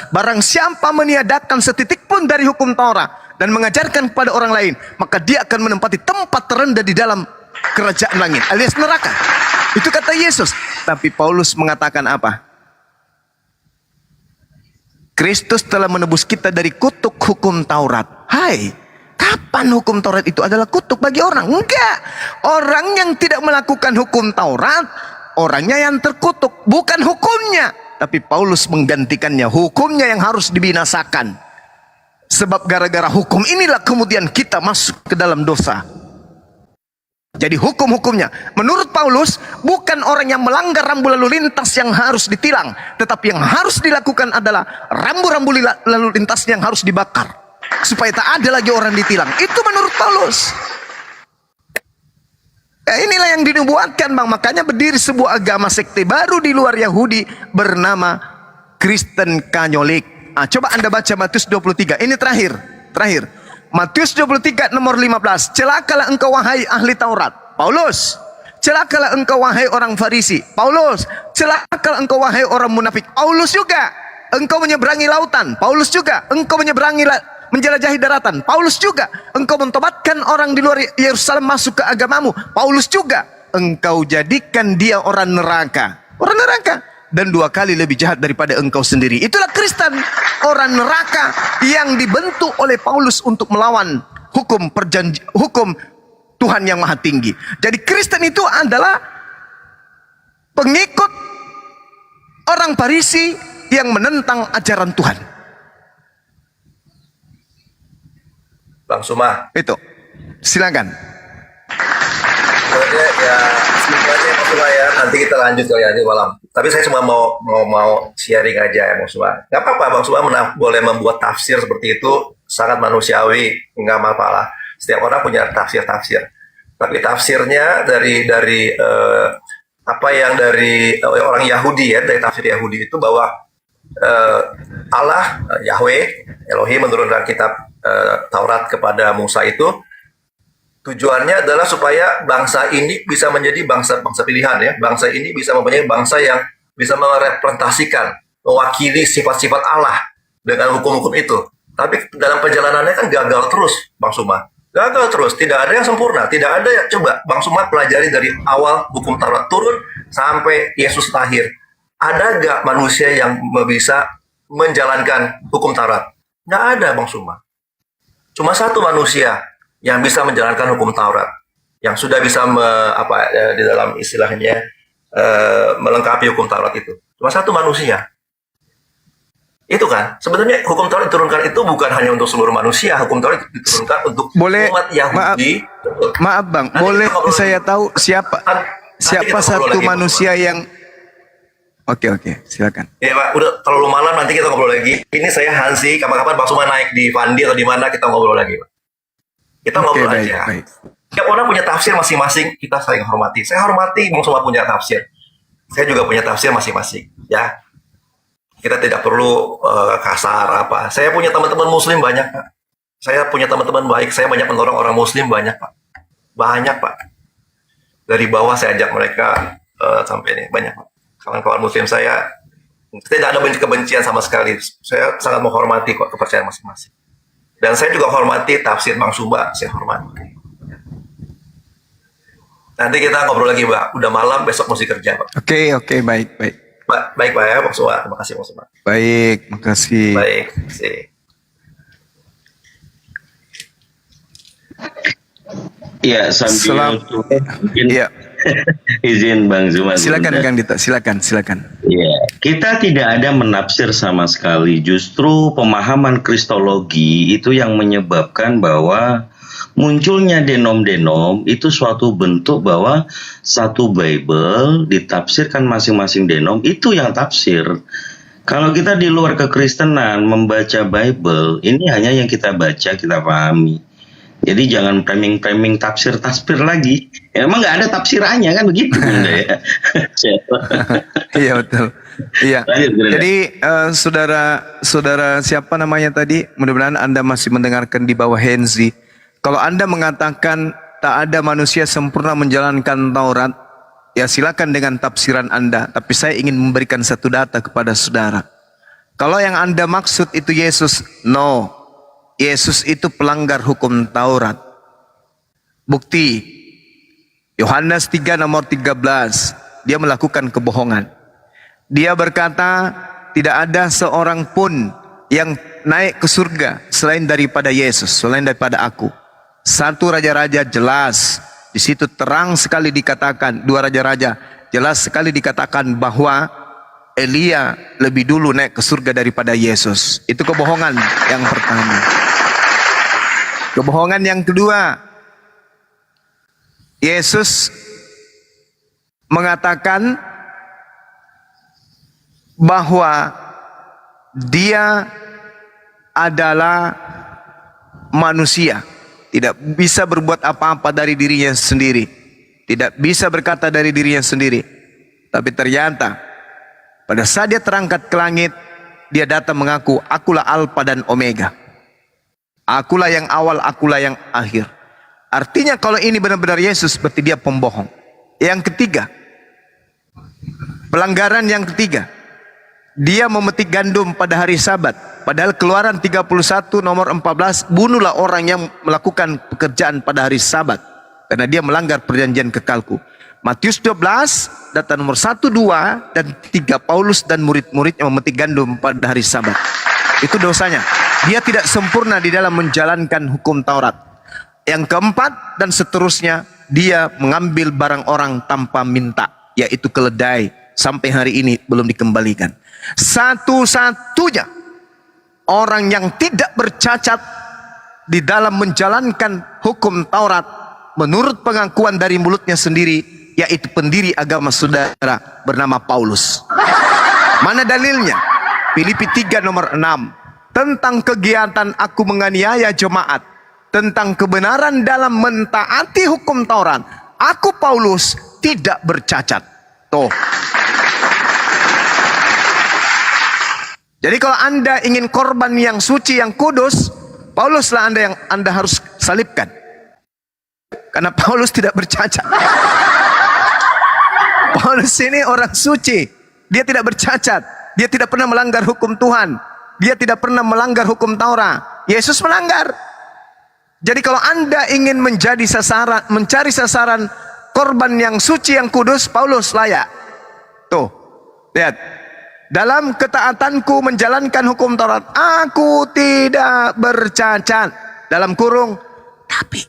Barang siapa meniadakan setitik pun dari hukum Taurat dan mengajarkan kepada orang lain, maka dia akan menempati tempat terendah di dalam kerajaan langit, alias neraka. Itu kata Yesus. Tapi Paulus mengatakan apa? Kristus telah menebus kita dari kutuk hukum Taurat. Hai, kapan hukum Taurat itu adalah kutuk bagi orang? Enggak. Orang yang tidak melakukan hukum Taurat, orangnya yang terkutuk, bukan hukumnya. Tapi Paulus menggantikannya, hukumnya yang harus dibinasakan. Sebab gara-gara hukum inilah kemudian kita masuk ke dalam dosa. Jadi hukum-hukumnya menurut Paulus bukan orang yang melanggar rambu lalu lintas yang harus ditilang, tetapi yang harus dilakukan adalah rambu-rambu lalu lintas yang harus dibakar supaya tak ada lagi orang ditilang. Itu menurut Paulus. Inilah yang dinubuatkan, Bang. Makanya berdiri sebuah agama sekte baru di luar Yahudi bernama Kristen Katolik. Coba Anda baca Matius 23. Ini terakhir. Matius 23 nomor 15. Celakalah engkau wahai ahli Taurat. Paulus. Celakalah engkau wahai orang Farisi. Paulus. Celakalah engkau wahai orang munafik. Paulus juga. Engkau menyeberangi lautan. Paulus juga. Engkau menjelajahi daratan. Paulus juga. Engkau mentobatkan orang di luar Yerusalem masuk ke agamamu. Paulus juga. Engkau jadikan dia orang neraka. Orang neraka. Dan 2 kali lebih jahat daripada engkau sendiri. Itulah Kristen, orang neraka yang dibentuk oleh Paulus untuk melawan hukum Tuhan yang maha tinggi. Jadi Kristen itu adalah pengikut orang Farisi yang menentang ajaran Tuhan. Bang Suma. Itu. Silakan. Ya, semoga aja Bang Suma ya. Nanti kita lanjut kali ya di malam. Tapi saya cuma mau sharing aja ya Bang Suma. Gak apa-apa Bang Suma boleh membuat tafsir seperti itu, sangat manusiawi, nggak masalah. Setiap orang punya tafsir. Tapi tafsirnya dari apa yang dari orang Yahudi ya, dari tafsir Yahudi itu bahwa Allah Yahweh Elohim menurunkan kitab Taurat kepada Musa itu tujuannya adalah supaya bangsa ini bisa menjadi bangsa pilihan ya. Bangsa ini bisa mempunyai bangsa yang bisa merepresentasikan, mewakili sifat-sifat Allah dengan hukum-hukum itu. Tapi dalam perjalanannya kan gagal terus, Bang Suma. Gagal terus, tidak ada yang sempurna, tidak ada yang coba. Bang Suma pelajari dari awal hukum Taurat turun sampai Yesus lahir. Ada gak manusia yang bisa menjalankan hukum Taurat? Nggak ada, Bang Suma. Cuma satu manusia yang bisa menjalankan hukum Taurat, yang sudah bisa di dalam istilahnya melengkapi hukum Taurat itu. Cuma satu manusia. Itu kan sebenarnya hukum Taurat diturunkan itu bukan hanya untuk seluruh manusia, hukum Taurat diturunkan untuk umat Yahudi. Maaf Bang, boleh saya tahu siapa satu manusia yang Oke, silakan. Ya Pak, udah terlalu malam, nanti kita ngobrol lagi. Ini saya Hansi, kapan-kapan Bang Suma naik di Fandi atau di mana kita ngobrol lagi, Pak. Kita ngobrol aja. Setiap orang punya tafsir masing-masing, kita saling hormati. Saya hormati Bang Suma punya tafsir. Saya juga punya tafsir masing-masing, ya. Kita tidak perlu kasar apa. Saya punya teman-teman Muslim banyak, Pak. Saya punya teman-teman baik. Saya banyak menolong orang Muslim banyak, Pak. Banyak, Pak. Dari bawah saya ajak mereka sampai ini banyak, Pak. Kawan-kawan Muslim saya tidak ada kebencian sama sekali. Saya sangat menghormati kok kepercayaan masing-masing. Dan saya juga hormati tafsir Bang Sumba. Saya hormati. Nanti kita ngobrol lagi, Pak. Udah malam, besok mesti kerja, Pak. Oke, baik. Baik Pak ya, Bang Sumba. Terima kasih, Bang Sumba. Baik, makasih. Baik, makasih. Iya, sambil mungkin izin Bang Zuma. Silakan Kang Dito, silakan. Iya, kita tidak ada menafsir sama sekali. Justru pemahaman kristologi itu yang menyebabkan bahwa munculnya denom-denom itu suatu bentuk bahwa satu Bible ditafsirkan masing-masing denom, itu yang tafsir. Kalau kita di luar kekristenan membaca Bible, ini hanya yang kita baca, kita pahami. Jadi jangan framing tafsir lagi. Emang nggak ada tafsirannya kan begitu, Bunda ya. Iya betul. Iya. Jadi saudara siapa namanya tadi? Mudah-mudahan Anda masih mendengarkan di bawah Henzi. Kalau Anda mengatakan tak ada manusia sempurna menjalankan Taurat, ya silakan dengan tafsiran Anda. Tapi saya ingin memberikan satu data kepada saudara. Kalau yang Anda maksud itu Yesus, no. Yesus itu pelanggar hukum Taurat. Bukti, Yohanes 3 nomor 13, dia melakukan kebohongan. Dia berkata, tidak ada seorang pun yang naik ke surga selain daripada Yesus, selain daripada aku. 1 Raja-Raja jelas, di situ terang sekali dikatakan, 2 Raja-Raja jelas sekali dikatakan bahwa Elia lebih dulu naik ke surga daripada Yesus. Itu kebohongan yang pertama. Kebohongan yang kedua, Yesus mengatakan bahwa dia adalah manusia, tidak bisa berbuat apa-apa dari dirinya sendiri, tidak bisa berkata dari dirinya sendiri. Tapi ternyata pada saat dia terangkat ke langit, dia datang mengaku, akulah Alfa dan Omega. Akulah yang awal, akulah yang akhir. Artinya kalau ini benar-benar Yesus, berarti dia pembohong. Yang ketiga, pelanggaran yang ketiga, dia memetik gandum pada hari Sabat. Padahal Keluaran 31 nomor 14, bunuhlah orang yang melakukan pekerjaan pada hari Sabat, karena dia melanggar perjanjian kekalku. Matius 12, data nomor 1, 2, dan 3, Paulus dan murid-muridnya memetik gandum pada hari Sabat. Itu dosanya. Dia tidak sempurna di dalam menjalankan hukum Taurat. Yang keempat dan seterusnya, dia mengambil barang orang tanpa minta, yaitu keledai. Sampai hari ini belum dikembalikan. Satu-satunya orang yang tidak bercacat di dalam menjalankan hukum Taurat, menurut pengakuan dari mulutnya sendiri, yaitu pendiri agama saudara bernama Paulus. Mana dalilnya? Filipi 3 nomor 6. Tentang kegiatan aku menganiaya jemaat, tentang kebenaran dalam mentaati hukum Taurat, aku Paulus tidak bercacat. Tuh. Jadi kalau Anda ingin korban yang suci, yang kudus, Pauluslah Anda yang Anda harus salibkan. Karena Paulus tidak bercacat. Paulus ini orang suci. Dia tidak bercacat. Dia tidak pernah melanggar hukum Tuhan. Dia tidak pernah melanggar hukum Taurat. Yesus melanggar. Jadi kalau Anda ingin menjadi sasaran, mencari sasaran korban yang suci, yang kudus, Paulus layak. Tuh, lihat. Dalam ketaatanku menjalankan hukum Taurat, aku tidak bercacat. Dalam kurung, tapi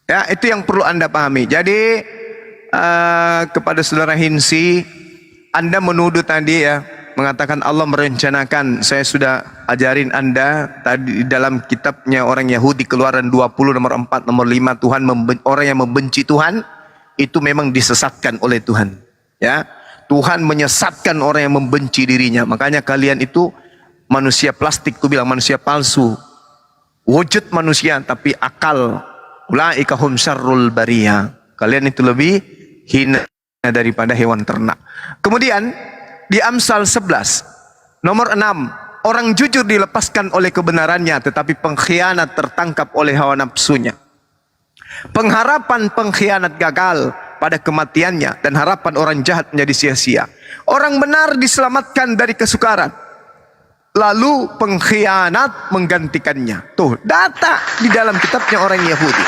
ya, itu yang perlu Anda pahami. Jadi kepada saudara Hinsi, Anda menuduh tadi ya, mengatakan Allah merencanakan. Saya sudah ajarin Anda tadi dalam kitabnya orang Yahudi, Keluaran 20 nomor 4 nomor 5, orang yang membenci Tuhan itu memang disesatkan oleh Tuhan. Ya, Tuhan menyesatkan orang yang membenci dirinya. Makanya kalian itu manusia plastik, ku bilang manusia palsu. Wujud manusia tapi akal. Ulaika hum syarrul bariyah. Kalian itu lebih hina daripada hewan ternak. Kemudian di Amsal 11 nomor 6, orang jujur dilepaskan oleh kebenarannya, tetapi pengkhianat tertangkap oleh hawa nafsunya. Pengharapan pengkhianat gagal pada kematiannya, dan harapan orang jahat menjadi sia-sia. Orang benar diselamatkan dari kesukaran, lalu pengkhianat menggantikannya. Tuh, data di dalam kitabnya orang Yahudi.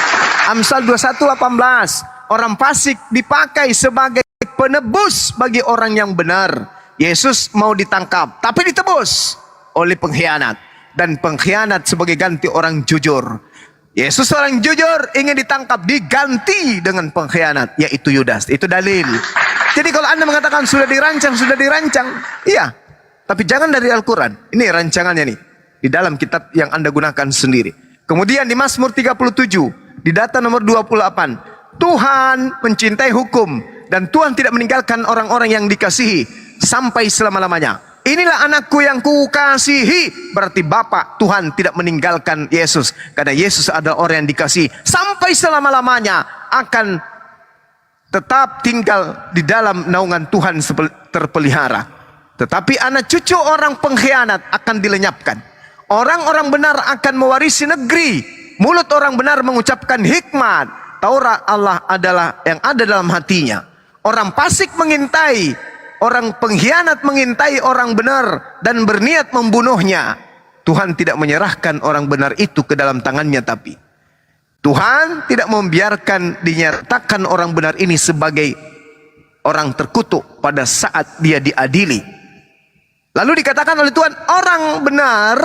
Amsal 21:18, orang fasik dipakai sebagai penebus bagi orang yang benar. Yesus mau ditangkap, tapi ditebus oleh pengkhianat. Dan pengkhianat sebagai ganti orang jujur. Yesus orang jujur ingin ditangkap, diganti dengan pengkhianat, yaitu Yudas. Itu dalil. Jadi kalau Anda mengatakan sudah dirancang, iya. Tapi jangan dari Al-Quran. Ini rancangannya nih, di dalam kitab yang Anda gunakan sendiri. Kemudian di Mazmur 37, di data nomor 28, Tuhan mencintai hukum, dan Tuhan tidak meninggalkan orang-orang yang dikasihi sampai selama-lamanya. Inilah anakku yang kukasihi. Berarti Bapa Tuhan tidak meninggalkan Yesus, karena Yesus adalah orang yang dikasihi sampai selama-lamanya, akan tetap tinggal di dalam naungan Tuhan terpelihara. Tetapi anak cucu orang pengkhianat akan dilenyapkan. Orang-orang benar akan mewarisi negeri. Mulut orang benar mengucapkan hikmat. Taurat Allah adalah yang ada dalam hatinya. Orang fasik mengintai, orang pengkhianat mengintai orang benar dan berniat membunuhnya. Tuhan tidak menyerahkan orang benar itu ke dalam tangannya, tapi Tuhan tidak membiarkan dinyatakan orang benar ini sebagai orang terkutuk pada saat dia diadili. Lalu dikatakan oleh Tuhan, orang benar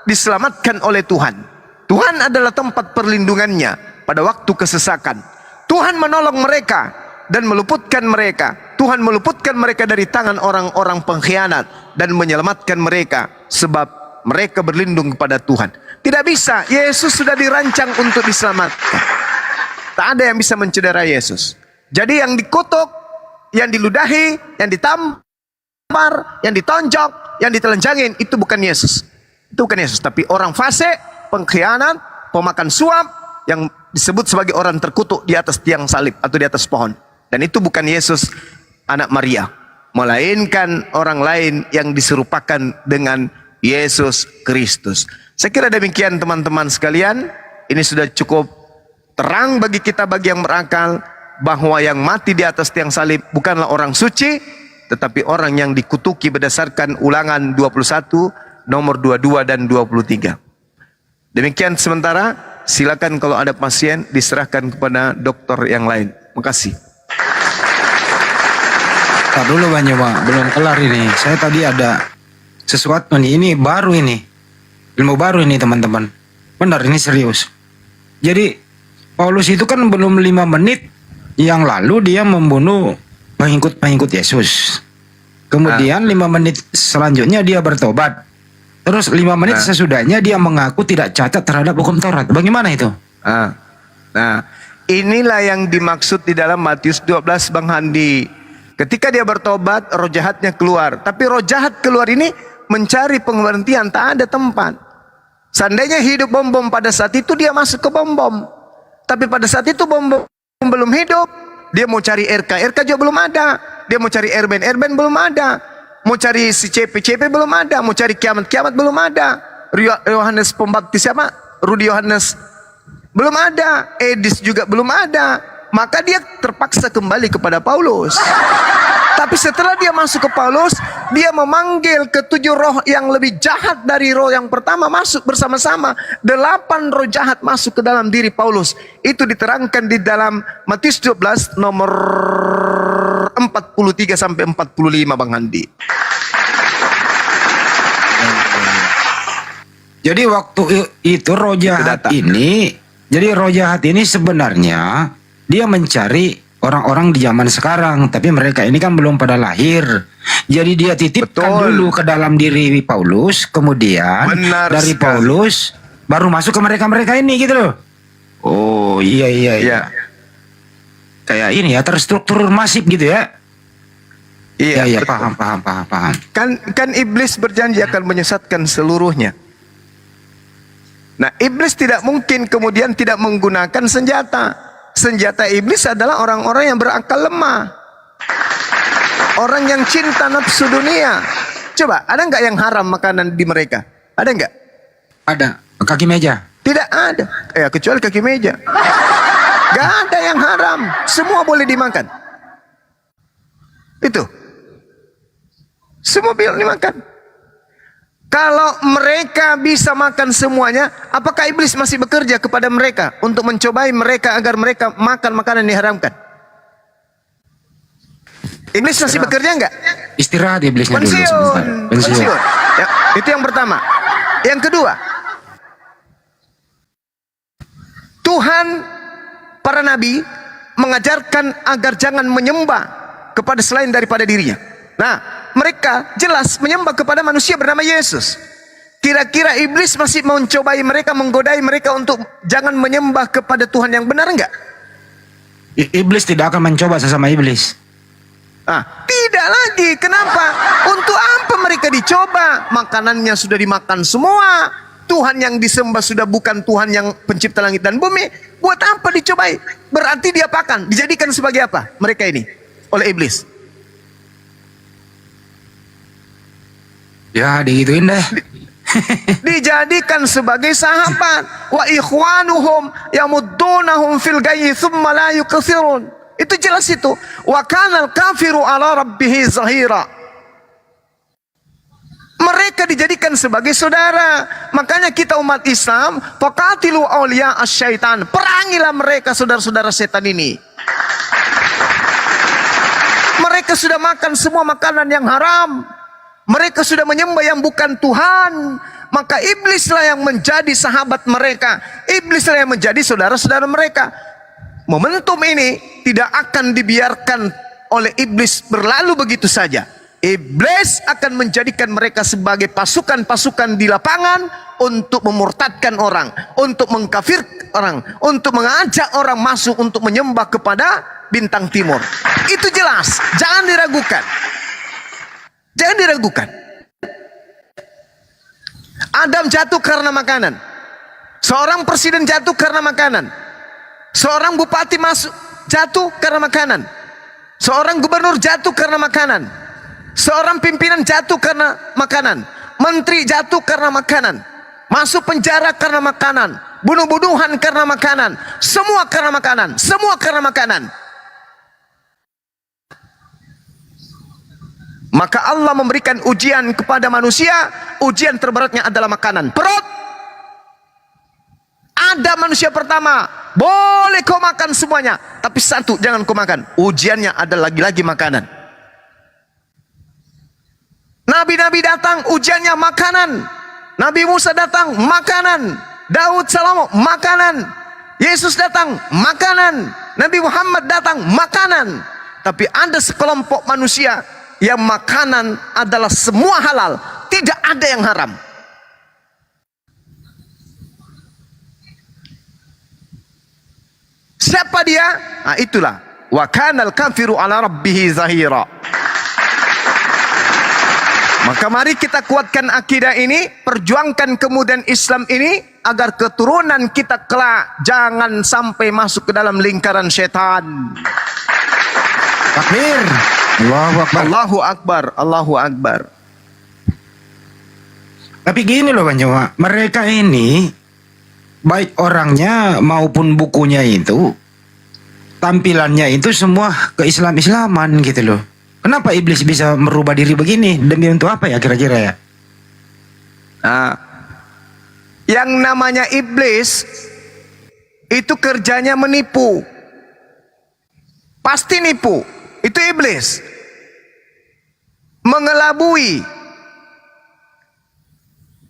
diselamatkan oleh Tuhan. Tuhan adalah tempat perlindungannya pada waktu kesesakan. Tuhan menolong mereka dan meluputkan mereka. Tuhan meluputkan mereka dari tangan orang-orang pengkhianat dan menyelamatkan mereka sebab mereka berlindung kepada Tuhan. Tidak bisa, Yesus sudah dirancang untuk diselamatkan. Tak ada yang bisa mencederai Yesus. Jadi yang dikutuk, yang diludahi, yang ditampar, yang ditonjok, yang ditelanjangin, itu bukan Yesus. Itu bukan Yesus, tapi orang fasik, pengkhianat, pemakan suap, yang disebut sebagai orang terkutuk di atas tiang salib atau di atas pohon. Dan itu bukan Yesus anak Maria, melainkan orang lain yang diserupakan dengan Yesus Kristus. Saya kira demikian teman-teman sekalian. Ini sudah cukup terang bagi kita, bagi yang berakal, bahwa yang mati di atas tiang salib bukanlah orang suci, tetapi orang yang dikutuki berdasarkan Ulangan 21 nomor 22 dan 23. Demikian sementara, silakan kalau ada pasien diserahkan kepada dokter yang lain. Makasih. Tak dulu Bang Juma, belum kelar ini. Saya tadi ada sesuatu nih, ini baru ini. Ilmu baru ini teman-teman. Benar, ini serius. Jadi Paulus itu kan belum 5 menit yang lalu dia membunuh pengikut Yesus. Kemudian 5 menit selanjutnya dia bertobat. Terus 5 menit sesudahnya dia mengaku tidak cacat terhadap hukum Taurat. Bagaimana itu? Nah, inilah yang dimaksud di dalam Matius 12 Bang Handi. Ketika dia bertobat, roh jahatnya keluar. Tapi roh jahat keluar ini mencari pemberhentian, tak ada tempat. Seandainya hidup bom-bom pada saat itu, dia masuk ke bom-bom. Tapi pada saat itu bom-bom belum hidup. Dia mau cari RK juga belum ada. Dia mau cari Erben belum ada. Mau cari si CP belum ada. Mau cari kiamat belum ada. Yohanes Pembaptis siapa? Rudi Yohanes belum ada. Edis juga belum ada. Maka dia terpaksa kembali kepada Paulus. Tapi setelah dia masuk ke Paulus, dia memanggil ke-7 roh yang lebih jahat dari roh yang pertama masuk bersama-sama. 8 roh jahat masuk ke dalam diri Paulus. Itu diterangkan di dalam Matius 12 nomor 43 sampai 45 Bang Handi. Jadi waktu itu roh jahat ini, jadi roh jahat ini sebenarnya dia mencari orang-orang di zaman sekarang, tapi mereka ini kan belum pada lahir. Jadi dia titipkan dulu ke dalam diri Paulus, kemudian dari Paulus baru masuk ke mereka-mereka ini gitu loh. Oh iya. Kayak ini ya, terstruktur masif gitu ya. Iya, paham. Kan iblis berjanji akan menyesatkan seluruhnya. Nah, iblis tidak mungkin kemudian tidak menggunakan senjata. Senjata iblis adalah orang-orang yang berakal lemah. Orang yang cinta nafsu dunia. Coba, ada nggak yang haram makanan di mereka? Ada nggak? Ada. Kaki meja. Tidak ada. Ya, kecuali kaki meja. Gak ada yang haram. Semua boleh dimakan. Itu. Semua boleh dimakan. Kalau mereka bisa makan semuanya, apakah iblis masih bekerja kepada mereka untuk mencobai mereka agar mereka makan makanan yang diharamkan? Iblis masih bekerja enggak? Istirahat iblisnya dulu Pensiun. sebentar. Pensiun. Ya, itu yang pertama. Yang kedua, Tuhan, para nabi mengajarkan agar jangan menyembah kepada selain daripada dirinya. Nah, mereka jelas menyembah kepada manusia bernama Yesus. Kira-kira iblis masih mencobai mereka, menggodai mereka untuk jangan menyembah kepada Tuhan yang benar enggak? Iblis tidak akan mencoba sesama iblis. Tidak lagi. Kenapa? Untuk apa mereka dicoba? Makanannya sudah dimakan semua. Tuhan yang disembah sudah bukan Tuhan yang pencipta langit dan bumi. Buat apa dicobai? Berarti diapakan? Dijadikan sebagai apa mereka ini oleh iblis? Ya, digituin deh. Dijadikan sebagai sahabat. Wa ikhwanuhum yamuddunahum fil gayyi thumma la yukathirun. Itu jelas itu. Wa kanal kafiru ala rabbihi zahira. Mereka dijadikan sebagai saudara. Makanya kita umat Islam, faqatilu awliya asyaitan. Perangilah mereka saudara-saudara setan ini. Mereka sudah makan semua makanan yang haram. Mereka sudah menyembah yang bukan Tuhan. Maka iblislah yang menjadi sahabat mereka. Iblislah yang menjadi saudara-saudara mereka. Momentum ini tidak akan dibiarkan oleh iblis berlalu begitu saja. Iblis akan menjadikan mereka sebagai pasukan-pasukan di lapangan untuk memurtadkan orang, untuk mengkafirkan orang, untuk mengajak orang masuk untuk menyembah kepada bintang timur. Itu jelas, jangan diragukan. Jangan diragukan. Adam jatuh karena makanan. Seorang presiden jatuh karena makanan. Seorang bupati jatuh karena makanan. Seorang gubernur jatuh karena makanan. Seorang pimpinan jatuh karena makanan. Menteri jatuh karena makanan. Masuk penjara karena makanan. Bunuh-bunuhan karena makanan. Semua karena makanan. Semua karena makanan. Maka Allah memberikan ujian kepada manusia. Ujian terberatnya adalah makanan. Perut. Ada manusia pertama, boleh kau makan semuanya, tapi satu jangan kau makan. Ujiannya ada lagi-lagi makanan. Nabi-nabi datang, ujiannya makanan. Nabi Musa datang, makanan. Daud Salomo, makanan. Yesus datang, makanan. Nabi Muhammad datang, makanan. Tapi ada sekelompok manusia yang makanan adalah semua halal, tidak ada yang haram. Siapa dia? Nah, itulah. Wa kanal kafiru ala rabbihi zahira. Maka mari kita kuatkan akidah ini, perjuangkan kemudian Islam ini agar keturunan kita kelak jangan sampai masuk ke dalam lingkaran setan. Takbir. Allahu Akbar. Allahu Akbar. Allahu Akbar. Tapi gini loh Bang Jawa, mereka ini baik orangnya maupun bukunya itu tampilannya itu semua ke-Islam-Islaman gitu loh. Kenapa iblis bisa merubah diri begini? Demi untuk apa ya kira-kira ya? Nah, yang namanya iblis itu kerjanya menipu. Pasti nipu. Itu iblis. Mengelabui.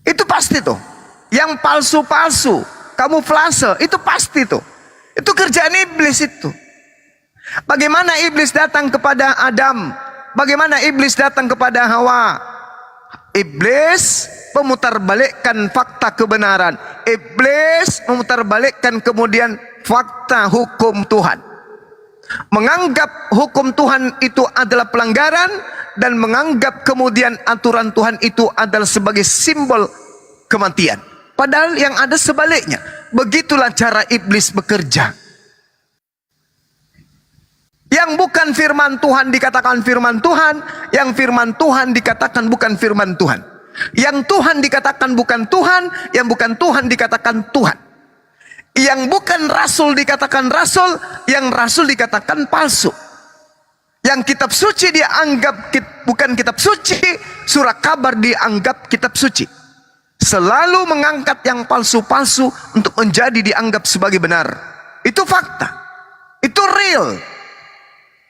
Itu pasti tuh. Yang palsu-palsu, kamuflase, itu pasti tuh. Itu kerjaan iblis itu. Bagaimana iblis datang kepada Adam? Bagaimana iblis datang kepada Hawa? Iblis memutarbalikkan fakta kebenaran. Iblis memutarbalikkan kemudian fakta hukum Tuhan. Menganggap hukum Tuhan itu adalah pelanggaran dan menganggap kemudian aturan Tuhan itu adalah sebagai simbol kematian. Padahal yang ada sebaliknya. Begitulah cara iblis bekerja. Yang bukan firman Tuhan dikatakan firman Tuhan, yang firman Tuhan dikatakan bukan firman Tuhan. Yang Tuhan dikatakan bukan Tuhan, yang bukan Tuhan dikatakan Tuhan. Yang bukan rasul dikatakan rasul, yang rasul dikatakan palsu. Yang kitab suci dia anggap bukan kitab suci, surah kabar dianggap kitab suci. Selalu mengangkat yang palsu-palsu untuk menjadi dianggap sebagai benar. Itu fakta. Itu real.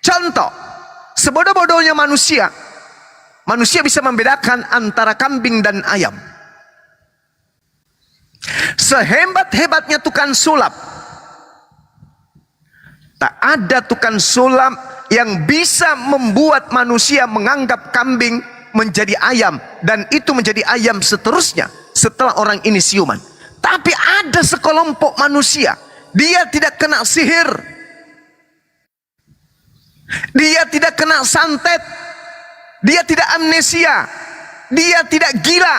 Contoh, sebodoh-bodohnya manusia, manusia bisa membedakan antara kambing dan ayam. Sehebat-hebatnya tukang sulap, tak ada tukang sulap yang bisa membuat manusia menganggap kambing menjadi ayam, dan itu menjadi ayam seterusnya setelah orang ini siuman. Tapi ada sekelompok manusia, dia tidak kena sihir, dia tidak kena santet, dia tidak amnesia, dia tidak gila,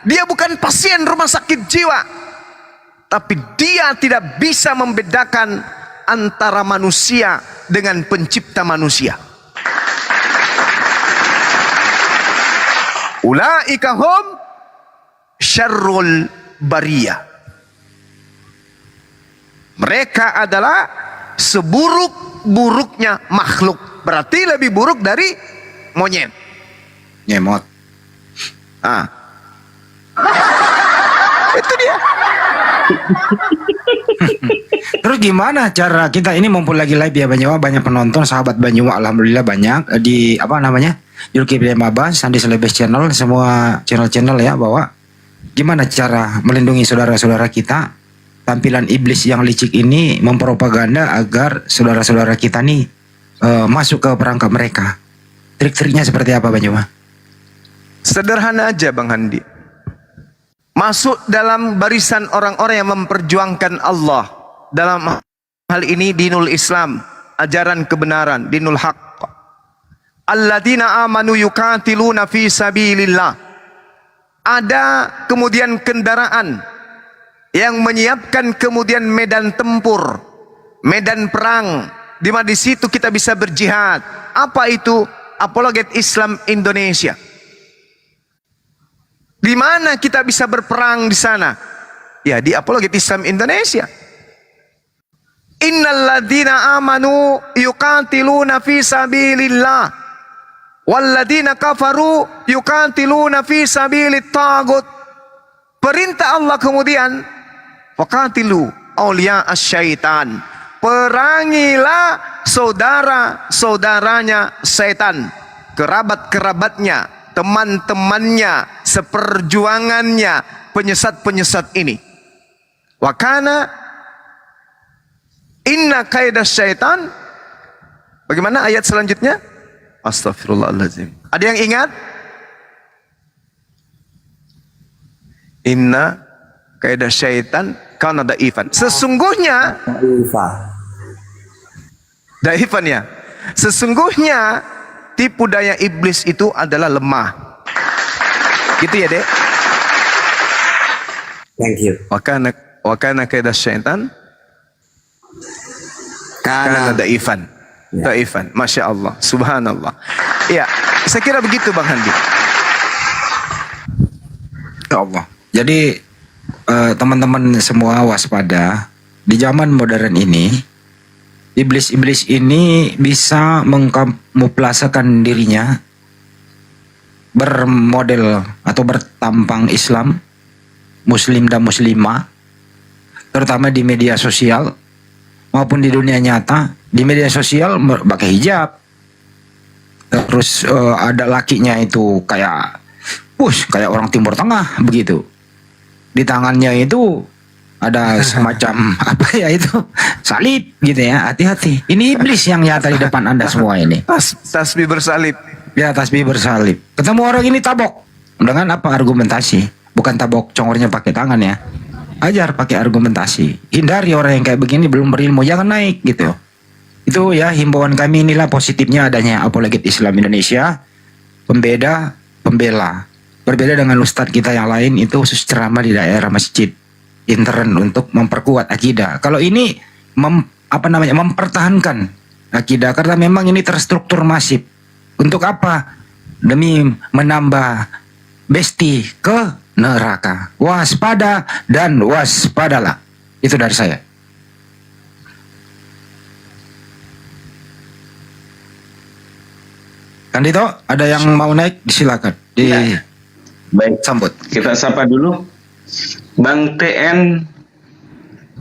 dia bukan pasien rumah sakit jiwa, tapi dia tidak bisa membedakan antara manusia dengan pencipta manusia. Ulaika hum syarrul bariyah. Mereka adalah seburuk-buruknya makhluk. Berarti lebih buruk dari monyet. Nyemot. Itu dia. Terus gimana cara kita ini mumpul lagi live ya Banyuwa, banyak penonton, sahabat Banyuwa alhamdulillah banyak di apa namanya? Zulkifli Mabas, Sandi Selebes Channel, semua channel-channel ya, bahwa gimana cara melindungi saudara-saudara kita tampilan iblis yang licik ini mempropaganda agar saudara-saudara kita nih masuk ke perangkap mereka. Trik-triknya seperti apa Banyuwa? Sederhana aja Bang Handi. Masuk dalam barisan orang-orang yang memperjuangkan Allah. Dalam hal ini dinul Islam, ajaran kebenaran, dinul haq. Alladzina amanu yukatiluna fi sabilillah. Ada kemudian kendaraan yang menyiapkan kemudian medan tempur, medan perang, di mana di situ kita bisa berjihad. Apa itu? Apologet Islam Indonesia. Di mana kita bisa berperang di sana? Ya, di Apologet Islam Indonesia. Innalladzina amanu yuqatiluna fi sabilillah walladzina kafaru yuqatiluna fi sabilit tagut. Perintah Allah kemudian faqatilu awliya asyaitan. Perangilah saudara-saudaranya setan, kerabat-kerabatnya, teman-temannya, seperjuangannya, penyesat-penyesat ini. Wakana inna kaidah syaitan. Bagaimana ayat selanjutnya? Astagfirullahaladzim. Ada yang ingat? Inna kaidah syaitan kana daifan. Sesungguhnya daifan ya. Sesungguhnya tipu daya iblis itu adalah lemah. Gitu ya, Dek? Thank you. Wakana kaidah syaitan kana daifan. Daifan. Masya Allah. Subhanallah. Ya, saya kira begitu Bang Handi. Ya Allah. Jadi teman-teman semua waspada. Di zaman modern ini, iblis-iblis ini bisa mengkamuflasekan dirinya bermodel atau bertampang Islam, Muslim dan Muslimah, terutama di media sosial maupun di dunia nyata. Di media sosial pakai hijab, terus ada lakinya itu kayak kayak orang Timur Tengah begitu. Di tangannya itu ada semacam apa ya itu salib gitu ya. Hati-hati. Ini iblis yang nyata di depan Anda semua ini. Tasbih bersalib. Ya, tasbih bersalib. Ketemu orang ini tabok. Dengan apa argumentasi? Bukan tabok congornya pakai tangan ya. Ajar pakai argumentasi. Hindari orang yang kayak begini belum berilmu, jangan naik gitu. Itu ya himbauan kami. Inilah positifnya adanya apologet Islam Indonesia. Pembeda, pembela. Berbeda dengan ustadz kita yang lain itu khusus ceramah di daerah masjid. Intern untuk memperkuat akidah. Kalau ini mempertahankan akidah karena memang ini terstruktur masif. Untuk apa? Demi menambah besti ke neraka. Waspada dan waspadalah. Itu dari saya. Kandito, ada yang mau naik? Silakan. Baik, sambut. Kita sapa dulu Bang TN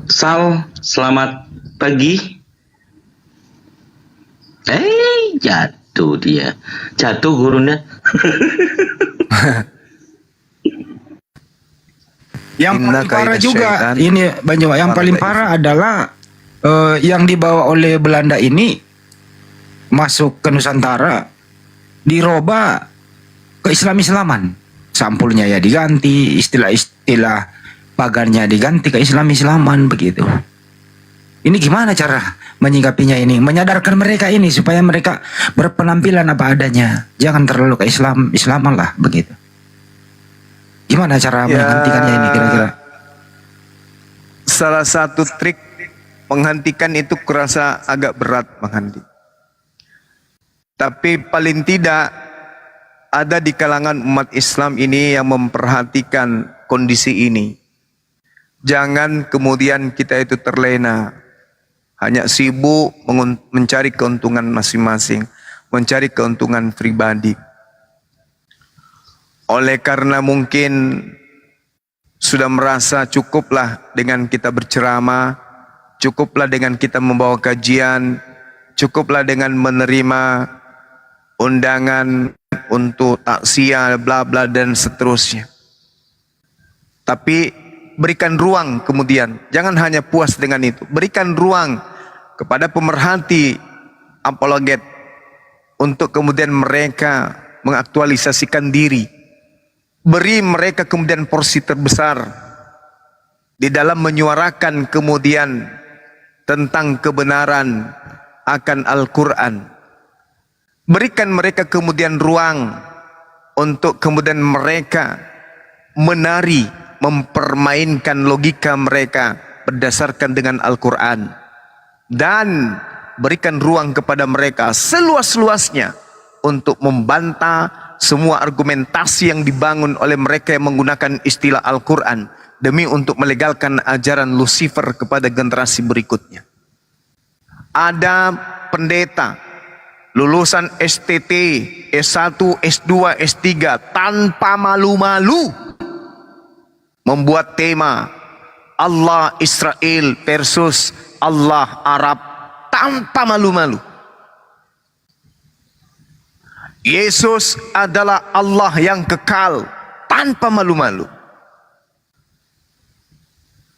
Sal, selamat pagi. Jatuh dia. Jatuh gurunya. Inna Yang paling parah kaidah juga syaitan. ini Bang Jawa, yang paling parah adalah yang dibawa oleh Belanda ini masuk ke Nusantara, diroba ke Islam-Islaman. Sampulnya ya diganti, istilah-istilah pagannya diganti ke Islam-Islaman begitu. Ini gimana cara menyikapinya ini? Menyadarkan mereka ini supaya mereka berpenampilan apa adanya. Jangan terlalu ke Islaman lah begitu. Gimana cara menghentikannya ini kira-kira? Salah satu trik menghentikan itu kurasa agak berat menghenti. Tapi paling tidak ada di kalangan umat Islam ini yang memperhatikan kondisi ini. Jangan kemudian kita itu terlena, hanya sibuk mencari keuntungan masing-masing, mencari keuntungan pribadi. Oleh karena mungkin sudah merasa cukuplah dengan kita berceramah, cukuplah dengan kita membawa kajian, cukuplah dengan menerima undangan untuk takziah, bla bla dan seterusnya. Tapi berikan ruang kemudian, jangan hanya puas dengan itu. Berikan ruang kepada pemerhati apologet untuk kemudian mereka mengaktualisasikan diri. Beri mereka kemudian porsi terbesar di dalam menyuarakan kemudian tentang kebenaran akan Al-Quran. Berikan mereka kemudian ruang untuk kemudian mereka menari, mempermainkan logika mereka berdasarkan dengan Al-Quran. Dan berikan ruang kepada mereka seluas-luasnya untuk membantah semua argumentasi yang dibangun oleh mereka yang menggunakan istilah Al-Quran demi untuk melegalkan ajaran Lucifer kepada generasi berikutnya. Ada pendeta lulusan STT, S1, S2, S3 tanpa malu-malu membuat tema Allah Israel versus Allah Arab tanpa malu-malu. Yesus adalah Allah yang kekal tanpa malu-malu.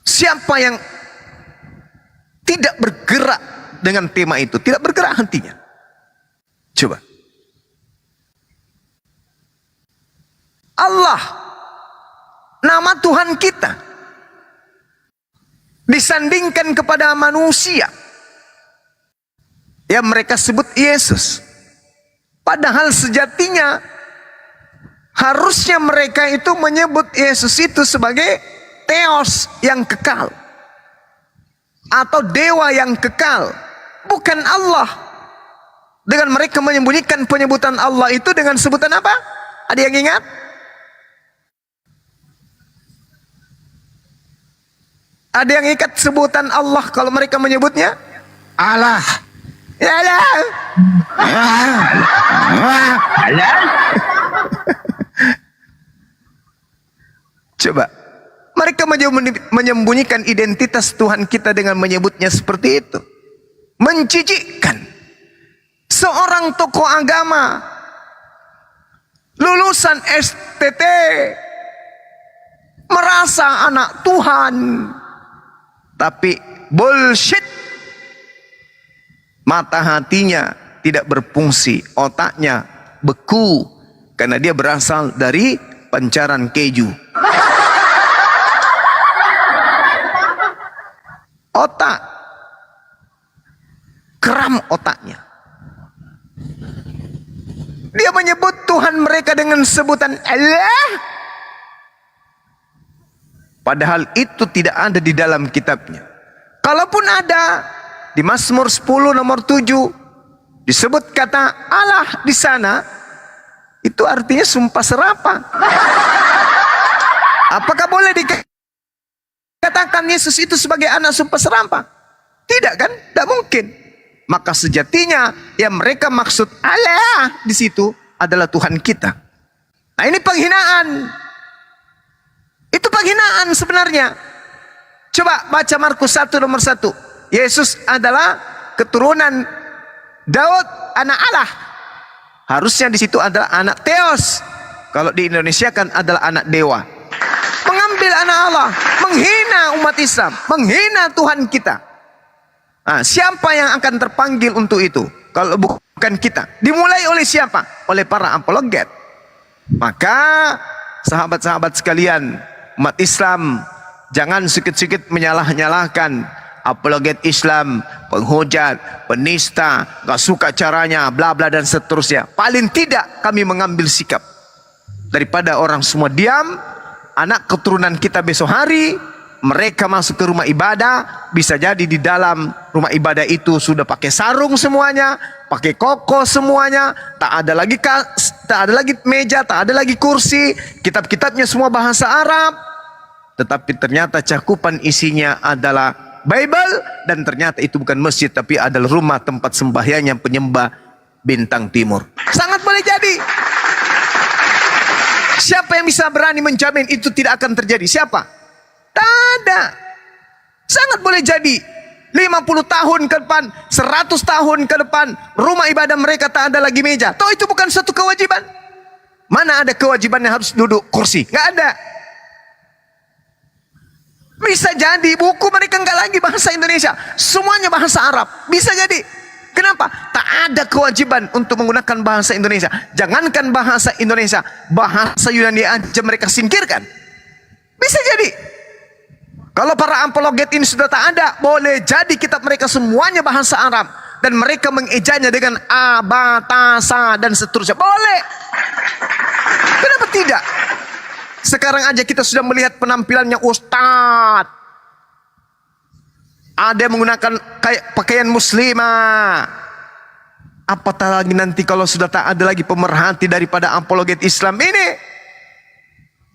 Siapa yang tidak bergerak dengan tema itu, tidak bergerak hatinya? Coba. Allah, nama Tuhan kita, disandingkan kepada manusia yang mereka sebut Yesus. Padahal sejatinya harusnya mereka itu menyebut Yesus itu sebagai Theos yang kekal atau dewa yang kekal, bukan Allah. Dengan mereka menyembunyikan penyebutan Allah itu dengan sebutan apa? Ada yang ingat? Ada yang ingat sebutan Allah kalau mereka menyebutnya? Allah. Ya Allah. Coba, mereka menyembunyikan identitas Tuhan kita dengan menyebutnya seperti itu. Menjijikkan. Seorang tokoh agama lulusan STT merasa anak Tuhan, Tapi bullshit. Mata hatinya tidak berfungsi, otaknya beku karena dia berasal dari pancaran keju. Otak kram otaknya. Dia menyebut Tuhan mereka dengan sebutan Allah, padahal itu tidak ada di dalam kitabnya. Kalaupun ada, di Mazmur 10 nomor 7 disebut kata Allah di sana, itu artinya sumpah serapah. Apakah boleh dikatakan Yesus itu sebagai anak sumpah serapah? Tidak kan? Tidak mungkin. Maka sejatinya yang mereka maksud Allah di situ adalah Tuhan kita. Nah, ini penghinaan. Itu penghinaan sebenarnya. Coba baca Markus 1 nomor 1. Yesus adalah keturunan Daud, anak Allah. Harusnya di situ adalah anak Theos. Kalau di Indonesia kan adalah anak dewa. Mengambil anak Allah, menghina umat Islam, menghina Tuhan kita. Nah, siapa yang akan terpanggil untuk itu? Kalau bukan kita. Dimulai oleh siapa? Oleh para apologet. Maka sahabat-sahabat sekalian, umat Islam, jangan sikit-sikit menyalah-nyalahkan apologet Islam, penghujat, penista, gak suka caranya, bla bla dan seterusnya. Paling tidak kami mengambil sikap. Daripada orang semua diam, anak keturunan kita besok hari mereka masuk ke rumah ibadah, bisa jadi di dalam rumah ibadah itu sudah pakai sarung semuanya, pakai koko semuanya, tak ada lagi meja, tak ada lagi kursi, kitab-kitabnya semua bahasa Arab, tetapi ternyata cakupan isinya adalah Bible, dan ternyata itu bukan masjid tapi adalah rumah tempat sembahyangnya penyembah bintang timur. Sangat boleh jadi. Siapa yang bisa berani menjamin itu tidak akan terjadi? Siapa? Tak ada. Sangat boleh jadi 50 tahun ke depan, 100 tahun ke depan, rumah ibadah mereka tak ada lagi meja. Toh itu bukan suatu kewajiban. Mana ada kewajiban yang harus duduk kursi? Nggak ada. Bisa jadi buku mereka nggak lagi bahasa Indonesia, semuanya bahasa Arab. Bisa jadi. Kenapa? Tak ada kewajiban untuk menggunakan bahasa Indonesia. Jangankan bahasa Indonesia, bahasa Yunani aja mereka singkirkan. Bisa jadi. Kalau para apologet ini sudah tak ada, boleh jadi kitab mereka semuanya bahasa Arab dan mereka mengejanya dengan abatasa dan seterusnya. Boleh. Kenapa tidak? Sekarang aja kita sudah melihat penampilannya ustadz. Ada yang menggunakan kayak pakaian muslimah. Apatah lagi nanti kalau sudah tak ada lagi pemerhati daripada apologet Islam ini.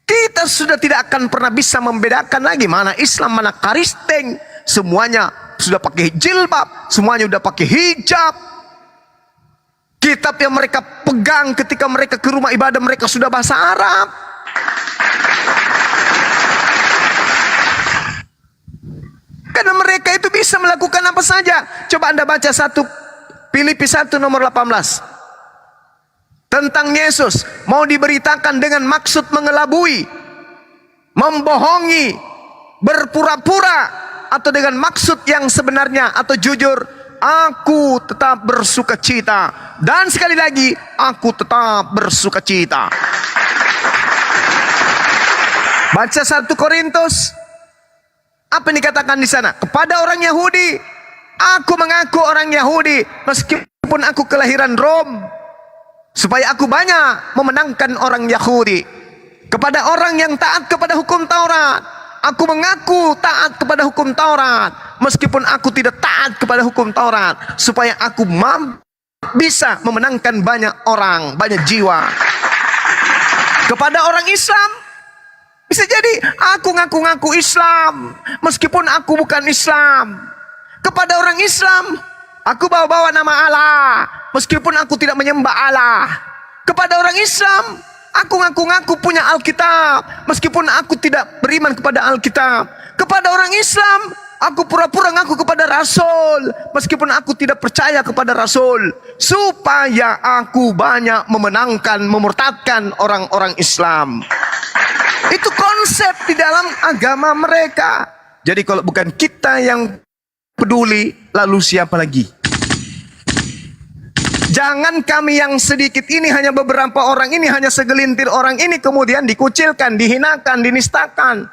Kita sudah tidak akan pernah bisa membedakan lagi mana Islam, mana Kristen. Semuanya sudah pakai jilbab, semuanya sudah pakai hijab. Kitab yang mereka pegang ketika mereka ke rumah ibadah mereka sudah bahasa Arab. Karena mereka itu bisa melakukan apa saja. Coba Anda baca Filipi 1 nomor 18. Tentang Yesus mau diberitakan dengan maksud mengelabui, membohongi, berpura-pura, atau dengan maksud yang sebenarnya atau jujur. Aku tetap bersukacita, dan sekali lagi aku tetap bersukacita. Baca 1 Korintus. Apa yang dikatakan di sana? Kepada orang Yahudi, aku mengaku orang Yahudi meskipun aku kelahiran Rom, supaya aku banyak memenangkan orang Yahudi. Kepada orang yang taat kepada hukum Taurat, aku mengaku taat kepada hukum Taurat meskipun aku tidak taat kepada hukum Taurat, supaya aku bisa memenangkan banyak orang, banyak jiwa. Kepada orang Islam, bisa jadi aku ngaku-ngaku Islam meskipun aku bukan Islam. Kepada orang Islam, aku bawa-bawa nama Allah meskipun aku tidak menyembah Allah. Kepada orang Islam, aku ngaku-ngaku punya Alkitab meskipun aku tidak beriman kepada Alkitab. Kepada orang Islam, aku pura-pura ngaku kepada Rasul meskipun aku tidak percaya kepada Rasul, supaya aku banyak memenangkan, memurtadkan orang-orang Islam. Itu konsep di dalam agama mereka. Jadi kalau bukan kita yang peduli, lalu siapa lagi? Jangan kami yang sedikit ini, hanya beberapa orang ini, hanya segelintir orang ini kemudian dikucilkan, dihinakan, dinistakan.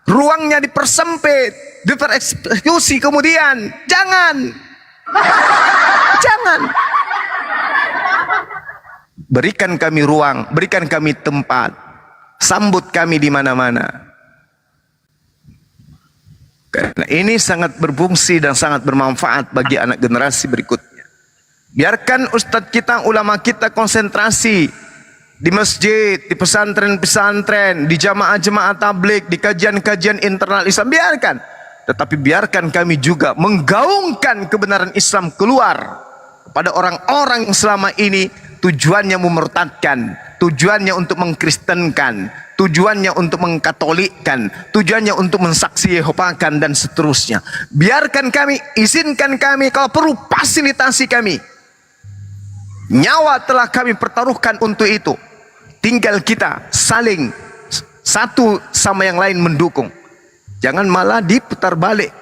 Ruangnya dipersempit, dipereksekusi kemudian. Jangan. Jangan. Berikan kami ruang, berikan kami tempat. Sambut kami di mana-mana. Karena ini sangat berfungsi dan sangat bermanfaat bagi anak generasi berikutnya. Biarkan ustadz kita, ulama kita konsentrasi di masjid, di pesantren-pesantren, di jamaah-jamaah tabligh, di kajian-kajian internal Islam. Biarkan. Tetapi biarkan kami juga menggaungkan kebenaran Islam keluar kepada orang-orang yang selama ini tujuannya memurtadkan, tujuannya untuk mengkristenkan, tujuannya untuk mengkatolikkan, tujuannya untuk mensaksi Yehovakan dan seterusnya. Biarkan kami, izinkan kami, kalau perlu fasilitasi kami. Nyawa telah kami pertaruhkan untuk itu. Tinggal kita saling satu sama yang lain mendukung. Jangan malah diputar balik,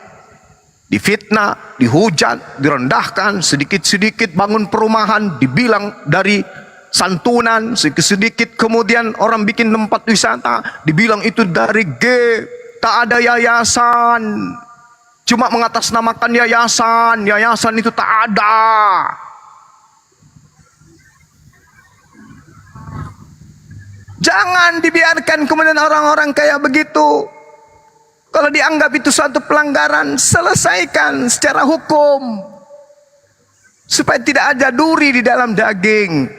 difitnah, dihujat, direndahkan, sedikit-sedikit bangun perumahan, dibilang dari santunan, sedikit-sedikit kemudian orang bikin tempat wisata, dibilang itu dari G, tak ada yayasan, cuma mengatasnamakan yayasan, yayasan itu tak ada. Jangan dibiarkan kemudian orang-orang kayak begitu. Kalau dianggap itu suatu pelanggaran, selesaikan secara hukum. Supaya tidak ada duri di dalam daging.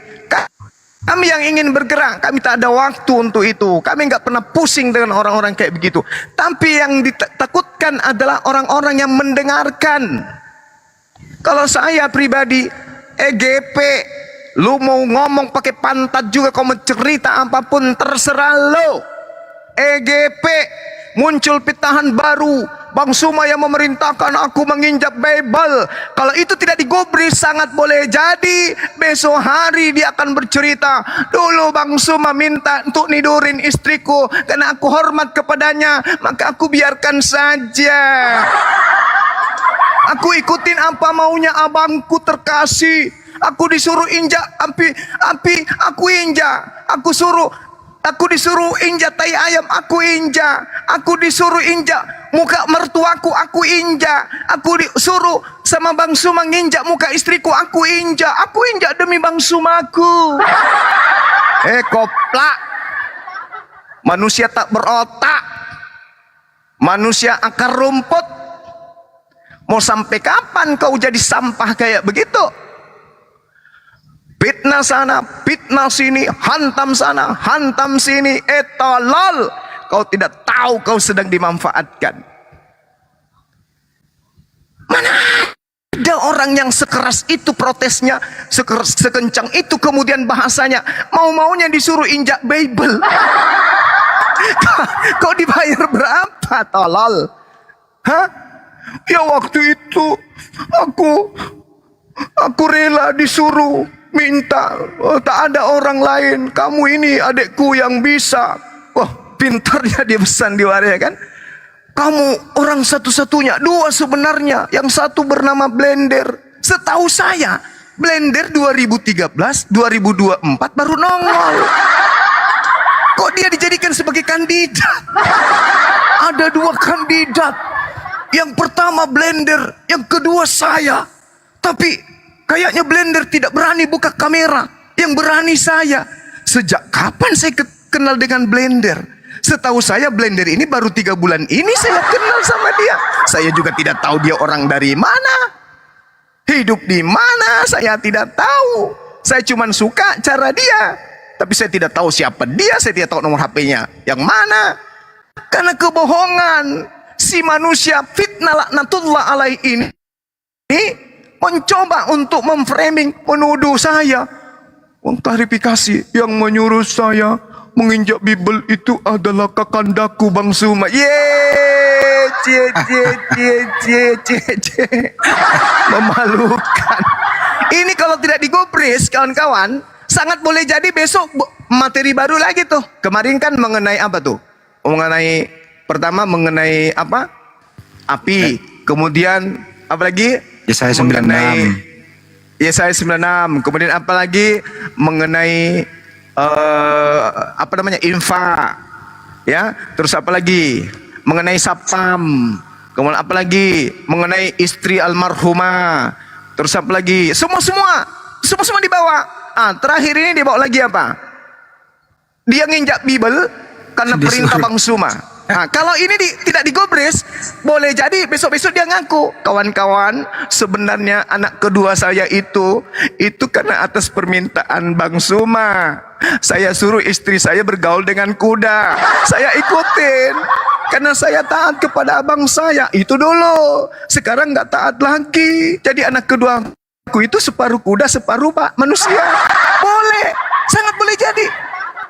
Kami yang ingin bergerak, kami tak ada waktu untuk itu. Kami nggak pernah pusing dengan orang-orang kayak begitu. Tapi yang ditakutkan adalah orang-orang yang mendengarkan. Kalau saya pribadi, EGP, lu mau ngomong pakai pantat juga, kau mau cerita apapun, terserah lo. EGP, muncul pitahan baru, Bang Suma yang memerintahkan aku menginjak Bible. Kalau itu tidak digubris, sangat boleh jadi besok hari dia akan bercerita, dulu Bang Suma minta untuk nidurin istriku karena aku hormat kepadanya, maka aku biarkan saja. Aku ikutin apa maunya abangku terkasih. Aku disuruh injak aku injak. Aku disuruh injak tai ayam, aku injak. Aku disuruh injak muka mertuaku, aku injak. Aku disuruh sama Bang Suma nginjak muka istriku, aku injak. Aku injak demi Bang Sumaku. Koplak. Manusia tak berotak. Manusia akar rumput. Mau sampai kapan kau jadi sampah kayak begitu? Fitnah sana, fitnah sini, hantam sana, hantam sini, tolol. Kau tidak tahu kau sedang dimanfaatkan. Mana ada orang yang sekeras itu protesnya, sekencang itu kemudian bahasanya, mau-maunya disuruh injak Bible. Kau dibayar berapa, tolol? Hah? Ya waktu itu aku rela disuruh minta, tak ada orang lain, kamu ini adekku yang bisa. Wah, pintarnya dia pesan di waria kan. Kamu orang satu-satunya, dua sebenarnya, yang satu bernama Blender. Setahu saya Blender 2013, 2024 baru nongol. Kok dia dijadikan sebagai kandidat? Ada dua kandidat, yang pertama Blender, yang kedua saya. Tapi kayaknya Blender tidak berani buka kamera, yang berani saya. Sejak kapan saya kenal dengan Blender? Setahu saya Blender ini baru 3 bulan ini saya kenal sama dia. Saya juga tidak tahu dia orang dari mana, hidup di mana, saya tidak tahu. Saya cuma suka cara dia, tapi saya tidak tahu siapa dia, saya tidak tahu nomor HP-nya yang mana. Karena kebohongan si manusia fitnah laknatullah alaih ini mencoba untuk memframing, menuduh saya. Klarifikasi, yang menyuruh saya menginjak Bible itu adalah kakandaku Bang Suma. Memalukan. Ini kalau tidak digubris kawan-kawan, sangat boleh jadi besok materi baru lagi tuh. Kemarin kan mengenai apa tuh? Pertama mengenai apa? api. Kemudian apa lagi? Yesaya 96. Mengenai Yesaya 96. Kemudian apa lagi? Mengenai apa namanya? Infak. Ya, terus apa lagi? Mengenai sapam. Kemudian apa lagi? Mengenai istri almarhumah. Terus apa lagi? Semua dibawa. Terakhir ini dibawa lagi apa? Dia nginjak Bible karena perintah Bang Suma. Kalau ini tidak digobres, boleh jadi besok-besok dia ngaku, kawan-kawan, sebenarnya anak kedua saya itu karena atas permintaan Bang Suma. Saya suruh istri saya bergaul dengan kuda. Saya ikutin karena saya taat kepada abang saya. Itu dulu. Sekarang nggak taat lagi. Jadi anak kedua aku itu separuh kuda, separuh manusia. Boleh, sangat boleh jadi.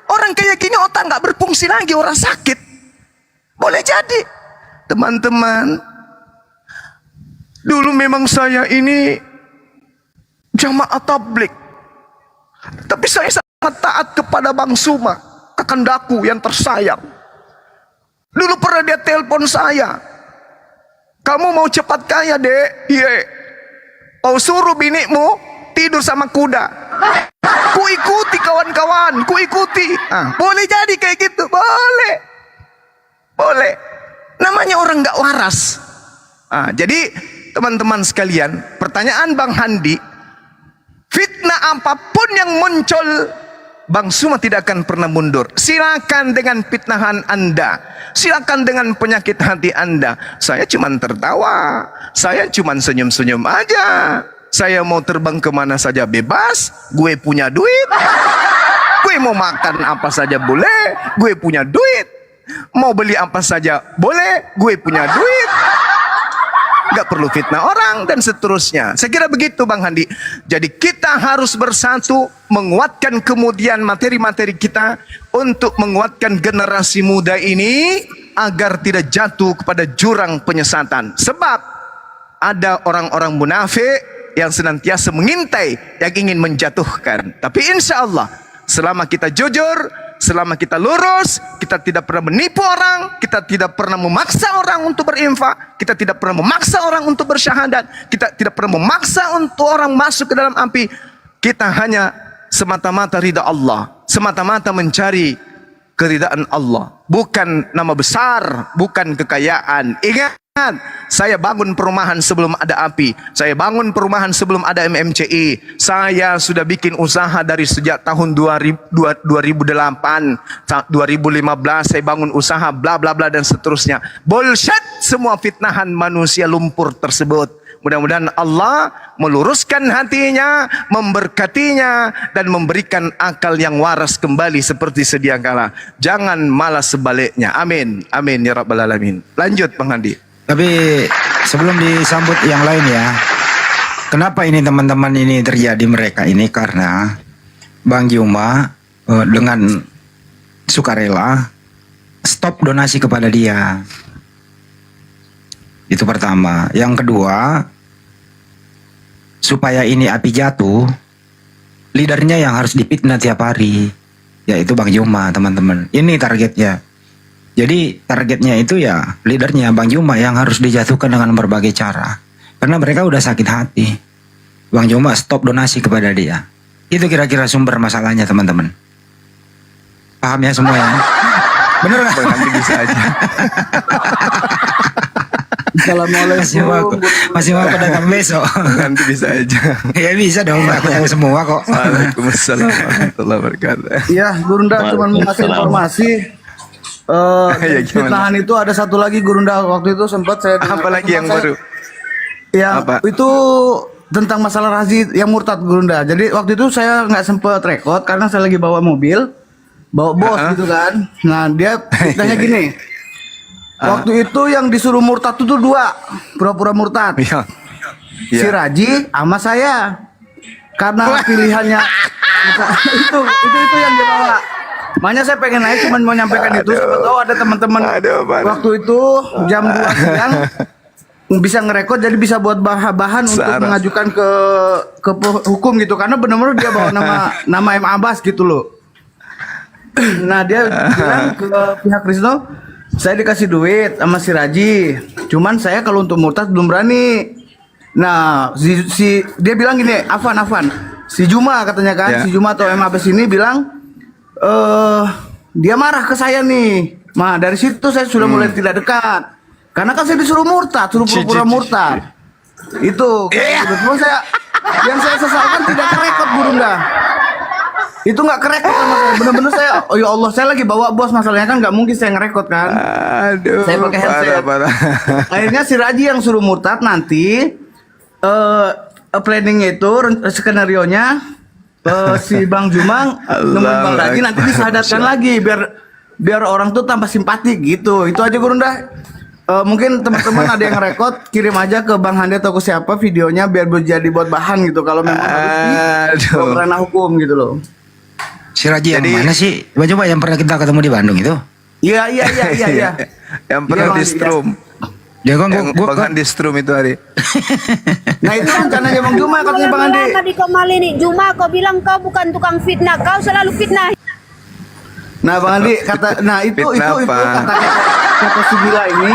Orang kayak gini otak nggak berfungsi lagi, orang sakit. Boleh jadi, teman-teman. Dulu memang saya ini jamaah tablik, tapi saya sangat taat kepada Bang Suma, kakandaku yang tersayang. Dulu pernah dia telepon saya, kamu mau cepat kaya, Dek? Iya. Kau suruh binikmu tidur sama kuda. Ku ikuti, kawan-kawan, ku ikuti. Boleh jadi kayak gitu, boleh. Boleh. Namanya orang nggak waras. Jadi teman-teman sekalian, pertanyaan Bang Handi, fitnah apapun yang muncul, Bang Suma tidak akan pernah mundur. Silakan dengan fitnahan Anda, silakan dengan penyakit hati Anda. Saya cuma tertawa, saya cuma senyum-senyum aja. Saya mau terbang kemana saja bebas, gue punya duit. Gue mau makan apa saja boleh, gue punya duit. Mau beli apa saja boleh, gue punya duit. Gak perlu fitnah orang dan seterusnya. Saya kira begitu Bang Handi. Jadi kita harus bersatu, menguatkan kemudian materi-materi kita untuk menguatkan generasi muda ini agar tidak jatuh kepada jurang penyesatan. Sebab ada orang-orang munafik yang senantiasa mengintai, yang ingin menjatuhkan. Tapi insya Allah, selama kita jujur, selama kita lurus, kita tidak pernah menipu orang, kita tidak pernah memaksa orang untuk berinfak, kita tidak pernah memaksa orang untuk bersyahadat, kita tidak pernah memaksa untuk orang masuk ke dalam api. Kita hanya semata-mata ridha Allah, semata-mata mencari keridaan Allah, bukan nama besar, bukan kekayaan. Ingat, saya bangun perumahan sebelum ada api, saya bangun perumahan sebelum ada MMCI, saya sudah bikin usaha dari sejak tahun 2008, 2015 saya bangun usaha, bla bla bla dan seterusnya. Bullshit semua fitnahan manusia lumpur tersebut. Mudah-mudahan Allah meluruskan hatinya, memberkatinya, dan memberikan akal yang waras kembali seperti sedia kala. Jangan malah sebaliknya. Amin. Amin ya rabbal alamin. Lanjut Bang Handi. Tapi sebelum disambut yang lain ya, kenapa ini teman-teman ini terjadi mereka ini? Karena Bang Juma dengan sukarela stop donasi kepada dia. Itu pertama. Yang kedua, supaya ini api jatuh, leadernya yang harus dipitnah tiap hari, yaitu Bang Juma, teman-teman. Ini targetnya. Jadi targetnya itu ya leadernya Bang Juma yang harus dijatuhkan dengan berbagai cara. Karena mereka udah sakit hati. Bang Juma stop donasi kepada dia. Itu kira-kira sumber masalahnya teman-teman. Paham ya semua ya? Bener gak? Nanti bisa aja. Assalamualaikum. Masih mau aku datang besok. Nanti bisa aja. Ya bisa dong, aku tahu semua kok. Waalaikumsalam warahmatullahi wabarakatuh. Iya, Gurunda cuma mau kasih informasi. Fitnahan itu ada satu lagi Gurunda, waktu itu sempat saya apa lagi yang baru? Ya, itu tentang masalah Razi yang murtad Gurunda. Jadi waktu itu saya nggak sempat rekod karena saya lagi bawa mobil, bawa bos gitu kan. Nah dia tanya gini, waktu itu yang disuruh murtad itu dua, pura-pura murtad. Si Raji sama saya. Karena pilihannya itu yang dia bawa. Makanya saya pengen naik cuma mau nyampaikan itu. Siapa tahu ada teman-teman waktu itu jam 2 siang bisa ngerekod, jadi bisa buat bahan untuk mengajukan ke hukum gitu. Karena benar-benar dia bawa nama M. Abbas gitu loh. Nah dia bilang ke pihak Krisno, saya dikasih duit sama si Raji. Cuman saya kalau untuk murtad belum berani. Nah, dia bilang gini, Afan, si Juma katanya kan, si Juma atau Habis ini bilang, dia marah ke saya nih. Nah, dari situ saya sudah mulai tidak dekat. Karena kan saya disuruh murtad, suruh pura-pura murtad. Itu, kebetulan yang saya sesalkan tidak kerekod Gurunda. Itu nggak kerekod sama saya, bener-bener saya, oh ya Allah, saya lagi bawa bos, masalahnya kan nggak mungkin saya ngerekod kan. Aduh, saya pakai headset. Akhirnya si Raji yang suruh murtad nanti, planningnya itu, skenario nya, si Bang Jumang nemuin Bang Raji nanti disadarkan lagi, biar orang tuh tambah simpati gitu. Itu aja Gurunda. Mungkin teman-teman ada yang ngerekod, kirim aja ke Bang Hande atau ke siapa videonya biar jadi buat bahan gitu. Kalau memang harus ranah hukum gitu loh. Si Raji yang mana sih? Coba yang pernah kita ketemu di Bandung itu? Iya. Yang pernah di Strum. Ya kan Bang Andi Strum itu hari. Nah itu rencananya Bang Juma katanya Bang Andi. Tadi kau malah nih Juma, kau bilang kau bukan tukang fitnah, kau selalu fitnah. Nah Bang Andi kata, nah itu kata si gila ini.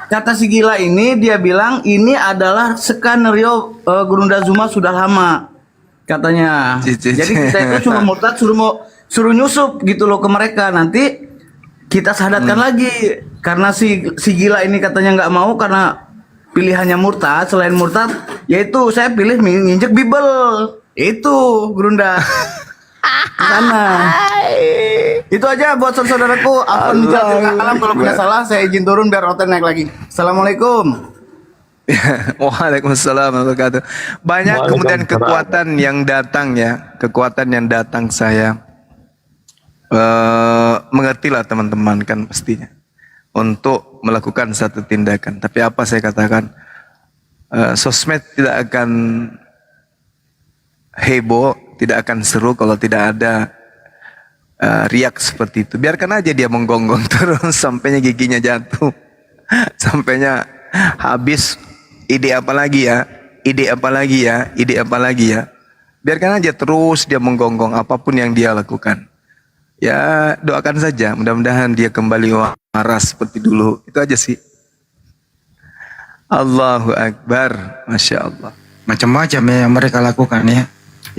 Kata si gila ini dia bilang ini adalah skenario Gurunda Zuma sudah lama katanya. Jadi kita itu cuma murtad suruh nyusup gitu loh ke mereka, nanti kita sadarkan lagi karena si gila ini katanya nggak mau karena pilihannya murtad, selain murtad yaitu saya pilih nginjek Bible itu Gurunda sana. Itu aja buat saudaraku. Afwan alam, kalau punya salah saya izin turun biar hotel naik lagi. Assalamualaikum. Waalaikumsalam warahmatullahi wabarakatuh. Banyak kemudian kekuatan yang datang saya mengertilah teman-teman kan pastinya untuk melakukan satu tindakan. Tapi apa saya katakan, sosmed tidak akan heboh, tidak akan seru kalau tidak ada riak seperti itu. Biarkan aja dia menggonggong terus sampainya giginya jatuh, sampainya habis. Ide apa lagi ya? Biarkan aja terus dia menggonggong apapun yang dia lakukan. Ya doakan saja, mudah-mudahan dia kembali waras seperti dulu. Itu aja sih. Allahu Akbar, Masya Allah. Macam-macam yang mereka lakukan ya.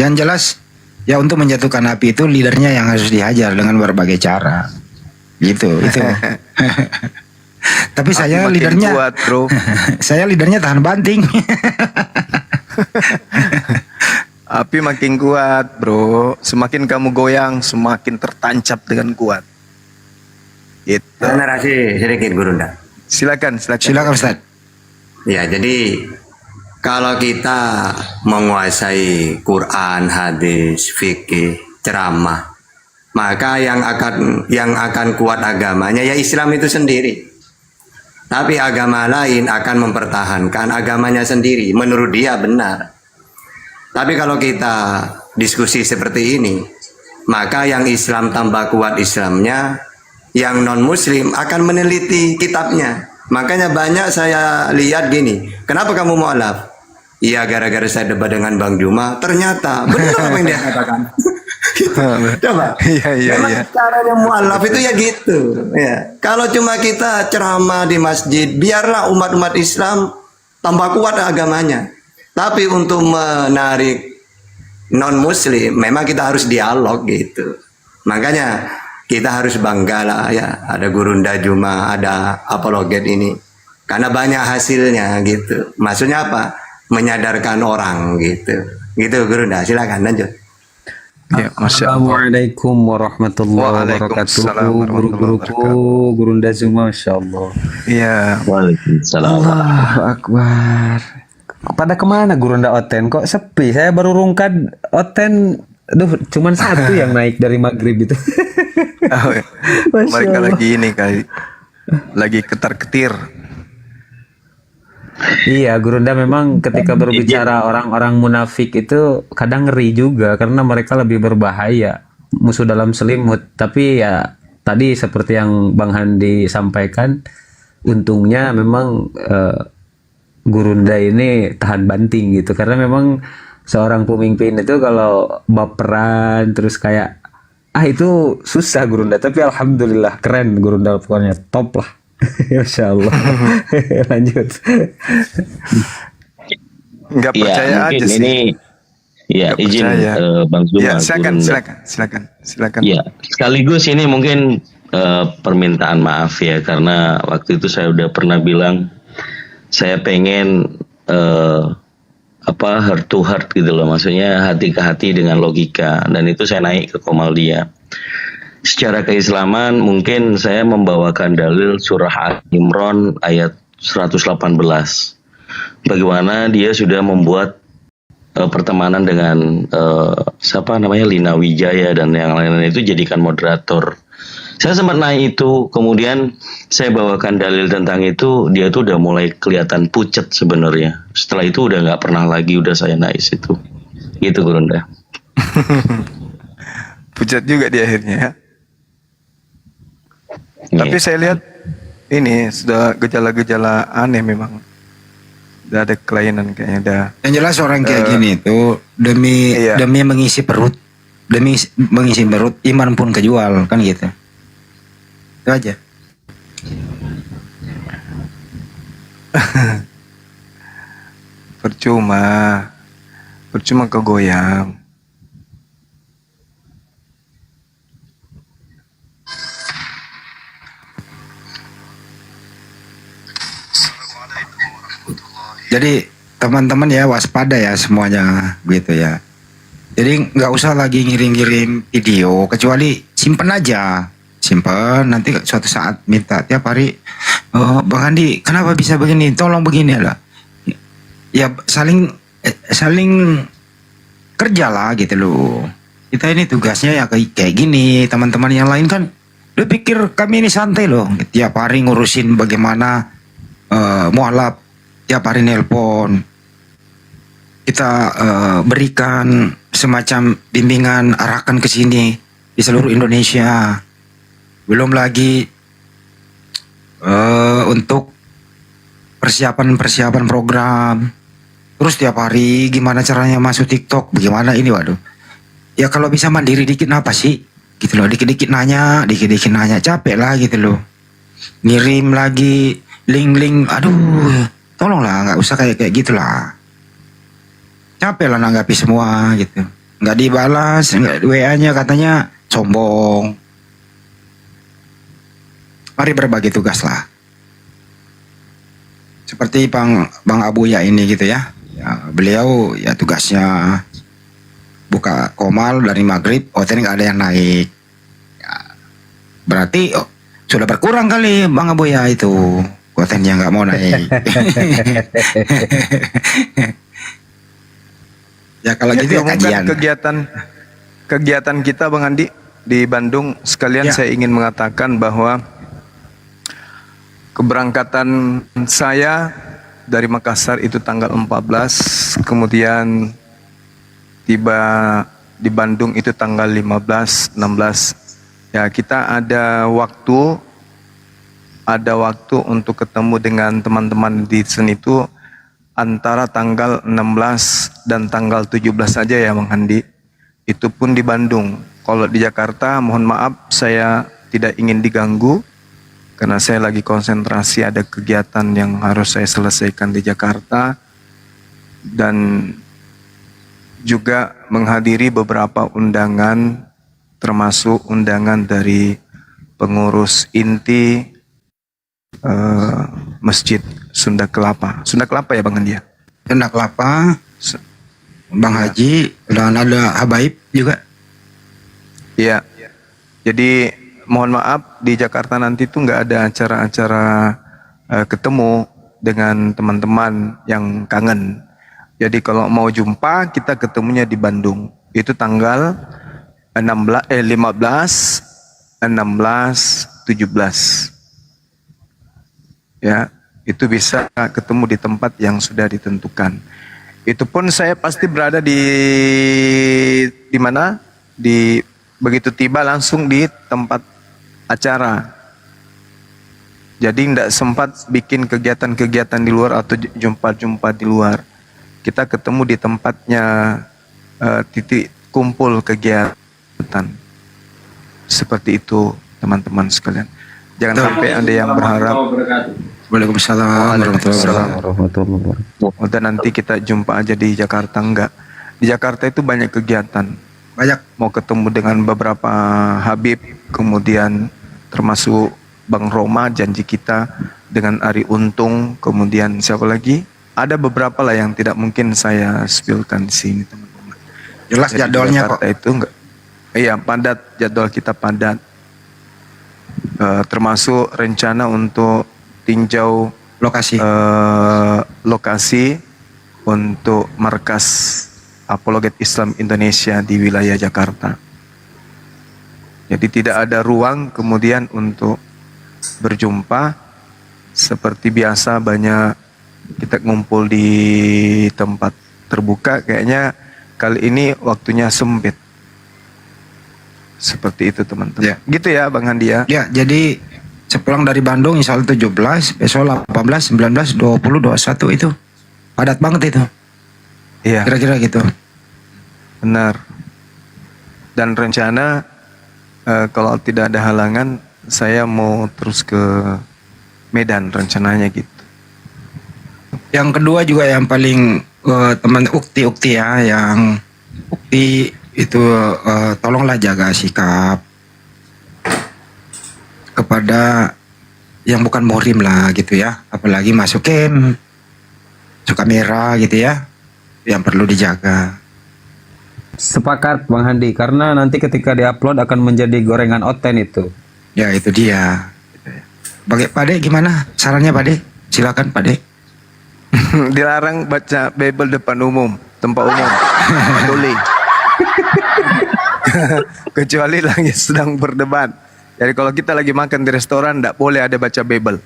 Yang jelas ya untuk menjatuhkan api itu leadernya yang harus dihajar dengan berbagai cara. Gitu. Tapi saya leadernya kuat, bro. Saya leadernya tahan banting. Api makin kuat, bro. Semakin kamu goyang, semakin tertancap dengan kuat. Gitu. Narasi sedikit Gurunda. Silakan Ustaz. Ya, jadi kalau kita menguasai Quran, hadis, fikih, ceramah, maka yang akan kuat agamanya ya Islam itu sendiri. Tapi agama lain akan mempertahankan agamanya sendiri, menurut dia benar. Tapi kalau kita diskusi seperti ini, maka yang Islam tambah kuat Islamnya, yang non-Muslim akan meneliti kitabnya. Makanya banyak saya lihat gini, kenapa kamu mu'alaf? Iya, gara-gara saya debat dengan Bang Juma, ternyata benar apa yang dia katakan. Coba. Memang caranya mu'alaf itu ya gitu. Ya. Kalau cuma kita ceramah di masjid, biarlah umat-umat Islam tambah kuat agamanya. Tapi untuk menarik non-Muslim, memang kita harus dialog gitu. Makanya kita harus bangga lah ya. Ada Gurunda Juma, ada apologet ini. Karena banyak hasilnya gitu. Maksudnya apa? Menyadarkan orang gitu. Gitu Gurunda, silakan lanjut. Ya, Assalamualaikum warahmatullahi wabarakatuh. Guru-guruku, Gurunda Zuma, Masya Allah. Iya. Waalaikumsalam. Allahu Akbar. Pada kemana Gurunda Oten? Kok sepi? Saya baru rungkat Oten. Aduh, cuman satu yang naik dari maghrib itu. Mereka lagi ini kali. Lagi ketar-ketir. Iya, Gurunda memang ketika berbicara orang-orang munafik itu kadang ngeri juga karena mereka lebih berbahaya, musuh dalam selimut. Tapi ya tadi seperti yang Bang Handi sampaikan, untungnya memang Gurunda ini tahan banting gitu, karena memang seorang pemimpin itu kalau baperan terus kayak Itu susah Gurunda, tapi alhamdulillah keren Gurunda, pokoknya top lah. Masya Allah. Lanjut. Nggak Iya, percaya mungkin aja sih. ini ya Nggak izin percaya. Bang Zuma, Ya, silakan, Gurunda. silakan. Ya, sekaligus ini mungkin permintaan maaf ya, karena waktu itu saya udah pernah bilang saya pengen heart to heart gitu loh, maksudnya hati ke hati dengan logika, dan itu saya naik ke Komaldia. Secara keislaman mungkin saya membawakan dalil surah Al-Imran ayat 118. Bagaimana dia sudah membuat pertemanan dengan Lina Wijaya dan yang lain-lain itu jadikan moderator. Saya sempat naik itu, kemudian saya bawakan dalil tentang itu, dia tuh udah mulai kelihatan pucet sebenarnya. Setelah itu udah nggak pernah lagi, udah saya naik situ. Gitu Gurunda. Pucat juga di akhirnya ya. Iya. Tapi saya lihat ini sudah gejala-gejala aneh memang. Udah ada kelainan kayaknya udah. Yang jelas orang kayak gini itu demi mengisi perut, iman pun kejual kan gitu. Itu aja. Percuma kegoyang. Jadi teman-teman ya waspada ya semuanya gitu ya. Jadi nggak usah lagi ngirim-ngirim video, kecuali simpen aja, simpen, nanti suatu saat minta tiap hari, Bang Andi kenapa bisa begini, tolong begini lah. Ya saling kerja lah gitu loh. Kita ini tugasnya ya kayak gini, teman-teman yang lain kan lu pikir kami ini santai loh, tiap hari ngurusin bagaimana mualaf, tiap hari nelpon, kita berikan semacam bimbingan arahkan ke sini di seluruh Indonesia. Belum lagi untuk persiapan program. Terus tiap hari gimana caranya masuk TikTok, bagaimana ini, waduh. Ya kalau bisa mandiri dikit apa sih? Gitu loh, dikit-dikit nanya, capek lah gitu loh. Ngirim lagi link-link, aduh. Tolonglah nggak usah kayak gitulah. Capek lah nanggapi semua gitu. Nggak dibalas, WA-nya katanya sombong. Mari berbagi tugas lah. Seperti Bang Abuya ini gitu ya. Beliau ya tugasnya buka Komal dari maghrib, hotel nggak ada yang naik. Ya, berarti sudah berkurang kali Bang Abuya itu. Kontennya nggak mau naik. Ya kalau gitu kajian. Kegiatan kita Bang Andi di Bandung, sekalian saya ingin mengatakan bahwa keberangkatan saya dari Makassar itu tanggal 14, kemudian tiba di Bandung itu tanggal 15, 16. Ya, kita ada waktu untuk ketemu dengan teman-teman di sini itu antara tanggal 16 dan tanggal 17 saja ya Bang Andi. Itu pun di Bandung. Kalau di Jakarta mohon maaf saya tidak ingin diganggu karena saya lagi konsentrasi, ada kegiatan yang harus saya selesaikan di Jakarta dan juga menghadiri beberapa undangan, termasuk undangan dari pengurus inti Masjid Sunda Kelapa. Sunda Kelapa ya Bang Andi ya? Sunda Kelapa, Bang Haji, dan ada Habaib juga. Iya. Jadi mohon maaf di Jakarta nanti tuh nggak ada acara-acara ketemu dengan teman-teman yang kangen. Jadi kalau mau jumpa kita ketemunya di Bandung. Itu tanggal 15, 16, 17. Ya, itu bisa ketemu di tempat yang sudah ditentukan. Itu pun saya pasti berada di mana? Begitu tiba langsung di tempat acara. Jadi tidak sempat bikin kegiatan-kegiatan di luar atau jumpa-jumpa di luar. Kita ketemu di tempatnya titik kumpul kegiatan. Seperti itu teman-teman sekalian. Jangan sampai ada yang berharap. Waalaikumsalam warahmatullahi wabarakatuh. Dan nanti kita jumpa aja di Jakarta. Enggak. Di Jakarta itu banyak kegiatan. Banyak. Mau ketemu dengan beberapa Habib, kemudian termasuk Bang Roma, janji kita dengan Ari Untung, kemudian siapa lagi? Ada beberapa lah yang tidak mungkin saya spillkan di sini, teman-teman. Jelas Jadi jadwalnya Jakarta kok. itu enggak. Iya, padat, jadwal kita padat. Termasuk rencana untuk tinjau lokasi untuk markas Apologet Islam Indonesia di wilayah Jakarta. Jadi tidak ada ruang kemudian untuk berjumpa seperti biasa, banyak kita ngumpul di tempat terbuka. Kayaknya kali ini waktunya sempit. Seperti itu teman-teman. Ya. Gitu ya Bang Handi ya. Ya, jadi sepulang dari Bandung insya Allah 17, besok 18, 19, 20, 21 itu. Padat banget itu. Iya. Kira-kira gitu. Benar. Dan rencana kalau tidak ada halangan, saya mau terus ke Medan rencananya gitu. Yang kedua juga yang paling teman ukti ya, yang ukti itu tolonglah jaga sikap kepada yang bukan muhrim lah gitu ya, apalagi masuk camp, suka merah gitu ya, yang perlu dijaga. Sepakat Bang Handi, karena nanti ketika diupload akan menjadi gorengan oten itu. Ya itu dia. Bagi Pak De gimana sarannya Pak De? Silakan Pak De. Dilarang baca Bible depan umum, tempat umum. Boleh. Kecuali lagi sedang berdebat. Jadi kalau kita lagi makan di restoran, tidak boleh ada baca Bible.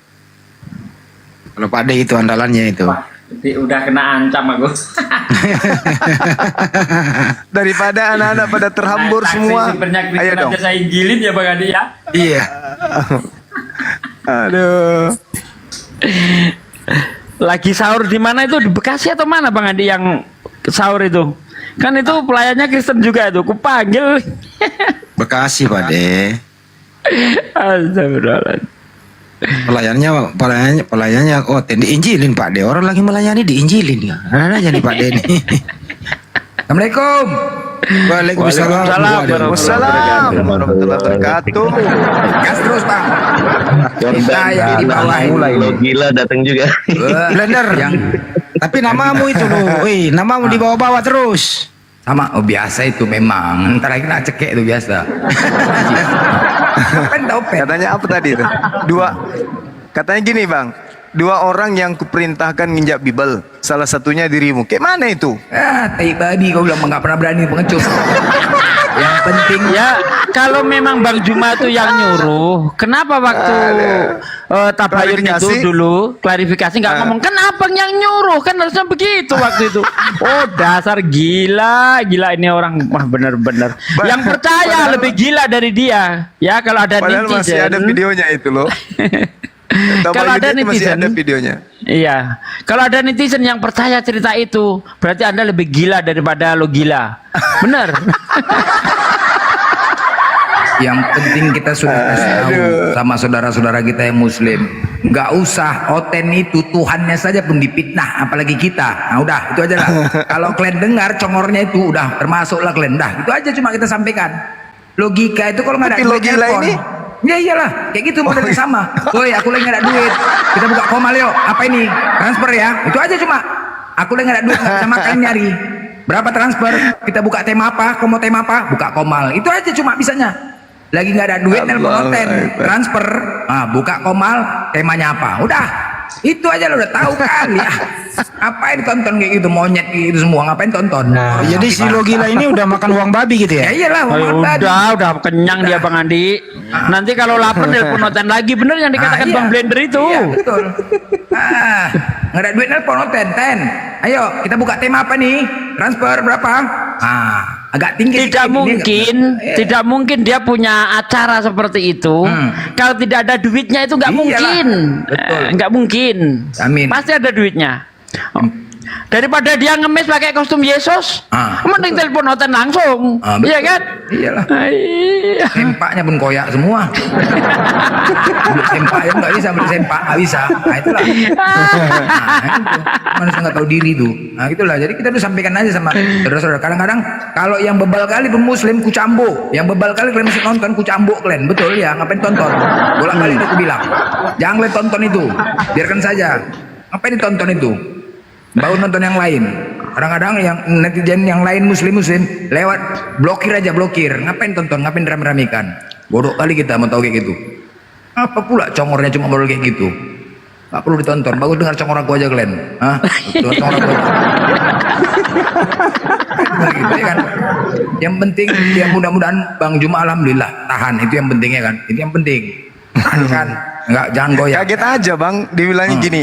Kalau Pak De itu andalannya itu. Udah kena ancam aku. Daripada anak-anak pada terhambur semua. Ayo dong. Saya injilin ya Bang Adi ya. Iya. Aduh. Lagi sahur di mana itu, di Bekasi atau mana Bang Adi yang sahur itu? Kan itu pelayannya Kristen juga itu. Kupanggil. Bekasi Pak De. Astagfirullahaladzim. Pelayannya oh diinjilin Pak De, orang lagi melayani diinjilin ya. Ada jadi Pak De ini. Assalamualaikum. Waalaikumsalam. Waalaikumsalam warahmatullahi wabarakatuh. Gas terus Pak. Kita yang di bawah mulai lo gila datang juga. Blender yang tapi namamu itu loh, namamu dibawa-bawa terus. Sama, oh biasa itu memang. Ntar lagi nak cekek itu biasa. Katanya apa tadi itu? Katanya gini Bang, 2 orang yang kuperintahkan nginjak Bible, salah satunya dirimu. Kayak mana itu? Tai babi kau bilang nggak pernah berani pengecut. Yang penting ya, kalau memang Bang Juma itu yang nyuruh, kenapa waktu tabayun itu dulu klarifikasi nggak ngomong kenapa yang nyuruh, kan harusnya begitu waktu itu. Oh dasar gila ini orang, wah bener-bener yang percaya lebih gila dari dia ya. Kalau ada Padahal netizen, masih ada videonya itu loh. kalau ada netizen, masih ada videonya. Iya, kalau ada netizen yang percaya cerita itu, berarti Anda lebih gila daripada lo gila. Bener. Yang penting kita sudah kasih tahu sama saudara-saudara kita yang muslim, nggak usah oten itu Tuhannya saja pun dipitnah, apalagi kita. Nah udah itu aja lah. Kalau kalian dengar congornya itu udah termasuklah kalian. Dah itu aja cuma kita sampaikan. Logika itu kalau nggak ada duit telepon. Ya iyalah, kayak gitu modelnya sama. Woi, aku lagi nggak ada duit. Kita buka komal yuk. Apa ini? Transfer ya. Itu aja cuma. Aku lagi nggak ada duit, nggak bisa makan nyari. Berapa transfer? Kita buka tema apa? Kau mau tema apa? Buka komal. Itu aja cuma bisanya. Lagi nggak ada duit, nelpon oten, transfer. Ah, buka komal. Temanya apa? Udah. Itu aja lo udah tahu kali ya. Ngapain tonton kayak gitu, monyet gitu semua, ngapain tonton? Nah, jadi si lo gila ini udah makan uang babi gitu ya? Ya iyalah, uang babi. Udah kenyang dia Bang Andi. Nanti kalau lapar nelpon oten lagi, bener yang dikatakan iya. Bang Blender itu. Iya, betul. Nggak ada duit nelpon oten, ayo kita buka tema apa nih? Transfer berapa? Agak tinggi. Tidak mungkin dia punya acara seperti itu. Kalau tidak ada duitnya itu nggak mungkin. Betul. Nggak mungkin. Amin. Pasti ada duitnya. Daripada dia ngemis pakai kostum Yesus, mending telepon hotel langsung. Iya kan? Iyalah. Iya. Sempaknya pun koyak semua. Beli sempak ya nggak bisa, beli sempak nggak bisa. Nah itulah. Nah, itu. Manusia nggak tahu diri tuh. Nah itulah. Jadi kita tuh sampaikan aja sama saudara-saudara. Kadang-kadang kalau yang bebal kali pun Muslim ku cambuk, yang bebal kali kalian masih nonton ku cambuk kalian. Betul ya? Ngapain tonton? Bolak-balik aku bilang, jangan kalian tonton itu. Biarkan saja. Ngapain ditonton itu? Baru nonton yang lain. Kadang-kadang yang netizen yang lain muslim lewat blokir aja, blokir. Ngapain tonton? Ngapain rame-ramekan? Bodoh kali kita mau tahu kayak gitu. Apa pula congornya cuma baru kayak gitu? Gak perlu ditonton. Bagus dengar congor aku aja kalian. Hah? Dengar congor aku aja. Gitu, ya kan? Yang penting ya mudah-mudahan Bang Juma alhamdulillah tahan, itu yang penting ya kan. Itu yang penting. Tahan kan? Enggak, jangan goyah. Kaget aja Bang, dibilangnya gini.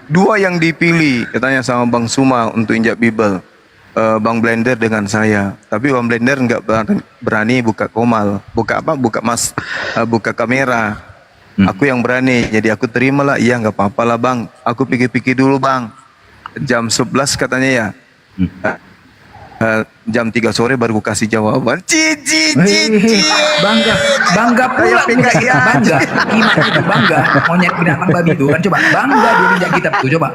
Dua yang dipilih katanya sama Bang Suma untuk injak Bible, Bang Blender dengan saya. Tapi Bang Blender nggak berani buka komal, buka kamera. Aku yang berani, jadi aku terimalah. Iya nggak apa-apa lah Bang. Aku pikir-pikir dulu Bang. Jam 11 katanya ya. Jam 3 sore baru aku kasih jawaban. Bangga pula ya. Bangga gimana itu, bangga monyet binatang babi itu kan, coba bangga dia mijak kitab itu, coba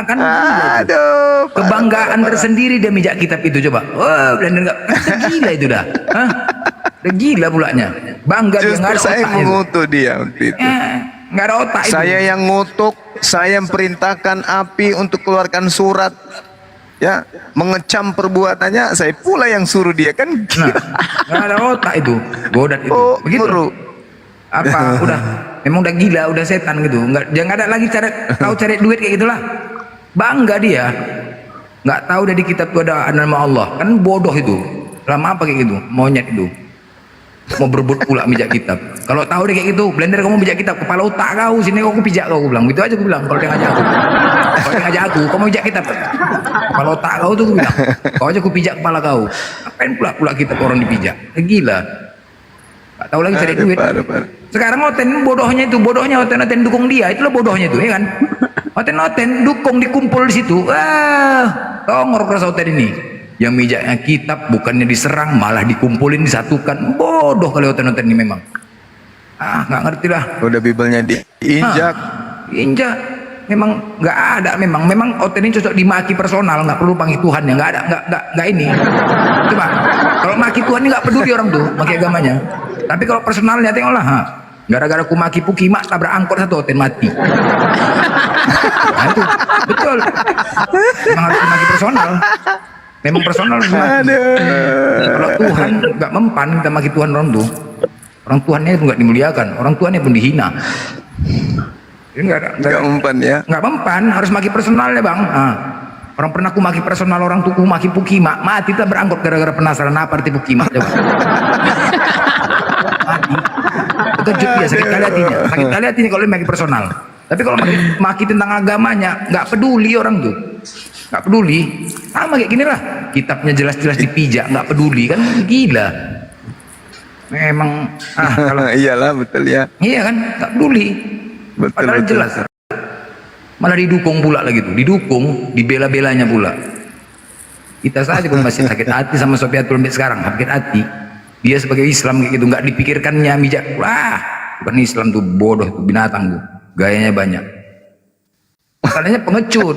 kan aduh, kebanggaan tersendiri dia mijak kitab itu, coba Blender nggak gila itu dah. Udah gila pulanya, bangga. Dia nggak ada saya otak mengutuk dia waktu itu. Nggak ada otak itu. Saya yang ngutuk, saya yang perintahkan api untuk keluarkan surat, ya, mengecam perbuatannya, saya pula yang suruh dia kan. Nah, nggak ada otak itu, godat itu. Begitu. Apa? Udah, memang udah gila, udah setan gitu. Nggak ada lagi tahu cari duit kayak gitulah. Bangga dia. Nggak tahu dari kitab itu ada nama Allah. Kan bodoh itu. Lama apa kayak gitu? Monyet itu. Mau berebut pula mijak kitab. Kalau tahu deh kayak gitu, Blender kamu mijak kitab, kepala otak kau sini kau pijak kau bilang. Gitu aja aku bilang kalau dia ngajak aku. Kalau dia ngajak aku, kamu mijak kitab. Kepala otak kau tuh aku bilang. Kau aja aku pijak kepala kau. Apain pula kitab orang dipijak? Gila. Gak tahu lagi cari duit. Sekarang Oten bodohnya itu, Oten dukung dia, itulah bodohnya itu, ya kan? Oten dukung, dikumpul di situ. Tongor kerasa Oten ini. Yang mijaknya kitab bukannya diserang, malah dikumpulin, disatukan. Bodoh kali Oten ini memang. Nggak ngerti lah. Udah Biblenya diinjak. Injak. Memang nggak ada, memang Oten ini cocok dimaki personal, nggak perlu panggil Tuhan ya, nggak ini. Coba kalau maki Tuhan ini nggak peduli orang tuh, maki agamanya. Tapi kalau personalnya tengoklah, gara-gara ku maki Pukimak tabrak angkot satu Oten mati. Nah itu betul. Memang harus dimaki personal. Memang personal. Kalau Tuhan nggak mempan, kita maki Tuhan orang tuh. Orang Tuhannya itu nggak dimuliakan, orang Tuhannya pun dihina. Nggak mempan ya? Nggak mempan, harus maki personalnya Bang. Orang pernah aku maki personal orang tuh, maki Pukimak, mati kita berangkut gara-gara penasaran apa arti Pukimak, coba. Mati. Terkejut dia, sakit kali hatinya kalau maki personal. Tapi kalau maki tentang agamanya, nggak peduli orang tuh, nggak peduli. Sama kayak gini lah, kitabnya jelas-jelas dipijak, nggak peduli kan, gila. Memang kalau iyalah betul ya. Iya kan, nggak peduli. Padahal jelas. Malah didukung pula lagi tuh, didukung, dibela-belanya pula. Kita saja pun masih sakit hati sama Sofiatul Bait sekarang, sakit hati. Dia sebagai Islam kayak gitu, nggak dipikirkannya bijak. Wah, bukan Islam tuh, bodoh tuh, binatang tuh, gayanya banyak. Masalahnya pengecut,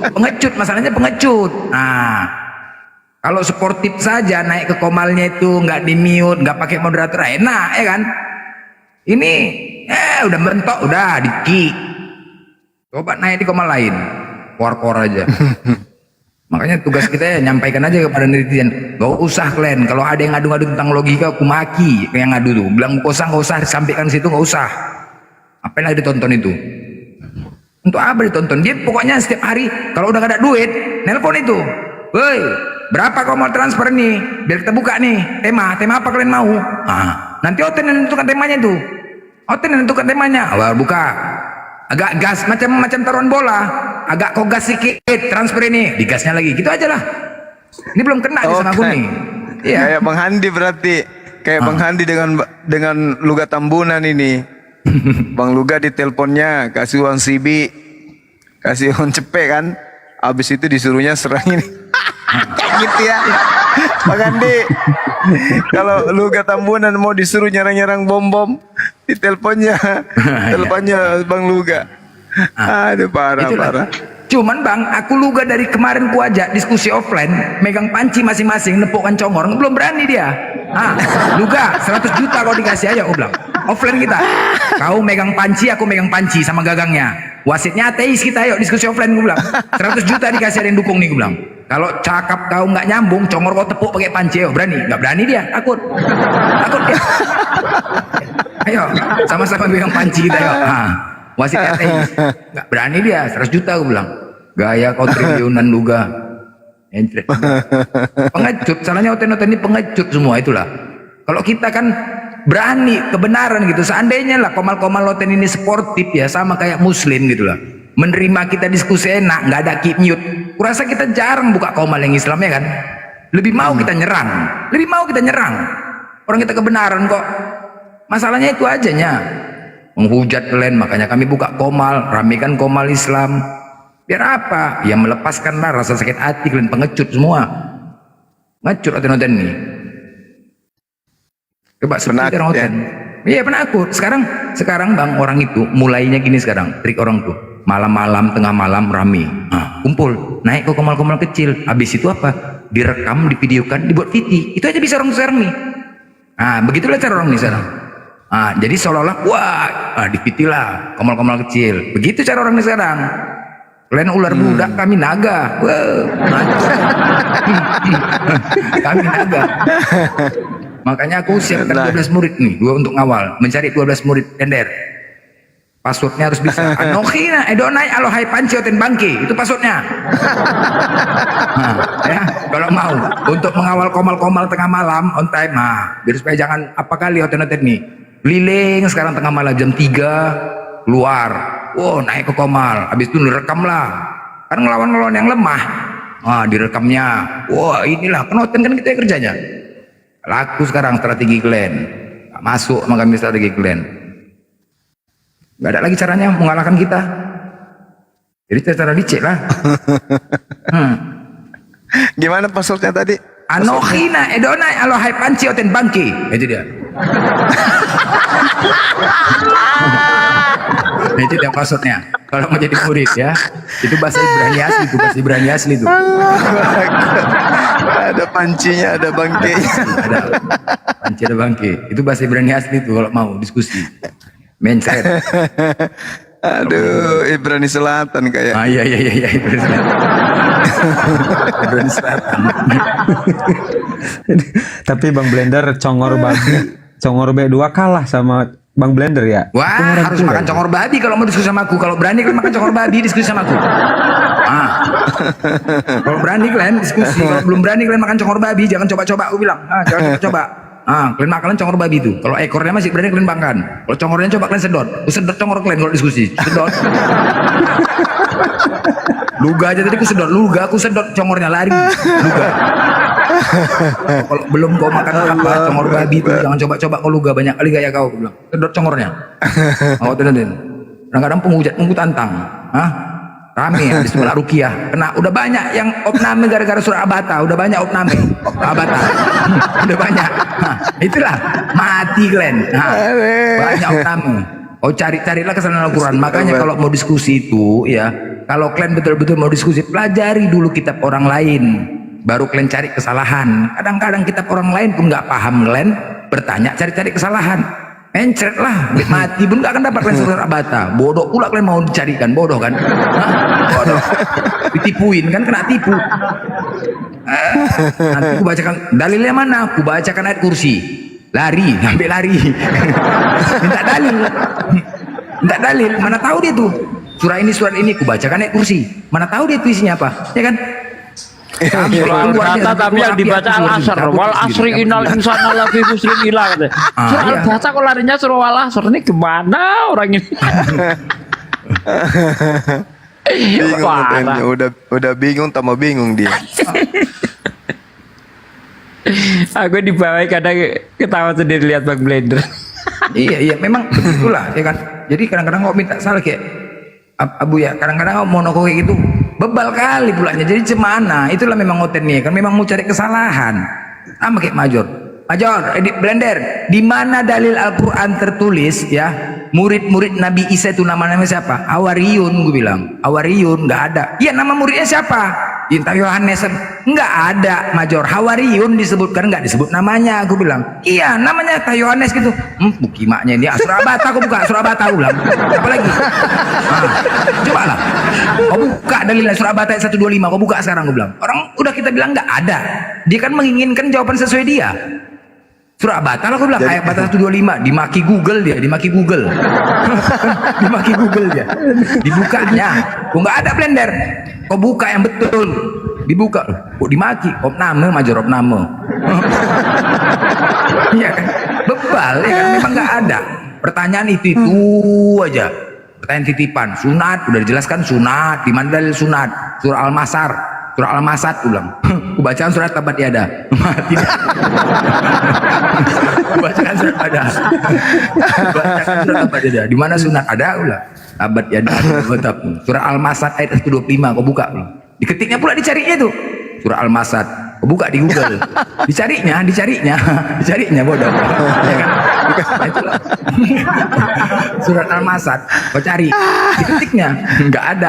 masalahnya pengecut. Nah, kalau sportif saja naik ke komalnya itu nggak di mute, nggak pakai moderator, enak ya kan? Ini udah mentok, udah di kick. Coba naik di komal lain, kor aja. Makanya tugas kita ya nyampaikan aja kepada netizen, gak usah kalian kalau ada yang ngadu-ngadu tentang logika, aku maki yang ngadu tuh, bilang gak usah sampaikan situ, gak usah. Apa yang ditonton itu? Untuk apa ditonton? Dia pokoknya setiap hari kalau udah gak ada duit, nelpon itu, woi berapa kau mau transfer nih? Biar kita buka nih tema apa kalian mau? Nanti Oten yang menentukan temanya itu, Oten yang menentukan temanya. Awal buka. Agak gas macam taruhan bola, agak kau gas sedikit transfer ini, digasnya lagi, gitu aja lah. Ini belum kena di sama aku nih. Iya. Kayak Bang Handi berarti, kayak Bang Handi dengan Luga Tambunan ini. Bang Luga di teleponnya kasih uang CB, kasih uang cepet kan, Habis itu disuruhnya serang ini. Kayak gitu ya. Bang Andi, kalau Luga Tambunan mau disuruh nyerang-nyerang bom-bom di teleponnya Bang Luga. Aduh, parah. Cuman Bang, aku Luga dari kemarin ku ajak diskusi offline, megang panci masing-masing, nepukkan congor, belum berani dia. Luga 100 juta kau dikasih aja, aku bilang. Offline kita. Kau megang panci, aku megang panci sama gagangnya. Wasitnya ateis kita, ayo diskusi offline, gue bilang. 100 juta dikasih ada yang dukung nih, gue bilang. Kalau cakap kau nggak nyambung, congor kau tepuk pakai panci, ayo berani? Nggak berani dia, takut dia. Ayo, sama-sama megang panci kita, ayo. Wasit ateis, nggak berani dia. 100 juta, gue bilang. Gaya kau triliunan Luga. Pengecut, salahnya hotel-hotel ini pengecut semua itulah. Kalau kita kan berani kebenaran gitu, seandainya lah komal-komal hotel ini sportif ya, sama kayak muslim gitu lah, menerima kita diskusi enak, nggak ada keep mute. Kurasa kita jarang buka komal yang Islam ya kan, lebih mau kita nyerang, orang kita kebenaran kok. Masalahnya itu ajanya menghujat kalian, makanya kami buka komal, ramekan komal Islam. Biar apa? Ya melepaskanlah rasa sakit hati kalian pengecut semua. Ngecut hotel-hotel ini. Coba seperti orang hotel. Iya penakut. Sekarang Bang, orang itu mulainya gini sekarang. Trik orang tuh. Malam-malam, tengah malam rame. Kumpul. Naik ke komal-komal kecil. Habis itu apa? Direkam, divideokan, dibuat VT. Itu aja bisa orang sekarang nih. Begitulah cara orang nih sekarang. Jadi seolah-olah, di VT lah. Komal-komal kecil. Begitu cara orang nih sekarang. Kalian ular budak, kami naga. Kami naga. Makanya aku siapkan 12 murid nih, gua untuk ngawal, mencari 12 murid tender. Passwordnya harus bisa. Anokhina edonai alohai panci oten bangki, itu passwordnya. Ya, kalau mau untuk mengawal komal-komal tengah malam on time, biar supaya jangan apa kali oten-oten nih. Keliling sekarang tengah malam jam 3 keluar. Naik ke komal, habis itu direkam lah. Kan ngelawan-ngelawan yang lemah. Direkamnya. Inilah penoten kan kita kerjanya. Laku sekarang strategi kalian. Gak masuk sama kami strategi kalian. Gak ada lagi caranya mengalahkan kita. Jadi cara dicek lah. Gimana passwordnya tadi? Anokhina edonai alohai panci oten bangki. Itu dia. Itu dia passwordnya. Kalau mau jadi murid ya, itu bahasa Ibrani asli tuh. Ada pancinya, ada bangkainya. Ada panci, ada bangkai. Itu bahasa Ibrani asli tuh kalau mau diskusi. Mencret. Aduh, Ibrani Selatan kayak. Iya, Ibrani Selatan. Ibrani Selatan. Tapi Bang Blender congor B2 kalah sama Bang Blender ya. Harus makan congor babi kalau mau diskusi sama aku. Kalau berani kalian makan congor babi diskusi sama aku. Kalau berani kalian diskusi, kalau belum berani kalian makan congor babi, jangan coba-coba aku bilang. Jangan coba-coba. Kalian makan congor babi itu. Kalau ekornya masih berani kalian makan. Kalau congornya coba kalian sedot. Sedot congor kalian kalau diskusi. Sedot. Luga aja tadi aku sedot congornya lari. Luga. Kalau belum kau makan apa congor babi itu jangan coba-coba kau luga banyak kali gaya kau bilang. Sedot congornya. Kadang-kadang penghujat tantang. Rame habis itu rukiah. Udah banyak yang opname gara-gara surah Abata. Udah banyak opname Abata. Udah banyak. Itulah mati kalian. Banyak opname. Kau carilah kesalahan Al-Quran. Makanya kalau mau diskusi itu ya, kalau kalian betul-betul mau diskusi, pelajari dulu kitab orang lain. Baru kalian cari kesalahan. Kadang-kadang kitab orang lain pun nggak paham, kalian bertanya cari-cari kesalahan. Mencret lah, mati pun nggak akan dapat kalian surah Abata. Bodoh pula kalian mau dicarikan, bodoh kan? Bodoh. Ditipuin kan, kena tipu. Nanti aku bacakan dalilnya mana? Aku bacakan ayat kursi. Lari, sampai lari. Minta dalil. Mana tahu dia tuh? Surah ini aku bacakan ayat kursi. Mana tahu dia tuh isinya apa? Ya kan? Al-Bata tapi yang dibaca Al-Asr. Wal asri innal insana lafi khusrin ila katanya. Surah Al-Bata kok larinya surah Al-Asr, ini gimana orang ini? Bingung, udah bingung tambah bingung dia. Aku di bawah kadang ketawa sendiri lihat Bang Blender. Iya memang begitulah ya kan. Jadi kadang-kadang kok minta salah kayak Abu ya, kadang-kadang kok mau kayak gitu Bebal kali pulanya. Jadi cemana? Itulah memang ngoten nih kan memang mau cari kesalahan. Sama kayak Major. Major, edit blender. Di mana dalil Al-Qur'an tertulis ya, murid-murid Nabi Isa itu nama-nama siapa? Hawariyun, gue bilang. Hawariyun nggak ada. Iya, nama muridnya siapa? Entah Yohanes. Nggak ada, Major. Hawariyun disebutkan, nggak disebut namanya, aku bilang. Iya, namanya Tah Yohanes gitu. Bukimaknya ini Surabata, aku buka Surabata, aku bilang. Apa lagi? Coba lah. Kau buka dalilnya Surabata 125, kau buka sekarang, gue bilang. Orang udah kita bilang nggak ada. Dia kan menginginkan jawaban sesuai dia. Surabata lah, aku bilang ayat 125, dimaki Google dia, dimaki Google. Dimaki Google dia. Dibukanya, kok nggak ada blender. Kok buka yang betul. Dibuka, kok dimaki, opname, Major opname. Iya kan, bebal ya kan, memang nggak ada. Pertanyaan itu aja. Pertanyaan titipan, sunat, udah dijelaskan sunat, di mana dalil sunat? Surah Al-Masar, surah Al-Masad, ulang. Bacaan surat tabat yada. Tidak. Bacaan surat pada. Bacaan surat tabat yada. Di mana sunat ada ulang. Tabat yada. Surah Al-Masad ayat 125, kau buka ulang. Diketiknya pula, dicarinya tuh. Surah Al-Masad. Kau buka di Google. Dicarinya bodoh. Ya kan? Nah, itulah. Surat Al-Masad, kau cari, diketiknya nggak ada.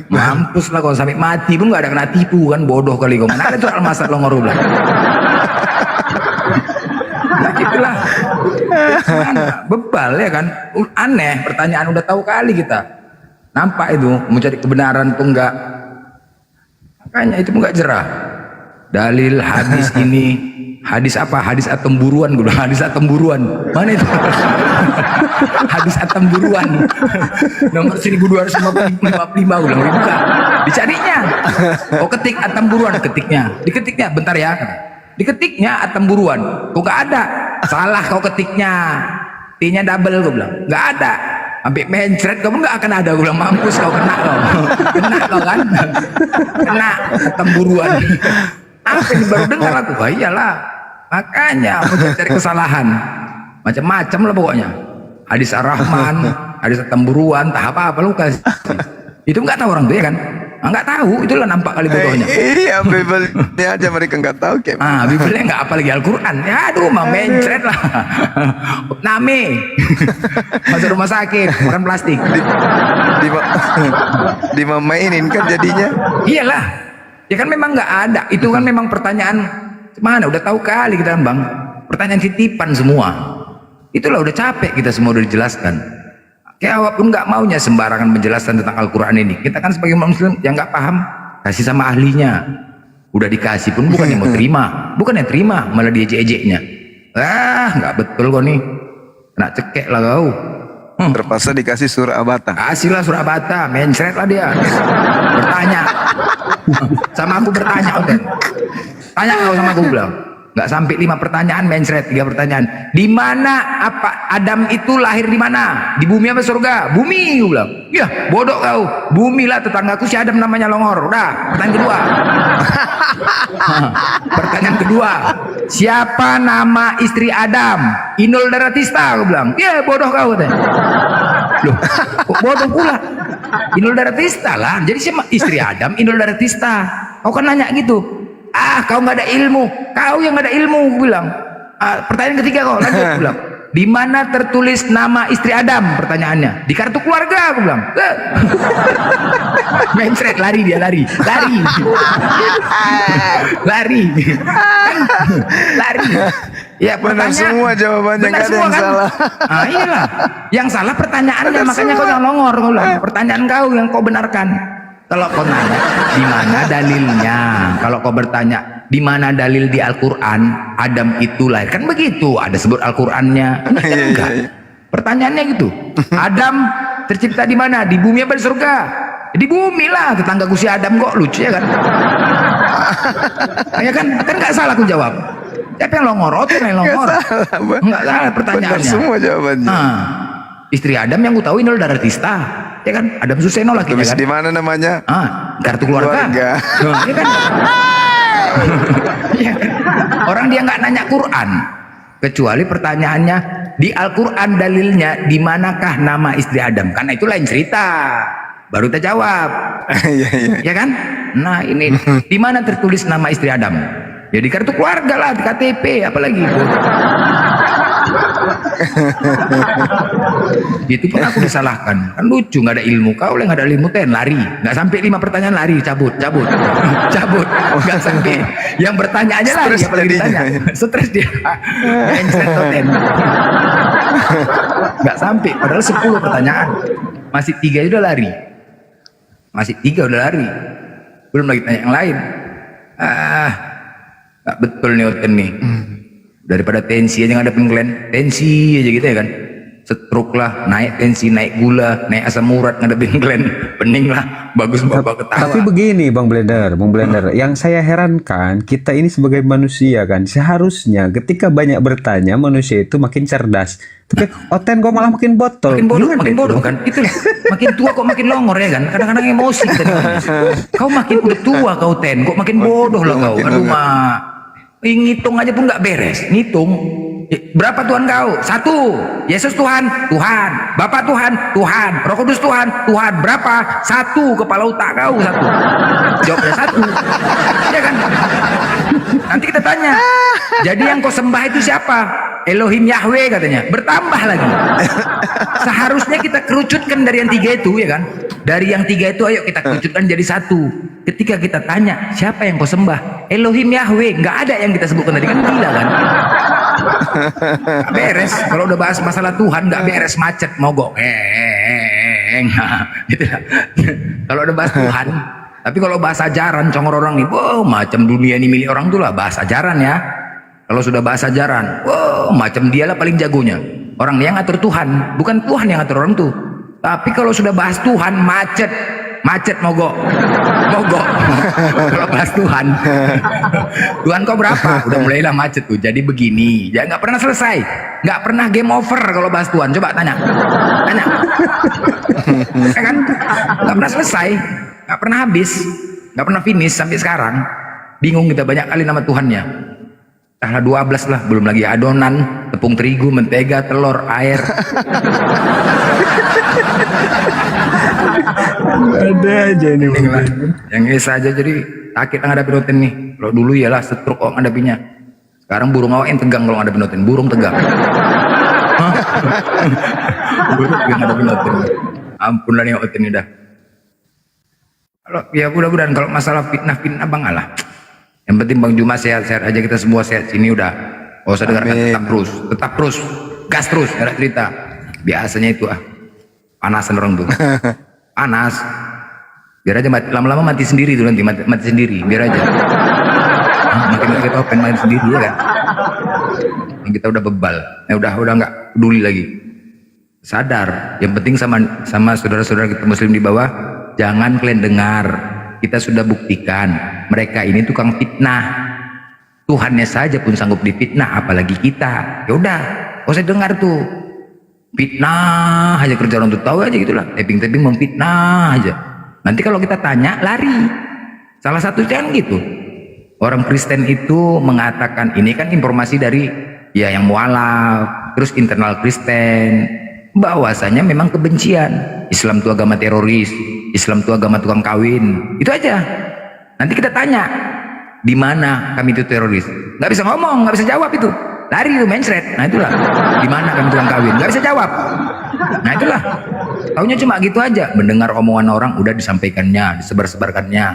Mampus lah kau, sampai mati pun nggak ada, kena tipu kan, bodoh kali kau. Mana ada surat Al-Masad lo ngorul lah. Nah, gitulah. Bebal ya kan, aneh pertanyaan, udah tahu kali kita. Nampak itu mau cari kebenaran tuh enggak. Makanya itu enggak jerah. Dalil hadis ini, hadis apa? Hadis atemburuan, gue bilang. Hadis atemburuan. Mana itu? Hadis atemburuan. Nomor 1255, gue bilang. Buka. Dicarinya. Oh, ketik atemburuan, diketiknya. Bentar ya. Diketiknya atemburuan. Kok nggak ada? Salah kau ketiknya. T-nya double, gue bilang. Nggak ada. Sampai mencret kamu nggak akan ada, gue bilang. Mampus kau, kena kau kan. Kena atemburuan. Apa ini baru dengar aku? Oh, iyalah, makanya mau cari kesalahan macam-macam lah pokoknya. Hadis Ar-Rahman, hadis Temburuan, tak apa-apa lu kasih. Itu nggak tahu orang tuh ya kan? Nggak tahu, itulah nampak kali bodohnya. Iya, Bibelnya aja mereka nggak tahu kayak. Bibelnya nggak apa lagi Al-Quran. Ya aduh, mah mencret lah. Name masuk rumah sakit, makan plastik. Dimamainin kan jadinya. Iyalah. Ya kan memang nggak ada, itu kan memang pertanyaan mana, udah tahu kali kita bang, pertanyaan titipan semua. Itulah udah capek kita semua, udah dijelaskan. Kayak awak pun nggak maunya sembarangan menjelaskan tentang Al-Quran ini. Kita kan sebagai muslim yang nggak paham, kasih sama ahlinya. Udah dikasih pun bukan yang mau terima, malah diejek-ejeknya. Nggak betul kok nih, kena cekek lah kau. Terpaksa dikasih surah Abata. Kasihlah surah Abata, mencret lah dia. Bertanya. Sama aku bertanya, Oten. Tanya kau sama aku, bilang. Nggak sampai 5 pertanyaan, mencret 3 pertanyaan. Di mana apa Adam itu lahir di mana? Di bumi apa surga? Bumi, aku bilang. Ya, bodoh kau. Bumi lah, tetanggaku si Adam namanya Longor. Udah, pertanyaan kedua. Pertanyaan kedua. Siapa nama istri Adam? Inul Daratista, aku bilang. Ya, bodoh kau, katanya. Loh, kok bodoh pula? Inul Daratista lah. Jadi siapa istri Adam? Inul Daratista. Kau kan nanya gitu. Kau nggak ada ilmu. Kau yang nggak ada ilmu, gue bilang. Pertanyaan ketiga kau, lanjut, gue bilang. Di mana tertulis nama istri Adam? Pertanyaannya. Di kartu keluarga, aku bilang. Mencret, lari dia, lari. Ya, benar semua jawabannya, nggak ada yang kan? salah. Iyalah, yang salah pertanyaannya, makanya kau yang longor, kau bilang. Pertanyaan kau yang kau benarkan. Kalau kau nanya di mana dalilnya, kalau kau bertanya di mana dalil di Al-Quran Adam itu lahir, kan begitu, ada sebut Al-Qurannya. Ini kan enggak. Pertanyaannya gitu. Adam tercipta di mana? Di bumi apa di surga? Di bumi lah, tetanggaku si Adam kok, lucu ya kan? Ya kan nggak salah aku jawab. Siapa yang longor? Yang longor. Nggak salah pertanyaannya. Benar semua jawabannya. Istri Adam yang ku tahu Inul Daratista. Ya kan, Adam Suseno lah kita kan. Di mana namanya? Kartu keluarga. Ya kan? Ya kan? Orang dia nggak nanya Quran, kecuali pertanyaannya di Al-Quran dalilnya di manakah nama istri Adam? Karena itu lain cerita. baru kita jawab. Iya, iya. Ya kan? Nah ini di mana tertulis nama istri Adam? Ya di kartu keluarga lah, di KTP, apalagi itu pun aku disalahkan. Kan lucu, nggak ada ilmu. Kau yang nggak ada ilmu ten lari, nggak sampai 5 pertanyaan lari, cabut, nggak sampai. Yang bertanya aja lari, Stres apalagi jadinya. ditanya. Stres dia. Nggak sampai, padahal 10 pertanyaan. Masih 3 udah lari. Belum lagi tanya yang lain. Nggak betul nih Oten nih. Daripada tensi aja ngadepin kalian, tensi aja gitu ya kan. Stroke lah, naik tensi, naik gula, naik asam urat ngadepin kalian. Pening lah, bagus bapak ketawa. Tapi begini Bang Blender, yang saya herankan, kita ini sebagai manusia kan, seharusnya ketika banyak bertanya manusia itu makin cerdas. Tapi Oten kok malah makin botol. Makin bodoh kan. Itu makin tua kok makin longor ya kan. Kadang-kadang emosi kita. Kau makin udah tua kau Ten, kok makin bodoh lah kau. Aduh mak. Ngitung aja pun nggak beres. Ngitung. Berapa Tuhan kau? 1. Yesus Tuhan, Tuhan. Bapa Tuhan, Tuhan. Roh Kudus Tuhan, Tuhan. Berapa? 1. Kepala otak kau 1. Jawabnya 1. Ya kan? Nanti kita tanya. Jadi yang kau sembah itu siapa? Elohim Yahweh katanya. Bertambah lagi. Seharusnya kita kerucutkan dari yang 3 itu ya kan. Dari yang 3 itu ayo kita kerucutkan jadi 1. Ketika kita tanya siapa yang kau sembah? Elohim Yahweh. Nggak ada yang kita sebutkan tadi, kan gila kan. Nggak beres. Kalau udah bahas masalah Tuhan nggak beres, macet mogok. Gitu lah. Kalau udah bahas Tuhan. Tapi kalau bahas ajaran congor orang nih, macam dunia ini milik orang tuh lah, bahas ajaran ya. Kalau sudah bahas ajaran, macam dialah paling jagonya. Orang yang ngatur Tuhan, bukan Tuhan yang ngatur orang tuh. Tapi kalau sudah bahas Tuhan, macet mogok. Kalau bahas Tuhan, Tuhan kau berapa? Udah mulailah macet tuh. Jadi begini, ya nggak pernah selesai, nggak pernah game over kalau bahas Tuhan. Coba tanya, ya kan? Nggak pernah selesai, nggak pernah habis, nggak pernah finish sampai sekarang. Bingung kita banyak kali nama Tuhannya. Tanggal 12 lah, belum lagi adonan, tepung terigu, mentega, telur, air. Ada aja ini. Yang ini saja jadi sakit ngadapin Oten nih. Kalau dulu iyalah stroke kok ngadapinya. Sekarang burung awak yang tegang kalau ngadapin Oten. Burung tegang. Burung tegang ngadapin Oten. Ampun lah nih Oten ini dah. Kalau ya mudah-mudahan kalau masalah fitnah bang Allah. Yang penting Bang Juma sehat-sehat aja, kita semua sehat sini udah. Oh saya dengarkan tetap terus, gas terus, ada cerita. Biasanya itu panasan orang tuh. Panas. Biar aja mati, lama-lama mati sendiri tuh nanti, mati sendiri, biar aja. Makin kita open main sendiri ya kan. Kita udah bebal, udah nggak peduli lagi. Sadar, yang penting sama saudara-saudara kita muslim di bawah, jangan kalian dengar. Kita sudah buktikan mereka ini tukang fitnah. Tuhannya saja pun sanggup difitnah, apalagi kita. Ya udah, gak usah dengar tuh. Fitnah aja kerja orang tuh, tahu aja gitulah. Taping memfitnah aja. Nanti kalau kita tanya lari. Salah satu jangan gitu. Orang Kristen itu mengatakan, ini kan informasi dari ya yang mualaf, terus internal Kristen, bahwasanya memang kebencian. Islam itu agama teroris, Islam itu agama tukang kawin. Itu aja. Nanti kita tanya, di mana kami itu teroris? Nggak bisa ngomong, nggak bisa jawab itu. Lari itu mencret. Nah itulah. Di mana kami tukang kawin? Nggak bisa jawab. Nah itulah. Taunya cuma gitu aja. Mendengar omongan orang udah disampaikannya, disebar-sebarkannya.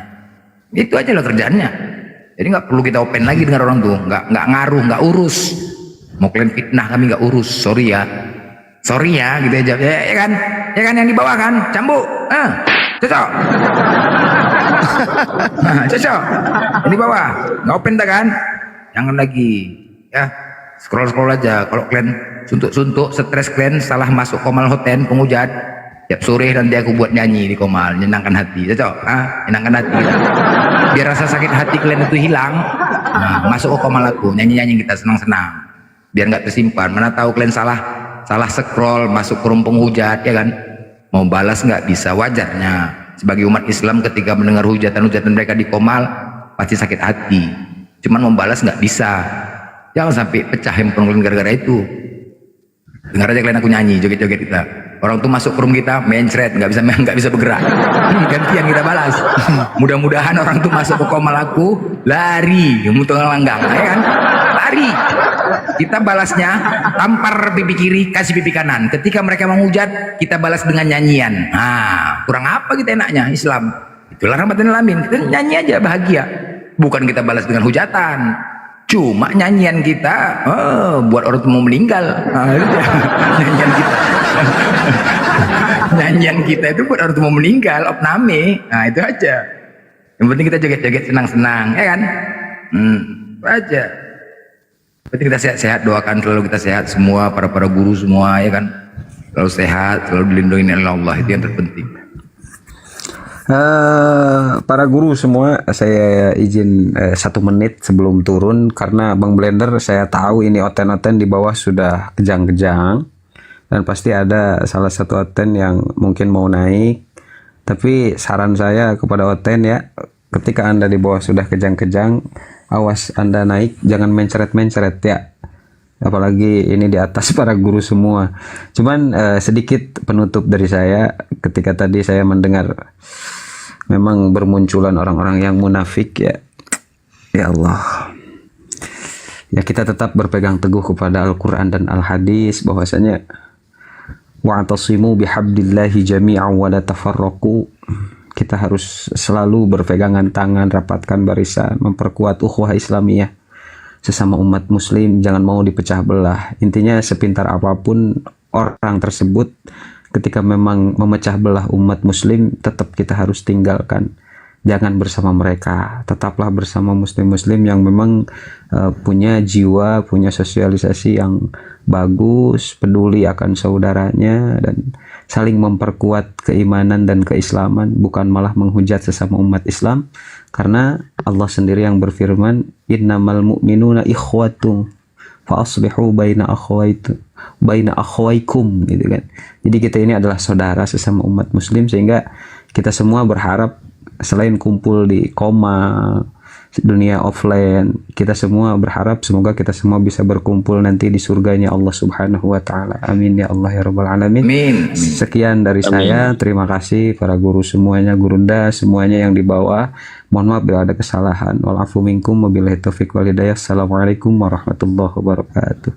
Itu aja lah kerjaannya. Jadi nggak perlu kita open lagi dengan orang tuh. Nggak ngaruh, nggak urus. Mau kalian fitnah kami nggak urus. Sorry ya gitu aja. Ya kan yang di bawah kan, cambuk. Cocok. Cocok. Di bawah, nggak open dah kan? Jangan lagi, ya scroll aja. Kalau kalian suntuk, stres kalian salah masuk komal hotel penghujat. Tiap sore nanti aku buat nyanyi di komal, menyenangkan hati. Cocok? Menyenangkan hati. Biar rasa sakit hati kalian itu hilang. Nah, masuk ke komal aku, nyanyi kita senang-senang. Biar nggak tersimpan. Mana tahu kalian salah scroll masuk ke ruang penghujat, ya kan? Mau balas nggak bisa, wajarnya sebagai umat Islam ketika mendengar hujatan mereka di komal pasti sakit hati, cuman mau balas nggak bisa. Jangan sampai pecah handphone kalian gara-gara itu. Dengar aja kalian aku nyanyi joget-joget kita. Orang tuh masuk ke room kita, mencret, nggak bisa bergerak. Gantian kita balas. Mudah-mudahan orang tuh masuk ke komal aku, lari, mutung langgang, ya kan? Lari. Kita balasnya, tampar pipi kiri, kasih pipi kanan. Ketika mereka menghujat, kita balas dengan nyanyian. Nah, kurang apa kita enaknya Islam? Itulah rahmatan alamin. Kita nyanyi aja bahagia. Bukan kita balas dengan hujatan. Cuma nyanyian kita, buat orang tuh mau meninggal. Nyanyian kita. Nyanyian kita itu buat orang tuh mau meninggal, opname. Nah, itu aja. Yang penting kita joget-joget senang-senang, ya kan? Itu aja. Berarti kita sehat-sehat, doakan selalu kita sehat semua, para guru semua, ya kan? Selalu sehat, selalu dilindungi oleh Allah, itu yang terpenting. Para guru semua, saya izin 1 menit sebelum turun karena Bang Blender saya tahu ini oten-oten di bawah sudah kejang-kejang dan pasti ada salah satu oten yang mungkin mau naik. Tapi saran saya kepada oten ya, ketika Anda di bawah sudah kejang-kejang, awas Anda naik jangan mencret-mencret ya. Apalagi ini di atas para guru semua. Cuman sedikit penutup dari saya, ketika tadi saya mendengar memang bermunculan orang-orang yang munafik ya. Ya Allah. Ya kita tetap berpegang teguh kepada Al-Quran dan Al-Hadis bahwasanya wa'tasimu bihablillahi jami'an wa la tafarraqu. Kita harus selalu berpegangan tangan, rapatkan barisan, memperkuat ukhuwah Islamiyah sesama umat muslim, jangan mau dipecah belah. Intinya sepintar apapun orang tersebut, ketika memang memecah belah umat muslim, tetap kita harus tinggalkan. Jangan bersama mereka, tetaplah bersama muslim-muslim yang memang punya jiwa, punya sosialisasi yang bagus, peduli akan saudaranya, dan saling memperkuat keimanan dan keislaman, bukan malah menghujat sesama umat Islam. Karena Allah sendiri yang berfirman, innamal mu'minuna ikhwatung fa aslihu baina akhwaikum, gitu kan. Jadi kita ini adalah saudara sesama umat muslim, sehingga kita semua berharap selain kumpul di koma dunia offline, kita semua berharap semoga kita semua bisa berkumpul nanti di surganya Allah Subhanahu wa taala. Amin ya Allah ya rabbal alamin. Amin. Sekian dari saya. Terima kasih para guru semuanya, gurunda semuanya yang di bawah. Mohon maaf bila ada kesalahan. Walafu minkum wabillahi taufiq wal hidayah. Assalamualaikum warahmatullahi wabarakatuh.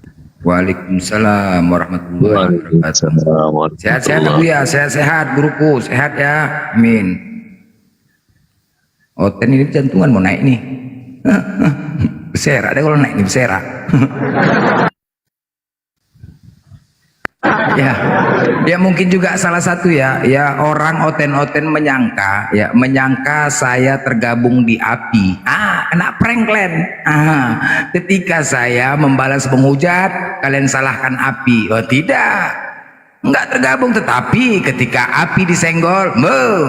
Waalaikumsalam warahmatullahi wabarakatuh. Sehat-sehat Bu ya, sehat-sehat guruku, sehat ya. Amin. Oten ini jantungan mau naik nih. Berserak deh kalau naik nih, berserak. Ya mungkin juga salah satu ya orang oten-oten menyangka saya tergabung di API. Kena prank kalian. Ketika saya membalas penghujat, kalian salahkan API. Oh tidak, enggak tergabung, tetapi ketika API disenggol,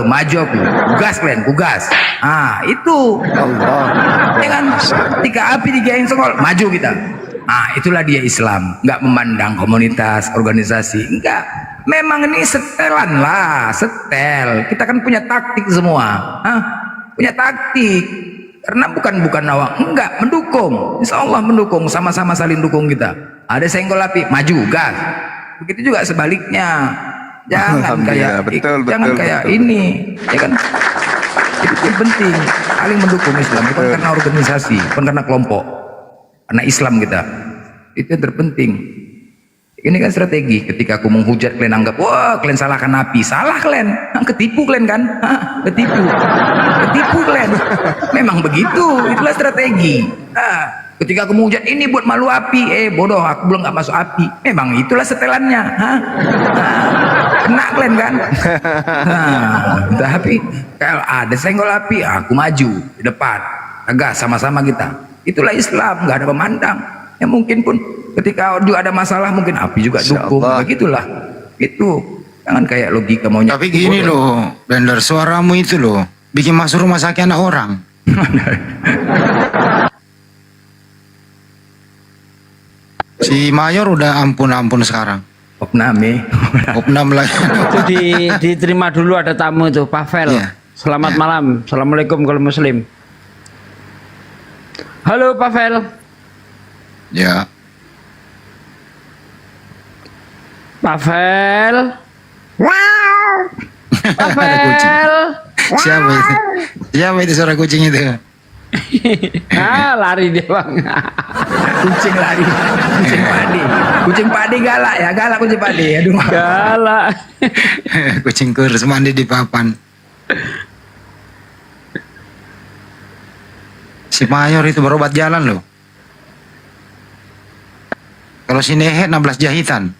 maju aku, gas kalian, gas. Itu Allah. Jangan ketika API disenggol, maju kita. Itulah dia Islam, enggak memandang komunitas, organisasi, enggak. Memang ini setelan lah, setel. Kita kan punya taktik semua, punya taktik. Karena bukan awak, enggak, mendukung. Insya Allah mendukung, sama-sama saling dukung kita. Ada senggol API, maju, gas. Begitu juga sebaliknya. Jangan kayak ini, ya kan? Itu penting, saling mendukung Islam, bukan karena organisasi, bukan karena kelompok, karena Islam kita. Itu yang terpenting. Ini kan strategi. Ketika aku menghujat, kalian anggap, wah kalian salahkan Nabi. Salah kalian, ketipu kalian kan? Ketipu kalian. Memang begitu, itulah strategi. Ketika aku menghujat, ini buat malu API. Bodoh, aku belum nggak masuk API. Memang itulah setelannya. Kena kalian kan? Tapi kalau ada senggol API, aku maju di depan. Tegas sama-sama kita. Itulah Islam, nggak ada pemandang. Ya mungkin pun ketika juga ada masalah, mungkin API juga dukung. Begitulah. Itu jangan kayak logika maunya. Tapi gini loh, Blender, suaramu itu loh bikin masuk rumah sakit anak orang. Si Mayor udah ampun sekarang. Opnam lagi. Itu diterima dulu, ada tamu itu, Pavel. Selamat malam. Assalamualaikum kalau muslim. Halo Pavel. Ya. Pavel. Apel. Siapa itu? Siapa itu suara kucing itu? Lari dia bang. Kucing lari. Kucing padi. Kucing padi galak ya, galak kucing padi. Aduh. Galak. Kucing kurus mandi di papan. Si Mayor itu berobat jalan loh. Kalau si Nehe 16 jahitan.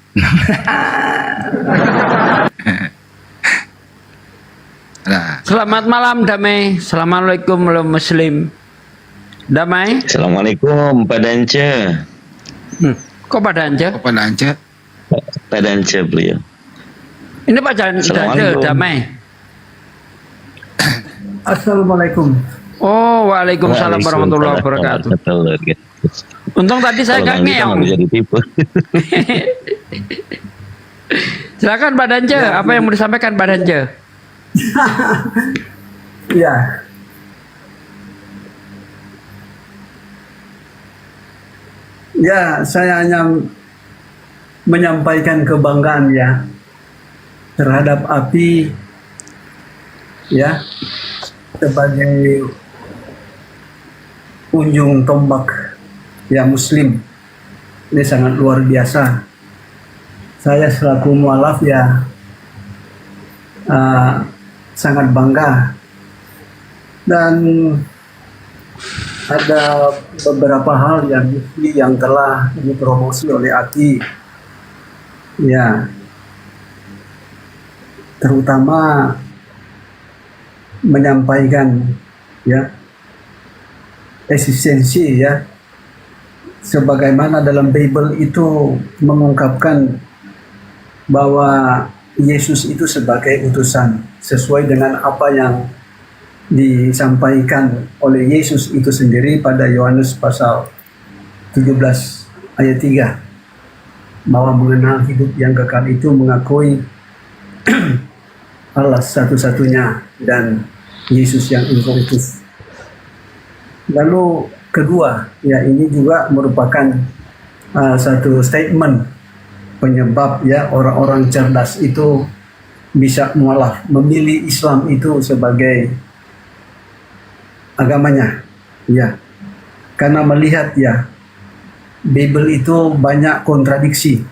Nah. Selamat malam Damai. Assalamualaikum warahmatullahi muslim. Damai. Assalamualaikum Pak Dance. Kok Pak Dance? Pak Dance? Pak Dance beliau. Ini Pak Dance Damai. Assalamualaikum. Oh, waalaikumsalam warahmatullahi wabarakatuh. Untung tadi saya nggak ngeong. Jadi tipe. Silakan Pak Dance, apa yang mau disampaikan Pak Dance? Ya. Ya, saya hanya menyampaikan kebanggaan ya terhadap API ya sebagai ujung tombak ya Muslim. Ini sangat luar biasa. Saya selaku mualaf ya sangat bangga, dan ada beberapa hal yang telah dipromosi oleh AKI ya, terutama menyampaikan ya eksistensi ya, sebagaimana dalam Bible itu mengungkapkan bahwa Yesus itu sebagai utusan sesuai dengan apa yang disampaikan oleh Yesus itu sendiri pada Yohanes pasal 17 ayat 3, bahwa mengenal hidup yang kekal itu mengakui Allah satu-satunya dan Yesus yang engkau utus. Lalu kedua, ya ini juga merupakan satu statement penyebab ya orang-orang cerdas itu bisa mualaf memilih Islam itu sebagai agamanya, ya, karena melihat ya Bible itu banyak kontradiksi,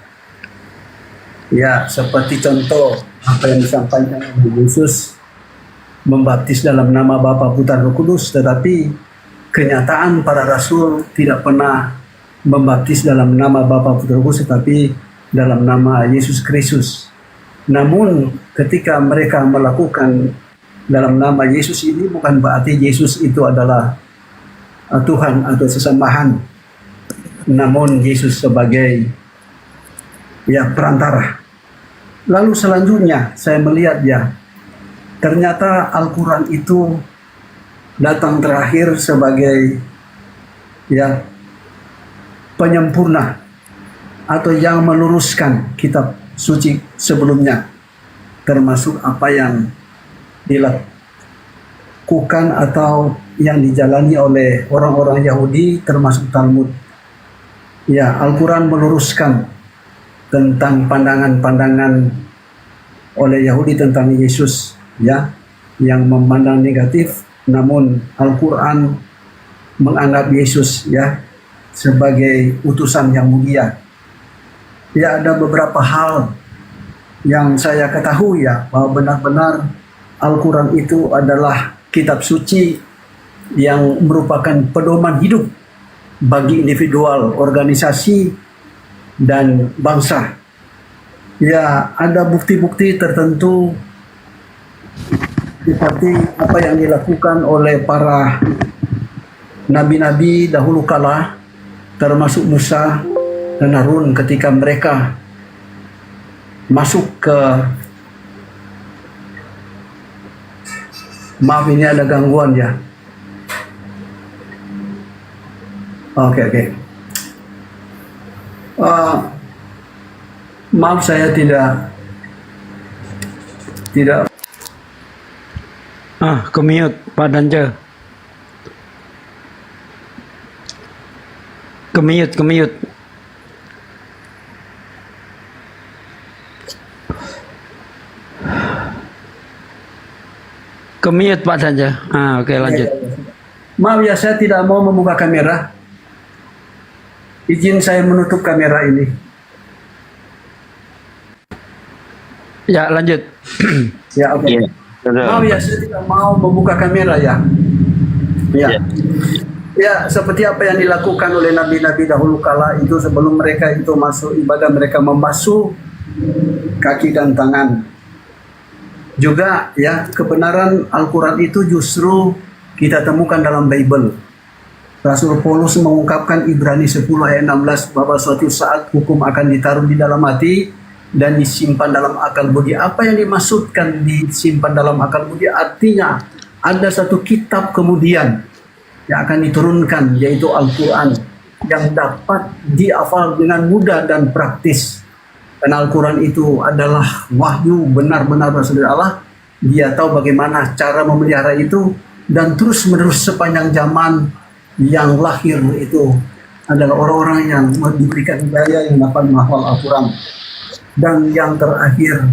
ya seperti contoh apa yang disampaikan oleh Yesus membaptis dalam nama Bapa, Putra, Roh Kudus, tetapi kenyataan para rasul tidak pernah membaptis dalam nama Bapa, Putra, Roh Kudus, tetapi dalam nama Yesus Kristus. Namun ketika mereka melakukan dalam nama Yesus ini, bukan berarti Yesus itu adalah Tuhan atau sesembahan, namun Yesus sebagai ya perantara. Lalu selanjutnya saya melihat ya, ternyata Al-Quran itu datang terakhir sebagai ya penyempurna atau yang meluruskan kitab suci sebelumnya, termasuk apa yang dilakukan atau yang dijalani oleh orang-orang Yahudi, termasuk Talmud. Ya, Al-Quran meluruskan tentang pandangan-pandangan oleh Yahudi tentang Yesus, ya, yang memandang negatif, namun Al-Quran menganggap Yesus ya sebagai utusan yang mulia. Ya, ada beberapa hal yang saya ketahui ya, bahwa benar-benar Al-Quran itu adalah kitab suci yang merupakan pedoman hidup bagi individual, organisasi, dan bangsa. Ya, ada bukti-bukti tertentu seperti apa yang dilakukan oleh para nabi-nabi dahulu kala, termasuk Musa dan Harun ketika mereka masuk ke, maaf ini ada gangguan ya. Oke. Maaf saya tidak Kemute Pak Dance. Kemute. Ke-mute Pak Danja. Oke, lanjut. Maaf ya, saya tidak mau membuka kamera. Izin saya menutup kamera ini. Ya, lanjut. Ya, oke. Maaf ya, saya tidak mau membuka kamera ya. Ya. Ya, seperti apa yang dilakukan oleh nabi-nabi dahulu kala itu sebelum mereka itu masuk ibadah, mereka membasuh kaki dan tangan. Juga ya, kebenaran Al-Quran itu justru kita temukan dalam Bible. Rasul Paulus mengungkapkan Ibrani 10 ayat 16 bahwa suatu saat hukum akan ditaruh di dalam hati dan disimpan dalam akal budi. Apa yang dimaksudkan disimpan dalam akal budi? Artinya ada satu kitab kemudian yang akan diturunkan, yaitu Al-Quran, yang dapat dihafal dengan mudah dan praktis. Dan Al-Quran itu adalah wahyu benar-benar berasal dari Allah. Dia tahu bagaimana cara memelihara itu, dan terus menerus sepanjang zaman yang lahir itu adalah orang-orang yang diberikan hidayah yang dapat menghafal Al-Quran. Dan yang terakhir,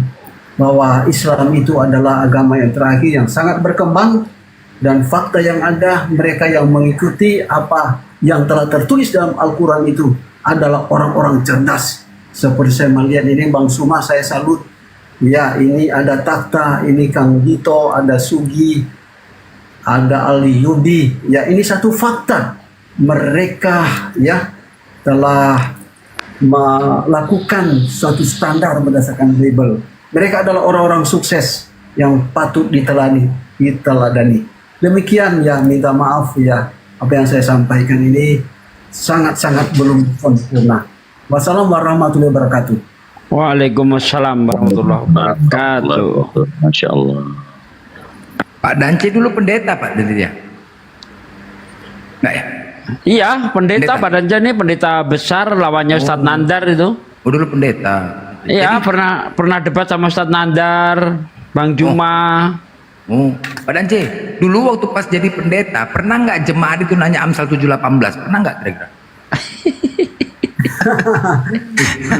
bahwa Islam itu adalah agama yang terakhir yang sangat berkembang, dan fakta yang ada, mereka yang mengikuti apa yang telah tertulis dalam Al-Quran itu adalah orang-orang cerdas. Seperti saya melihat ini Bang Suma, saya salut. Ya, ini ada Takta, ini Kang Dito, ada Sugi, ada Ali Yudi. Ya, ini satu fakta. Mereka ya telah melakukan suatu standar berdasarkan Bible. Mereka adalah orang-orang sukses yang patut diteladani. Demikian ya, minta maaf ya, apa yang saya sampaikan ini sangat-sangat belum sempurna. Wassalamualaikum warahmatullahi wabarakatuh. Waalaikumsalam warahmatullahi wabarakatuh. Masya Allah. Pak Dance dulu pendeta Pak ya? Enggak ya? Iya, pendeta Pak Danja ini pendeta besar, lawannya Ustadz Nandar itu. Oh, dulu pendeta. Iya, pernah debat sama Ustadz Nandar, Bang Juma. Oh, Pak Dance, dulu waktu pas jadi pendeta, pernah nggak jemaat itu nanya Amsal 7:18? Pernah nggak kira-kira?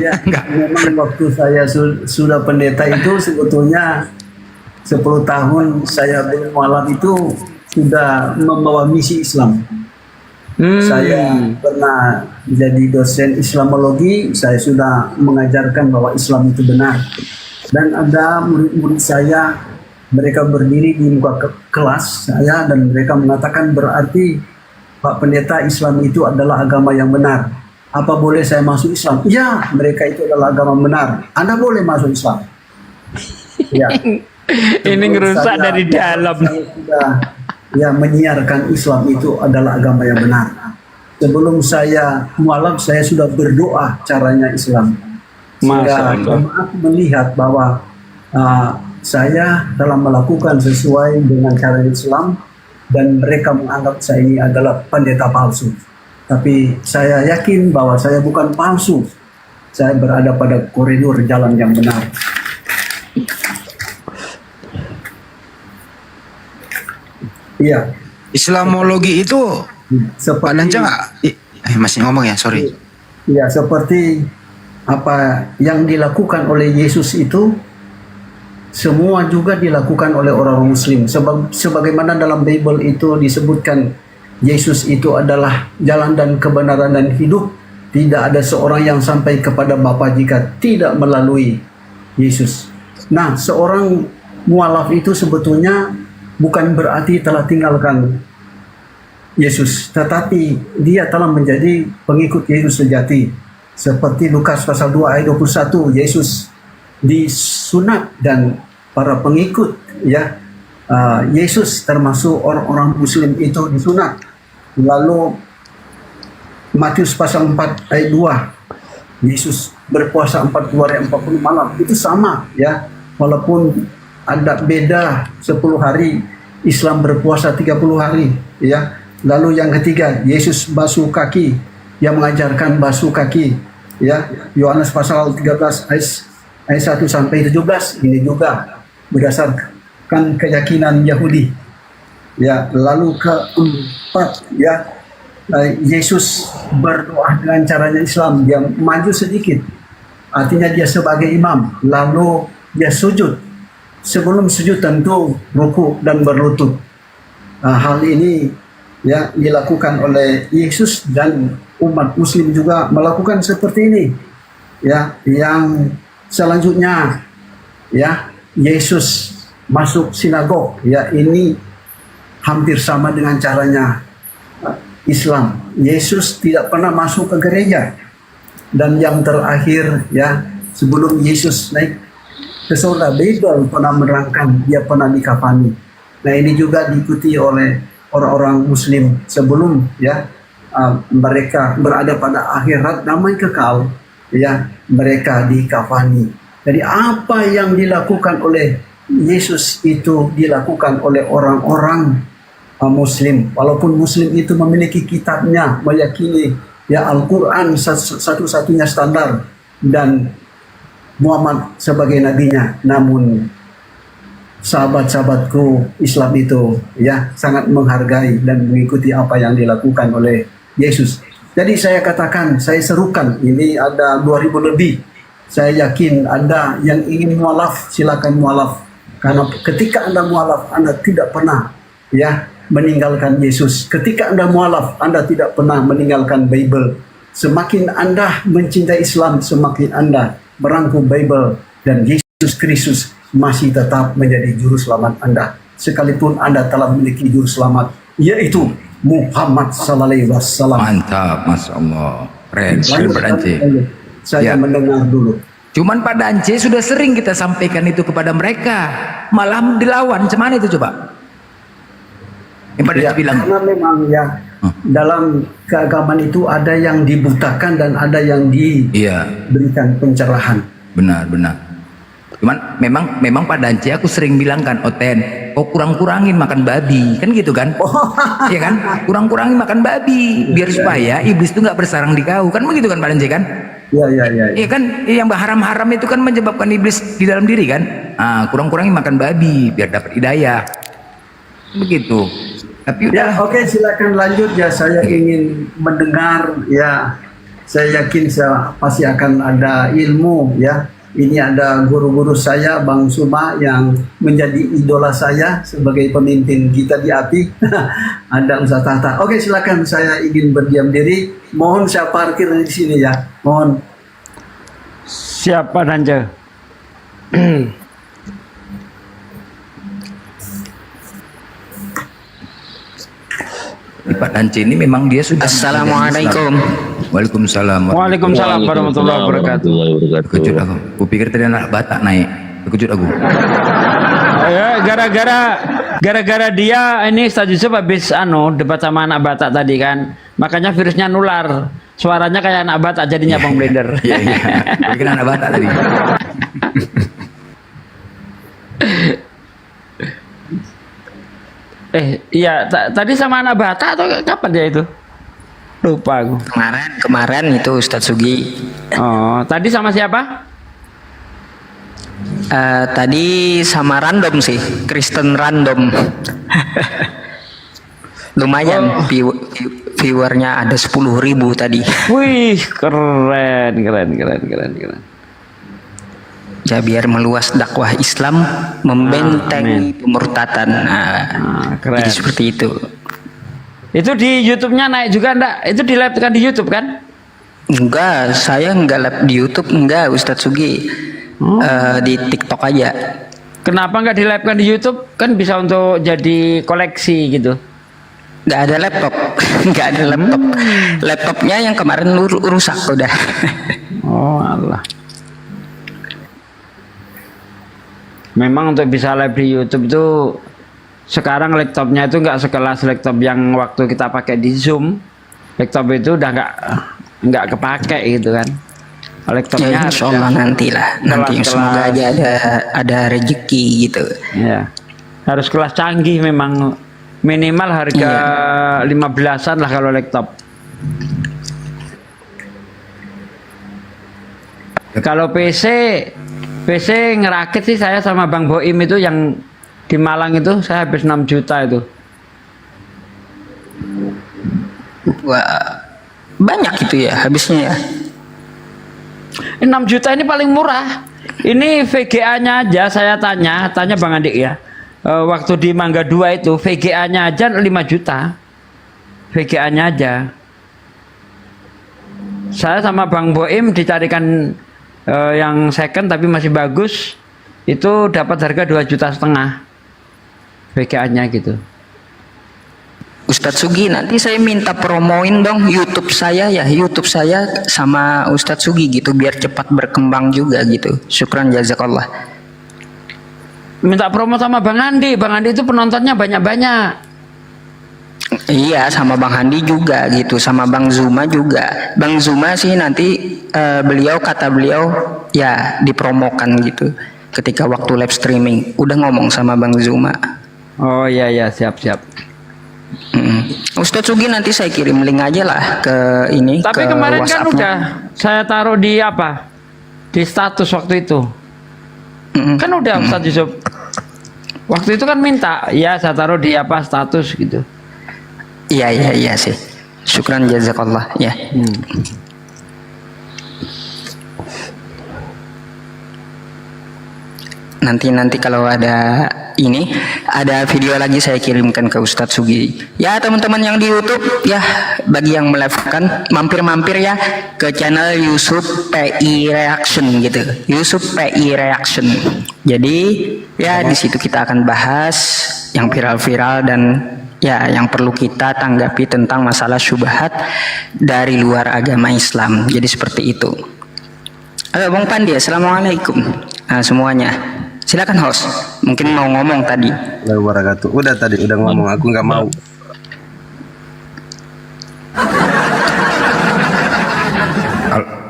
Ya, memang waktu saya sudah pendeta itu sebetulnya 10 tahun saya belum malam itu sudah membawa misi Islam. Saya pernah jadi dosen Islamologi, saya sudah mengajarkan bahwa Islam itu benar. Dan ada murid-murid saya, mereka berdiri di muka kelas saya dan mereka mengatakan, berarti Pak Pendeta, Islam itu adalah agama yang benar. Apa boleh saya masuk Islam? Ya, mereka itu adalah agama benar. Anda boleh masuk Islam. Ya. Ini ngerusak dari dalam. Saya sudah ya menyiarkan Islam itu adalah agama yang benar. Sebelum saya mualaf, saya sudah berdoa caranya Islam. Sehingga jemaat melihat bahwa saya telah melakukan sesuai dengan cara Islam, dan mereka menganggap saya ini adalah pendeta palsu. Tapi saya yakin bahwa saya bukan palsu. Saya berada pada koridor jalan yang benar. Iya. Islamologi itu seperti masih ngomong ya, sorry. Iya, seperti apa yang dilakukan oleh Yesus itu semua juga dilakukan oleh orang Muslim. Sebagaimana dalam Bible itu disebutkan, Yesus itu adalah jalan dan kebenaran dan hidup. Tidak ada seorang yang sampai kepada Bapa jika tidak melalui Yesus. Nah, seorang mualaf itu sebetulnya bukan berarti telah tinggalkan Yesus, tetapi dia telah menjadi pengikut Yesus sejati. Seperti Lukas pasal 2 ayat 21, Yesus disunat dan para pengikut ya Yesus termasuk orang-orang Muslim itu disunat. Lalu Matius pasal 4 ayat 2, Yesus berpuasa 40 hari 40 malam. Itu sama ya, walaupun ada beda 10 hari, Islam berpuasa 30 hari ya. Lalu yang ketiga, Yesus basuh kaki, yang mengajarkan basuh kaki ya. Yohanes pasal 13 ayat 1 sampai 17, ini juga berdasarkan keyakinan Yahudi. Ya, lalu keempat ya, Yesus berdoa dengan caranya Islam. Dia maju sedikit, artinya dia sebagai imam, lalu dia sujud sebelum sujud tentu ruku dan berlutut. Hal ini ya dilakukan oleh Yesus dan umat Muslim juga melakukan seperti ini. Ya, yang selanjutnya ya Yesus masuk sinagog, ya ini hampir sama dengan caranya Islam. Yesus tidak pernah masuk ke gereja. Dan yang terakhir ya, sebelum Yesus naik ke surga, Bible pernah menerangkan dia pernah dikafani. Nah, ini juga diikuti oleh orang-orang Muslim sebelum ya mereka berada pada akhirat damai kekal, ya mereka dikafani. Jadi apa yang dilakukan oleh Yesus itu dilakukan oleh orang-orang Muslim. Walaupun Muslim itu memiliki kitabnya, meyakini ya Al-Quran satu-satunya standar dan Muhammad sebagai nabinya, namun sahabat-sahabatku Islam itu ya sangat menghargai dan mengikuti apa yang dilakukan oleh Yesus. Jadi saya katakan, saya serukan, ini ada 2000 lebih. Saya yakin Anda yang ingin mualaf, silakan mualaf. Karena ketika Anda mualaf, Anda tidak pernah ya meninggalkan Yesus. Ketika Anda mualaf, Anda tidak pernah meninggalkan Bible. Semakin Anda mencintai Islam, semakin Anda merangkum Bible, dan Yesus Kristus masih tetap menjadi juru selamat Anda. Sekalipun Anda telah memiliki juru selamat, yaitu Muhammad sallallahu alaihi wasallam. Mantap, Mas Allah. Keren, Pak Dance. Saya mendengar dulu. Cuman Pak Dance sudah sering kita sampaikan itu kepada mereka, malah dilawan. Cuman itu coba. Yang pada bilang. Karena memang ya dalam keagamaan itu ada yang dibutakan dan ada yang diberikan pencerahan. Benar. Cuman memang Pak Dance aku sering bilang kan, Oten, kurang-kurangin makan babi, kan gitu kan? Iya kan? Kurang-kurangin makan babi biar supaya iblis itu nggak bersarang di kau, kan begitu kan Pak Dance kan? Iya. Iya kan? Yang haram-haram itu kan menyebabkan iblis di dalam diri kan? Kurang-kurangin makan babi biar dapat hidayah. Begitu. Tapi ya, oke, silakan lanjut ya. Saya ingin mendengar ya. Saya yakin pasti akan ada ilmu ya. Ini ada guru-guru saya, Bang Suma, yang menjadi idola saya sebagai pemimpin kita di API. Ada Ustaz Tahta. Oke, silakan, saya ingin berdiam diri. Mohon saya parkir di sini ya. Mohon. Siapa Dance? Pak Dance ini memang dia sudah. Assalamualaikum. Waalaikumsalam. Waalaikumsalam warahmatullahi wabarakatuh. Kejut aku. Kupikir tadi anak Batak naik. Kejut aku. Ya, gara-gara dia ini Ustaz Yusuf habis debat sama anak Batak tadi kan. Makanya virusnya nular. Suaranya kayak anak Batak jadinya Bang Blender. Iya. Bikin anak Batak tadi. Iya, tadi sama anak Batak atau kapan dia itu? Lupa aku. Kemarin itu Ustadz Sugi. Oh, tadi sama siapa? Tadi sama random sih, Kristen random. Lumayan viewernya ada 10.000 tadi. Wih, keren. Ya biar meluas dakwah Islam, membentengi pemurtatan. Keren. Jadi seperti itu. Itu di YouTube-nya naik juga enggak? Itu di live kan di YouTube kan? Enggak, saya enggak live di YouTube, enggak Ustadz Sugi. Di TikTok aja. Kenapa enggak di live kan di YouTube? Kan bisa untuk jadi koleksi gitu. Enggak ada laptop. Enggak ada laptop. Laptopnya yang kemarin rusak udah. Oh Allah. Memang untuk bisa live di YouTube itu sekarang laptopnya itu nggak sekelas laptop yang waktu kita pakai di Zoom. Laptop itu udah nggak kepake gitu kan. Laptopnya Ya, insya Allah nanti semoga aja ada rezeki gitu. Ya, harus kelas canggih memang, minimal harga 15-an lah kalau laptop. Kalau PC ngerakit sih saya sama Bang Boim itu yang di Malang itu saya habis 6 juta itu. Wah, banyak itu ya habisnya ya. 6 juta ini paling murah. Ini VGA-nya aja saya tanya Bang Andik ya. Waktu di Mangga 2 itu VGA-nya aja 5 juta. VGA-nya aja. Saya sama Bang Boim dicarikan yang second tapi masih bagus. Itu dapat harga 2,5 juta VGA-nya gitu. Ustadz Sugi, nanti saya minta promoin dong YouTube saya ya, YouTube saya sama Ustadz Sugi gitu, biar cepat berkembang juga gitu. Syukran jazakallah. Minta promo sama Bang Andi itu penontonnya banyak-banyak. Iya, sama Bang Handi juga gitu, sama Bang Zuma juga. Bang Zuma sih nanti kata beliau ya dipromokan gitu. Ketika waktu live streaming, udah ngomong sama Bang Zuma. Oh iya siap. Ustadz Sugi nanti saya kirim link aja lah ke ini. Tapi ke kemarin kan WhatsApp-nya. udah saya taruh di di status waktu itu. Kan udah Ustadz Yusuf. Waktu itu kan minta, ya saya taruh di status gitu. Iya sih. Syukran jazakallah ya. Nanti kalau ada video lagi saya kirimkan ke Ustadz Sugi. Ya teman-teman yang di YouTube ya, bagi yang melive-kan mampir-mampir ya ke channel Yusuf PI Reaction gitu. Yusuf PI Reaction. Jadi ya di situ kita akan bahas yang viral-viral dan ya yang perlu kita tanggapi tentang masalah syubhat dari luar agama Islam. Jadi seperti itu. Halo Bang Pandi, assalamualaikum semuanya. Silakan host, mungkin mau ngomong tadi. Wabarakatuh. Udah ngomong, aku nggak mau.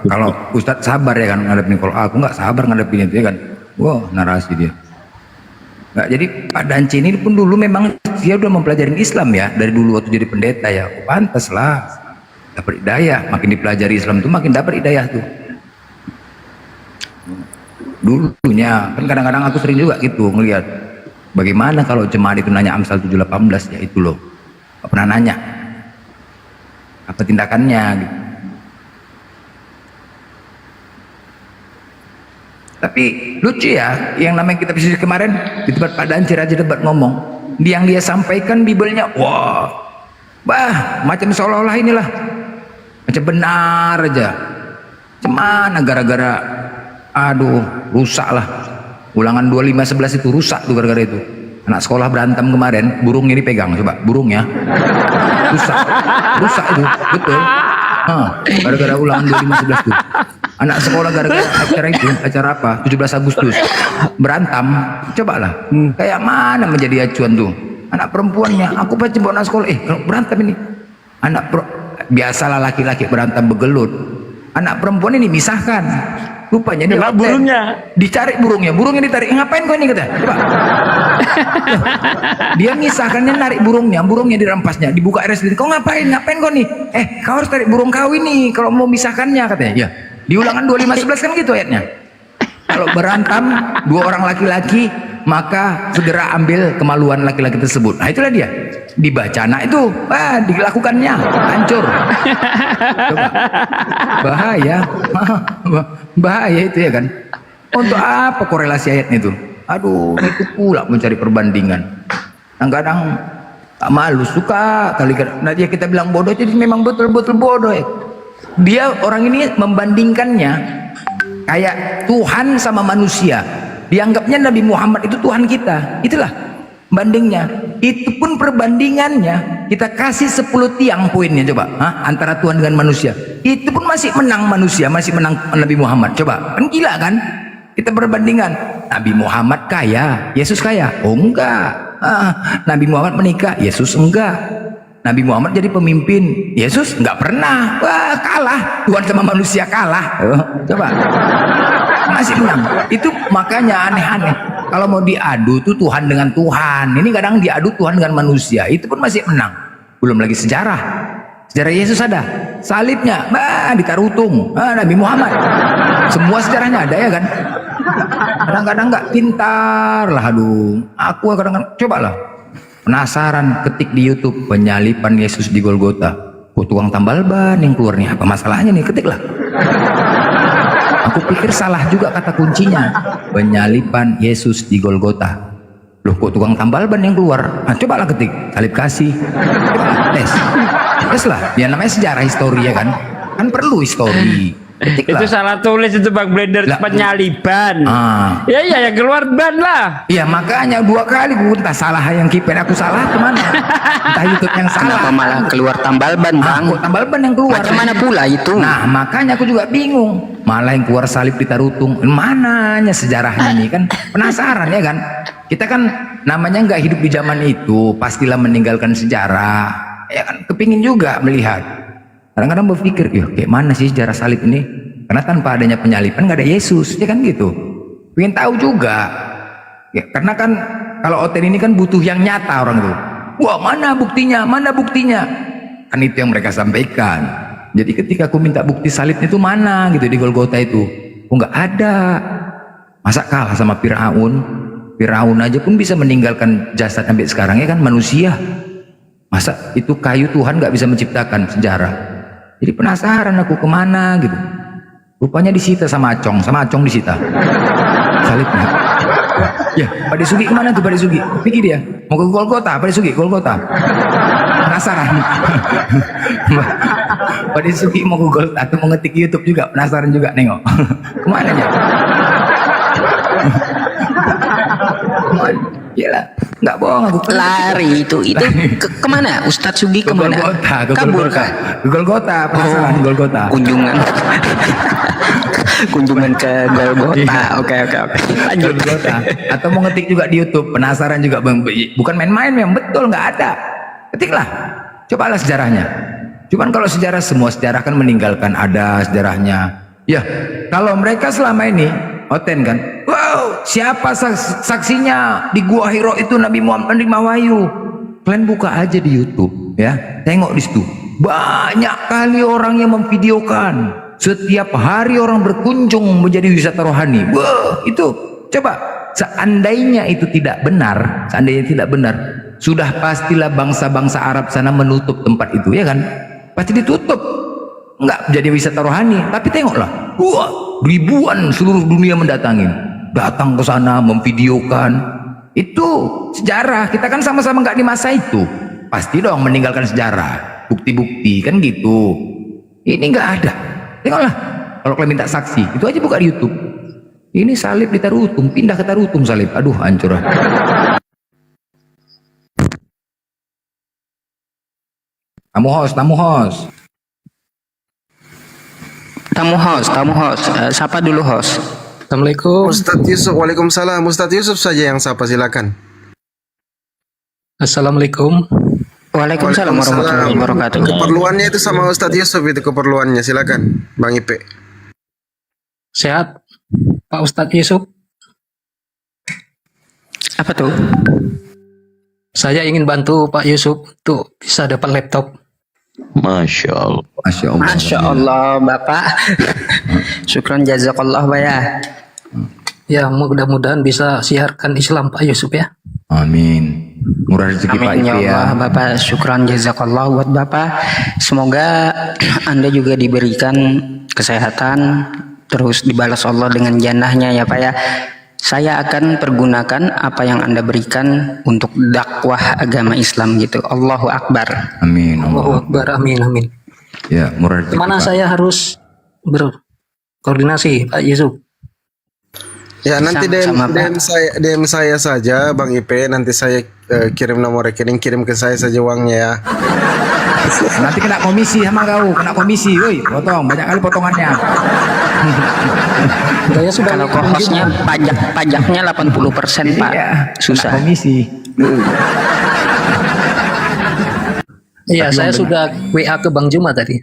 Kalau Ustadz sabar ya kan ngadepin, kalau aku nggak sabar ngadepin itu ya kan. Wow, narasi dia. Nggak, jadi Pak Danci ini pun dulu memang dia udah mempelajari Islam ya, dari dulu waktu jadi pendeta ya. Pantas lah dapat hidayah, makin dipelajari Islam tuh makin dapat hidayah tuh. Dulunya kan kadang-kadang aku sering juga gitu ngelihat bagaimana kalau jemaat itu nanya Amsal 7:18 ya itu loh, gak pernah nanya apa tindakannya gitu. Tapi lucu ya, yang namanya kita bisa kemarin di tempat Pak Dancir aja debat ngomong, yang dia sampaikan Bibelnya wah macam seolah-olah inilah macam benar aja, cuman gara-gara rusak lah. Ulangan 25:11 itu rusak tuh gara-gara itu. Anak sekolah berantem kemarin, burungnya dipegang, coba burungnya rusak itu, betul. Gara-gara ulangan 25:11 tuh. Anak sekolah gara-gara acara apa? 17 Agustus berantem, cobalah. Kayak mana menjadi acuan tuh? Anak perempuannya, aku baca anak sekolah, kalau berantem ini biasalah laki-laki berantem begelut. Anak perempuan ini misahkan. Rupanya dia burungnya dicari, burungnya ditarik. Ngapain kau ini kata? Coba. Dia misahkannya, narik burungnya dirampasnya, dibuka RSD. Kau ngapain kau nih? Kau harus tarik burung kau ini kalau mau misahkannya katanya. Ya, di ulangan 25:11 kan gitu ayatnya. Kalau berantem dua orang laki-laki, maka segera ambil kemaluan laki-laki tersebut. Nah itulah dia. Dibaca anak itu, dilakukannya, hancur. Coba. Bahaya itu ya kan. Untuk apa korelasi ayatnya itu? Aduh, itu pula mencari perbandingan. Kadang-kadang tak malu, suka kali dia kita bilang bodoh, jadi memang betul-betul bodoh ya. Dia orang ini membandingkannya kayak Tuhan sama manusia. Dianggapnya Nabi Muhammad itu Tuhan kita. Itulah bandingnya. Itu pun perbandingannya kita kasih 10 tiang poinnya, coba antara Tuhan dengan manusia. Itu pun masih menang manusia, masih menang Nabi Muhammad. Coba, kan gila kan? Kita perbandingan. Nabi Muhammad kaya, Yesus kaya? Oh enggak. Nabi Muhammad menikah, Yesus enggak. Nabi Muhammad jadi pemimpin, Yesus enggak pernah. Kalah. Tuhan sama manusia kalah. Coba. Masih menang. Itu makanya aneh-aneh. Kalau mau diadu tuh Tuhan dengan Tuhan. Ini kadang diadu Tuhan dengan manusia. Itu pun masih menang. Belum lagi sejarah. Sejarah Yesus ada. Salibnya, ditaruh tung. Nabi Muhammad. Semua sejarahnya ada ya kan. Kadang-kadang nggak pintar lah. Aduh. Aku kadang-kadang cobalah. Penasaran, ketik di YouTube penyalipan Yesus di Golgota. Tukang tambal ban yang keluarnya apa masalahnya nih, ketiklah. Aku pikir salah juga kata kuncinya. Penyaliban Yesus di Golgota. Loh kok tukang tambal ban yang keluar? Nah, cobalah ketik salib kasih. Cobalah tes lah. Ya namanya sejarah histori ya kan. Kan perlu histori. Itu salah tulis itu Bang Blender, penyaliban. Ya yang keluar ban lah. Iya makanya 2 kali gue entah salah yang kipen aku salah kemana. Entah YouTube yang salah. Kenapa malah keluar tambal ban, Bang? Kok tambal ban yang keluar? Macam mana pula itu? Nah makanya aku juga bingung. Malah yang keluar salib di Tarutung. Mananya sejarahnya nih kan? Penasaran ya kan? Kita kan namanya nggak hidup di zaman itu, pastilah meninggalkan sejarah. Ya kan? Kepingin juga melihat. Kadang-kadang berpikir, kayak mana sih sejarah salib ini? Karena tanpa adanya penyaliban nggak ada Yesus, ya kan gitu. Pengen tahu juga. Ya, karena kan kalau OTN ini kan butuh yang nyata orang tuh. Wah mana buktinya? Mana buktinya? Kan itu yang mereka sampaikan. Jadi ketika aku minta bukti salibnya itu mana gitu di Golgota itu, nggak ada. Masa kalah sama Firaun? Firaun aja pun bisa meninggalkan jasad sampai sekarang ya kan manusia. Masa itu kayu Tuhan nggak bisa menciptakan sejarah? Jadi penasaran aku kemana gitu. Rupanya disita sama Acong disita. Salibnya. Ya, Pak Desugi kemana tuh Pak Desugi? Pikir dia, mau ke Golgota, Pak Desugi, Golgota. Penasaran. Pak Desugi mau ke Golgota atau mau ngetik YouTube juga, penasaran juga nengok. Kemana ya? Iyalah, nggak bohong aku. Lari itu kemana? Ustadz Sugi kemana? Kabur kah? Ke Golgota, penasaran Golgota. Kunjungan ke Golgota. Oke. Lanjut. Golgota. Atau mau ngetik juga di YouTube, penasaran juga Bang. Bukan main-main yang betul nggak ada. Ketiklah, cobalah sejarahnya. Cuman kalau semua sejarah kan meninggalkan ada sejarahnya. Ya, kalau mereka selama ini Oten kan, wow, siapa saksinya di Gua Hiro itu Nabi Muhammad menerima wahyu. Kalian buka aja di YouTube, ya, tengok di situ. Banyak kali orang yang memvideokan. Setiap hari orang berkunjung menjadi wisata rohani. Wah, itu coba. Seandainya itu tidak benar, sudah pastilah bangsa-bangsa Arab sana menutup tempat itu, ya kan? Pasti ditutup. Enggak jadi wisata rohani, tapi tengoklah, wah, ribuan seluruh dunia mendatangin, datang ke sana memvideokan. Itu sejarah. Kita kan sama-sama nggak di masa itu, pasti dong meninggalkan sejarah, bukti-bukti kan gitu. Ini nggak ada. Tengoklah, kalau kalian minta saksi, itu aja buka di YouTube. Ini salib di Tarutung, pindah ke Tarutung salib. Aduh, hancur. Tamu host. Siapa dulu host? Assalamualaikum. Ustadz Yusuf. Waalaikumsalam. Ustadz Yusuf saja yang sapa, silakan. Assalamualaikum. Waalaikumsalam warahmatullahi wabarakatuh. Keperluannya itu sama Ustadz Yusuf itu keperluannya, silakan Bang Ipe. Sehat Pak Ustadz Yusuf. Apa tuh? Saya ingin bantu Pak Yusuf tuh bisa dapat laptop. Masya Allah. Masya Allah Bapak. Syukran jazakallah Pak ya. Ya mudah-mudahan bisa siarkan Islam Pak Yusuf ya. Amin. Murah rezeki Pak Amin Ipe ya Allah Bapak. Syukran jazakallah buat Bapak. Semoga Anda juga diberikan kesehatan, terus dibalas Allah dengan jannahnya ya Pak ya. Saya akan pergunakan apa yang Anda berikan untuk dakwah agama Islam gitu. Allahu Akbar. Amin. Allahu Akbar. Amin. Ya, murah rezeki. Kemana saya harus berkoordinasi Pak Yusuf? Ya nanti DM saya saja Bang Ipe, nanti saya kirim nomor rekening, kirim ke saya saja uangnya ya. Nanti kena komisi sama kau, woi, potong banyak kali potongannya. Kalau co-hostnya pajaknya 80% Pak. Susah. Komisi. Iya, saya sudah WA ke Bang Juma tadi.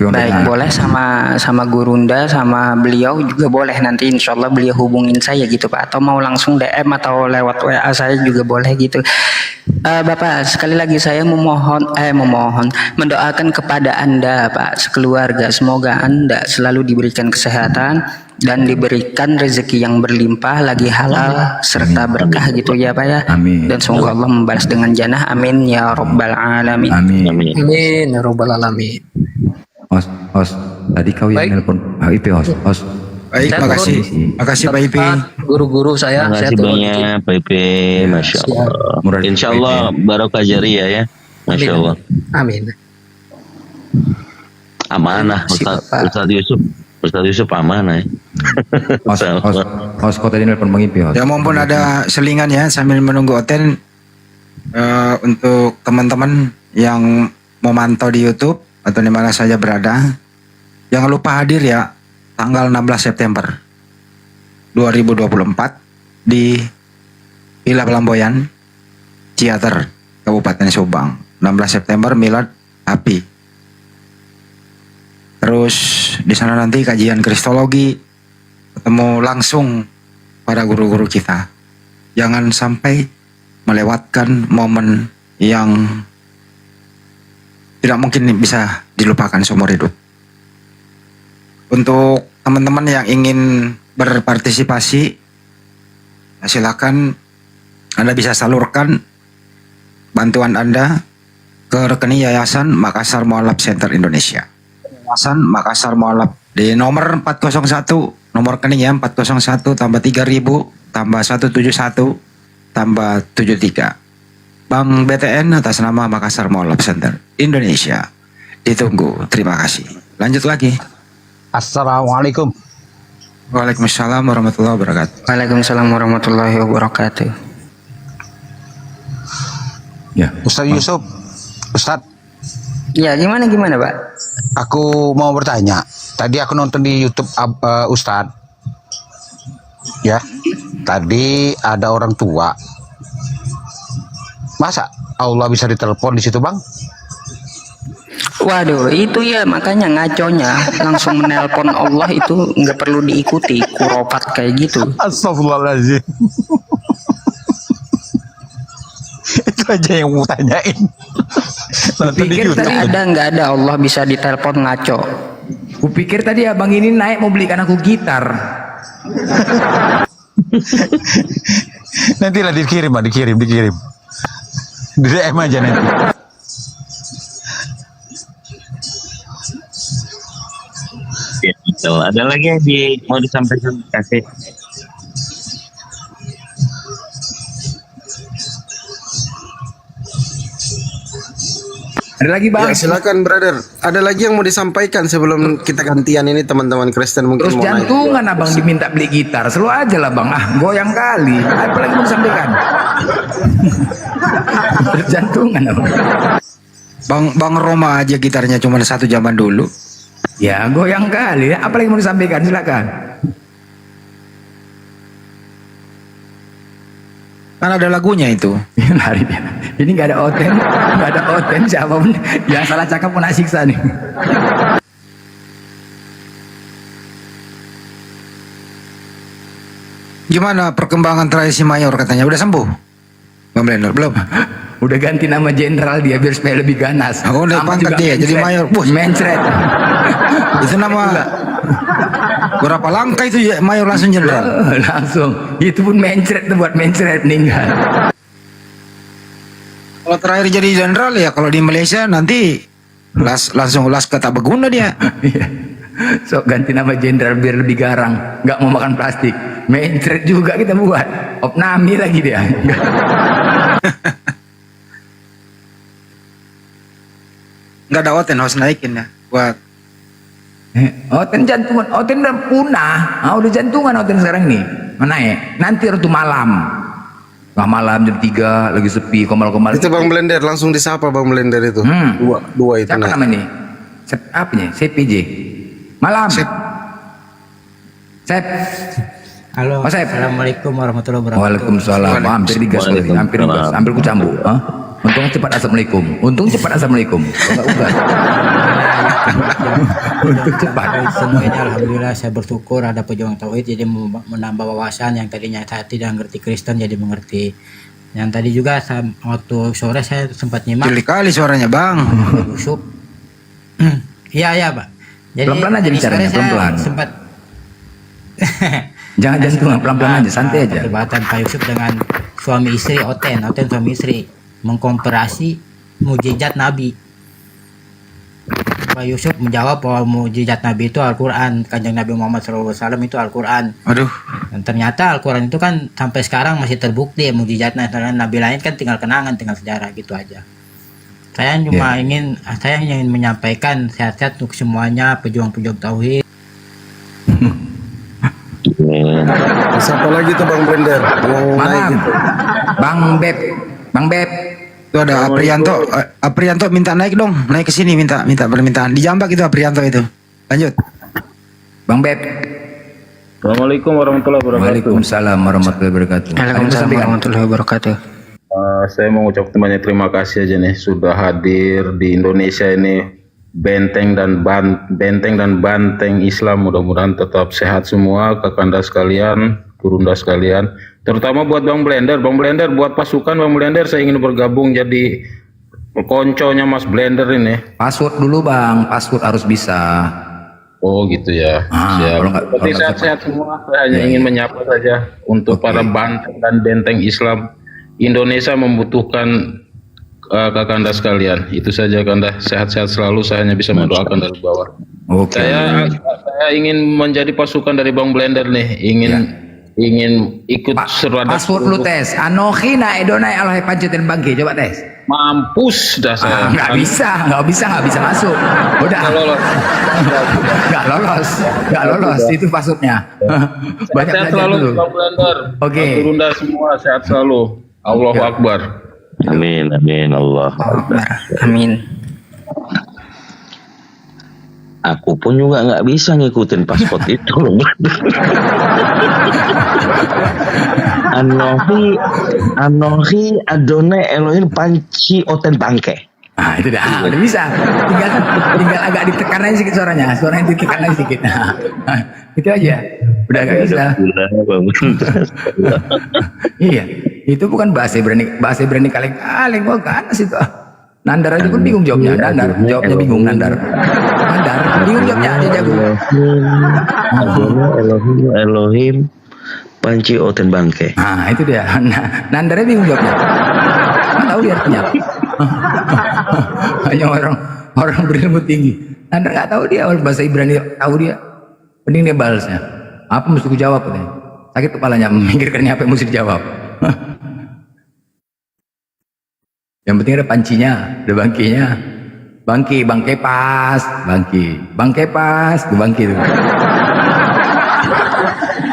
Baik, boleh sama Gurunda sama beliau juga boleh, nanti insya Allah beliau hubungin saya gitu Pak, atau mau langsung DM atau lewat WA saya juga boleh gitu. Bapak, sekali lagi saya mendoakan kepada Anda Pak sekeluarga, semoga Anda selalu diberikan kesehatan dan diberikan rezeki yang berlimpah lagi halal serta berkah gitu ya Pak ya. Amin. Dan semoga Allah membalas dengan jannah. Amin ya rabbal alamin. Amin. Amin ya rabbal alamin. Host. Tadi kau yang nelpon IP host. Baik, Saya makasih. turun. Makasih Pak Ipi. Guru-guru saya Terima kasih turun. banyak Pak Ipe, Masya Allah. Insya Allah barokah jariah ya, Masya Amin. Allah. Amin. Amanah Ustaz Yusuf. Ustaz Yusuf amanah ya. Host kau tadi nelpon Bang Ipi host. Ya maupun ada selingan ya sambil menunggu Oten, untuk teman-teman yang memantau di YouTube atau di mana saja berada, jangan lupa hadir ya tanggal 16 September 2024 di Villa Pelamboyan Ciater Kabupaten Subang. 16 September Milad Api. Terus di sana nanti kajian kristologi, ketemu langsung para guru-guru kita. Jangan sampai melewatkan momen yang tidak mungkin bisa dilupakan seumur hidup. Untuk teman-teman yang ingin berpartisipasi, silakan Anda bisa salurkan bantuan Anda ke rekening Yayasan Makassar Mualaf Center Indonesia. Yayasan Makassar Mualaf di nomor 401, nomor rekening ya 401 tambah 3000 tambah 171 tambah 73. Bank BTN atas nama Makassar Mualaf Center Indonesia. Ditunggu. Terima kasih. Lanjut lagi. Assalamualaikum. Waalaikumsalam warahmatullahi wabarakatuh. Waalaikumsalam warahmatullahi wabarakatuh. Ya. Ustaz Yusuf. Ustaz, Ya, gimana Pak? aku mau bertanya. Tadi aku nonton di YouTube Ustaz. Ya. Tadi ada orang tua. Masa Allah bisa ditelepon di situ, Bang? Waduh, itu ya makanya ngaconya langsung menelpon Allah itu nggak perlu diikuti kurofat kayak gitu. Astagfirullahaladzim. Itu aja yang mau tanyain. Kupikir tadi nggak ada Allah bisa ditelepon ngaco. Kupikir tadi abang ini naik mau belikan aku gitar. Nanti lah dikirim. Di DM aja nanti. Ya, betul. Ada lagi yang mau disampaikan? Kasih. Ada lagi bang? Ya, silakan brother. Ada lagi yang mau disampaikan sebelum kita gantian ini teman-teman Kristen mungkin Terus mau naik. jantungan abang diminta beli gitar. Selalu aja lah bang. Goyang kali. Apa lagi mau disampaikan? Terus jantungan abang. Bang Roma aja gitarnya cuma 1 zaman dulu. Ya goyang kali. Apa lagi mau disampaikan? Silakan. Kan ada lagunya itu. Ini nggak ada oten, siapapun yang salah cakap kena siksa nih. Gimana perkembangan tradisi mayor katanya? Udah sembuh? Bang Blender, belum? Udah ganti nama jenderal dia biar supaya lebih ganas. Oh, udah Sama pangkat juga dia jadi mayor. Mencret. Itu nama berapa langkah itu ya mayor langsung jenderal? Langsung. Itu pun mencret tuh buat mencret meninggal. Kalau terakhir jadi jenderal ya kalau di Malaysia nanti langsung las kata berguna dia. So ganti nama jenderal biar lebih garang, nggak mau makan plastik. Mencret juga kita buat. Opnami lagi dia. Nggak ada oten harus naikin ya buat. Oten jantungan, oten udah punah. Udah jantungan oten sekarang nih. Mana ya? Nanti waktu malam. Wah malam jam 3 lagi sepi komal-komal. Itu Bang Blender langsung disapa Bang Blender itu. Dua itu. Siapa naik. namanya? Apa nih? CPJ. Malam. Sep. Halo. Oh, Sep. Assalamualaikum warahmatullahi wabarakatuh. Waalaikumsalam. Hampir digas lagi. Hampir ku cambuk. Untung cepat assalamualaikum. Untung cepat assalamualaikum. Enggak. Untung cepat. Semuanya alhamdulillah saya bersyukur ada pejuang tauhid jadi menambah wawasan yang tadinya saya tidak ngerti Kristen jadi mengerti. Yang tadi juga waktu sore saya sempat nyimak. Pilih kali suaranya Bang. Yusuf. Iya Pak. Jadi Pelan-pelan aja bicaranya, saya pelan-pelan. Sempat Jangan jantungan, pelan-pelan aja, santai aja. Perdebatan Pak Yusuf dengan suami istri Oten suami istri mengkomparasi mujizat Nabi. Pak Yusuf menjawab bahwa mukjizat Nabi itu Al-Quran, Kanjeng Nabi Muhammad SAW itu Al-Quran. Aduh. Dan ternyata Al-Quran itu kan sampai sekarang masih terbukti mukjizatnya. Nabi lain kan tinggal kenangan, tinggal sejarah gitu aja. Saya cuma ingin menyampaikan sehat-sehat untuk semuanya pejuang-pejuang tauhid. Siapa lagi tuh Bang Blender? Malam. Bang Beb. Itu ada Aprianto. Aprianto minta naik dong, naik ke sini minta permintaan. Di Jambak itu Aprianto itu. Lanjut. Bang Beb. Assalamualaikum warahmatullahi wabarakatuh. Waalaikumsalam warahmatullahi wabarakatuh. Waalaikumsalam warahmatullahi wabarakatuh. Saya mau ucapkan banyak terima kasih aja nih sudah hadir di Indonesia ini, benteng dan banteng Islam. Mudah-mudahan tetap sehat semua kakanda sekalian, gurunda sekalian. Terutama buat Bang Blender buat pasukan Bang Blender, saya ingin bergabung jadi konconya Mas Blender ini. Password dulu Bang, password harus bisa. Oh gitu ya. Siap. Seperti sehat-sehat semua, saya hanya ingin menyapa saja untuk para banteng dan benteng Islam. Indonesia membutuhkan kakanda sekalian. Itu saja Kanda, sehat-sehat selalu, saya hanya bisa mendoakan dari bawah. Saya ingin menjadi pasukan dari Bang Blender nih, ingin ikut serada. Password lu tes. Anohi na edonai Allah pancetin bangki, coba tes. Mampus dah saya. Nggak bisa masuk. Udah. Nggak lolos. Itu passwordnya. Banyak sehat belajar selalu dulu. Bang Blender. Oke. Gurunda semua sehat selalu. Allahu Akbar. Amin, Allah. Amin. Aku pun juga nggak bisa ngikutin paspor itu. Anohi Adonai Elohim Panci Oten Bangke. Ah itu dah, udah bisa. Tinggal agak ditekan aja sedikit suaranya ditekan aja sedikit. Nah, itu aja. Udah agak bisa. Iya, itu bukan bahasa Ibrani kaleng-kaleng, bukan situ. Nandar aja pun bingung jawabnya. Jawabnya bingung Nandar bingung jawabnya, dia jago. Elohim Panci Oten Bangke. Nah itu dia. Nandarnya bingung jawabnya. Nggak tahu dia artinya. Hanya orang berilmu tinggi. Nandar nggak tahu dia bahasa Ibrani, tahu dia. Mending dia balasnya. Apa mesti ku jawab katanya. Sakit kepalanya memikirkannya apa yang mesti dijawab. Yang penting ada pancinya, ada bangkinya. Bangke pas, tuh bangki tuh.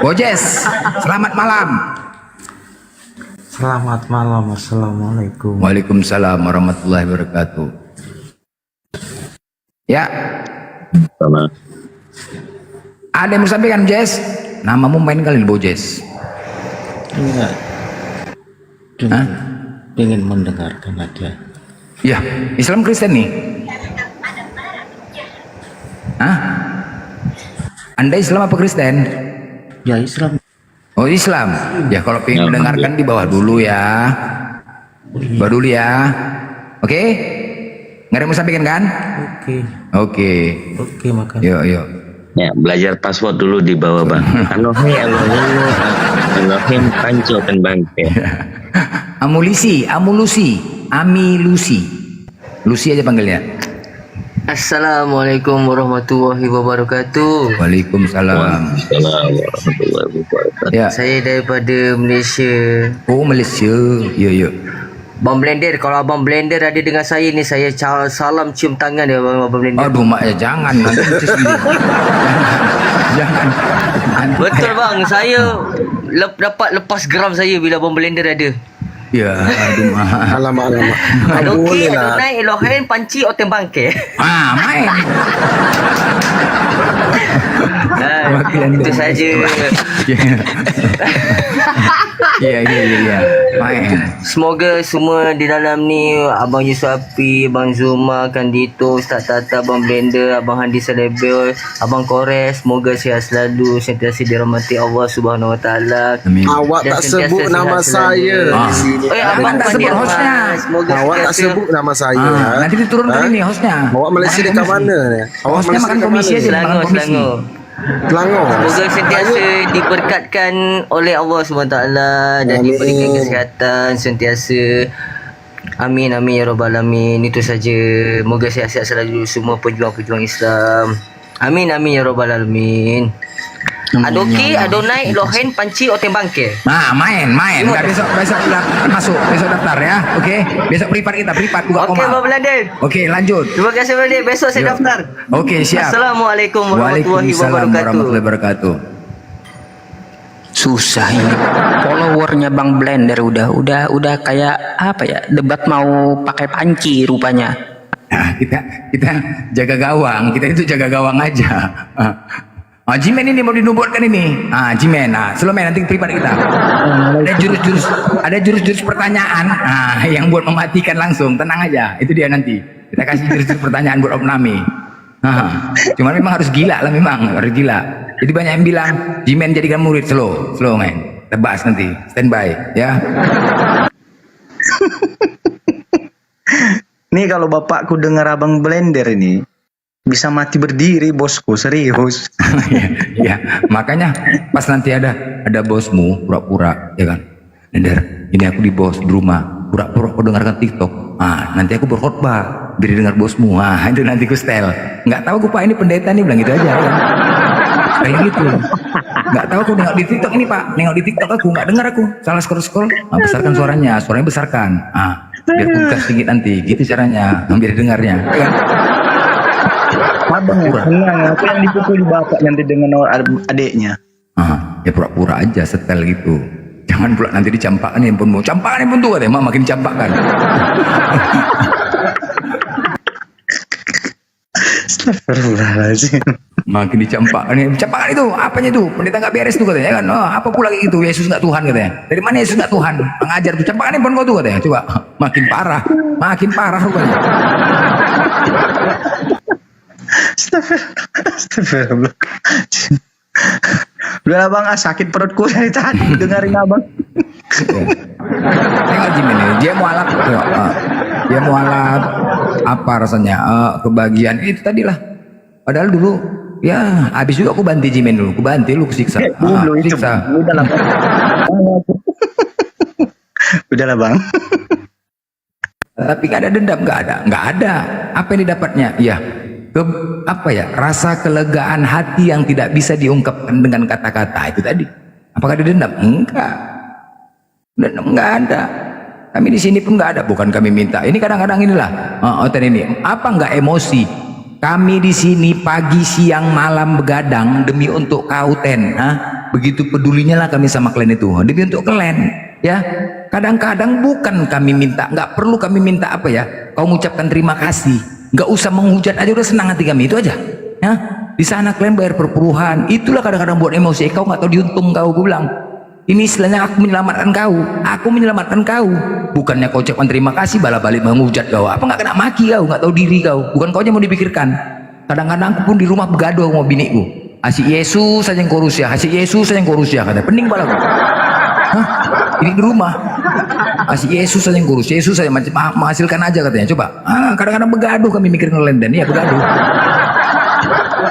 Bojes, selamat malam. Selamat malam, assalamualaikum. Waalaikumsalam warahmatullahi wabarakatuh. Ya. Sama. Ada yang mau sampaikan, Jess? Namamu main kali Bojes. Enggak. Ingin mendengarkan aja. Ya, Islam Kristen nih. Hah? Anda Islam apa Kristen? Ya Islam. Oh Islam. Ya kalau ingin mendengarkan di bawah dulu ya. Bawah dulu ya. Oke? Nggak ada yang mau sampaikan kan? Oke, makasih. Yuk. Ya, belajar password dulu di bawah Bang. Elohim Panci Oten Bangke. Amilusi. Lucy aja panggilnya. Assalamualaikum warahmatullahi wabarakatuh. Waalaikumsalam. Ya. Saya daripada Malaysia. Oh Malaysia. Yuk. Bang Blender, kalau Abang Blender ada dengan saya ni, saya salam cium tangan dia Abang Blender. Aduh mak ya jangan nanti jangan. Betul bang, saya dapat lepas geram saya bila Abang Blender ada. Ya, aduh mak. Alamak. Okey, Adonai Elohim Panci Oten Bangke. Main. Itu saja. Ya. Main. Semoga semua di dalam ni, Abang Yusafi, Abang Zuma, Kandito, Ustaz Tata, Abang Blender, Abang Handi Selebel, Abang Kores, semoga sihat selalu, sentiasa dirahmati Allah Subhanahu Wa Taala. Awak tak sebut nama saya di sini. Abang tak sebut hostnya. Awak tak sebut nama saya. Nanti diturunkan ini hostnya. Awak Malaysia dekat mana ni? Hostnya makan komisi aja. Selangor. Semoga sentiasa diberkatkan oleh Allah SWT dan diberikan kesihatan, sentiasa Amin amin ya robbal alamin. Itu saja. Moga sehat-sehat selalu semua pejuang-pejuang Islam. Amin amin ya robbal alamin. Adoki, Adonai, Lohen, Panci, Oten Bangke. Nah, main. Nggak besok masuk, besok daftar ya. Oke. Besok privat buka Oke, koma. Pak Bladen. Oke, lanjut. Terima kasih Pak Bladen. Besok saya daftar. Oke, siap. Assalamualaikum warahmatullahi Waalaikumsalam wabarakatuh. warahmatullahi wabarakatuh. Susah ini. Followernya Bang Blender udah kayak apa ya? Debat mau pakai panci rupanya. Nah, kita jaga gawang. Kita itu jaga gawang aja. Jimen ini mau dinubuatkan ini. Jimen. Slomen nanti privat kita. Ada jurus-jurus pertanyaan. Yang buat mematikan langsung. Tenang aja. Itu dia nanti. Kita kasih jurus-jurus pertanyaan buat Opnami. Cuman memang harus gila lah, memang harus gila. Jadi banyak yang bilang Jimen jadikan murid. Slow men. Tebas nanti. Standby ya. Nih kalau bapakku dengar Abang Blender ini bisa mati berdiri, bosku, serius. Ya, makanya pas nanti ada bosmu pura-pura, ya kan? Blender, ini aku di bos di rumah, pura-pura aku dengarkan TikTok. Nanti aku berkhotbah, biar dengar bosmu. Itu nanti aku style. Nggak tahu aku Pak ini pendeta nih, bilang gitu aja. Ya. Kayak gitu. Nggak tahu aku nengok di TikTok ini Pak, nengok di TikTok aku nggak dengar aku, salah scroll. Besarkan suaranya besarkan. Biar aku gas sedikit nanti, gitu caranya, biar dengarnya. Ya kan? Abang senang, aku yang dipukuli bapak nanti dengan adiknya. Ya pura-pura aja setel gitu. Jangan pula nanti dicampakkan handphone mau. Campakan handphone tuh katanya, makin campakkan. Astagfirullahaladzim. Makin dicampakkan itu, apanya itu? Pendeta nggak beres tuh katanya kan. Apa pula gitu? Yesus nggak Tuhan katanya. Dari mana Yesus nggak Tuhan? Mengajar tuh campakkan handphone kau tuh katanya. Coba, makin parah rupanya. Astagfirullah. Udah bang, sakit perutku dari tadi dengerin abang. Tengok Jimin ini, dia mualaf. Dia mualaf apa rasanya? Kebagian itu tadi lah. Padahal dulu ya habis juga aku banti Jimin dulu. Aku banti lu siksa. Siksa. Udahlah bang. Tapi nggak ada dendam, nggak ada. Apa yang didapatnya? Ya. Rasa kelegaan hati yang tidak bisa diungkapkan dengan kata-kata itu tadi. Apakah ada dendam? Enggak. Dendam enggak ada. Kami di sini pun enggak ada. Bukan kami minta. Ini kadang-kadang inilah. Ini apa enggak emosi? Kami di sini pagi, siang, malam begadang demi untuk kau Begitu pedulinya lah kami sama kalian itu. Demi untuk kalian. Ya. Kadang-kadang bukan kami minta. Enggak perlu kami minta kau mengucapkan terima kasih. Nggak usah menghujat aja, udah senang hati kami, itu aja ya. Di sana kalian bayar perpuluhan, itulah kadang-kadang buat emosi. Kau nggak tahu diuntung kau, gue bilang ini istilahnya aku menyelamatkan kau, bukannya kau ucapkan terima kasih bala balik menghujat kau. Apa nggak kena maki kau, nggak tahu diri kau, bukan kau aja mau dipikirkan. Kadang-kadang aku pun di rumah begaduh sama biniku, asyik Yesus saja yang kurus ya, kata pening bala kau. Ini di rumah asyik Yesus saja yang kurus, Yesus saja menghasilkan aja katanya. Coba kadang-kadang begaduh kami mikir ngelenden ya, begaduh.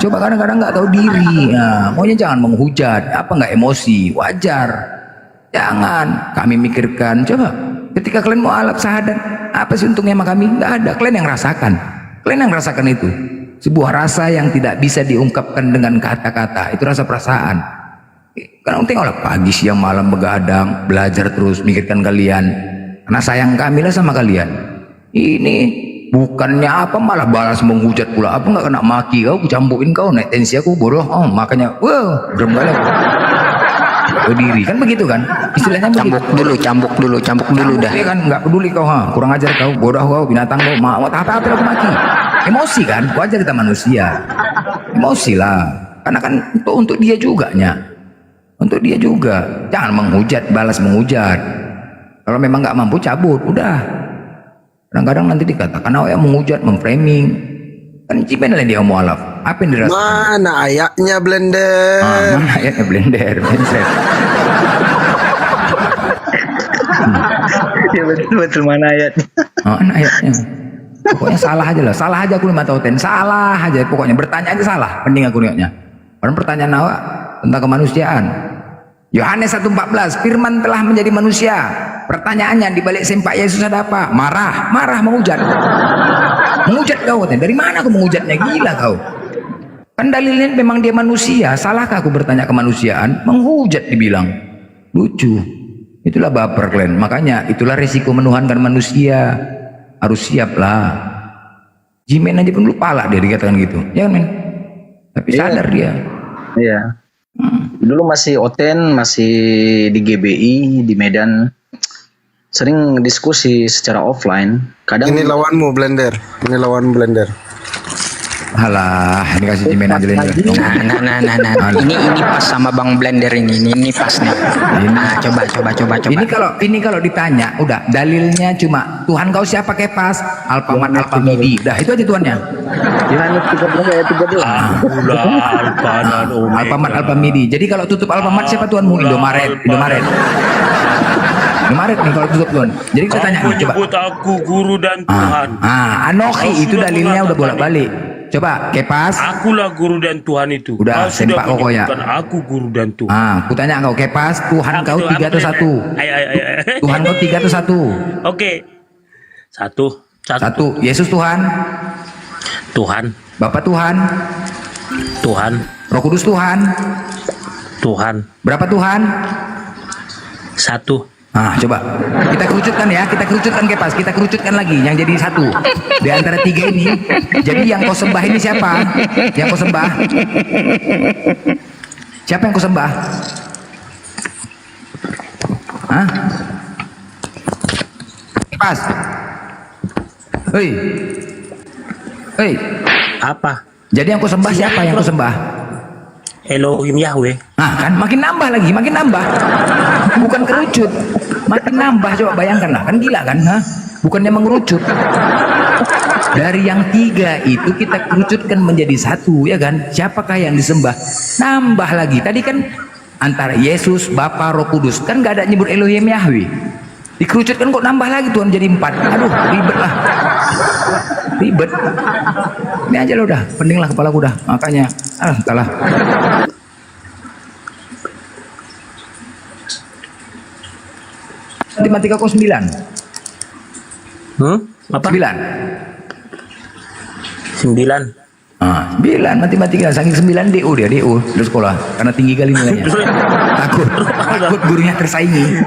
Coba kadang-kadang nggak tahu diri. Maunya jangan menghujat, nggak emosi, wajar. Jangan kami mikirkan. Coba ketika kalian mau alat syahadat, apa sih untungnya sama kami? Nggak ada. Kalian yang rasakan itu sebuah rasa yang tidak bisa diungkapkan dengan kata-kata. Itu rasa perasaan. Karena tengoklah pagi, siang, malam begadang, belajar terus, mikirkan kalian. Karena sayang kami lah sama kalian. Ini bukannya malah balas menghujat pula. Apa nggak kena maki kau, campukin kau, naik tensi aku bodoh. Makanya, gerem balik. Kau diri kan begitu kan? Istilahnya Cambuk dulu dah. Kan nggak peduli kau, kurang ajar kau, bodoh kau, binatang kau, mau apa aku maki. Emosi kan? Wajar kita manusia. Emosi lah. Karena kan untuk dia juga Untuk dia juga, jangan menghujat, balas menghujat. Kalau memang nggak mampu cabut, udah. Kadang-kadang nanti dikatakan yang menghujat, memframing. Kan Jimen lah dia mualaf. Apa yang dirasakan? Mana ayatnya Blender? Mana ayatnya Blender? Ya betul mana ayatnya? Mana ayatnya? Pokoknya salah aja aku 5 tahun. Salah aja, pokoknya bertanya aja salah. Penting aku niatnya. Orang pertanyaan awak tentang kemanusiaan. Yohanes 1:14, firman telah menjadi manusia. Pertanyaannya, di balik sempak Yesus ada apa? Marah, menghujat. Menghujat kau, dari mana kau menghujatnya? Gila kau. Kan dalilnya memang dia manusia. Salahkah aku bertanya kemanusiaan? Menghujat dibilang. Lucu. Itulah baper kalian. Makanya itulah resiko menuhankan manusia. Harus siap lah. Jimen aja pun lupa lah dia dikatakan gitu. Ya kan men? Tapi sadar dia. Iya. Dulu masih Oten, masih di GBI, di Medan, sering diskusi secara offline. Kadang Ini lawanmu Blender. Ini lawan Blender. Halah, ini kasih Jimen aja Blender. Nah. Ini pas sama Bang Blender ini pas nih. Nah, coba. Ini kalau ditanya, udah dalilnya cuma Tuhan kau siapa Kepas? Alpamat Alpamidi. Dah itu aja Tuhannya. Yohanes 13 ayat 13. Alpamat Alpamidi. Jadi kalau tutup Alpamat siapa Tuhanmu? Indomaret nih kalau tutup Tuhan. Jadi kita tanya nih, coba. Aku guru dan Tuhan. Anoki itu dalilnya udah bolak-balik. Coba Kepas. Akulah guru dan Tuhan itu. Udah sempak pokoknya. Aku guru dan Tuhan. Aku tanya kau Kepas, Tuhan kau 3 atau 1? Tuhan kau 3 atau 1? Oke. Satu. Yesus Tuhan. Tuhan. Bapak Tuhan. Tuhan. Roh Kudus Tuhan. Tuhan. Berapa Tuhan? 1. Coba kita kerucutkan Kepas, kita kerucutkan lagi yang jadi 1 di antara 3 ini. Jadi yang kau sembah ini siapa? Yang kau sembah? Siapa yang kau sembah? Kepas. Hei. Apa? Jadi yang kau sembah siapa yang kau sembah? Elohim Yahweh. Kan makin nambah lagi, makin nambah. Bukan kerucut, makin nambah. Coba bayangkan lah, kan gila kan? Bukannya mengerucut. Dari yang 3 itu kita kerucutkan menjadi 1, ya kan? Siapakah yang disembah? Nambah lagi. Tadi kan antara Yesus, Bapa, Roh Kudus, kan gak ada nyebut Elohim Yahweh. Dikerucutkan kok nambah lagi Tuhan jadi 4. Aduh, ribet lah. Ribet. Ini aja lo udah, pening lah kepala gue dah. Makanya, entahlah. Matematika kok 9? Apa? 9. 9. 9 matematika, saking 9 DO dia, DO di sekolah karena tinggi kali nilainya. Takut gurunya tersaingi.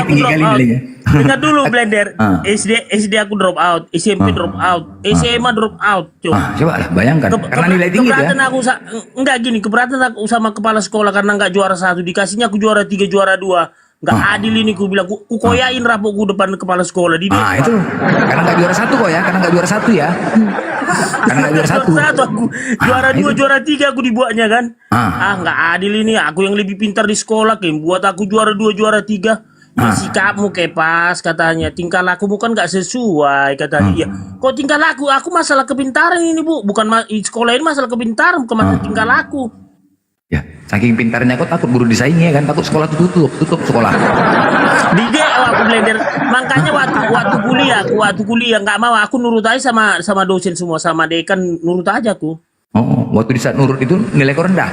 Tinggi kali nilainya. Dengar dulu Blender. SD aku drop out, SMP drop out, SMA drop out. Coba lah bayangkan karena nilai tinggi ya. Keberatan aku sama kepala sekolah karena nggak juara 1, dikasihnya aku juara 3, juara 2. Nggak adil ini, ku bilang ku koyain rapokku depan kepala sekolah di itu karena nggak juara 1 kok ya, karena nggak juara 1 ya. Karena nggak juara 1 aku juara 2, juara 3 aku dibuatnya kan. Nggak adil ini, aku yang lebih pintar di sekolah kan buat aku juara 2, juara 3. Sikapmu Kepas katanya, tingkah lakumu kan nggak sesuai katanya. Iya, kok tingkah laku? Aku masalah kepintaran ini Bu, bukan sekolah ini masalah kepintaran, bukan masalah tingkah laku. Ya, saking pintarnya kok takut guru disaingi ya kan, takut sekolah tutup sekolah. Di aku Blender, makanya waktu kuliah nggak mau, aku nurut aja sama dosen semua, sama dekan nurut aja aku. Waktu di saat nurut itu nilai kau rendah?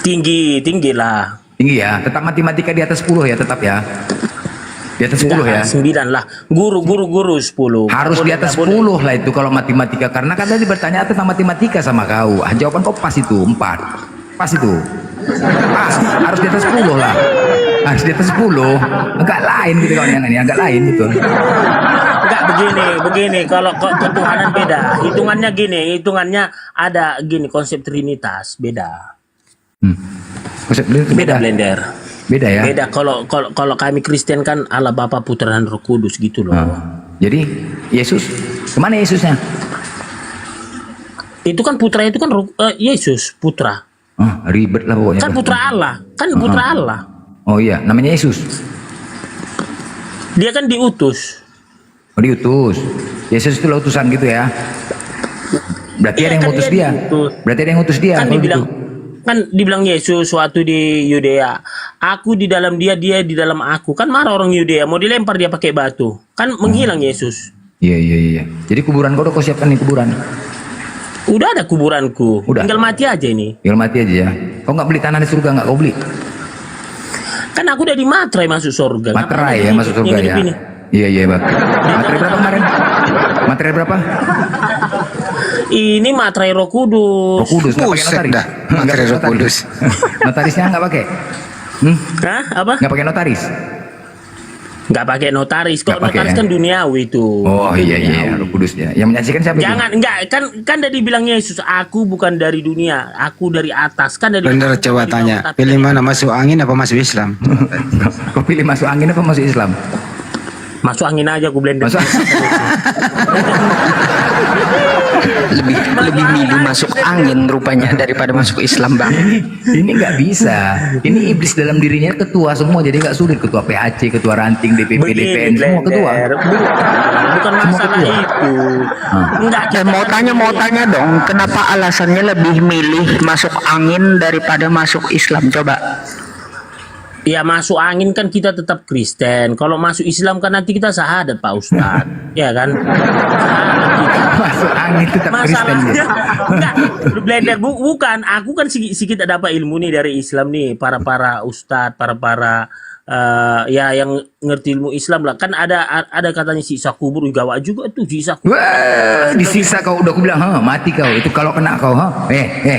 Tinggi lah. Tinggi ya, tetap matematika di atas 10 ya, tetap ya. Di atas 10 ya? 9 lah. Guru 10. Harus di atas 10 lah itu kalau matematika. Karena kan tadi bertanya tentang matematika sama kau. Jawaban kau pas itu, 4. Pas itu. Pas, harus di atas 10 lah. Harus di atas 10. Agak lain gitu kalau ini, agak lain gitu. Enggak begini. Kalau ketuhanan beda. Hitungannya ada gini, konsep Trinitas beda. Konsep beda Blender. Beda ya. Beda kalau kami Kristen kan Allah Bapa, Putra dan Roh Kudus gitu loh. Jadi Yesus kemana Yesusnya? Itu kan putra, itu kan Yesus putra. Ribet lah pokoknya. Kan putra Allah, putra Allah. Oh iya, namanya Yesus. Dia kan diutus. Diutus. Yesus itu utusan gitu ya. Berarti ada yang ngutus dia. Berarti ada yang ngutus dia. Kan dibilang Yesus waktu di Yudea, aku di dalam dia di dalam aku. Kan marah orang Yudea, mau dilempar dia pakai batu. Kan menghilang Yesus. Iya. Jadi kuburan kau udah kau siapkan nih kuburan? Udah ada kuburanku. Udah. Tinggal mati aja ini. Tinggal mati aja ya. Kau nggak beli tanah di surga nggak kau beli? Kan aku udah dimatrai masuk surga. Materai ya masuk surga ya. Iya Bang. Materai berapa kemarin? Materai berapa? Ini materai Roh Kudus. Roh Kudus nggak pakai notaris. Materai Roh Kudus. Notarisnya nggak pakai. Hah? Apa? Nggak pakai notaris. Nggak pakai notaris. Kok notaris kan duniawi itu. Oh iya Roh Kudus ya. Yang menyaksikan siapa? Jangan kan tadi bilang Yesus, aku bukan dari dunia, aku dari atas. Kan dari Bener, coba tanya, pilih mana, masuk angin apa masuk Islam? Kau pilih masuk angin apa masuk Islam? Masuk angin aja aku blender. lebih milih masuk angin rupanya daripada masuk Islam, Bang. Ini nggak bisa. Ini iblis dalam dirinya ketua semua, jadi nggak sulit. Ketua PHC, ketua ranting, DPP, DPN, semua ketua. Bukan masalah itu. Dan mau tanya dong, kenapa alasannya lebih milih masuk angin daripada masuk Islam? Coba. Ya masuk angin kan kita tetap Kristen. Kalau masuk Islam kan nanti kita syahadat Pak Ustadz. Ya kan? Masuk angin tetap Kristen. Enggak, blender bukan. Aku kan sedikit dapat ilmu nih dari Islam nih. Para Ustadz, para ya yang ngerti ilmu Islam lah. Kan ada katanya siksa kubur gawat juga tuh siksa kubur. Wah, disiksa kau udah aku bilang, mati kau. Itu kalau kena kau,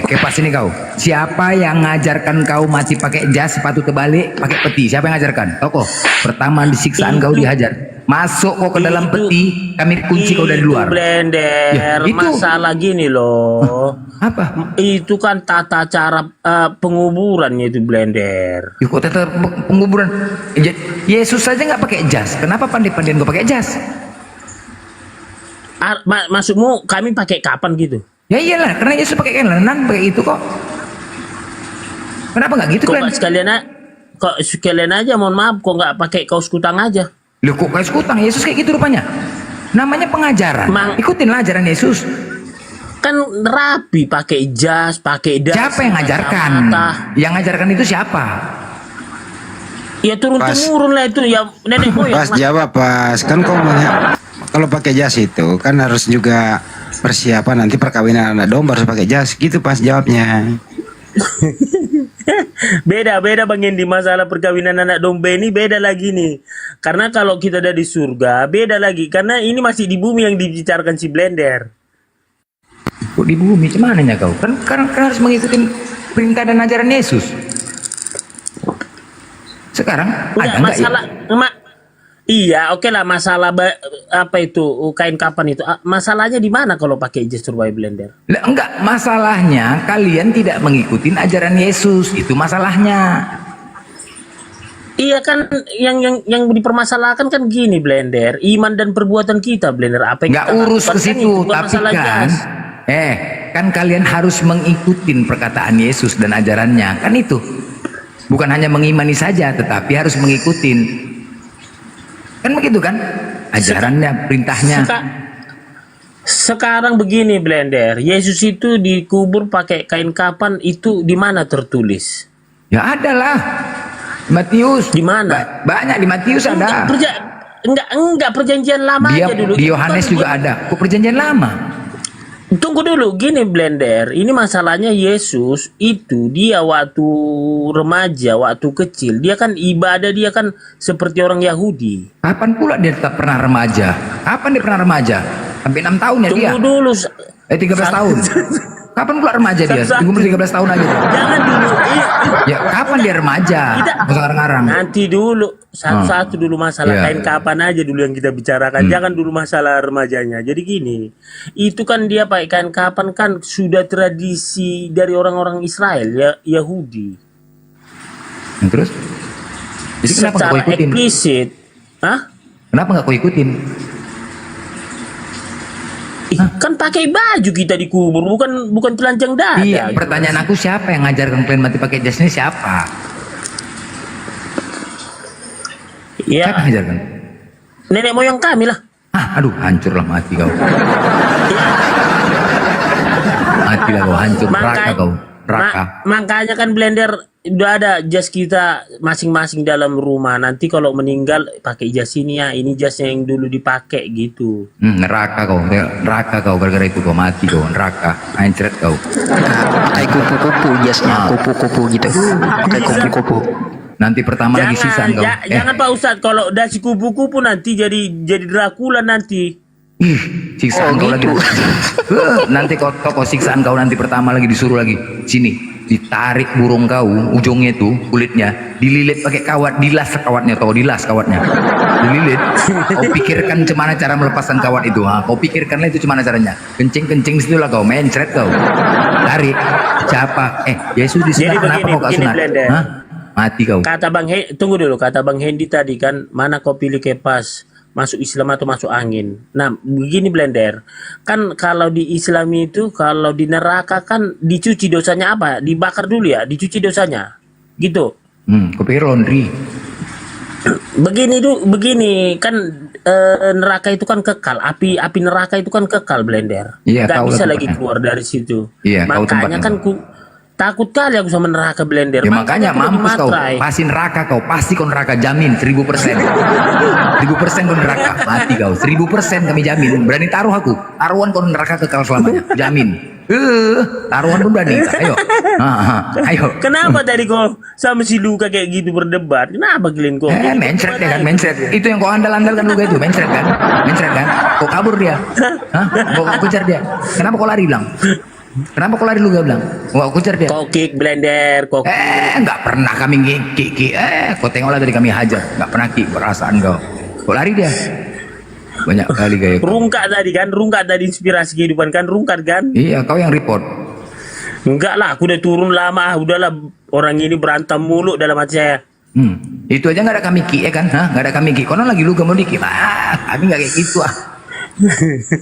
kepas ini kau. Siapa yang ngajarkan kau mati pakai jas, sepatu terbalik, pakai peti? Siapa yang ngajarkan? Kau. Pertama disiksaan kau dihajar. Masuk kau ke dalam peti, kami kunci kau dari luar. Blender, Ya, itu. masalah gini loh. Apa? Itu kan tata cara penguburannya itu blender. Kok tata penguburan? Yesus saja nggak pakai jas. Kenapa pandai-pandaian kau pakai jas? Maksudmu kami pakai kapan gitu? Ya iyalah, karena Yesus pakai kain lenan, pakai itu kok. Kenapa nggak gitu kan? Kok sekalian aja, mohon maaf, kok nggak pakai kaos kutang aja? Loh kok kaos kutang? Yesus kayak gitu rupanya. Namanya pengajaran. Ikutinlah ajaran Yesus. Kan rapi, pakai jas, pakai das. Siapa yang ngajarkan? Yang ngajarkan itu siapa? Ya turun-temurun lah itu ya nenek moyang. Pas jawab pas, kan kau kalau pakai jas itu kan harus juga persiapan nanti perkawinan anak domba harus pakai jas gitu pas jawabnya. Beda Bang Yendi, masalah perkawinan anak domba ini beda lagi nih. Karena kalau kita ada di surga beda lagi, karena ini masih di bumi yang dibicarakan si blender. Kok di bumi gimana ya kau? Kan harus mengikuti perintah dan ajaran Yesus. Sekarang ada enggak masalah ya? Iya, oke lah, masalah apa itu kain kapan itu? Masalahnya di mana kalau pakai jas survey blender? Lah, enggak, masalahnya kalian tidak mengikuti ajaran Yesus, itu masalahnya. Iya kan, yang dipermasalahkan kan gini blender, iman dan perbuatan kita blender, apa yang nggak kita urus ke lakukan situ, itu, bukan tapi masalah kan jas. kan kalian harus mengikuti perkataan Yesus dan ajarannya, kan itu. Bukan hanya mengimani saja, tetapi harus mengikuti. Kan begitu kan? Ajarannya, perintahnya. Sekarang begini blender, Yesus itu dikubur pakai kain kapan, itu di mana tertulis? Ya ada lah. Matius. Di mana? Banyak di Matius ada. Enggak perjanjian lama aja dulu. Di Yohanes juga ada. Kok perjanjian lama? Tunggu dulu, gini blender. Ini masalahnya Yesus itu dia waktu remaja, waktu kecil, dia kan ibadah, dia kan seperti orang Yahudi. Kapan pula dia tetap pernah remaja? Kapan dia pernah remaja? Sampai 6 tahun ya dia? Tunggu dulu. 13 tahun. Kapan pula remaja dia? Umur 13 tahun aja. Jangan dulu. Ya kapan dia remaja? Ngarang-ngarang. Nanti dulu. Satu-satu dulu masalah kain kapan aja dulu yang kita bicarakan. Jangan dulu masalah remajanya. Jadi gini, itu kan dia pakai kain kapan kan sudah tradisi dari orang-orang Israel, ya Yahudi. Terus? Jadi kenapa nggak kau ikutin? Eksplisit. Hah? Kenapa nggak kau ikutin? Kan pakai baju kita dikubur, bukan telanjang dada. Iya, pertanyaan aku siapa yang ngajarkan kalian mati pakai jas ini siapa? Ya. Siapa yang ngajarkan? Nenek moyang kami lah. Aduh, hancurlah mati kau. Matilah kau, hancur neraka kau. neraka. Makanya kan Blender udah ada jas kita masing-masing dalam rumah. Nanti kalau meninggal pakai jas ini ya, ini jasnya yang dulu dipakai gitu. Neraka kau gara-gara itu kau mati kau, neraka, ancret kau. Pakai kupu-kupu jasnya, kupu-kupu gitu. Pakai kupu-kupu. Nanti pertama lagi sisaan kau. Jangan Pak Ustadz, kalau udah si kupu-kupu nanti jadi Dracula nanti. Siksaan kau lagi. Nanti kau siksaan kau nanti pertama lagi disuruh lagi sini. Ditarik burung kau, ujungnya itu kulitnya, dililit pakai kawat, dilas kawatnya, dilas kawatnya, dililit. Kau pikirkan cemana cara melepaskan kawat itu, kau pikirkanlah itu cemana caranya. Kencing situlah kau, mencret kau, tarik. Siapa? Yesus disunat, kenapa kau gak sunat? Mati kau. Kata tunggu dulu, kata Bang Hendy tadi kan, mana kau pilih kepas? Masuk Islam atau masuk angin. Nah, begini Blender. Kan kalau di Islam itu, kalau di neraka kan dicuci dosanya apa? Dibakar dulu ya, dicuci dosanya. Gitu. Kau pikir laundry. Begini kan neraka itu kan kekal. Api neraka itu kan kekal Blender. Iya, Gak bisa tempatnya. lagi keluar dari situ. Iya, makanya kan takut kali aku sama neraka Blender. Ya makanya mampus kau, dimatrai. pasti neraka kau, pasti kau neraka, jamin 1000%. 1000% kau neraka, mati kau, 1000% kami jamin. Berani taruh aku, taruhan kau neraka kekal selamanya, jamin. Taruhan pun berani, ayo. Ayo. Kenapa tadi kau sama si Luka kayak gitu berdebat? Kenapa Glenn kau? Mencret ya kan, mencret. Itu yang kau andal-andalkan Luka itu, mencret kan? Kau kabur dia, kau kejar dia. Kenapa kau lari bilang? Kenapa kau lari lu gak bilang? Kau kejar dia. Kau kick Blender, kau nggak pernah kami kick. Kau tengoklah tadi kami hajar, nggak pernah kick, perasaan kau. Kau lari dia. Banyak kali gaya. Rungkat tadi inspirasi kehidupan kan, rungkat kan? Iya, kau yang report. Enggak lah, aku udah turun lama, udahlah orang ini berantem mulu dalam hati saya. Itu aja nggak ada kami kick ya kan? Nggak ada kami kick. Konon lagi lu gak mau dikit. Kami nggak kayak gitu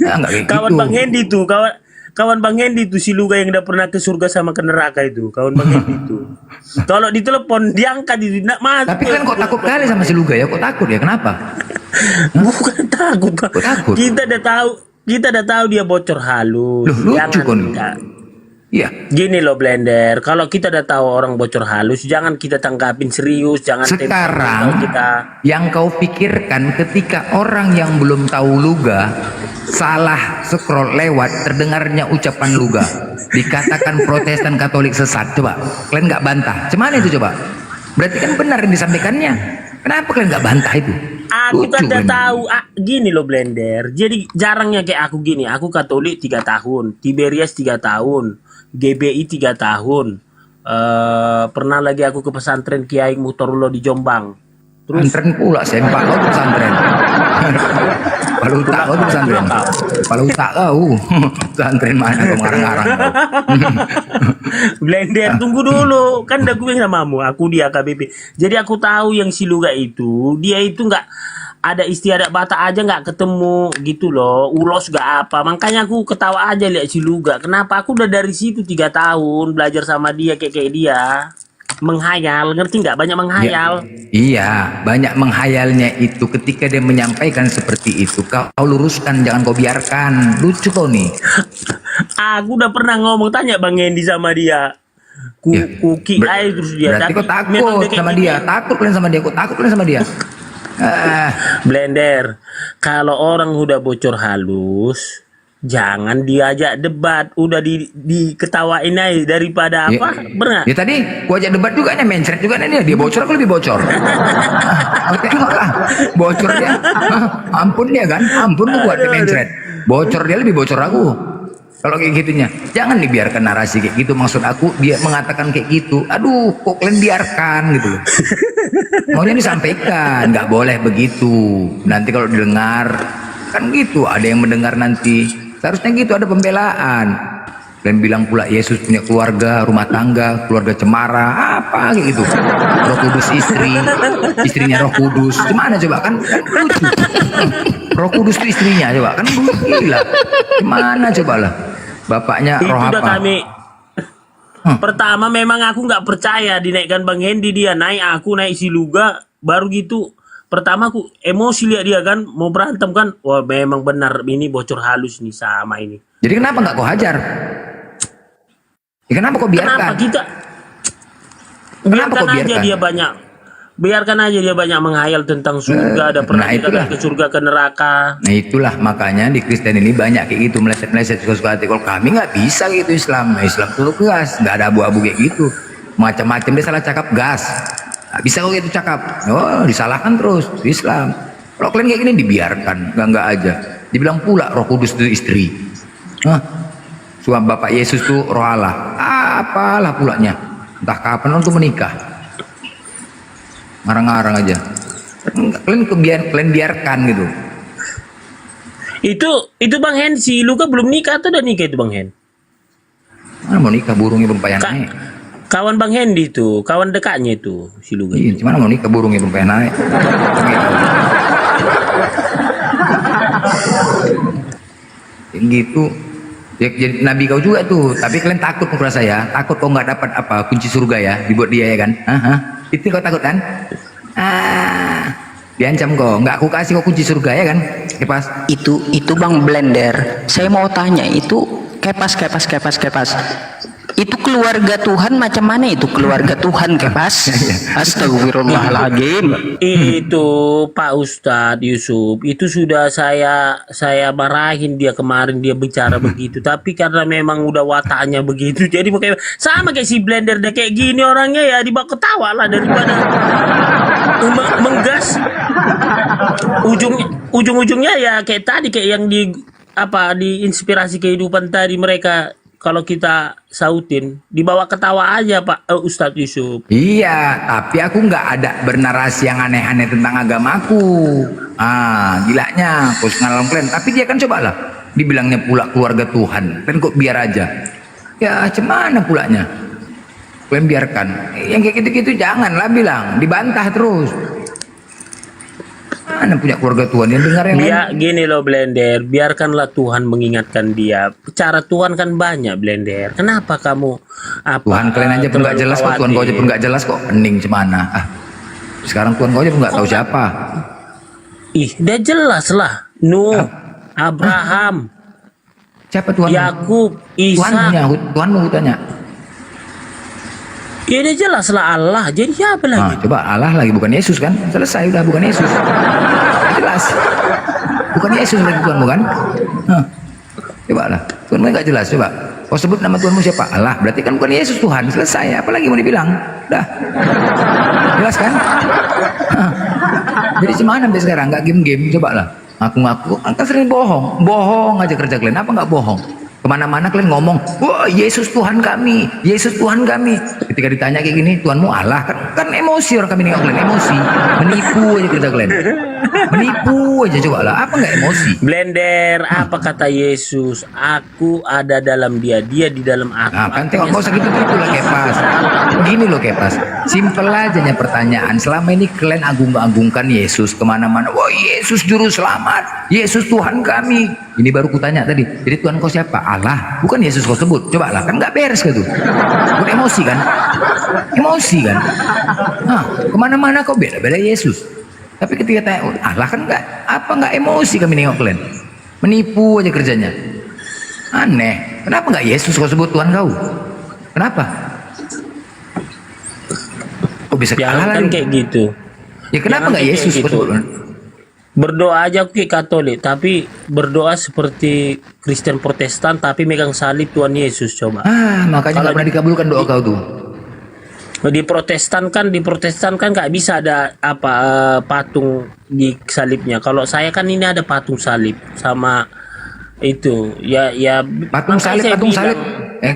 nggak kayak Kawan gitu. Bang Hendy tuh, kawan Bang Hendy itu si Luga yang udah pernah ke surga sama ke neraka itu, kawan Bang Hendy itu. Kalau ditelepon diangkat nak mati. Tapi kan kok takut kali sama si Luga ya? Kok takut ya? Kenapa? Bukan takut, Pak. Takut. Kita udah tahu dia bocor halus. Loh, lucu kan? Iya. Gini loh Blender, kalau kita udah tahu orang bocor halus, jangan kita tanggapin serius, jangan Sekarang kita. yang kau pikirkan ketika orang yang belum tahu Luga salah scroll lewat terdengarnya ucapan Luga, dikatakan Protestan Katolik sesat, coba kalian nggak bantah, cuman itu coba, berarti kan benar yang disampaikannya, kenapa kalian nggak bantah itu? Aku kan udah tahu, gini loh Blender, jadi jarangnya kayak aku gini, aku Katolik 3 tahun, Tiberias 3 tahun, GBI 3 tahun, pernah lagi aku ke pesantren Kiai Muhtarullah di Jombang. Terus pesantren pula, sempak kau di pesantren. Kalau utak kau di pesantren. Kalau utak kau, pesantren mana kau ngarang-ngarang kau. Blender, tunggu dulu, kan udah gue namamu, aku di AKBP. Jadi aku tahu yang si Luga itu, dia itu nggak ada istiadat Batak aja nggak ketemu gitu loh, ulos gak apa, makanya aku ketawa aja lihat si Luga. Kenapa? Aku udah dari situ 3 tahun belajar sama dia kayak dia, menghayal, ngerti nggak? Banyak menghayal. Iya, banyak menghayalnya itu ketika dia menyampaikan seperti itu. Kau luruskan, jangan kau biarkan. Lucu kau nih. Aku udah pernah ngomong, tanya Bang Hendy sama dia. Kuki aja terus dia. Berarti kau takut sama dia. Takut kalian sama dia. Kau takut kalian sama dia. Blender, kalau orang udah bocor halus, jangan diajak debat, udah diketawain aja daripada apa? Benar? Ya tadi gua ajak debat juga nih, mencret juga nih dia bocor, aku lebih bocor. Tengoklah, bocor dia. Ampun dia kan, ampun gua buat dia mencret. Bocor dia lebih bocor aku. Kalau kayak gitunya, jangan dibiarkan narasi kayak gitu. Maksud aku dia mengatakan kayak gitu. Aduh, kok kalian biarkan gitu loh. Maunya disampaikan, nggak boleh begitu. Nanti kalau didengar kan gitu, ada yang mendengar nanti. Seharusnya gitu, ada pembelaan. Dan bilang pula Yesus punya keluarga, rumah tangga, keluarga cemara, apa kayak gitu. Roh Kudus istrinya Roh Kudus. Gimana coba kan lucu. Roh Kudus itu istrinya coba kan gila. Gimana coba lah. Bapaknya itu roh udah apa? kami. Pertama memang aku nggak percaya dinaikkan Bang Hendy, dia naik, aku naik si Luga, baru gitu. Pertama aku emosi lihat dia kan mau berantem kan, wah memang benar ini bocor halus nih sama ini. Jadi kenapa nggak kau hajar? Ya, kenapa kau biarkan? Kenapa kita Kenapa kau biarkan aja biarkan? dia banyak, biarkan aja dia banyak menghayal tentang surga, ada pernah nah itulah. ke surga ke neraka. Nah itulah makanya di Kristen ini banyak kayak gitu, meleset-meleset suka-suka hati. Kalau kami nggak bisa gitu Islam. Nah, Islam tuh gas, nggak ada abu-abu kayak gitu. Macam-macam dia salah cakap gas. Nggak bisa kok gitu cakap. Oh disalahkan terus Islam. Kalau kalian kayak gini dibiarkan, nggak aja. Dibilang pula Roh Kudus itu istri. Hah? Suami Bapak Yesus tuh Roh Allah. Apalah pulanya. Entah kapan untuk menikah. Ngarang-ngarang aja. Enggak, kalian biarkan gitu. Itu Bang Hen, si Luka belum nikah atau udah nikah itu Bang Hen? Mana mau nikah, burungnya belum payah naik. Kawan Bang Hendy itu, kawan dekatnya itu si Luka. Iya, gimana mau nikah, burungnya belum payah naik. Gitu. Ya, jadi nabi kau juga tuh, tapi kalian takut kepada saya, takut kau nggak dapat apa kunci surga ya, dibuat dia ya kan? Itu kau takut kan? Diancam kau, nggak aku kasih kau kunci surga ya kan? Kepas. Itu Bang Blender. Saya mau tanya itu kepas. Itu keluarga Tuhan macam mana itu keluarga Tuhan kepas? Astagfirullahaladzim. Itu Pak Ustadz Yusuf, itu sudah saya marahin dia kemarin dia bicara begitu, tapi karena memang udah wataknya begitu, jadi makanya sama kayak si Blender deh kayak gini orangnya ya dibawa ketawa lah daripada menggas. Ujung-ujungnya ya kayak tadi kayak yang di inspirasi kehidupan tadi mereka. Kalau kita sautin, dibawa ketawa aja Pak Ustadz Yusuf. Iya, tapi aku nggak ada bernarasi yang aneh-aneh tentang agamaku. Gilanya, kau ngalam kalian. Tapi dia kan cobalah, dibilangnya pula keluarga Tuhan. Kan kok biar aja. Ya, cemana pulanya? Kalian biarkan. Yang kayak gitu-gitu janganlah bilang, dibantah terus. Mana punya keluarga Tuhan yang dengar yang lain? Gini loh Blender, biarkanlah Tuhan mengingatkan dia. Cara Tuhan kan banyak Blender. Kenapa kamu Tuhan kalian aja pun nggak jelas kok, Tuhan kau aja pun nggak jelas kok, pening cemana. Sekarang Tuhan kau aja pun nggak tahu siapa. Udah jelas lah. Nuh, Abraham. Siapa Tuhan? Yakub, Ishak. Tuhan mau tanya. Ya udah jelas lah Allah. Jadi siapa lagi? Coba Allah lagi, bukan Yesus kan? Selesai udah, bukan Yesus. Jelas. Bukan Yesus lagi Tuhan bukan? Coba lah. Tuhan nggak jelas, coba. Kau sebut nama Tuhanmu siapa? Allah. Berarti kan bukan Yesus Tuhan. Selesai. Apalagi mau dibilang? Udah. Jelas kan? Jadi gimana sampai sekarang? Nggak game-game. Coba lah. Ngaku-ngaku. Kan sering bohong. Bohong aja kerja kalian. Apa nggak bohong? Kemana-mana kalian ngomong, wah Yesus Tuhan kami, Yesus Tuhan kami. Ketika ditanya kayak gini, Tuhanmu Allah, kan emosi orang kami nengok kalian, emosi, menipu aja kerja kalian, menipu aja, coba lah, apa nggak emosi? Blender, apa kata Yesus? Aku ada dalam dia, dia di dalam aku. Kan tengok nggak usah gitu-gitu lah Kepas. Begini loh Kepas, simpel aja pertanyaan. Selama ini kalian agung-agungkan Yesus kemana-mana, wah Yesus juru selamat, Yesus Tuhan kami. Ini baru kutanya tadi, jadi Tuhan kau siapa? Allah, bukan Yesus kau sebut. Coba lah, kan nggak beres gitu. Bukan emosi kan? Emosi kan? Kemana-mana kau bela-bela Yesus. Tapi ketika tanya Allah kan nggak emosi kami nengok kalian. Menipu aja kerjanya. Aneh. Kenapa nggak Yesus kau sebut Tuhan kau? Kenapa? Kok bisa kalah lagi? Kayak gitu. Ya kenapa nggak Yesus kau sebut? Berdoa aja aku kayak Katolik, tapi berdoa seperti Kristen Protestan, tapi megang salib Tuhan Yesus coba. Makanya nggak pernah dikabulkan doa kau tuh. Di Protestan kan nggak bisa ada patung di salibnya. Kalau saya kan ini ada patung salib sama itu. Ya patung salib.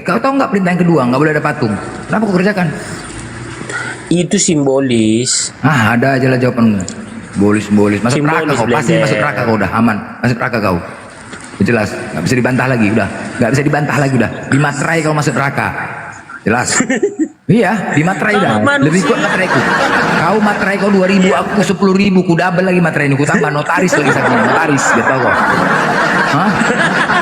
Kau tahu nggak perintah yang kedua nggak boleh ada patung? Kenapa kau kerjakan? Itu simbolis. Ada aja lah jawabanmu. Simbolis masuk neraka kau, pasti masuk neraka kau, udah aman, masuk neraka kau. Jelas, nggak bisa dibantah lagi, udah dimaterai kau masuk neraka, jelas. Iya, dimaterai dah, lebih kuat materaiku. Kau materai kau 2.000, aku 10.000, ku double lagi materai ini, ku tambah notaris lagi satunya, notaris, gitu kau.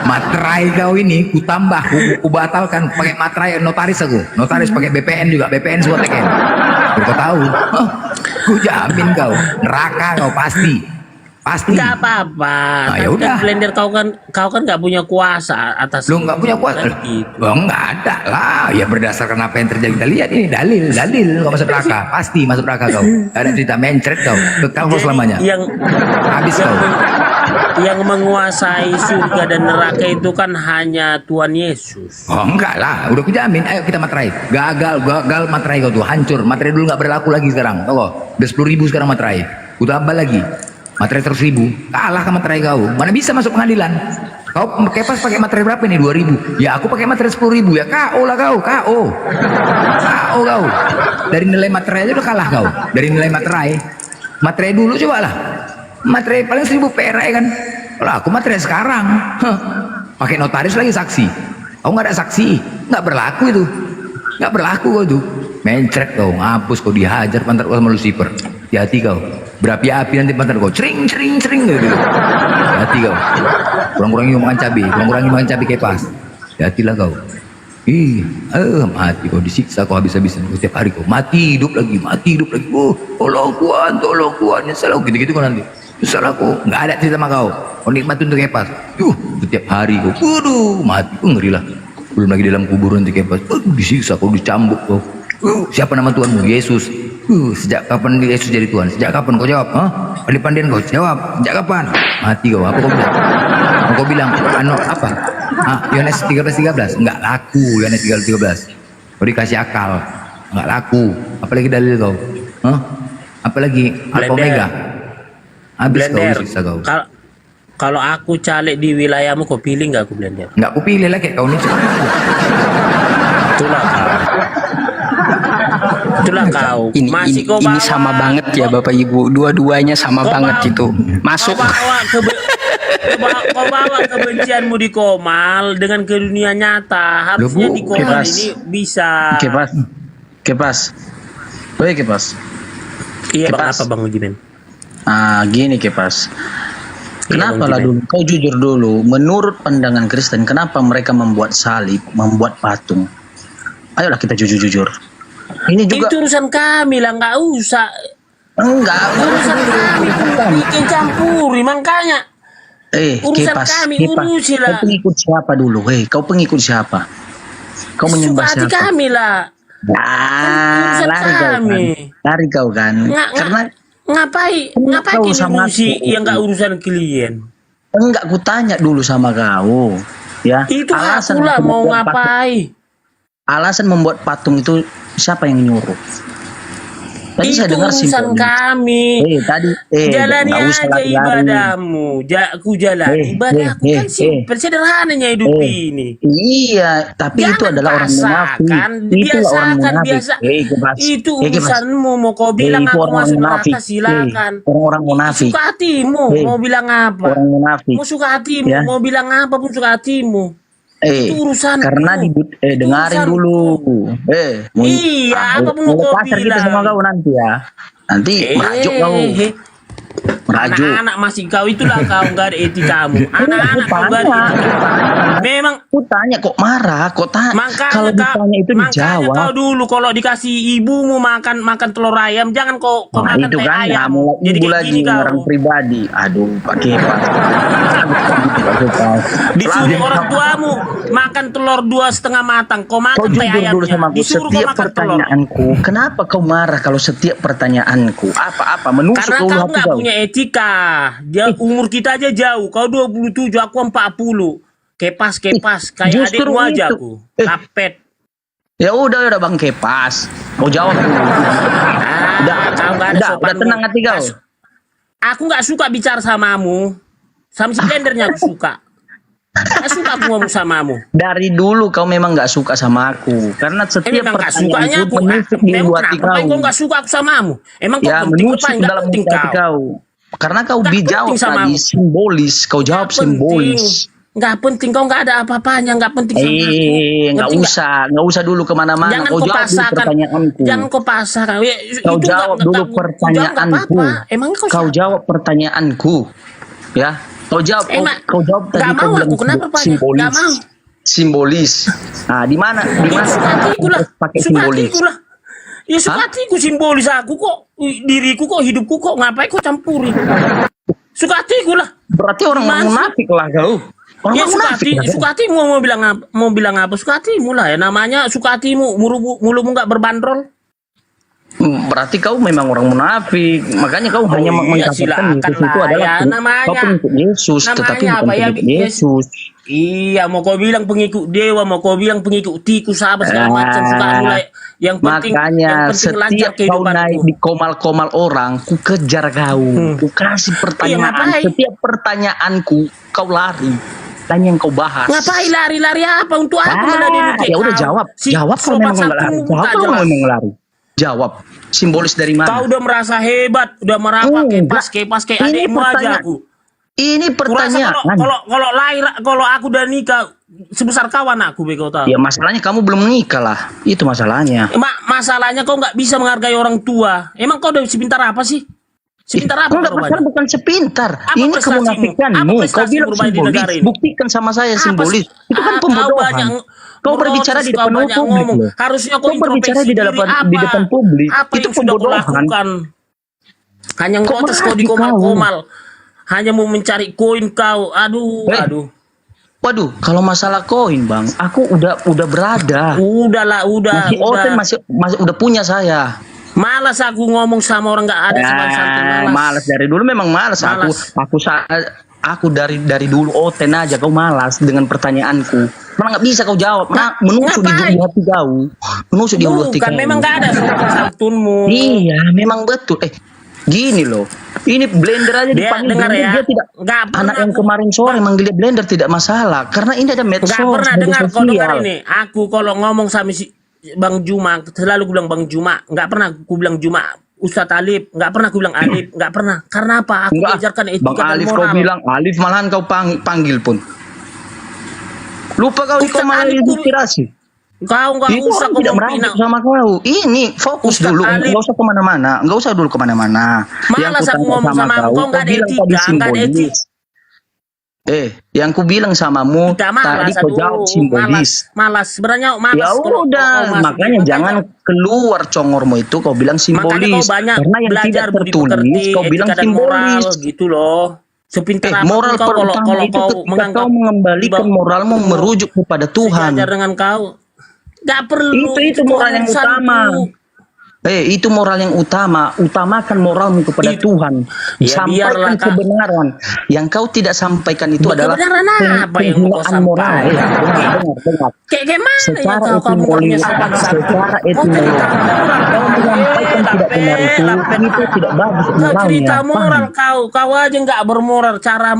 Materai kau ini ku tambah, ku batalkan pakai materai notaris aku, notaris pakai BPN juga, BPN semua teken. Kau tahu, ku jamin kau neraka kau pasti. Pasti. Nggak apa-apa. Nah, Kan ya udah. Blender kau kan nggak punya kuasa atas. Lu nggak punya kuasa? Kan gitu. Oh, nggak ada lah. Ya berdasarkan apa yang terjadi kita lihat ini dalil nggak masuk neraka. Pasti masuk neraka kau. Ada cerita mencret kau. Kekal kau selamanya. Yang Habis kau. yang menguasai surga dan neraka itu kan hanya Tuhan Yesus. Oh enggak lah, udah kujamin. Ayo kita materai. Gagal materai kau tuh, hancur. Materai dulu nggak berlaku lagi sekarang. Tahu? Udah 10.000 sekarang materai. Udah tambah lagi. Materai 100.000. Kalah sama materai kau. Mana bisa masuk pengadilan? Kau Kepas pakai materai berapa nih? 2.000. Ya aku pakai materai 10.000 ya. KO lah kau, KO. KO kau. Dari nilai materai aja udah kalah kau. Dari nilai materai. Materai dulu coba lah. Materai paling 1.000 perak kan. Kalau aku materai sekarang. Pakai notaris lagi saksi. Kau nggak ada saksi. Nggak berlaku itu. Nggak berlaku kau tuh. Mencret kau. Ngapus kau, dihajar pantat kau sama Lucifer. Hati-hati kau. Berapi-api nanti pantat kau. Cering gitu. Hati kau. Kurang-kurangi makan cabai. Kurang-kurangi makan cabai Kepas. Hati-hatilah kau. Mati kau, disiksa kau habis-habisan kau setiap hari kau. Mati hidup lagi. Oh, tolong Tuhan. Nyesel kau gitu-gitu kau nanti. Nyesel aku. Nggak ada cerita sama kau. Kau nikmatin untuk Kepas. Setiap hari kau. Waduh, mati. Ngeri lah. Belum lagi dalam kubur nanti Kepas. Disiksa kau, dicambuk kau. Siapa nama Tuhanmu? Yesus. Sejak kapan Yesus jadi Tuhan? Sejak kapan kau jawab? Pandai-pandaian kau jawab. Sejak kapan? Mati kau. Apa kau bilang? Kau bilang apa? Yohanes 13:13. Enggak laku Yohanes 13:13. Kau dikasih akal. Enggak laku. Apalagi dalil kau? Apalagi Alfa Omega. Habis kau disiksa kau. Kalau aku caleg di wilayahmu, kau pilih nggak aku Blender? Nggak aku pilih lah kayak kau nih. Itulah kau. Ini sama banget ya Bapak Ibu. Dua-duanya sama banget itu. Masuk. Kau bawa kebencianmu di Komal dengan ke dunia nyata. Harusnya di Komal ini bisa. Kepas. Iya Bang, apa Bang Ujimen? Gini Kepas. Kenapa lah dulu? Kau jujur dulu. Menurut pandangan Kristen, kenapa mereka membuat salib, membuat patung? Ayolah kita jujur-jujur. Ini juga. Itu urusan kami lah, nggak usah. Enggak. Urusan kami, bikin campuri makanya. Urusan Kepas, kami, Kepas. urusi lah. Kau pengikut siapa dulu? Kau pengikut siapa? Kau menyembah Suka hati siapa? kami lah. Lari kau kan. Karena ngapain kau sama ngurusi aku. yang nggak urusan klien? Enggak, ku tanya dulu sama kau. Ya. Itu aku lah mau ngapain? Alasan membuat patung itu siapa yang nyuruh? Tadi Itu saya dengar urusan kami. Jalani nggak usah aja lari-lari. ibadahmu. Aku jalani ibadahku kan simpel, sederhananya hidup ini. Iya, tapi Jangan itu adalah orang munafik. Itulah orang munafik. Itu urusanmu. Mau kau bilang itu aku orang masuk munafik. neraka silakan. Orang munafik. Suka hatimu mau bilang apa? Orang munafik. Mau suka hatimu Ya. mau bilang apa pun suka hatimu. Itu urusan. Karena dengarin dulu. Iya, apa pun mau kau kasar kita bilang. sama kau nanti ya. Nanti merajuk kau. Merajuk. Anak-anak masih kau itulah kau nggak ada etikamu. Anak-anak kau nggak ada etikamu. Memang. Aku tanya kok marah, kok Makanya kalau ditanya itu dijawab. kau dulu kalau dikasih ibumu makan telur ayam, jangan kau makan itu teh kan ayam. mulai Jadi ibu kayak lagi gini kau. orang pribadi. Aduh, Pak Kepas. Disuruh orang tuamu makan telur 2,5 matang, kau makan Kau teh jujur dulu ayamnya. sama aku. Disuruh kau Setiap makan telur. pertanyaanku, kenapa kau marah kalau setiap pertanyaanku apa-apa menusuk Karena ke ulu kau hati nggak kau? punya etika. Dia umur kita aja jauh. Kau 27, aku 40. Kepas kayak Justru adikmu aja itu. aku. Kapet. Ya udah Bang Kepas. Kau jawab dulu. Kau nggak ada sopan. Udah tenang hati kau. Aku nggak suka bicara samamu. Sama si Blendernya aku suka. Nggak suka aku ngomong samamu. Dari dulu kau memang nggak suka sama aku. Karena setiap Memang nggak sukanya pertanyaanku aku. menusuk di ulu hati Kenapa kau. kau nggak suka aku samamu? Emang kau Ya penting menusuk apa? di Nggak dalam penting hati kau. Karena kau Nggak dijawab penting sama tadi aku. simbolis. Kau jawab simbolis. Nggak penting, kau nggak ada apa-apanya, nggak penting sama aku. Nggak Ngerti usah dulu kemana-mana. Jangan Kau kau jawab dulu pasarkan. pertanyaanku. Jangan kau pasarkan. Kau jawab dulu pertanyaanku. Emang Kau jawab pertanyaanku. Ya, kau jawab. Kau jawab tadi. Nggak Kau mau bilang aku, kenapa Pak? simbolis. Nggak mau. Simbolis. Nah, di mana? Suka hatiku lah. Pakai Suka simbolis. hatiku lah. Ya suka hatiku simbolis aku kok. Diriku kok, hidupku kok. Ngapain kau campuri? Suka hatiku lah. Berarti orang munafik lah kau. Orang Ya suka munafik hati, lah kau. suka hatimu mau bilang apa? Suka hatimu lah ya. Namanya suka hatimu, mulumu nggak berbandrol. Berarti kau memang orang munafik. Makanya kau hanya mengatakan Yesus itu adalah kau pengikut Yesus, tetapi bukan pengikut Yesus. Iya, mau kau bilang pengikut dewa, mau kau bilang pengikut tikus, apa segala macam suka mulai. Yang penting, Makanya lancar setiap kau kehidupanku. naik di komal-komal orang, ku kejar kau, ku kasih pertanyaan. ngapain? Setiap pertanyaanku kau lari, tanya yang kau bahas. Ngapain lari-lari apa? Untuk apa meladeni kayak Ya udah kau? jawab, Si jawab kalau sopan memang nggak lari. santunmu Jawab tak kalau jelas. memang lari. Jawab. Simbolis dari mana? Kau udah merasa hebat, udah merapa kepas kayak Ini adikmu aja pertanyaan. aku. Ini Kurasa pertanyaan. kalau lahir, kalau aku udah nikah sebesar kawan aku, kau tahu. Ya masalahnya kamu belum menikah lah. Itu masalahnya. Masalahnya kau nggak bisa menghargai orang tua. Emang kau udah sepintar apa sih? Sepintar apa? Enggak, kau masalah banyak? bukan sepintar. Apa Ini prestasimu? kemunafikanmu. Apa Kau prestasimu bilang bermain di simbolis. negara ini? Buktikan sama saya Apa simbolis. sih? Itu kan Kau pembodohan. banyak Kau berbicara di depan banyak publik ngomong. loh. Harusnya kau Kau berbicara introspeksi di depan diri. di depan publik. Apa Itu yang sudah kau pembodohan. lakukan? Hanya Kok ngotos kau di menagih kau? komal-komal. Hanya mau mencari koin kau. Aduh, aduh. Waduh, kalau masalah koin, Bang, aku udah berada. Udahlah, udah. Masih oten, masih udah punya saya. Malas aku ngomong sama orang nggak ada sopan santun, malas. Malas dari dulu memang malas. Aku dari dulu oten aja, kau malas dengan pertanyaanku. Mana nggak bisa kau jawab, menusuk di hati kau, menusuk di hati kau. Bukan, memang nggak ada sopan santunmu. Iya, memang betul. Gini loh, ini blender aja dipanggil dengar blender, ya. dia tidak. Anak yang kemarin sore manggil dia blender tidak masalah, karena ini ada medsos. Nggak pernah media dengar, kau sosial. dengar ini. Aku kalau ngomong sama si Bang Juma, selalu aku bilang Bang Juma. Nggak pernah aku bilang Juma. Ustadz Alif, nggak pernah aku bilang Alif, nggak pernah. Karena apa? Aku diajarkan etika Bang dan Alif moral. kau bilang Alif, malahan kau panggil pun. Lupa kau di Ustadz malah Alif, inspirasi. Kau nggak Itu usah orang tidak ngomong merajuk sama kau. Ini fokus Ustadz dulu, Alif. nggak usah kemana-mana, nggak usah dulu kemana-mana. Malas aku ngomong sama kau, nggak ada bilang etika, tadi nggak ada simbolis. yang ku bilang samamu Tidak tadi malas, kau aduh, jawab simbolis. malas. Sebenarnya malas. Ya kalau udah, kau masuk makanya di jangan keluar congormu itu kau bilang simbolis. Makanya kau banyak Karena yang belajar tidak budi tertulis pekerti, kau bilang etika dan moral simbolis. gitu loh. Sepintar apa Moral kau kalau pertama kalau itu kau ketika menganggap kau mengembalikan moralmu merujuk kepada Tuhan. sejajar dengan kau, nggak perlu. Itu moral yang urusanku. utama. Itu moral yang utama. Utamakan moralmu kepada Tuhan. Ya, biarlah, Sampaikan Kak. kebenaran. Yang kau tidak sampaikan itu adalah Kebenaran apa yang mau kau penghinaan moral. sampaikan? Dengar. Kayak mana Secara ya kau nggak punya sopan santun? secara etimologi, kau menyampaikan tidak benar itu tidak bagus Kau moralnya. cerita moral, Paham? kau aja nggak bermoral. Cara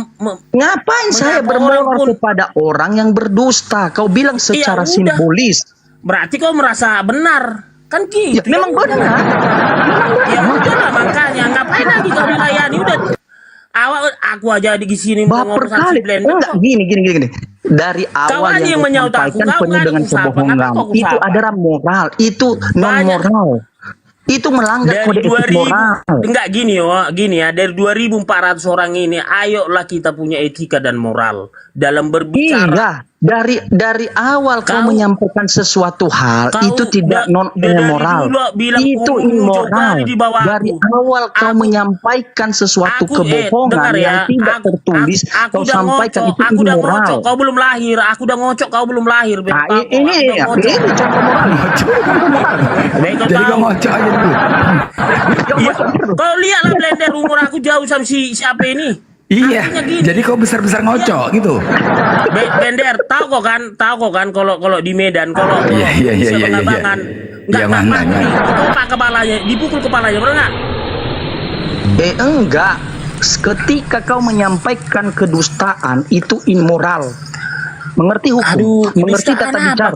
Ngapain saya bermoral kepada orang yang berdusta? Kau bilang secara udah. simbolis. Berarti kau merasa benar. Kan gitu. Ya, memang benar. Ya udah lah, makanya ngapain lagi kau dilayani? Udah. Awal aku aja di sini mau ngomong sama si Blender. Enggak, gini. Dari awal aja yang kau menyaut aku, sampaikan kau penuh nggak dengan ada usaha, kebohongan. kenapa kau Itu usaha? adalah moral. Itu non moral. Itu melanggar kode Dari etik 2000 moral. enggak gini ya, dari 2.400 orang ini ayolah kita punya etika dan moral dalam berbicara. Iya, dari awal kau menyampaikan sesuatu hal itu tidak non moral. Itu immoral. Dari awal kau menyampaikan sesuatu kebohongan dengar ya, yang tidak tertulis, kau udah sampaikan ngocok, itu aku udah immoral. ngocok, kau belum lahir. Aku udah ngocok, kau belum lahir. Ini contoh moral. Jadi kau ngocok aja dulu. Kau lihatlah Blender, umur aku jauh sama siapa ini. Iya. Jadi kau besar-besar ngocok gitu. Blender, tahu kok kan kalau di Medan kalau Iya. Abangan Iya, mana. dikopak kepalanya, dipukul kepalanya, pernah nggak? Enggak. Ketika kau menyampaikan kedustaan itu immoral. Mengerti hukum, mengerti tata bicara.